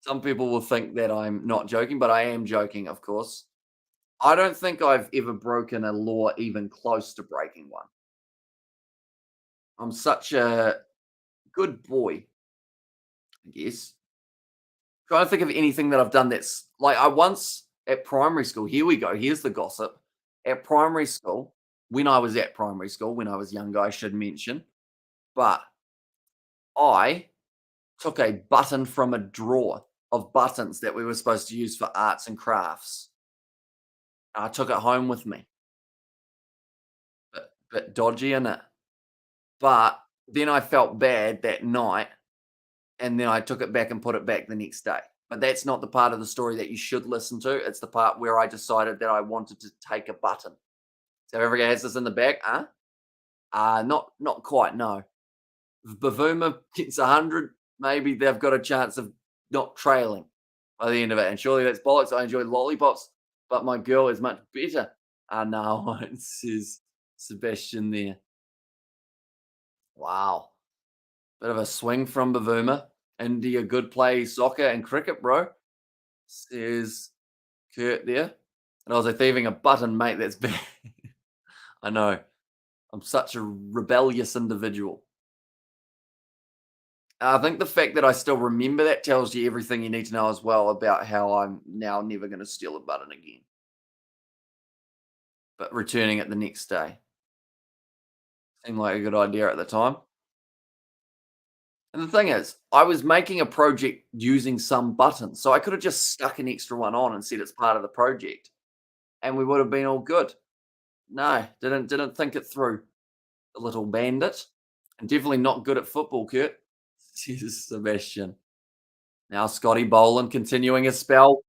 [SPEAKER 1] Some people will think that I'm not joking, but I am joking, of course. I don't think I've ever broken a law even close to breaking one. I'm such a good boy, I guess. Trying to think of anything that I've done that's like I once at primary school. Here we go. Here's the gossip. At primary school, when I was at primary school, when I was younger, I should mention, but I took a button from a drawer of buttons that we were supposed to use for arts and crafts. I took it home with me. Bit dodgy, innit? But then I felt bad that night, and then I took it back and put it back the next day. But that's not the part of the story that you should listen to. It's the part where I decided that I wanted to take a button. South Africa has this in the bag, huh? Not quite, no. If Bavuma gets 100, maybe they've got a chance of not trailing by the end of it. And surely that's bollocks. I enjoy lollipops, but my girl is much better. No, it says Sebastian there. Wow. Bit of a swing from Bavuma. India good play soccer and cricket, bro. Says Kurt there. And I was like thieving a button, mate. That's bad. I know. I'm such a rebellious individual. I think the fact that I still remember that tells you everything you need to know as well about how I'm now never going to steal a button again. But returning it the next day seemed like a good idea at the time. And the thing is, I was making a project using some buttons, so I could have just stuck an extra one on and said it's part of the project, and we would have been all good. No, didn't think it through, the little bandit, and definitely not good at football, Kurt. Jesus, Sebastian. Now Scotty Boland continuing his spell.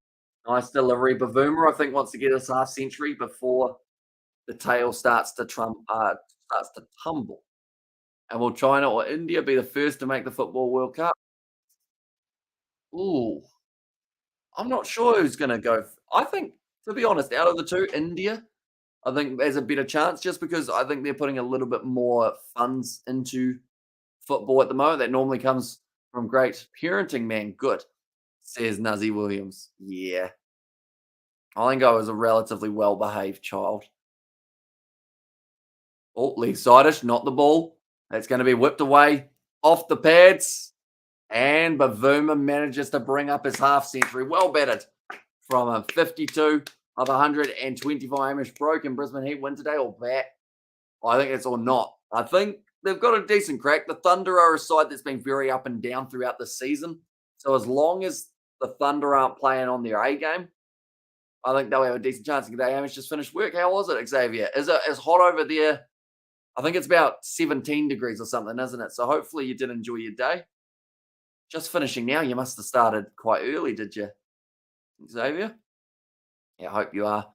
[SPEAKER 1] Nice delivery. Bavuma, I think, wants to get his half century before the tail starts to tumble. And will China or India be the first to make the Football World Cup? Ooh, I'm not sure who's going to go. I think, to be honest, out of the two, India, I think there's a better chance just because I think they're putting a little bit more funds into football at the moment. That normally comes from great parenting, man. Good, says Nuzzy Williams. Yeah, I think I was a relatively well behaved child. Oh, league sidish, not the ball. That's going to be whipped away off the pads. And Bavuma manages to bring up his half century. Well batted from a 52 of 125 Hamish broke. And Brisbane Heat win today or bat? I think it's or not. I think they've got a decent crack. The Thunder are a side that's been very up and down throughout the season. So as long as the Thunder aren't playing on their A game, I think they'll have a decent chance. Today, Hamish just finished work. How was it, Xavier? Is it as hot over there? I think it's about 17 degrees or something, isn't it? So hopefully you did enjoy your day. Just finishing now. You must have started quite early, did you, Xavier? Yeah, I hope you are.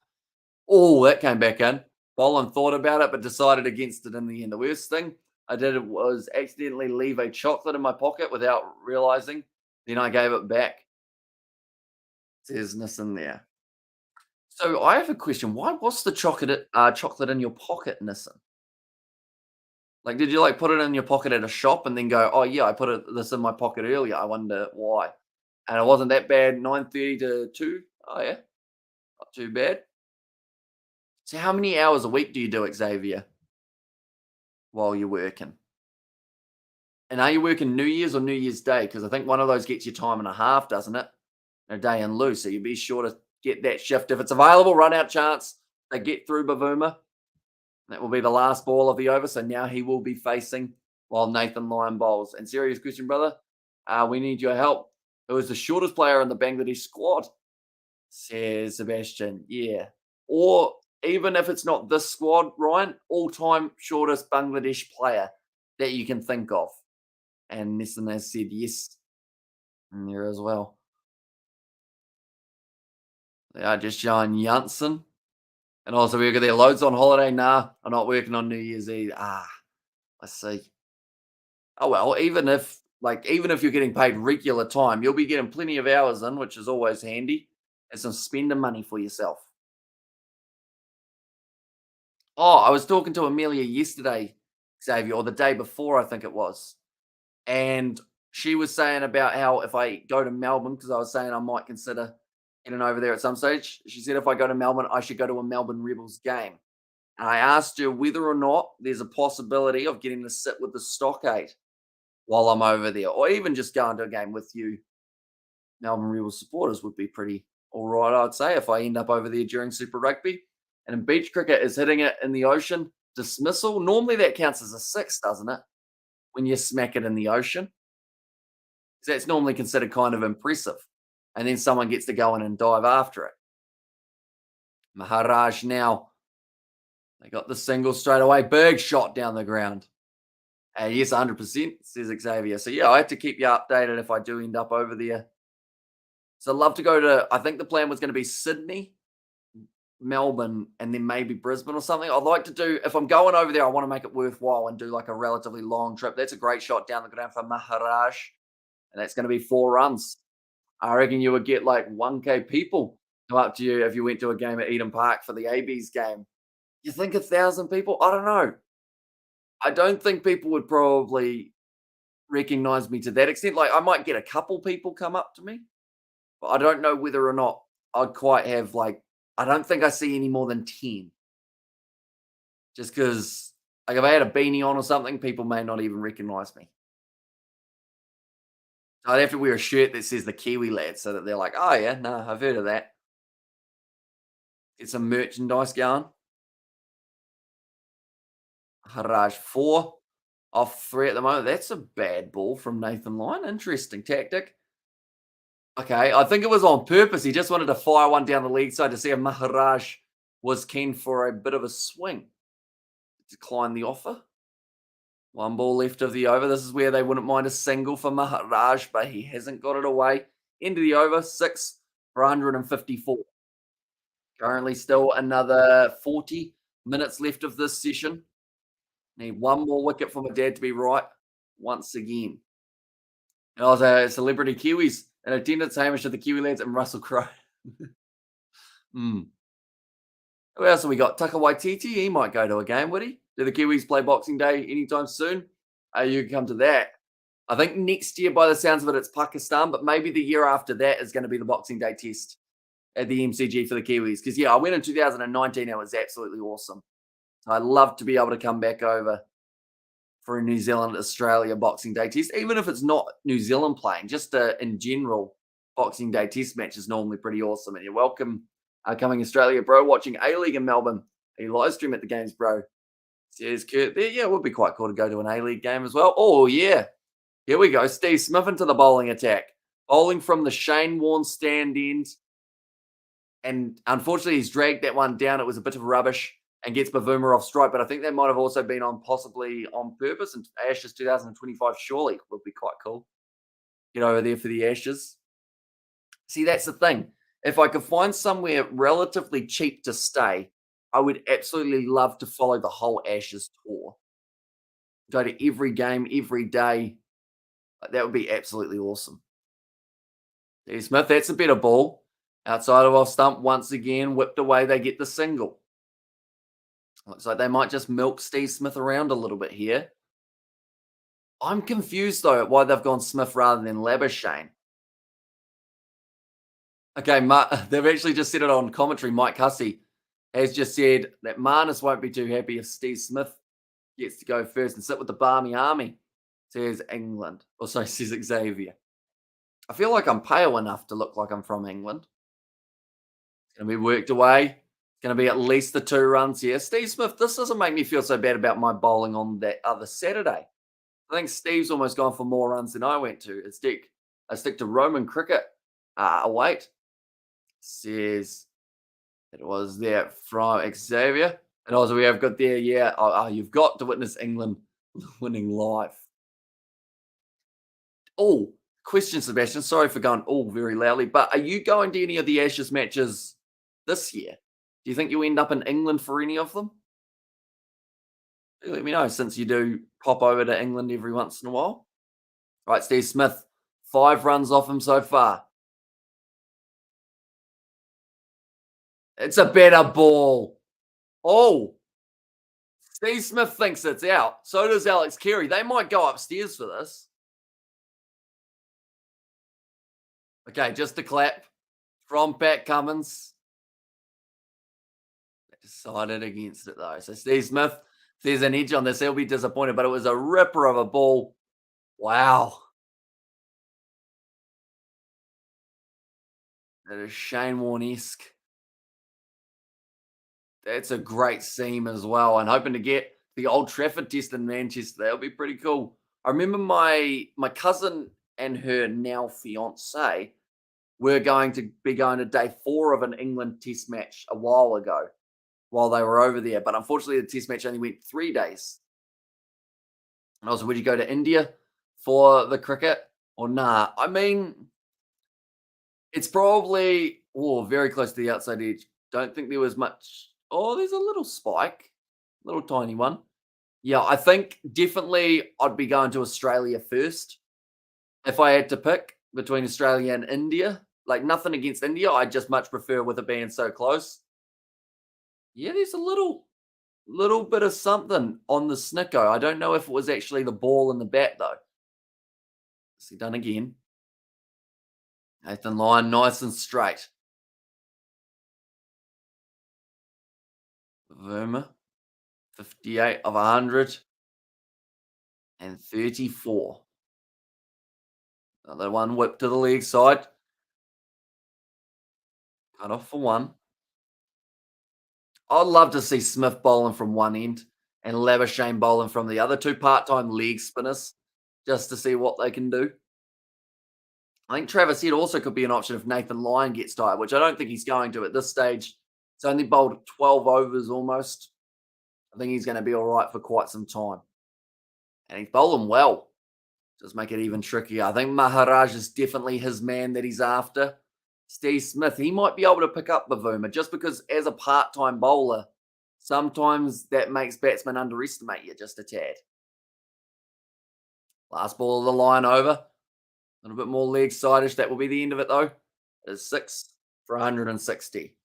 [SPEAKER 1] Oh, that came back in. Bolin thought about it, but decided against it in the end. The worst thing I did was accidentally leave a chocolate in my pocket without realizing. Then I gave it back. There's nothing there. So I have a question. Why was the chocolate in your pocket, Nissan? Like, did you like put it in your pocket at a shop and then go, "Oh yeah, I put this in my pocket earlier. I wonder why." And it wasn't that bad. 9:30 to 2. Oh yeah, not too bad. So how many hours a week do you do, Xavier, while you're working? And are you working New Year's or New Year's Day? Because I think one of those gets you time and a half, doesn't it? A day in lieu. So you be sure to get that shift if it's available. Run out chance they get through Bavuma. That will be the last ball of the over. So now he will be facing while Nathan Lyon bowls. And serious question, brother. We need your help. Who is the shortest player in the Bangladesh squad? Says Sebastian. Yeah. Or even if it's not this squad, Ryan, all-time shortest Bangladesh player that you can think of. And Nissan has said yes in there as well. They are just showing Janssen. And also, we got their loads on holiday. Nah, I'm not working on New Year's Eve. I see. Oh well, even if you're getting paid regular time, you'll be getting plenty of hours in, which is always handy, and some spending money for yourself. Oh, I was talking to Amelia yesterday, Xavier, or the day before, I think it was. And she was saying about how if I go to Melbourne, because I was saying I might consider getting over there at some stage. She said if I go to Melbourne, I should go to a Melbourne Rebels game. And I asked her whether or not there's a possibility of getting to sit with the stockade while I'm over there, or even just going to a game with you, Melbourne Rebels supporters would be pretty all right, I'd say, if I end up over there during Super Rugby. And in beach cricket, is hitting it in the ocean dismissal? Normally that counts as a six, doesn't it? When you smack it in the ocean. 'Cause that's normally considered kind of impressive. And then someone gets to go in and dive after it. Maharaj now. They got the single straight away. Big shot down the ground. Yes, 100%, says Xavier. So, yeah, I have to keep you updated if I do end up over there. So, I'd love to go to, I think the plan was going to be Sydney, Melbourne, and then maybe Brisbane or something. I'd like to do, if I'm going over there, I want to make it worthwhile and do like a relatively long trip. That's a great shot down the ground for Maharaj. And that's going to be 4 runs. I reckon you would get like 1K people come up to you if you went to a game at Eden Park for the AB's game. You think 1,000 people? I don't know. I don't think people would probably recognize me to that extent. Like, I might get a couple people come up to me, but I don't know whether or not I'd quite have like, I don't think I see any more than 10. Just because, like, if I had a beanie on or something, people may not even recognize me. So I'd have to wear a shirt that says the Kiwi lad so that they're like, oh, yeah, no, I've heard of that. Get some merchandise going. Haraj 4 off 3 at the moment. That's a bad ball from Nathan Lyon. Interesting tactic. Okay, I think it was on purpose. He just wanted to fire one down the leg side to see if Maharaj was keen for a bit of a swing. Decline the offer. 1 ball left of the over. This is where they wouldn't mind a single for Maharaj, but he hasn't got it away. End of the over, 6 for 154. Currently still another 40 minutes left of this session. Need 1 more wicket for my dad to be right once again. And also, celebrity Kiwis in attendance, Hamish of the Kiwi lads and Russell Crowe. Who else have we got? Tucker Waititi. He might go to a game, would he? Do the Kiwis play Boxing Day anytime soon? You can come to that. I think next year, by the sounds of it, it's Pakistan, but maybe the year after that is going to be the Boxing Day test at the MCG for the Kiwis. Because, yeah, I went in 2019. It was absolutely awesome. So I'd love to be able to come back over for a New Zealand Australia Boxing Day test, even if it's not New Zealand playing, just in general, Boxing Day test match is normally pretty awesome. And you're welcome coming Australia, bro, watching A League in Melbourne. A live stream at the games, bro. Says Kurt there. Yeah, it would be quite cool to go to an A League game as well. Oh, yeah. Here we go. Steve Smith into the bowling attack. Bowling from the Shane Warne stand end. And unfortunately, he's dragged that one down. It was a bit of rubbish and gets Bavuma off strike. But I think that might have also been on possibly on purpose. And Ashes 2025 surely would be quite cool. Get over there for the Ashes. See, that's the thing. If I could find somewhere relatively cheap to stay, I would absolutely love to follow the whole Ashes tour. Go to every game, every day. That would be absolutely awesome. Steve Smith, that's a better ball. Outside of off stump, once again, whipped away. They get the single. Looks like they might just milk Steve Smith around a little bit here. I'm confused, though, at why they've gone Smith rather than Labuschagne. Okay, they've actually just said it on commentary. Mike Hussey has just said that Marnus won't be too happy if Steve Smith gets to go first and sit with the Barmy Army, says England. Or sorry, says Xavier. I feel like I'm pale enough to look like I'm from England. It's going to be worked away. It's going to be at least the 2 runs here. Steve Smith, this doesn't make me feel so bad about my bowling on that other Saturday. I think Steve's almost gone for more runs than I went to. I stick to Roman cricket. Wait. Says it was there from Xavier. And also we have got there, yeah. You've got to witness England winning live. Oh, question, Sebastian. Sorry for going very loudly, but are you going to any of the Ashes matches this year? Do you think you'll end up in England for any of them? Let me know, since you do pop over to England every once in a while. All right, Steve Smith, 5 runs off him so far. It's a better ball. Oh, Steve Smith thinks it's out. So does Alex Carey. They might go upstairs for this. Okay, just a clap from Pat Cummins. Decided against it, though. So Steve Smith, if there's an edge on this, he'll be disappointed, but it was a ripper of a ball. Wow. That is Shane Warne-esque. That's a great seam as well. And hoping to get the Old Trafford test in Manchester. That'll be pretty cool. I remember my cousin and her now fiance were going to be going to day 4 of an England test match a while ago while they were over there. But unfortunately, the test match only went 3 days. And also, would you go to India for the cricket or nah? I mean, it's probably very close to the outside edge. Don't think there was much. Oh, there's a little spike, little tiny one. Yeah, I think definitely I'd be going to Australia first if I had to pick between Australia and India. Like, nothing against India. I just much prefer with it being so close. Yeah, there's a little bit of something on the snicko. I don't know if it was actually the ball and the bat, though. See, done again. Nathan Lyon, nice and straight. Verma, 58 of 100 and 34. Another one whipped to the leg side. Cut off for 1. I'd love to see Smith bowling from one end and Labuschagne bowling from the other. 2 part-time leg spinners just to see what they can do. I think Travis Head also could be an option if Nathan Lyon gets tired, which I don't think he's going to at this stage. He's only bowled 12 overs almost. I think he's going to be all right for quite some time. And he's bowling well. Just make it even trickier. I think Maharaj is definitely his man that he's after. Steve Smith, he might be able to pick up Bavuma just because as a part-time bowler, sometimes that makes batsmen underestimate you just a tad. Last ball of the line over. A little bit more leg side-ish. That will be the end of it, though. It is 6 for 160.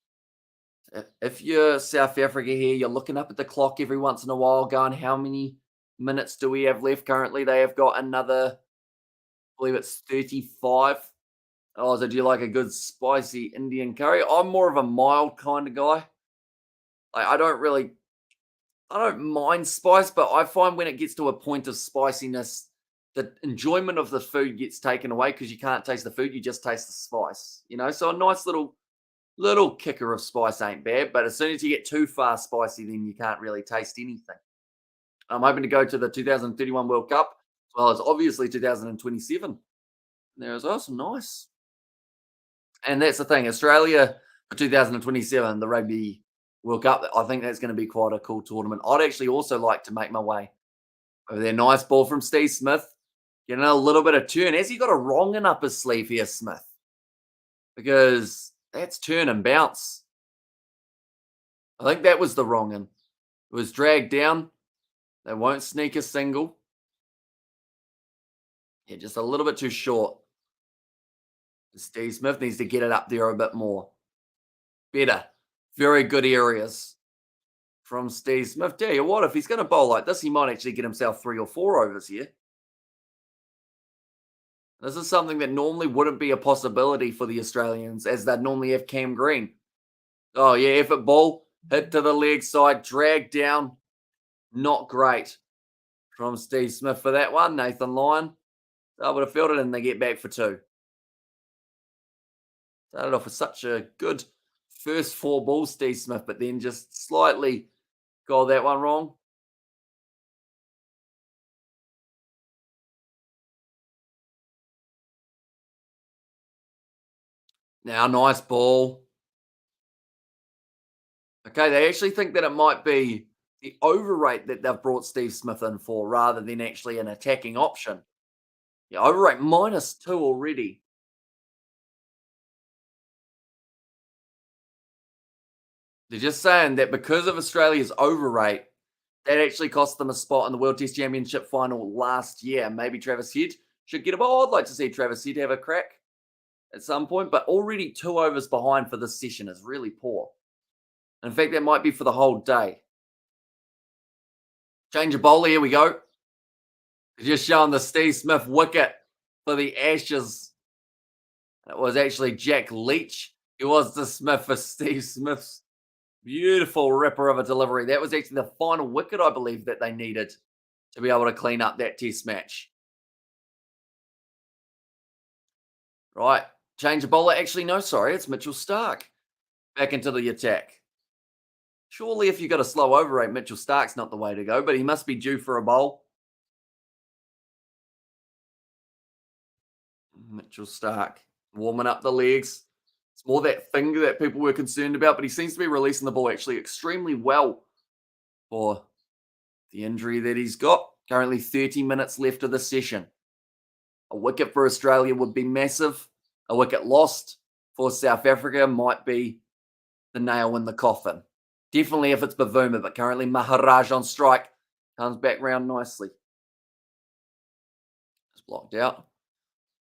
[SPEAKER 1] If you're South Africa here, you're looking up at the clock every once in a while, going, how many minutes do we have left? Currently, they have got another, I believe it's 35. Oh, so do you like a good spicy Indian curry? I'm more of a mild kind of guy. Like, I don't mind spice, but I find when it gets to a point of spiciness, the enjoyment of the food gets taken away because you can't taste the food, you just taste the spice. So a nice little kicker of spice ain't bad, but as soon as you get too far spicy, then you can't really taste anything. I'm hoping to go to the 2031 World Cup, as well as obviously 2027. There as well, so nice. And that's the thing, Australia for 2027, the Rugby World Cup. I think that's going to be quite a cool tournament. I'd actually also like to make my way over there. Nice ball from Steve Smith, getting a little bit of turn. Has he got a wrong in up his sleeve here, Smith? Because that's turn and bounce. I think that was the wrong in. It was dragged down. They won't sneak a single. Yeah, just a little bit too short. Steve Smith needs to get it up there a bit more. Better. Very good areas from Steve Smith. Tell you what, if he's going to bowl like this, he might actually get himself 3 or 4 overs here. This is something that normally wouldn't be a possibility for the Australians, as they'd normally have Cam Green. Oh, yeah, effort ball. Hit to the leg side, dragged down. Not great from Steve Smith for that one. Nathan Lyon able to field it and they get back for 2. Started off with such a good first 4 balls, Steve Smith, but then just slightly got that one wrong. Now, nice ball. Okay, they actually think that it might be the overrate that they've brought Steve Smith in for rather than actually an attacking option. Yeah, overrate -2 already. They're just saying that because of Australia's overrate, that actually cost them a spot in the World Test Championship final last year. Maybe Travis Head should get a ball. I'd like to see Travis Head have a crack at some point, but already 2 overs behind for this session is really poor. In fact, that might be for the whole day. Change of bowler, here we go. Just showing the Steve Smith wicket for the Ashes. It was actually Jack Leach. It was the Smith for Steve Smith's beautiful ripper of a delivery. That was actually the final wicket, I believe, that they needed to be able to clean up that test match. Right. Change of bowler. Actually, no, sorry. It's Mitchell Starc. Back into the attack. Surely if you've got a slow overrate, Mitchell Starc's not the way to go, but he must be due for a bowl. Mitchell Starc warming up the legs. It's more that finger that people were concerned about, but he seems to be releasing the ball actually extremely well for the injury that he's got. Currently 30 minutes left of the session. A wicket for Australia would be massive. A wicket lost for South Africa might be the nail in the coffin. Definitely if it's Bavuma, but currently Maharaj on strike. Comes back round nicely. It's blocked out.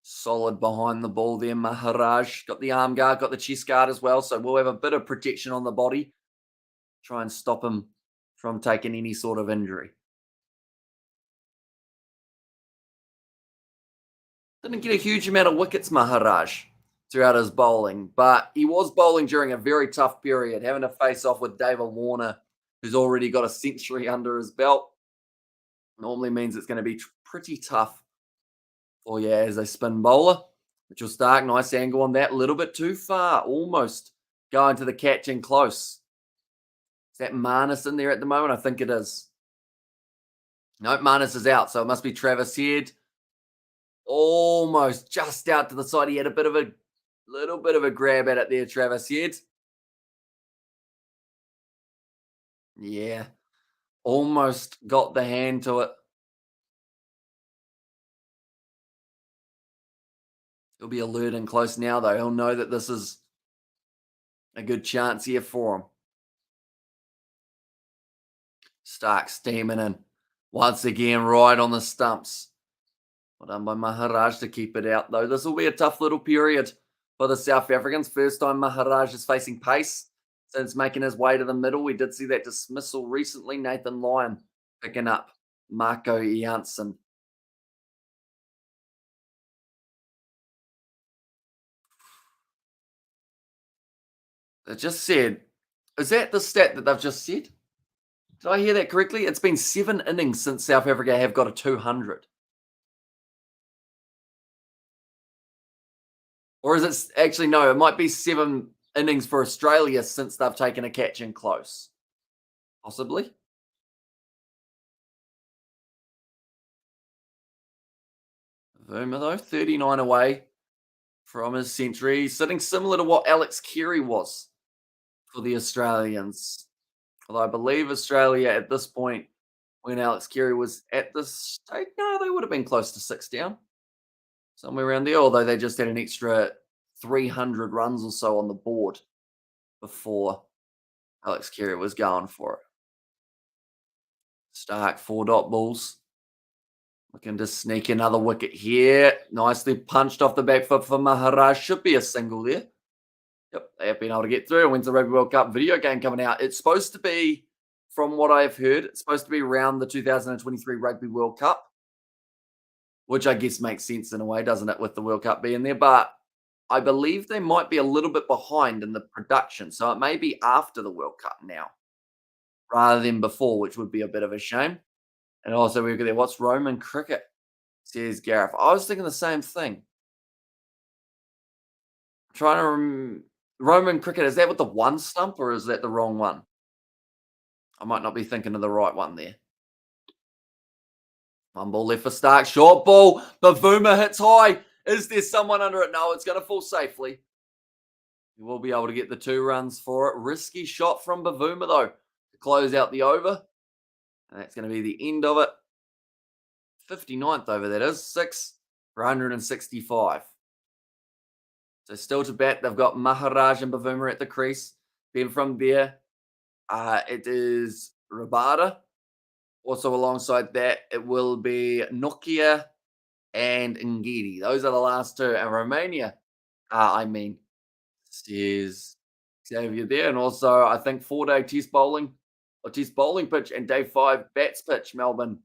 [SPEAKER 1] Solid behind the ball there, Maharaj. Got the arm guard, got the chest guard as well, so we'll have a bit of protection on the body. Try and stop him from taking any sort of injury. Didn't get a huge amount of wickets, Maharaj, throughout his bowling, but he was bowling during a very tough period, having to face off with David Warner, who's already got a century under his belt. Normally means it's going to be pretty tough for you as a spin bowler. Mitchell Starc, nice angle on that, a little bit too far, almost going to the catch in close. Is that Marnus in there at the moment? I think it is. Nope, Marnus is out, so it must be Travis Head. Almost just out to the side. He had a little bit of a grab at it there, Travis Head. Yeah, almost got the hand to it. He'll be alert and close now, though. He'll know that this is a good chance here for him. Starc steaming in. Once again, right on the stumps. Well done by Maharaj to keep it out, though. This will be a tough little period for the South Africans. First time Maharaj is facing pace. since making his way to the middle. We did see that dismissal recently. Nathan Lyon picking up Marco Janssen. It just said, is that the stat that they've just said? Did I hear that correctly? It's been 7 innings since South Africa have got a 200. Or is it actually, no, it might be 7 innings for Australia since they've taken a catch in close. Possibly. Verma, though, 39 away from his century, sitting similar to what Alex Carey was for the Australians. Although I believe Australia at this point, when Alex Carey was at this stage, no, they would have been close to 6 down, somewhere around there, although they just had an extra 300 runs or so on the board before Alex Carey was going for it. Stark 4 dot balls. Looking to sneak another wicket here. Nicely punched off the back foot for Maharaj. Should be a single there. Yep, they have been able to get through. When's the Rugby World Cup video game coming out? It's supposed to be, from what I've heard, it's supposed to be around the 2023 Rugby World Cup, which I guess makes sense in a way, doesn't it, with the World Cup being there? But I believe they might be a little bit behind in the production. So it may be after the World Cup now rather than before, which would be a bit of a shame. And also, we've got there, what's Roman cricket? Says Gareth. I was thinking the same thing. Trying to Roman cricket, is that with the one stump or is that the wrong one? I might not be thinking of the right one there. One ball left for Stark. Short ball. Bavuma hits high. Is there someone under it? No, it's going to fall safely. You will be able to get the 2 runs for it. Risky shot from Bavuma, though, to close out the over. And that's going to be the end of it. 59th over, that is. 6 for 165. So still to bat, they've got Maharaj and Bavuma at the crease. Then from there, it is Rabada. Also alongside that, it will be Nokia and Ngidi. Those are the last 2. And Romania, says Xavier there. And also, I think 4-day test bowling pitch and day 5 bats pitch, Melbourne.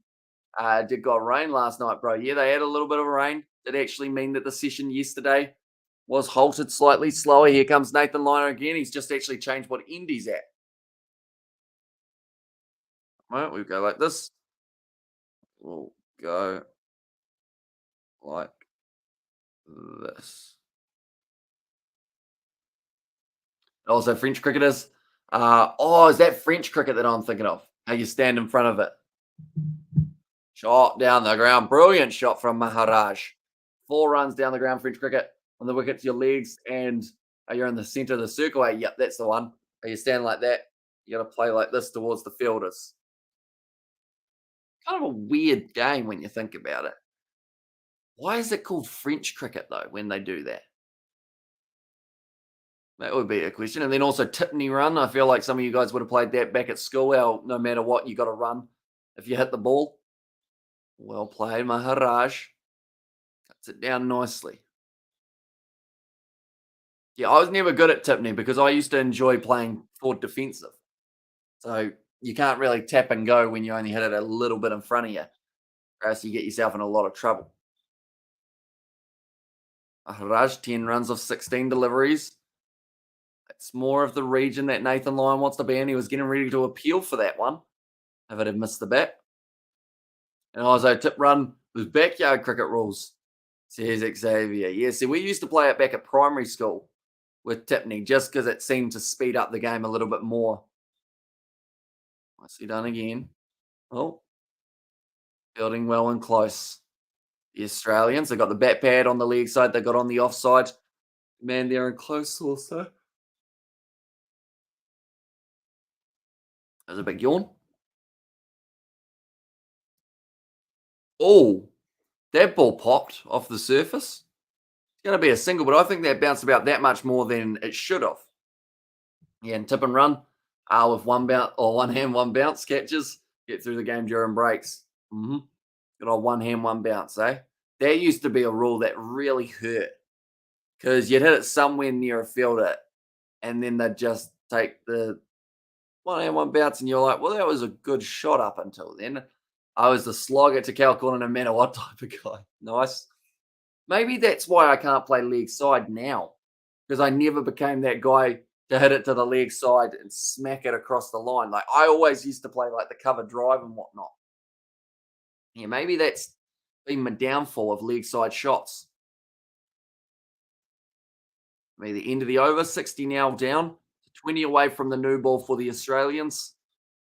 [SPEAKER 1] Did got rain last night, bro. Yeah, they had a little bit of rain. Did actually mean that the session yesterday was halted slightly slower. Here comes Nathan Lyon again. He's just actually changed what end he's at. Right, we go like this. We'll go like this. Also, French cricketers. Is that French cricket that I'm thinking of? How you stand in front of it. Shot down the ground. Brilliant shot from Maharaj. 4 runs down the ground, French cricket. On the wicket to your legs, and you're in the center of the circle. Yep, that's the one. You stand like that. You got to play like this towards the fielders. Kind of a weird game when you think about it. Why is it called French cricket, though, when they do that? That would be a question. And then also Tipney run. I feel like some of you guys would have played that back at school. No matter what, you got to run if you hit the ball. Well played, Maharaj. Cuts it down nicely. Yeah, I was never good at Tipney because I used to enjoy playing forward defensive. So you can't really tap and go when you only hit it a little bit in front of you, or else you get yourself in a lot of trouble. Maharaj, 10 runs of 16 deliveries. It's more of the region that Nathan Lyon wants to be in. He was getting ready to appeal for that one if it had missed the bat. And also, tip run with backyard cricket rules, says Xavier. Yeah, see, we used to play it back at primary school with Tipney just because it seemed to speed up the game a little bit more. Nicely done again. Oh, building well and close. The Australians, they got the bat pad on the leg side. They got on the offside. Man, they're in close also. There's a big yawn. Oh, that ball popped off the surface. It's going to be a single, but I think that bounced about that much more than it should have. Yeah, and tip and run with one bounce or one hand, one bounce catches. Get through the game during breaks. Good old one hand, one bounce, eh? That used to be a rule that really hurt because you'd hit it somewhere near a fielder and then they'd just take the one bounce, and you're like, well, that was a good shot up until then. I was the slog it to Cal corner no matter what type of guy. Nice. Maybe that's why I can't play leg side now, because I never became that guy to hit it to the leg side and smack it across the line. Like I always used to play like the cover drive and whatnot. Yeah, maybe that's been my downfall of leg side shots. Maybe the end of the over, 60 now down, 20 away from the new ball for the Australians.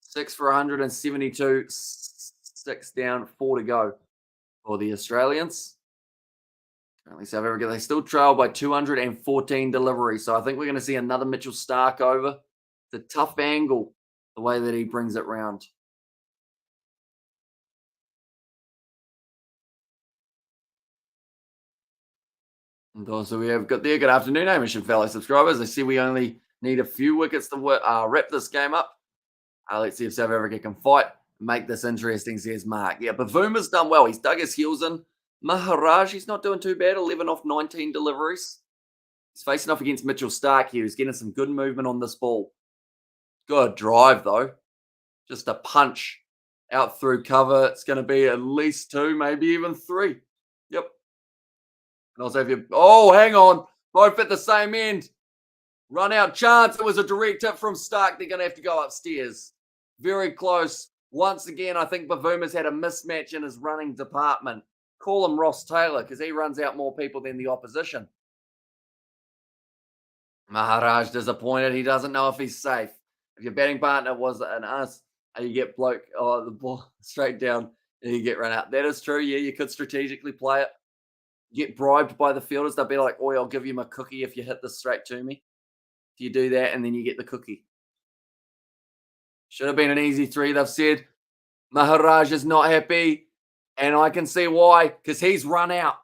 [SPEAKER 1] 6 for 172, 6 down, 4 to go for the Australians. Currently South Africa, they still trail by 214 deliveries. So I think we're going to see another Mitchell Stark over. It's a tough angle, the way that he brings it round. And also we have got there. Good afternoon, Hamish and fellow subscribers. I see we only need a few wickets to wrap this game up. Let's see if South Africa can fight and make this interesting, says Mark. Yeah, Bavuma's done well. He's dug his heels in. Maharaj, he's not doing too bad. 11 off 19 deliveries. He's facing off against Mitchell Stark here. He's getting some good movement on this ball. Good drive, though. Just a punch out through cover. It's going to be at least 2, maybe even 3. Yep. And also, if you, oh, hang on. Both at the same end. Run out chance. It was a direct hit from Stark. They're going to have to go upstairs. Very close. Once again, I think Bavuma's had a mismatch in his running department. Call him Ross Taylor because he runs out more people than the opposition. Maharaj disappointed. He doesn't know if he's safe. If your batting partner was an us, and you get the ball straight down and you get run out. That is true. Yeah, you could strategically play it. Get bribed by the fielders. They'll be like, "Oi, I'll give you my cookie if you hit this straight to me." Do you do that and then you get the cookie? Should have been an easy 3, they've said. Maharaj is not happy, and I can see why, because he's run out.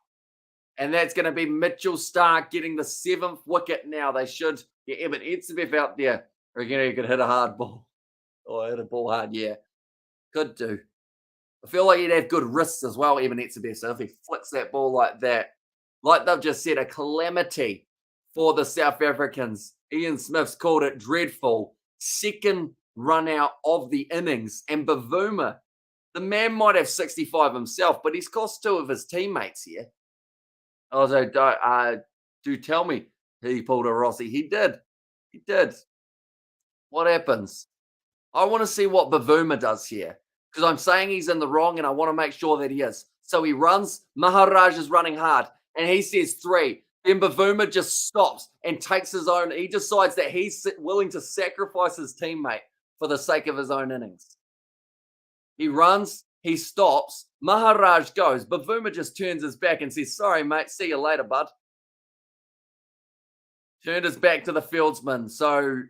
[SPEAKER 1] And that's going to be Mitchell Stark getting the 7th wicket now. They should get Evan Etzebeth out there. I reckon he could hit a hard ball. Or hit a ball hard, yeah. Could do. I feel like he'd have good wrists as well, Evan Etzebeth. So if he flicks that ball like that, like they've just said, a calamity for the South Africans. Ian Smith's called it dreadful. Second run out of the innings. And Bavuma, the man might have 65 himself, but he's cost 2 of his teammates here. Also, do tell me he pulled a Rossi. He did. He did. What happens? I want to see what Bavuma does here because I'm saying he's in the wrong and I want to make sure that he is. So he runs. Maharaj is running hard and he says 3. Then Bavuma just stops and takes his own. He decides that he's willing to sacrifice his teammate for the sake of his own innings. He runs, he stops, Maharaj goes. Bavuma just turns his back and says, sorry, mate, see you later, bud. Turned his back to the fieldsman. So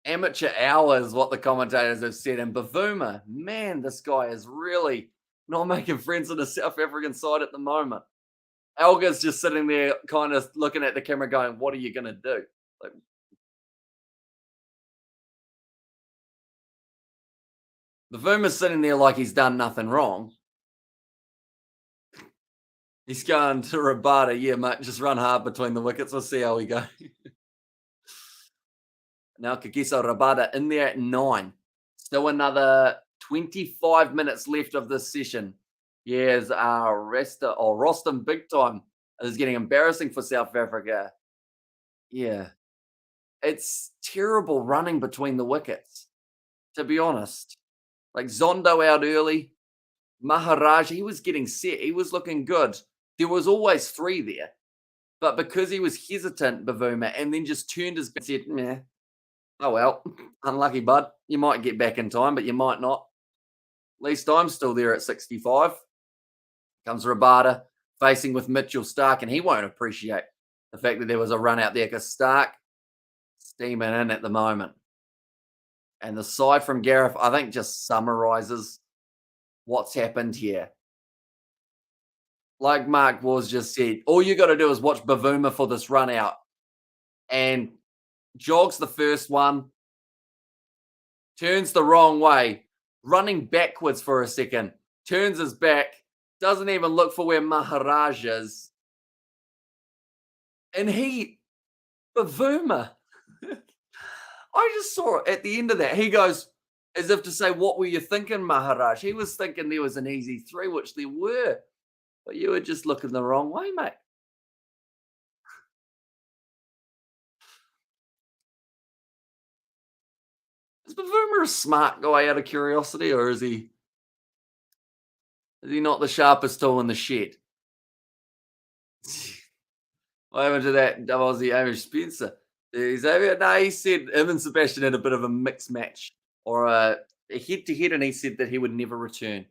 [SPEAKER 1] amateur hour is what the commentators have said. And Bavuma, man, this guy is really not making friends in the South African side at the moment. Elgar's just sitting there kind of looking at the camera going, what are you going to do? Like, Bavuma's sitting there like he's done nothing wrong. He's going to Rabada. Yeah, mate, just run hard between the wickets. We'll see how we go. Now Kagiso Rabada in there at 9. Still another 25 minutes left of this session. Here's Rostam big time. It's getting embarrassing for South Africa. Yeah. It's terrible running between the wickets, to be honest. Like Zondo out early. Maharaj, he was getting set. He was looking good. There was always 3 there. But because he was hesitant, Bavuma, and then just turned his back and said, meh, oh well, unlucky, bud. You might get back in time, but you might not. At least I'm still there at 65. Comes Rabada facing with Mitchell Stark, and he won't appreciate the fact that there was a run out there because Stark steaming in at the moment. And the side from Gareth, I think, just summarizes what's happened here. Like Mark Wars just said, all you got to do is watch Bavuma for this run out. And jogs the first one, turns the wrong way, running backwards for a second, turns his back, doesn't even look for where Maharaj is. And Bavuma, I just saw it at the end of that. He goes, as if to say, "What were you thinking, Maharaj?" He was thinking there was an easy three, which there were, but you were just looking the wrong way, mate. Is Bavuma a smart guy out of curiosity, or is he not the sharpest tool in the shed? What happened to that Aussie Amish Spencer? Xavier? No, he said him and Sebastian had a bit of a mixed match or a head to head, and he said that he would never return.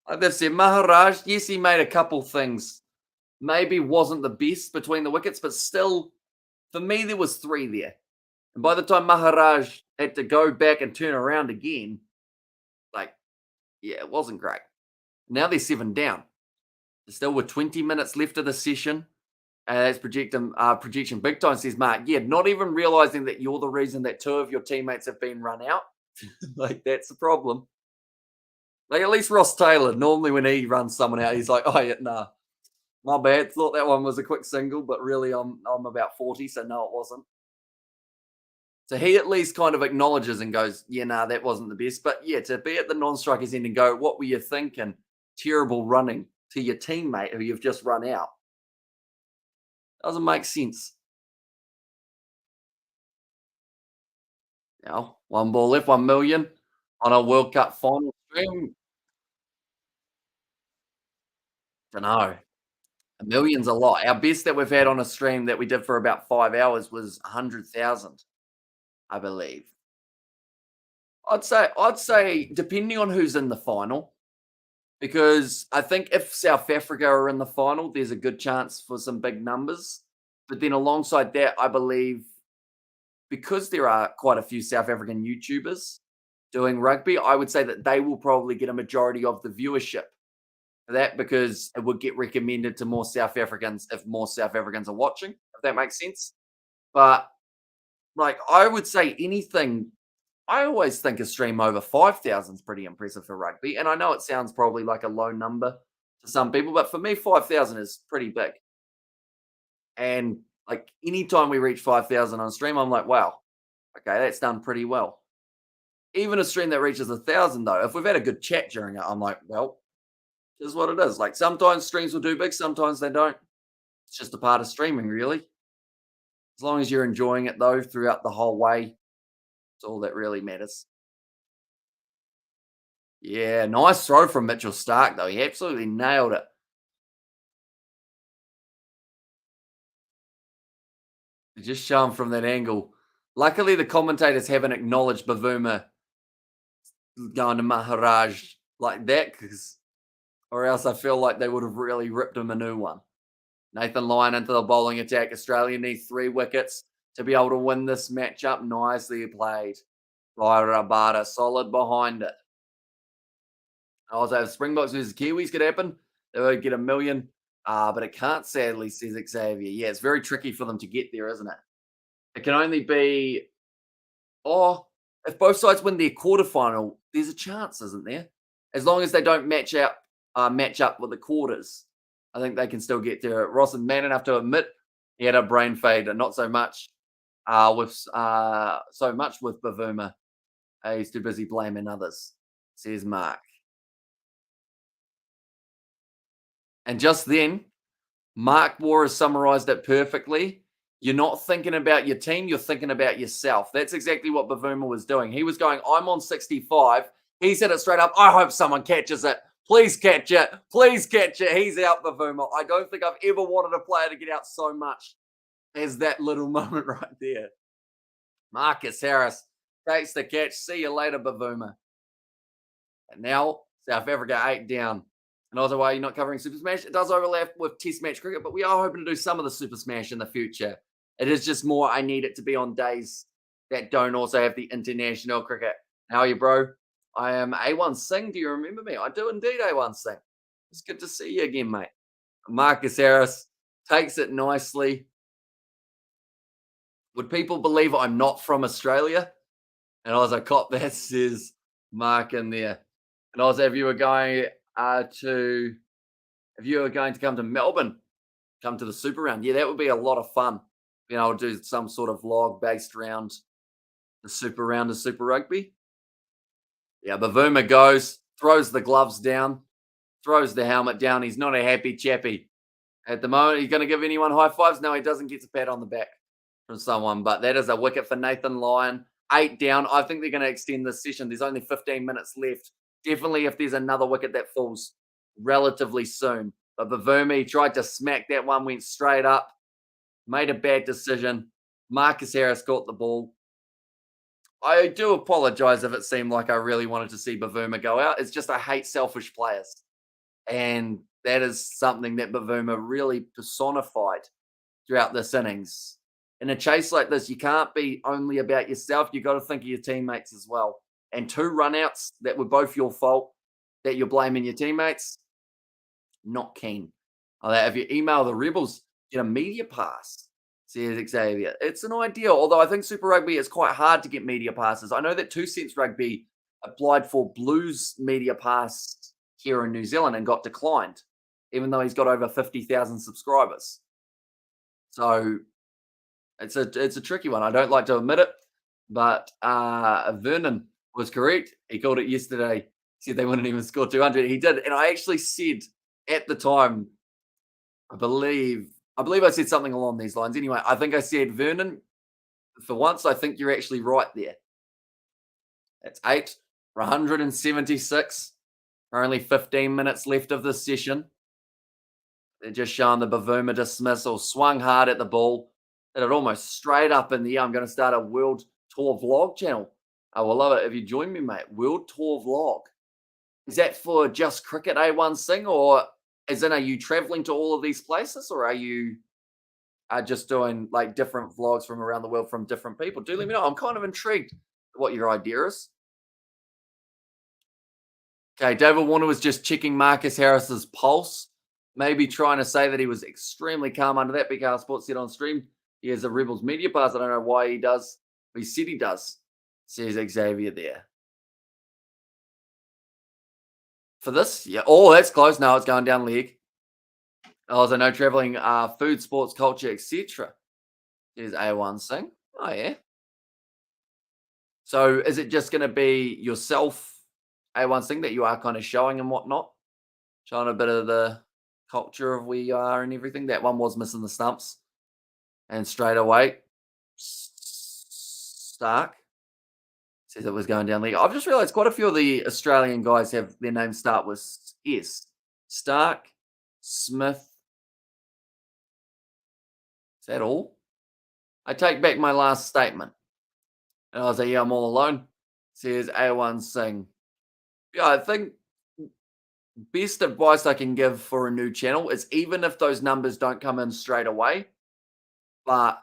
[SPEAKER 1] Like they've said, Maharaj, yes, he made a couple things. Maybe wasn't the best between the wickets, but still, for me, there was three there. And by the time Maharaj had to go back and turn around again, like, yeah, it wasn't great. Now they're seven down. Still with 20 minutes left of the session. As projection big time says Mark. Yeah, not even realizing that you're the reason that two of your teammates have been run out. Like that's the problem. Like at least Ross Taylor, normally when he runs someone out, he's like, "Oh yeah, nah, my bad. Thought that one was a quick single, but really I'm about 40, so no, it wasn't." So he at least kind of acknowledges and goes, "Yeah, nah, that wasn't the best." But yeah, to be at the non-strikers end and go, "What were you thinking? Terrible running to your teammate who you've just run out." Doesn't make sense. Now, one ball left, 1 million on a World Cup final stream. Dunno. A million's a lot. Our best that we've had on a stream that we did for about 5 hours was 100,000, I believe. I'd say depending on who's in the final, because I think if South Africa are in the final, there's a good chance for some big numbers. But then alongside that, I believe because there are quite a few South African YouTubers doing rugby, I would say that they will probably get a majority of the viewership for that because it would get recommended to more South Africans if more South Africans are watching, if that makes sense. But like I would say anything, I always think a stream over 5,000 is pretty impressive for rugby. And I know it sounds probably like a low number to some people, but for me, 5,000 is pretty big. And like anytime we reach 5,000 on stream, I'm like, wow, okay, that's done pretty well. Even a stream that reaches 1,000, though, if we've had a good chat during it, I'm like, well, here's what it is. Like sometimes streams will do big, sometimes they don't. It's just a part of streaming, really. As long as you're enjoying it, though, throughout the whole way, it's all that really matters. Yeah, nice throw from Mitchell Stark, though. He absolutely nailed it. Just show him from that angle. Luckily, the commentators haven't acknowledged Bavuma going to Maharaj like that, because or else I feel like they would have really ripped him a new one. Nathan Lyon into the bowling attack. Australia needs 3 wickets to be able to win this matchup. Nicely played by Rabada. Solid behind it. Also, if Springboks versus Kiwis could happen, they would get a million. But it can't, sadly, says Xavier. Yeah, it's very tricky for them to get there, isn't it? It can only be, oh, if both sides win their quarterfinal, there's a chance, isn't there? As long as they don't match up with the quarters, I think they can still get there. Ross is man enough to admit he had a brain fade, and not so much with Bavuma. He's too busy blaming others, says Mark. And just then, Mark Moore has summarized it perfectly. You're not thinking about your team, you're thinking about yourself. That's exactly what Bavuma was doing. He was going, I'm on 65. He said it straight up. I hope someone catches it. Please catch it. Please catch it. He's out, Bavuma. I don't think I've ever wanted a player to get out so much as that little moment right there. Marcus Harris takes the catch. See you later, Bavuma. And now South Africa 8 down. And also, why you're not covering Super Smash? It does overlap with Test match cricket, but we are hoping to do some of the Super Smash in the future. It is just more, I need it to be on days that don't also have the international cricket. How are you, bro? I am A1 Singh. Do you remember me? I do indeed, A1 Singh. It's good to see you again, mate. Marcus Harris takes it nicely. Would people believe I'm not from Australia? And I was like, cop that, says Mark in there. And I was, if you were going to come to Melbourne, come to the Super Round, yeah, that would be a lot of fun. I'll do some sort of vlog based around the super round of Super Rugby. Yeah, Bavuma goes, throws the gloves down, throws the helmet down. He's not a happy chappy. At the moment, he's going to give anyone high fives. No, he doesn't get a pat on the back from someone, but that is a wicket for Nathan Lyon. 8 down. I think they're going to extend this session. There's only 15 minutes left. Definitely if there's another wicket that falls relatively soon. But Bavumi tried to smack that one, went straight up, made a bad decision. Marcus Harris got the ball. I do apologize if it seemed like I really wanted to see Bavuma go out. It's just I hate selfish players. And that is something that Bavuma really personified throughout this innings. In a chase like this, you can't be only about yourself. You got to think of your teammates as well. And 2 runouts that were both your fault, that you're blaming your teammates, not keen. If you email the Rebels, get a media pass, says Xavier. It's an idea, although I think Super Rugby is quite hard to get media passes. I know that 2 Cents Rugby applied for Blues media pass here in New Zealand and got declined, even though he's got over 50,000 subscribers. So it's a tricky one. I don't like to admit it, but Vernon was correct. He called it yesterday. He said they wouldn't even score 200. He did, and I actually said at the time, I believe I said something along these lines. Anyway, I think I said, Vernon, for once, I think you're actually right there. That's 8 for 176. Only 15 minutes left of this session. They're just showing the Bavuma dismissal. Swung hard at the ball. Hit it almost straight up in the air. I'm going to start a World Tour vlog channel. I will love it if you join me, mate. World Tour vlog. Is that for just cricket, A1 Sing? Or are you traveling to all of these places? Or are you just doing like different vlogs from around the world from different people? Do let me know. I'm kind of intrigued what your idea is. Okay, David Warner was just checking Marcus Harris's pulse. Maybe trying to say that he was extremely calm under that. BKR Sports said on stream he has a Rebels media pass. I don't know why he does. But he said he does, says Xavier there. For this? Yeah. Oh, that's close. No, it's going down leg. Oh, so no traveling, food, sports, culture, etc. There's A1 Sing. Oh, yeah. So is it just going to be yourself, A1 Sing, that you are kind of showing and whatnot? Showing a bit of the culture of where you are and everything. That one was missing the stumps. And straight away, Stark says it was going down league. I've just realized quite a few of the Australian guys have their names start with S. Stark, Smith. Is that all? I take back my last statement. And I was like, yeah, I'm all alone. Says A1 Sing. Yeah, I think best advice I can give for a new channel is even if those numbers don't come in straight away, but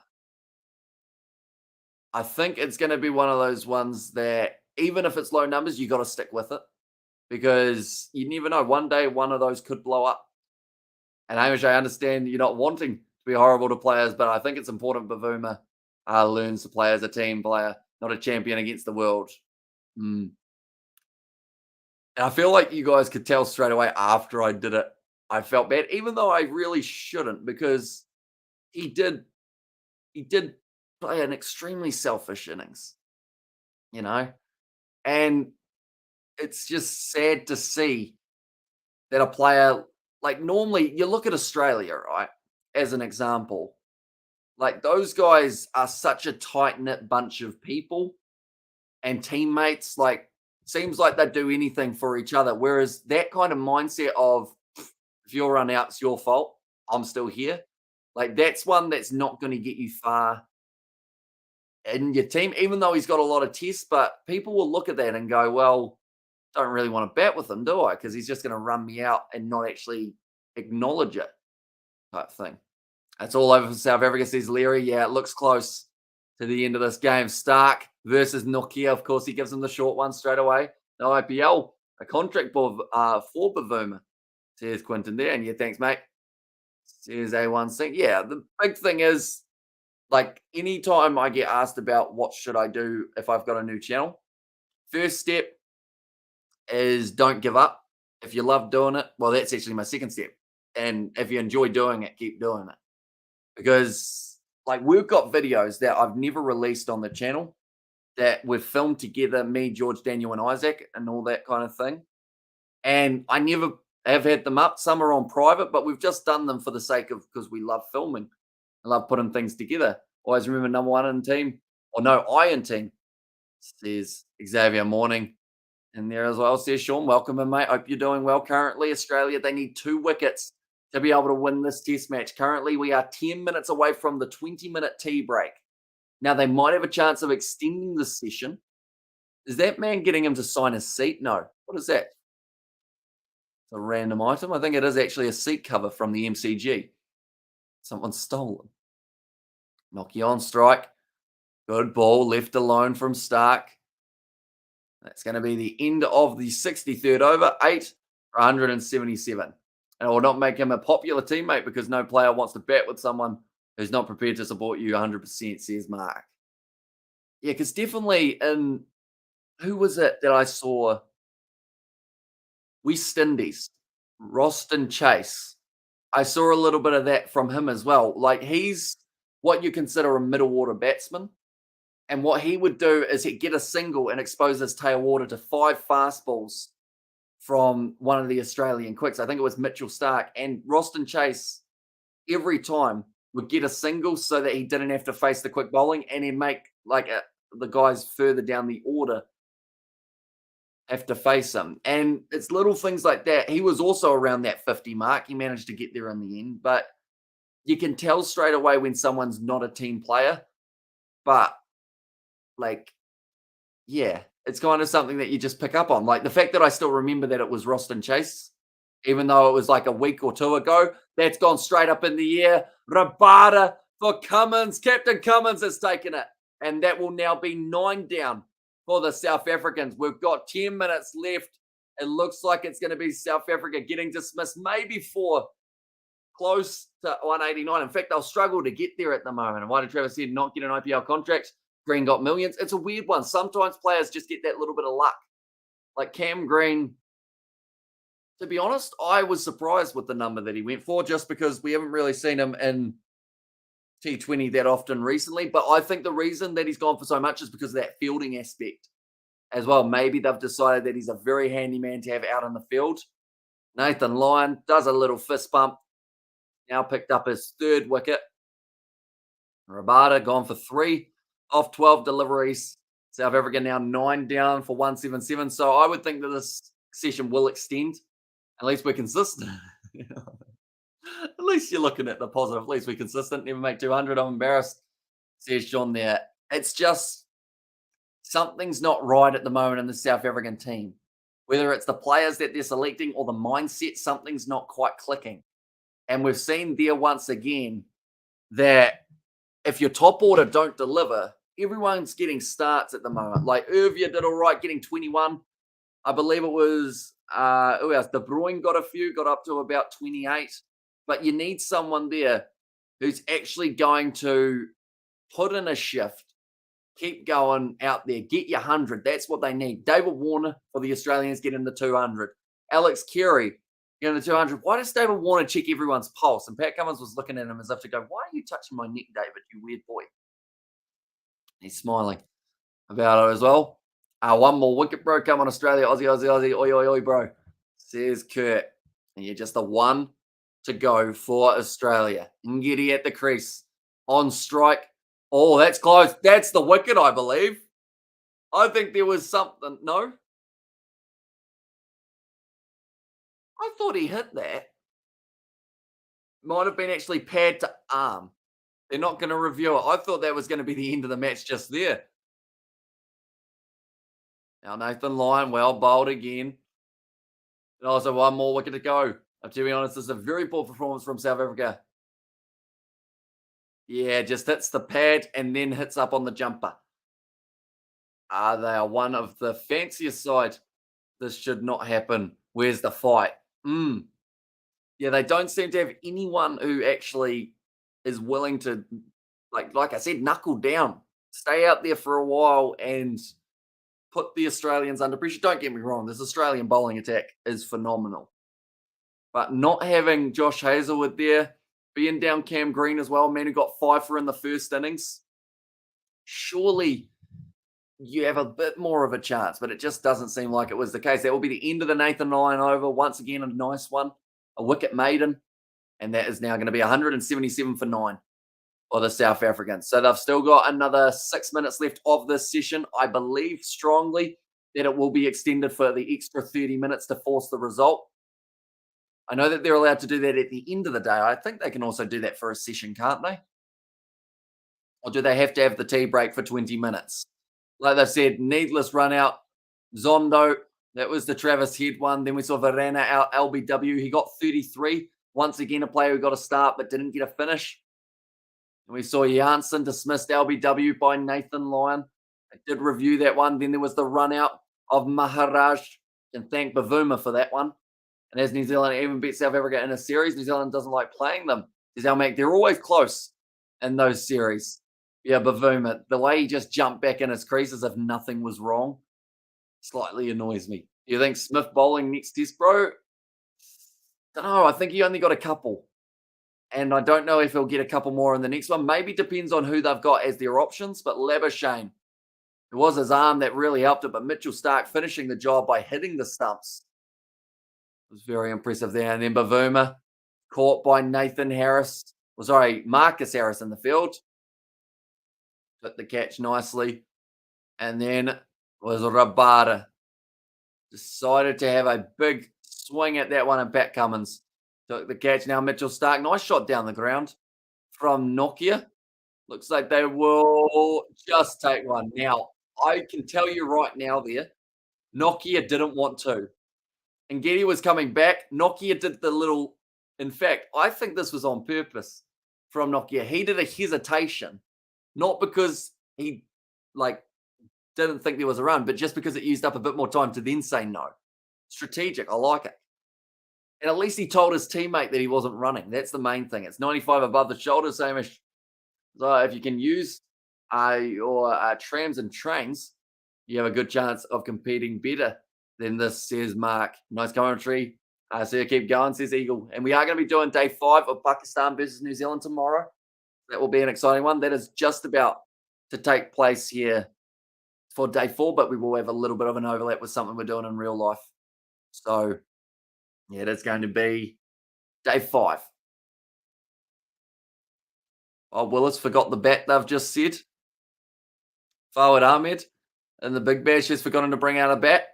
[SPEAKER 1] I think it's going to be one of those ones that even if it's low numbers, you got to stick with it because you never know. One day, one of those could blow up. And Hamish, I understand you're not wanting to be horrible to players, but I think it's important Bavuma learns to play as a team player, not a champion against the world. And I feel like you guys could tell straight away after I did it, I felt bad, even though I really shouldn't, because he did play an extremely selfish innings, and it's just sad to see that a player, like normally you look at Australia, right, as an example, like those guys are such a tight-knit bunch of people and teammates, like seems like they'd do anything for each other. Whereas that kind of mindset of if you're run out, it's your fault. I'm still here. Like that's one that's not going to get you far in your team, even though he's got a lot of tests. But people will look at that and go, well, don't really want to bat with him, do I? Because he's just going to run me out and not actually acknowledge it type thing. That's all over for South Africa, says Leary. Yeah, it looks close to the end of this game. Stark versus Nokia. Of course, he gives him the short one straight away. The IPL, a contract for Bavuma, says Quinton there. And yeah, thanks, mate. Says A1 Sing. Yeah, the big thing is, like, anytime I get asked about what should I do if I've got a new channel, first step is don't give up. If you love doing it, well, that's actually my second step. And if you enjoy doing it, keep doing it. Because like we've got videos that I've never released on the channel that we've filmed together, me, George, Daniel, and Isaac, and all that kind of thing. And I never have had them up. Some are on private, but we've just done them for the sake of because we love filming. I love putting things together. Always remember number one in team, or no, I in team, says Xavier Morning. And there as well, says Sean, welcome in, mate. Hope you're doing well. Currently, Australia, they need 2 wickets to be able to win this test match. Currently, we are 10 minutes away from the 20-minute tea break. Now, they might have a chance of extending the session. Is that man getting him to sign a seat? No. What is that? It's a random item. I think it is actually a seat cover from the MCG. Someone stole them. Nokia on strike. Good ball, left alone from Stark. That's going to be the end of the 63rd over, 8 for 177. And it will not make him a popular teammate because no player wants to bat with someone who's not prepared to support you 100%, says Mark. Yeah, because definitely in, who was it that I saw? West Indies, Roston Chase. I saw a little bit of that from him as well. Like he's what you consider a middle order batsman. And what he would do is he'd get a single and expose his tail water to 5 fastballs from one of the Australian quicks. I think it was Mitchell Stark. And Roston Chase, every time, would get a single so that he didn't have to face the quick bowling and he'd make the guys further down the order have to face him. And it's little things like that. He was also around that 50 mark. He managed to get there in the end. But you can tell straight away when someone's not a team player. But like, yeah, it's kind of something that you just pick up on. Like the fact that I still remember that it was Roston Chase, even though it was like a week or 2 ago, that's gone straight up in the air. Rabada for Cummins. Captain Cummins has taken it. And that will now be 9 down for the South Africans. We've got 10 minutes left. It looks like it's going to be South Africa getting dismissed, maybe for close to 189. In fact, they'll struggle to get there at the moment. And why did Travis said not get an IPL contract? Green got millions. It's a weird one. Sometimes players just get that little bit of luck. Like Cam Green, to be honest, I was surprised with the number that he went for just because we haven't really seen him in T20 that often recently. But I think the reason that he's gone for so much is because of that fielding aspect as well. Maybe they've decided that he's a very handy man to have out in the field. Nathan Lyon does a little fist bump. Now picked up his 3rd wicket. Rabada gone for 3 off 12 deliveries. South Africa now 9 down for 177. So I would think that this session will extend. At least we're consistent. At least you're looking at the positive. At least we're consistent. Never make 200. I'm embarrassed, says John there. It's just something's not right at the moment in the South African team. Whether it's the players that they're selecting or the mindset, something's not quite clicking. And we've seen there once again that if your top order don't deliver, everyone's getting starts at the moment. Like Irvia did all right, getting 21. I believe it was, who else? De Bruyne got a few, got up to about 28. But you need someone there who's actually going to put in a shift, keep going out there, get your 100. That's what they need. David Warner for the Australians getting the 200. Alex Carey getting the 200. Why does David Warner check everyone's pulse? And Pat Cummins was looking at him as if to go, why are you touching my neck, David, you weird boy? He's smiling about it as well. One more wicket, bro. Come on, Australia. Aussie, Aussie, Aussie. Oi, oi, oi, bro. Says Kurt. And you're just the one to go for Australia. Ngidi at the crease. On strike. Oh, that's close. That's the wicket, I believe. I think there was something. No? I thought he hit that. Might have been actually pad to arm. They're not going to review it. I thought that was going to be the end of the match just there. Now Nathan Lyon, well bowled again. And also 1 more wicket to go. To be honest, this is a very poor performance from South Africa. Yeah, just hits the pad and then hits up on the jumper. They are one of the fanciest side. This should not happen. Where's the fight? Yeah, they don't seem to have anyone who actually is willing to, like I said, knuckle down, stay out there for a while and put the Australians under pressure. Don't get me wrong, this Australian bowling attack is phenomenal. But not having Josh Hazlewood there, being down Cam Green as well, man who got 5 for in the first innings. Surely you have a bit more of a chance, but it just doesn't seem like it was the case. That will be the end of the Nathan Lyon over. Once again, a nice one, a wicket maiden, and that is now going to be 177 for 9 for the South Africans. So they've still got another 6 minutes left of this session. I believe strongly that it will be extended for the extra 30 minutes to force the result. I know that they're allowed to do that at the end of the day. I think they can also do that for a session, can't they? Or do they have to have the tea break for 20 minutes? Like they said, needless run out. Zondo, that was the Travis Head one. Then we saw Varana out LBW. He got 33. Once again, a player who got a start but didn't get a finish. And we saw Janssen dismissed LBW by Nathan Lyon. I did review that one. Then there was the run out of Maharaj. And thank Bavuma for that one. And as New Zealand even beat South Africa in a series, New Zealand doesn't like playing them. They're always close in those series. Yeah, Bavuma, the way he just jumped back in his crease as if nothing was wrong, slightly annoys me. Do you think Smith bowling next test, bro? Don't know. I think he only got a couple. And I don't know if he'll get a couple more in the next one. Maybe depends on who they've got as their options. But Labuschagne, it was his arm that really helped it. But Mitchell Starc finishing the job by hitting the stumps. It was very impressive there. And then Bavuma caught by Nathan Harris. Well, sorry, Marcus Harris in the field. Took the catch nicely. And then was Rabada. Decided to have a big swing at that one, and Pat Cummins took the catch. Now Mitchell Starc, nice shot down the ground from Nokia. Looks like they will just take one. Now, I can tell you right now there, Nokia didn't want to. And Getty was coming back. Nokia did the little, in fact, I think this was on purpose from Nokia. He did a hesitation, not because he didn't think there was a run, but just because it used up a bit more time to then say no. Strategic. I like it. And at least he told his teammate that he wasn't running. That's the main thing. It's 95 above the shoulder, same as so if you can use your trams and trains, you have a good chance of competing better than this, says Mark. Nice commentary. So you keep going, says Eagle. And we are going to be doing day 5 of Pakistan versus New Zealand tomorrow. That will be an exciting one. That is just about to take place here for day 4, but we will have a little bit of an overlap with something we're doing in real life. So, yeah, that's going to be day 5. Oh, Willis forgot the bat they've just said. Fawad Ahmed and the Big Bash has forgotten to bring out a bat.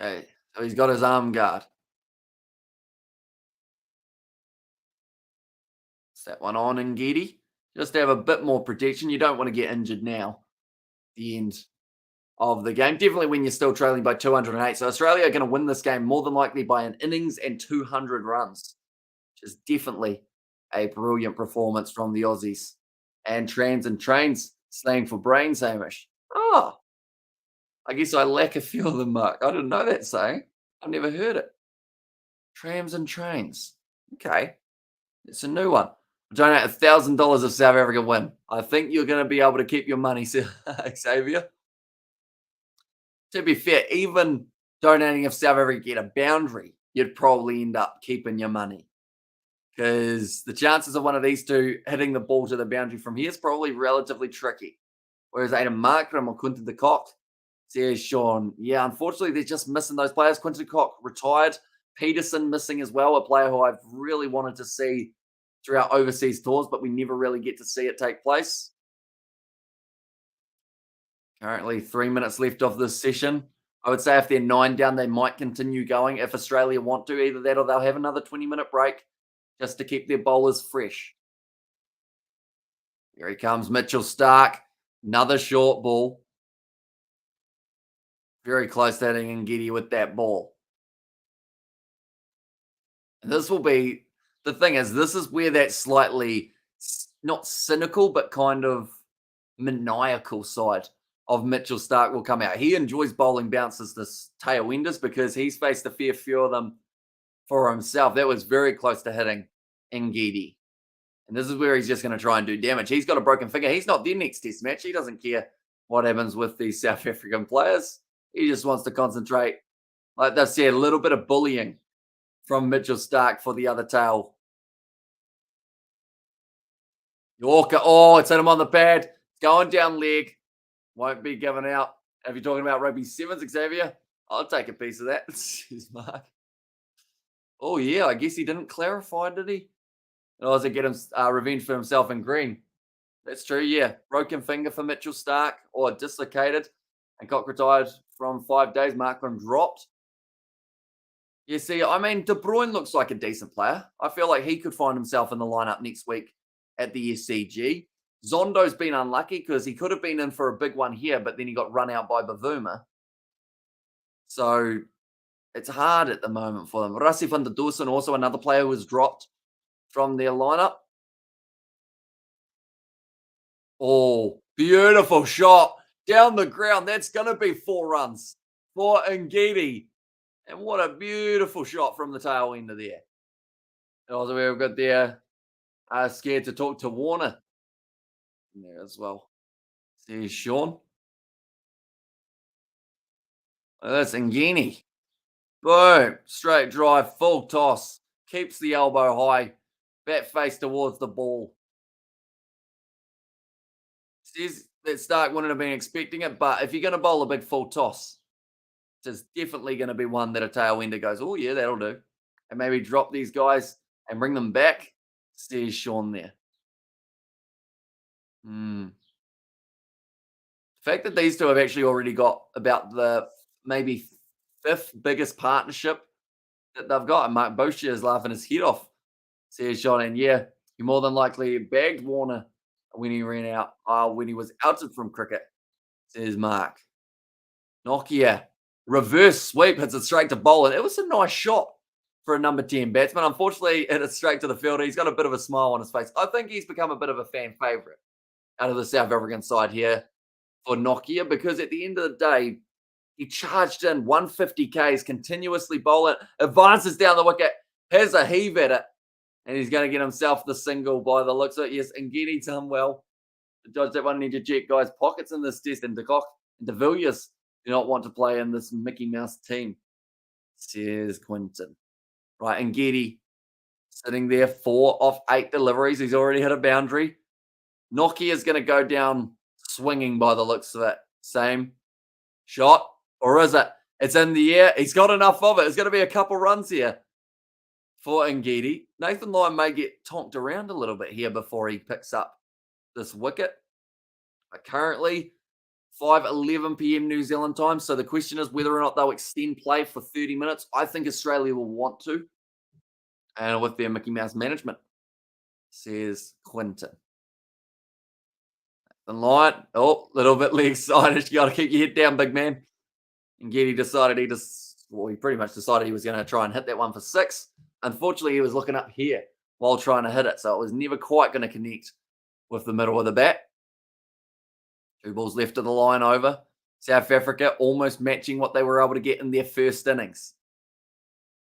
[SPEAKER 1] Okay, so he's got his arm guard. That one on Ngidi, just to have a bit more protection. You don't want to get injured now. The end of the game. Definitely when you're still trailing by 208. So Australia are going to win this game more than likely by an innings and 200 runs, which is definitely a brilliant performance from the Aussies. And Trans and Trains slang for brains, Hamish. Oh, I guess I lack a few of them, Mark. I didn't know that saying. I've never heard it. Trams and Trains. Okay. It's a new one. Donate $1,000 if South Africa win. I think you're going to be able to keep your money, Xavier. To be fair, even donating if South Africa get a boundary, you'd probably end up keeping your money. Because the chances of one of these two hitting the ball to the boundary from here is probably relatively tricky. Whereas Aiden Markram or Quinton de Kock, says Sean, yeah, unfortunately, they're just missing those players. Quinton de Kock retired. Peterson missing as well, a player who I've really wanted to see throughout overseas tours, but we never really get to see it take place. Currently 3 minutes left of this session. I would say if they're 9 down, they might continue going. If Australia want to, either that or they'll have another 20-minute break just to keep their bowlers fresh. Here he comes, Mitchell Starc. Another short ball. Very close to hitting Ngidi with that ball. And this will be, the thing is, this is where that slightly, not cynical, but kind of maniacal side of Mitchell Starc will come out. He enjoys bowling bounces this tailwinders because he's faced a fair few of them for himself. That was very close to hitting Ngidi. And this is where he's just going to try and do damage. He's got a broken finger. He's not their next test match. He doesn't care what happens with these South African players. He just wants to concentrate Like they said, a little bit of bullying from Mitchell Stark for the other tail. Yorker. Oh, it's hit him on the pad. Going down leg. Won't be given out. If you're talking about rugby sevens, Xavier, I'll take a piece of that. Jeez, Mark. Oh, yeah. I guess he didn't clarify, did he? Or does it get him revenge for himself in green? That's true, yeah. Broken finger for Mitchell Stark or dislocated and got retired from 5 days. Markman dropped. You see, I mean, De Bruyne looks like a decent player. I feel like he could find himself in the lineup next week at the SCG. Zondo's been unlucky because he could have been in for a big one here, but then he got run out by Bavuma. So it's hard at the moment for them. Rassi van der Dussen, also another player who was dropped from their lineup. Oh, beautiful shot down the ground. That's going to be 4 runs for Ngidi. And what a beautiful shot from the tail end of there. Also, we've got there scared to talk to Warner in there as well. See Sean. Oh, that's Ngini. Boom. Straight drive, full toss. Keeps the elbow high. Bat face towards the ball. Says that Stark wouldn't have been expecting it, but if you're going to bowl a big full toss, there's definitely going to be one that a tailwinder goes, oh, yeah, that'll do. And maybe drop these guys and bring them back. There's Sean there. The fact that these two have actually already got about the maybe 5th biggest partnership that they've got. And Mark Boucher is laughing his head off. Says Sean, and yeah, he more than likely bagged Warner when he ran out, when he was outed from cricket, says Mark. Nokia, reverse sweep, hits it straight to bowler. It was a nice shot for a number 10 batsman. Unfortunately, it hit straight to the fielder. He's got a bit of a smile on his face. I think he's become a bit of a fan favourite out of the South African side here for Nokia because at the end of the day, he charged in 150 Ks, continuously bowling, advances down the wicket, has a heave at it, and he's going to get himself the single by the looks of it. Yes, Ngidi done well to dodge that one and interject guys' pockets in this test. And De Kock and De Villiers do not want to play in this Mickey Mouse team, says Quinton. Right, Ngidi sitting there, 4 off 8 deliveries. He's already hit a boundary. Nokia is going to go down swinging by the looks of it. Same shot, or is it? It's in the air. He's got enough of it. It's going to be a couple runs here for Ngidi. Nathan Lyon may get tonked around a little bit here before he picks up this wicket. But currently, 5:11 p.m. New Zealand time. So the question is whether or not they'll extend play for 30 minutes. I think Australia will want to. And with their Mickey Mouse management, says Quinton. Nathan Lyon, a little bit leg excited. You got to keep your head down, big man. Ngidi decided he pretty much decided he was going to try and hit that one for 6. Unfortunately, he was looking up here while trying to hit it, so it was never quite going to connect with the middle of the bat. 2 balls left of the line over. South Africa almost matching what they were able to get in their first innings.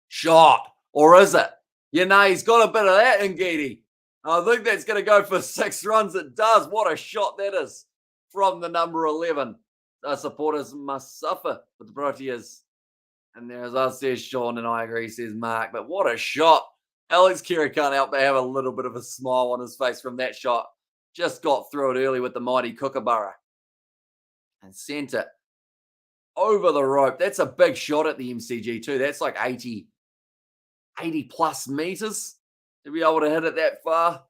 [SPEAKER 1] Shot, or is it? You know, he's got a bit of that, Ngidi. I think that's going to go for 6 runs. It does. What a shot that is from the number 11. The supporters must suffer with the Proteas. And there's us, says Sean, and I agree, says Mark. But what a shot. Alex Carey can't help but have a little bit of a smile on his face from that shot. Just got through it early with the mighty Kookaburra. And sent it over the rope. That's a big shot at the MCG too. That's like 80 plus meters to be able to hit it that far.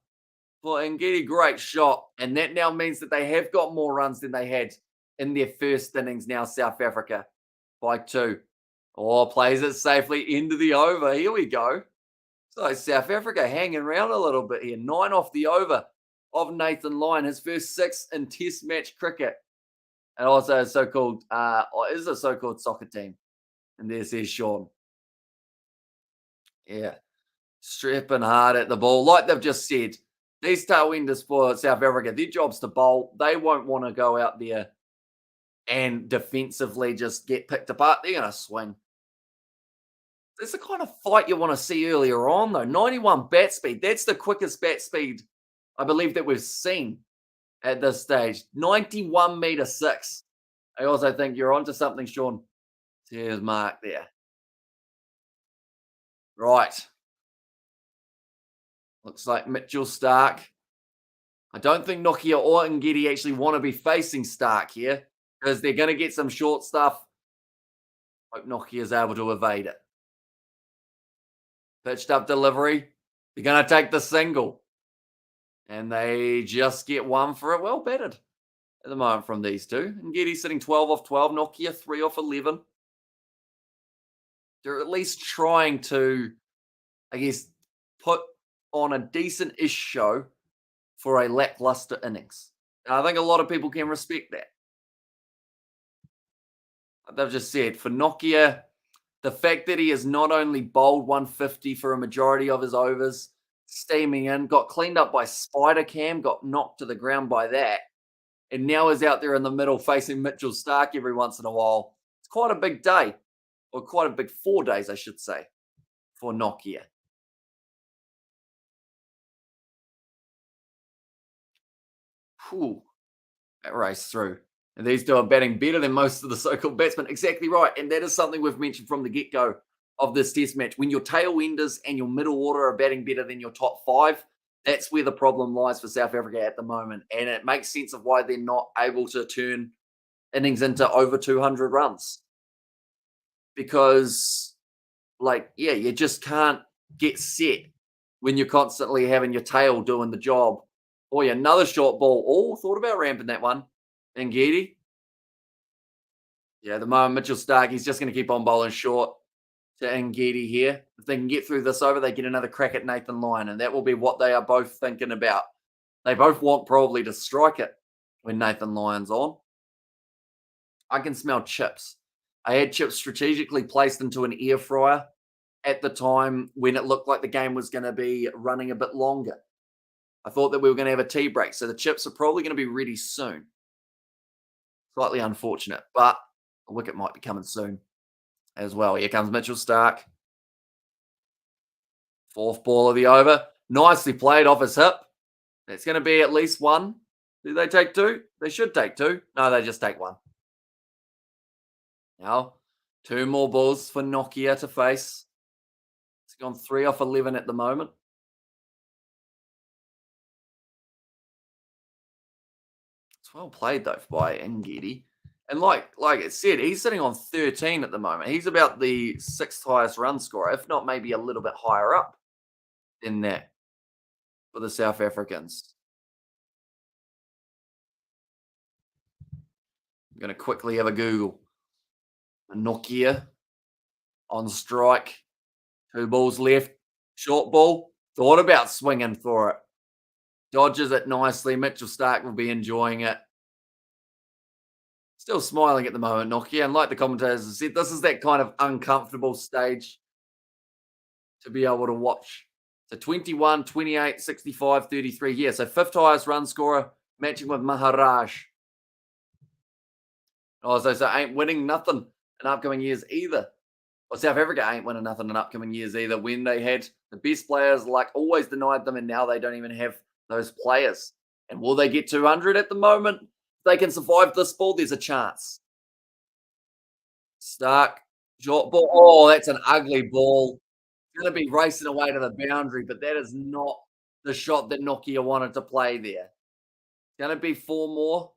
[SPEAKER 1] For Ngidi, great shot. And that now means that they have got more runs than they had in their first innings now, South Africa, by 2. Oh, plays it safely into the over. Here we go. So South Africa hanging around a little bit here. 9 off the over of Nathan Lyon, his first 6 in Test match cricket. And also a so-called, is a so-called soccer team. And there says Sean. Yeah. Stripping hard at the ball. Like they've just said, these tailwinders for South Africa, their job's to bowl. They won't want to go out there and defensively just get picked apart. They're going to swing. That's the kind of fight you want to see earlier on, though. 91 bat speed. That's the quickest bat speed, I believe, that we've seen at this stage. 91 meter 6. I also think you're onto something, Sean. Here's Mark there. Right. Looks like Mitchell Stark. I don't think Nokia or Ngidi actually want to be facing Stark here because they're going to get some short stuff. Hope Nokia's able to evade it. Pitched up delivery. They're going to take the single. And they just get one for it. Well batted at the moment from these two. Ngidi sitting 12 off 12. Nokia 3 off 11. They're at least trying to, I guess, put on a decent-ish show for a lackluster innings. And I think a lot of people can respect that. Like they've just said, for Nokia, the fact that he has not only bowled 150 for a majority of his overs, steaming in, got cleaned up by Spider Cam, got knocked to the ground by that, and now is out there in the middle facing Mitchell Stark every once in a while. It's quite a big day, or quite a big 4 days, I should say, for Nokia. Whew, that race through. And these two are batting better than most of the so-called batsmen. Exactly right. And that is something we've mentioned from the get-go of this test match. When your tail enders and your middle order are batting better than your top five, that's where the problem lies for South Africa at the moment. And it makes sense of why they're not able to turn innings into over 200 runs. Because, you just can't get set when you're constantly having your tail doing the job. Oh, yeah, another short ball. Oh, thought about ramping that one. Ngidi. Yeah, at the moment, Mitchell Stark, he's just going to keep on bowling short to Ngidi here. If they can get through this over, they get another crack at Nathan Lyon, and that will be what they are both thinking about. They both want probably to strike it when Nathan Lyon's on. I can smell chips. I had chips strategically placed into an air fryer at the time when it looked like the game was going to be running a bit longer. I thought that we were going to have a tea break, so the chips are probably going to be ready soon. Slightly unfortunate, but a wicket might be coming soon as well. Here comes Mitchell Stark. Fourth ball of the over. Nicely played off his hip. That's going to be at least one. Do they take two? They should take two. No, they just take one. Now, 2 more balls for Nokia to face. It's gone 3 off 11 at the moment. It's well played, though, by Ngidi. And like it said, he's sitting on 13 at the moment. He's about the 6th highest run scorer, if not maybe a little bit higher up than that for the South Africans. I'm going to quickly have a Google. Nokia on strike. 2 balls left. Short ball. Thought about swinging for it. Dodges it nicely. Mitchell Stark will be enjoying it. Still smiling at the moment, Nokia. And like the commentators have said, this is that kind of uncomfortable stage to be able to watch. So 21, 28, 65, 33. Yeah, so 5th highest run scorer, matching with Maharaj. Oh, so ain't winning nothing in upcoming years either. Well, South Africa ain't winning nothing in upcoming years either. When they had the best players, always denied them, and now they don't even have those players. And will they get 200 at the moment? If they can survive this ball, there's a chance. Stark, short ball. Oh, that's an ugly ball. It's going to be racing away to the boundary, but that is not the shot that Nokia wanted to play there. It's going to be 4 more.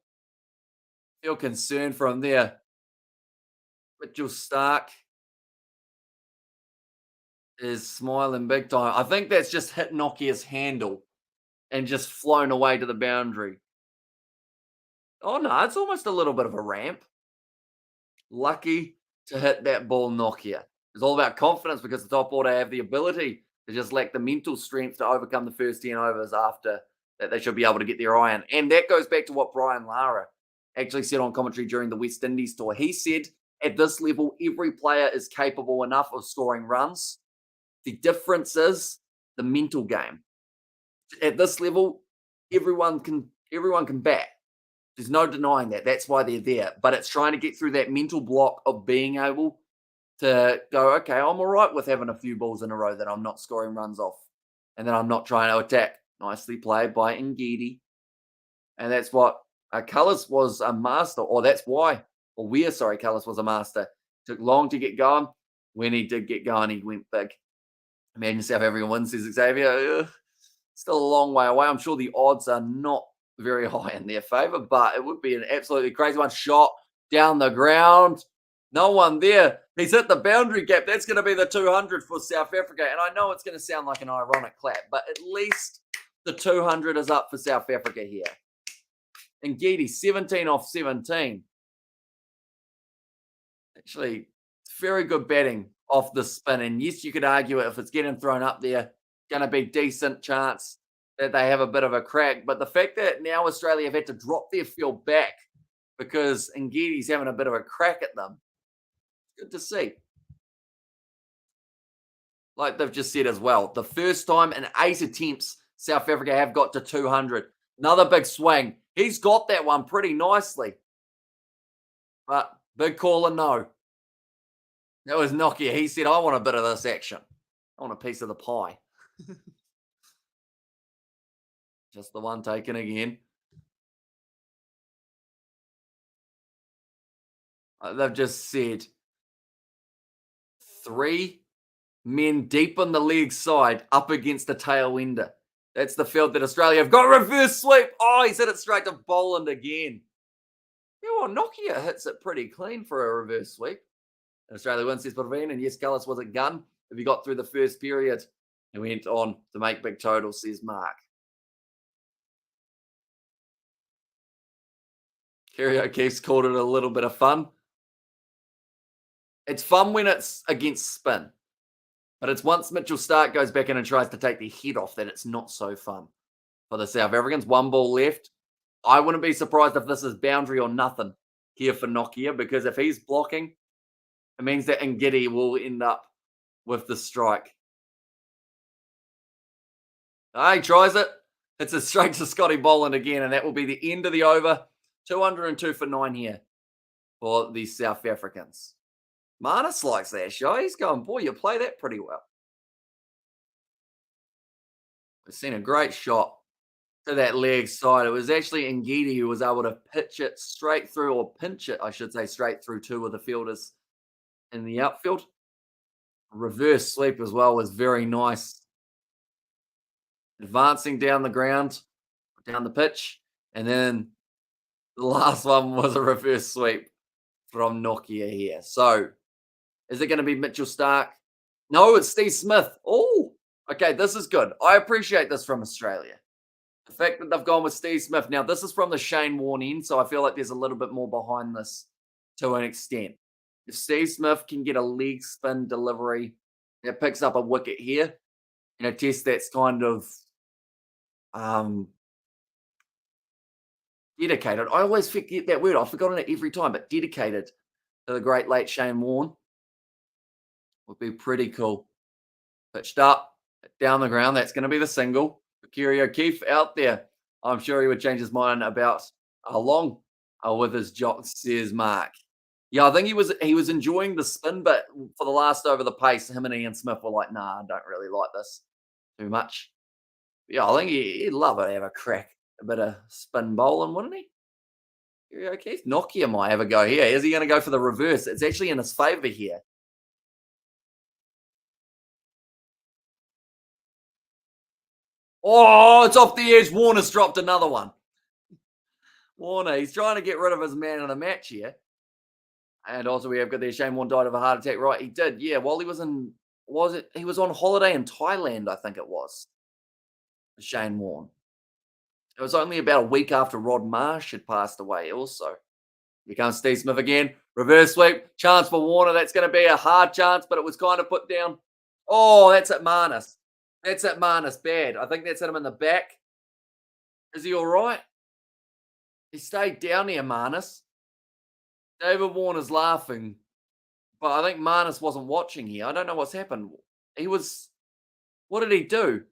[SPEAKER 1] Feel concerned from there. Mitchell Stark is smiling big time. I think that's just hit Nokia's handle and just flown away to the boundary. Oh, no, it's almost a little bit of a ramp. Lucky to hit that ball, Nokia. It's all about confidence because the top order have the ability to just lack the mental strength to overcome the first 10 overs after that. They should be able to get their iron. And that goes back to what Brian Lara actually said on commentary during the West Indies tour. He said at this level, every player is capable enough of scoring runs. The difference is the mental game. At this level, everyone can bat. There's no denying that. That's why they're there. But it's trying to get through that mental block of being able to go, okay, I'm all right with having a few balls in a row that I'm not scoring runs off. And then I'm not trying to attack. Nicely played by Ngidi. And that's what Cullis was a master, or that's why, or where, sorry, Cullis was a master. Took long to get going. When he did get going, he went big. Imagine South Africa wins, says Xavier. Still a long way away. I'm sure the odds are not very high in their favour, but it would be an absolutely crazy one. Shot down the ground. No one there. He's hit the boundary gap. That's going to be the 200 for South Africa. And I know it's going to sound like an ironic clap, but at least the 200 is up for South Africa here. And Ngidi, 17 off 17. Actually, very good batting off the spin. And yes, you could argue if it's getting thrown up there, going to be decent chance that they have a bit of a crack. But the fact that now Australia have had to drop their field back because Ngidi's having a bit of a crack at them, good to see. Like they've just said as well, the first time in 8 attempts, South Africa have got to 200. Another big swing. He's got that one pretty nicely. But big caller, no. That was Nokia. He said, I want a bit of this action. I want a piece of the pie. Just the one taken again. They've just said 3 men deep on the leg side up against the tail ender. That's the field that Australia have got. Reverse sweep. Oh, he's hit it straight to Boland again. Yeah, well, Nokia hits it pretty clean for a reverse sweep. Australia wins, says Parveen. And yes, Gullis was a gun. If he got through the first period, he went on to make big totals, says Mark. Kerry O'Keefe's called it a little bit of fun. It's fun when it's against spin. But it's once Mitchell Starc goes back in and tries to take the head off that it's not so fun for the South Africans. 1 ball left. I wouldn't be surprised if this is boundary or nothing here for Nokia, because if he's blocking, it means that Ngidi will end up with the strike. He tries it. It's a straight to Scotty Boland again, and that will be the end of the over. 202 for 9 here for the South Africans. Marnus likes that shot. He's going, boy, you play that pretty well. We've seen a great shot to that leg side. It was actually Ngidi who was able to pitch it straight through, or pinch it, I should say, straight through 2 of the fielders in the outfield. Reverse sweep as well was very nice. Advancing down the ground, down the pitch, and then the last one was a reverse sweep from Nokia here. So, is it going to be Mitchell Starc? No, it's Steve Smith. Oh, okay, this is good. I appreciate this from Australia. The fact that they've gone with Steve Smith. Now, this is from the Shane Warne end, so I feel like there's a little bit more behind this to an extent. If Steve Smith can get a leg spin delivery that picks up a wicket here, in a test that's kind of dedicated. I always forget that word. I've forgotten it every time, but dedicated to the great late Shane Warne would be pretty cool. Pitched up, down the ground. That's going to be the single. Kerry O'Keefe out there. I'm sure he would change his mind about how long with his jock, says Mark. Yeah, I think he was enjoying the spin, but for the last over the pace, him and Ian Smith were like, nah, I don't really like this too much. Yeah, I think he'd love it to have a crack, a bit of spin bowling, wouldn't he? Kerry O'Keefe. Nokia might have a go here. Is he going to go for the reverse? It's actually in his favour here. Oh, it's off the edge. Warner's dropped another one. Warner, he's trying to get rid of his man in a match here. And also we have got there, Shane Warne died of a heart attack. Right, he did. Yeah, while he was he was on holiday in Thailand, I think it was. Shane Warne. It was only about a week after Rod Marsh had passed away also. Here comes Steve Smith again. Reverse sweep. Chance for Warner. That's going to be a hard chance, but it was kind of put down. Oh, that's at Marnus. That's at Marnus. Bad. I think that's hit him in the back. Is he all right? He stayed down here, Marnus. David Warner's laughing. But I think Marnus wasn't watching here. I don't know what's happened. He was... What did he do?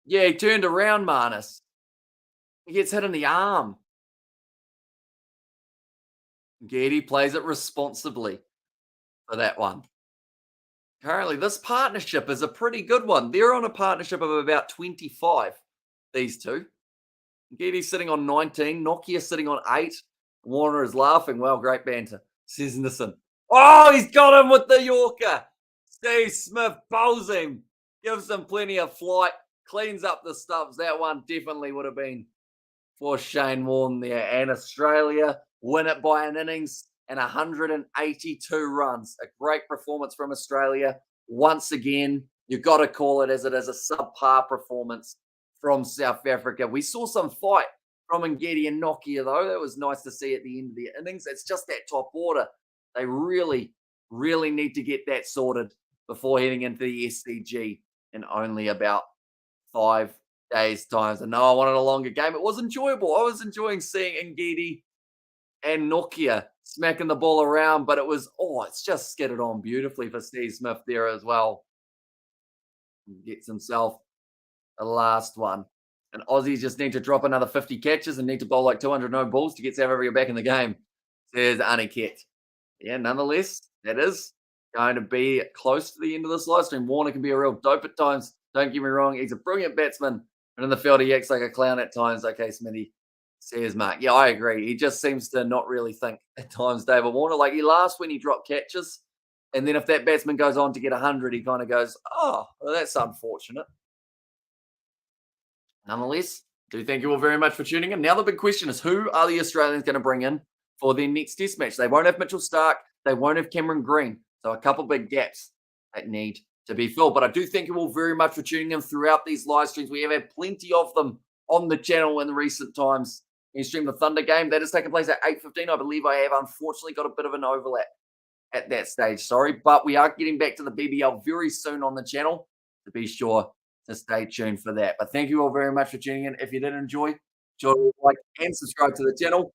[SPEAKER 1] Yeah, he turned around, Marnus. He gets hit in the arm. Ngidi plays it responsibly for that one. Currently, this partnership is a pretty good one. They're on a partnership of about 25, these two. Ngidi's sitting on 19. Nokia sitting on 8. Warner is laughing. Well, great banter, says Nissan. Oh, he's got him with the Yorker. Steve Smith bowls him. gives them plenty of flight, cleans up the stumps. That one definitely would have been for Shane Warne there. And Australia win it by an innings and 182 runs. A great performance from Australia. Once again, you've got to call it as it is, a subpar performance from South Africa. We saw some fight from Ngidi and Nokia, though. That was nice to see at the end of the innings. It's just that top order. They really, really need to get that sorted before heading into the SCG in only about 5 days' time. So, no, I wanted a longer game. It was enjoyable. I was enjoying seeing Ngidi and Nokia smacking the ball around, but it's just skidded on beautifully for Steve Smith there as well. He gets himself the last one. And Aussies just need to drop another 50 catches and need to bowl like 200 no balls to get South Africa back in the game, says Aniket. Yeah, nonetheless, that is going to be close to the end of this live stream. Warner can be a real dope at times. Don't get me wrong. He's a brilliant batsman. But in the field, he acts like a clown at times. Okay, Smithy, says Mark. Yeah, I agree. He just seems to not really think at times, David Warner. Like, he laughs when he dropped catches. And then if that batsman goes on to get 100, he kind of goes, oh, well, that's unfortunate. Nonetheless, do thank you all very much for tuning in. Now the big question is, who are the Australians going to bring in for their next test match? They won't have Mitchell Starc. They won't have Cameron Green. So a couple big gaps that need to be filled. But I do thank you all very much for tuning in throughout these live streams. We have had plenty of them on the channel in recent times. You stream the Thunder game. That has taken place at 8:15. I believe I have unfortunately got a bit of an overlap at that stage. Sorry. But we are getting back to the BBL very soon on the channel. To be sure to stay tuned for that. But thank you all very much for tuning in. If you did enjoy, like and subscribe to the channel.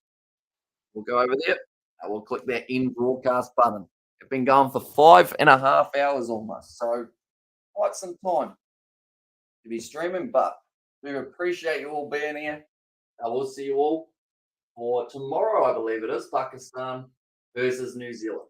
[SPEAKER 1] We'll go over there and we'll click that end broadcast button. It's been going for 5.5 hours almost. So quite some time to be streaming, but we appreciate you all being here. I will see you all for tomorrow, I believe it is, Pakistan versus New Zealand.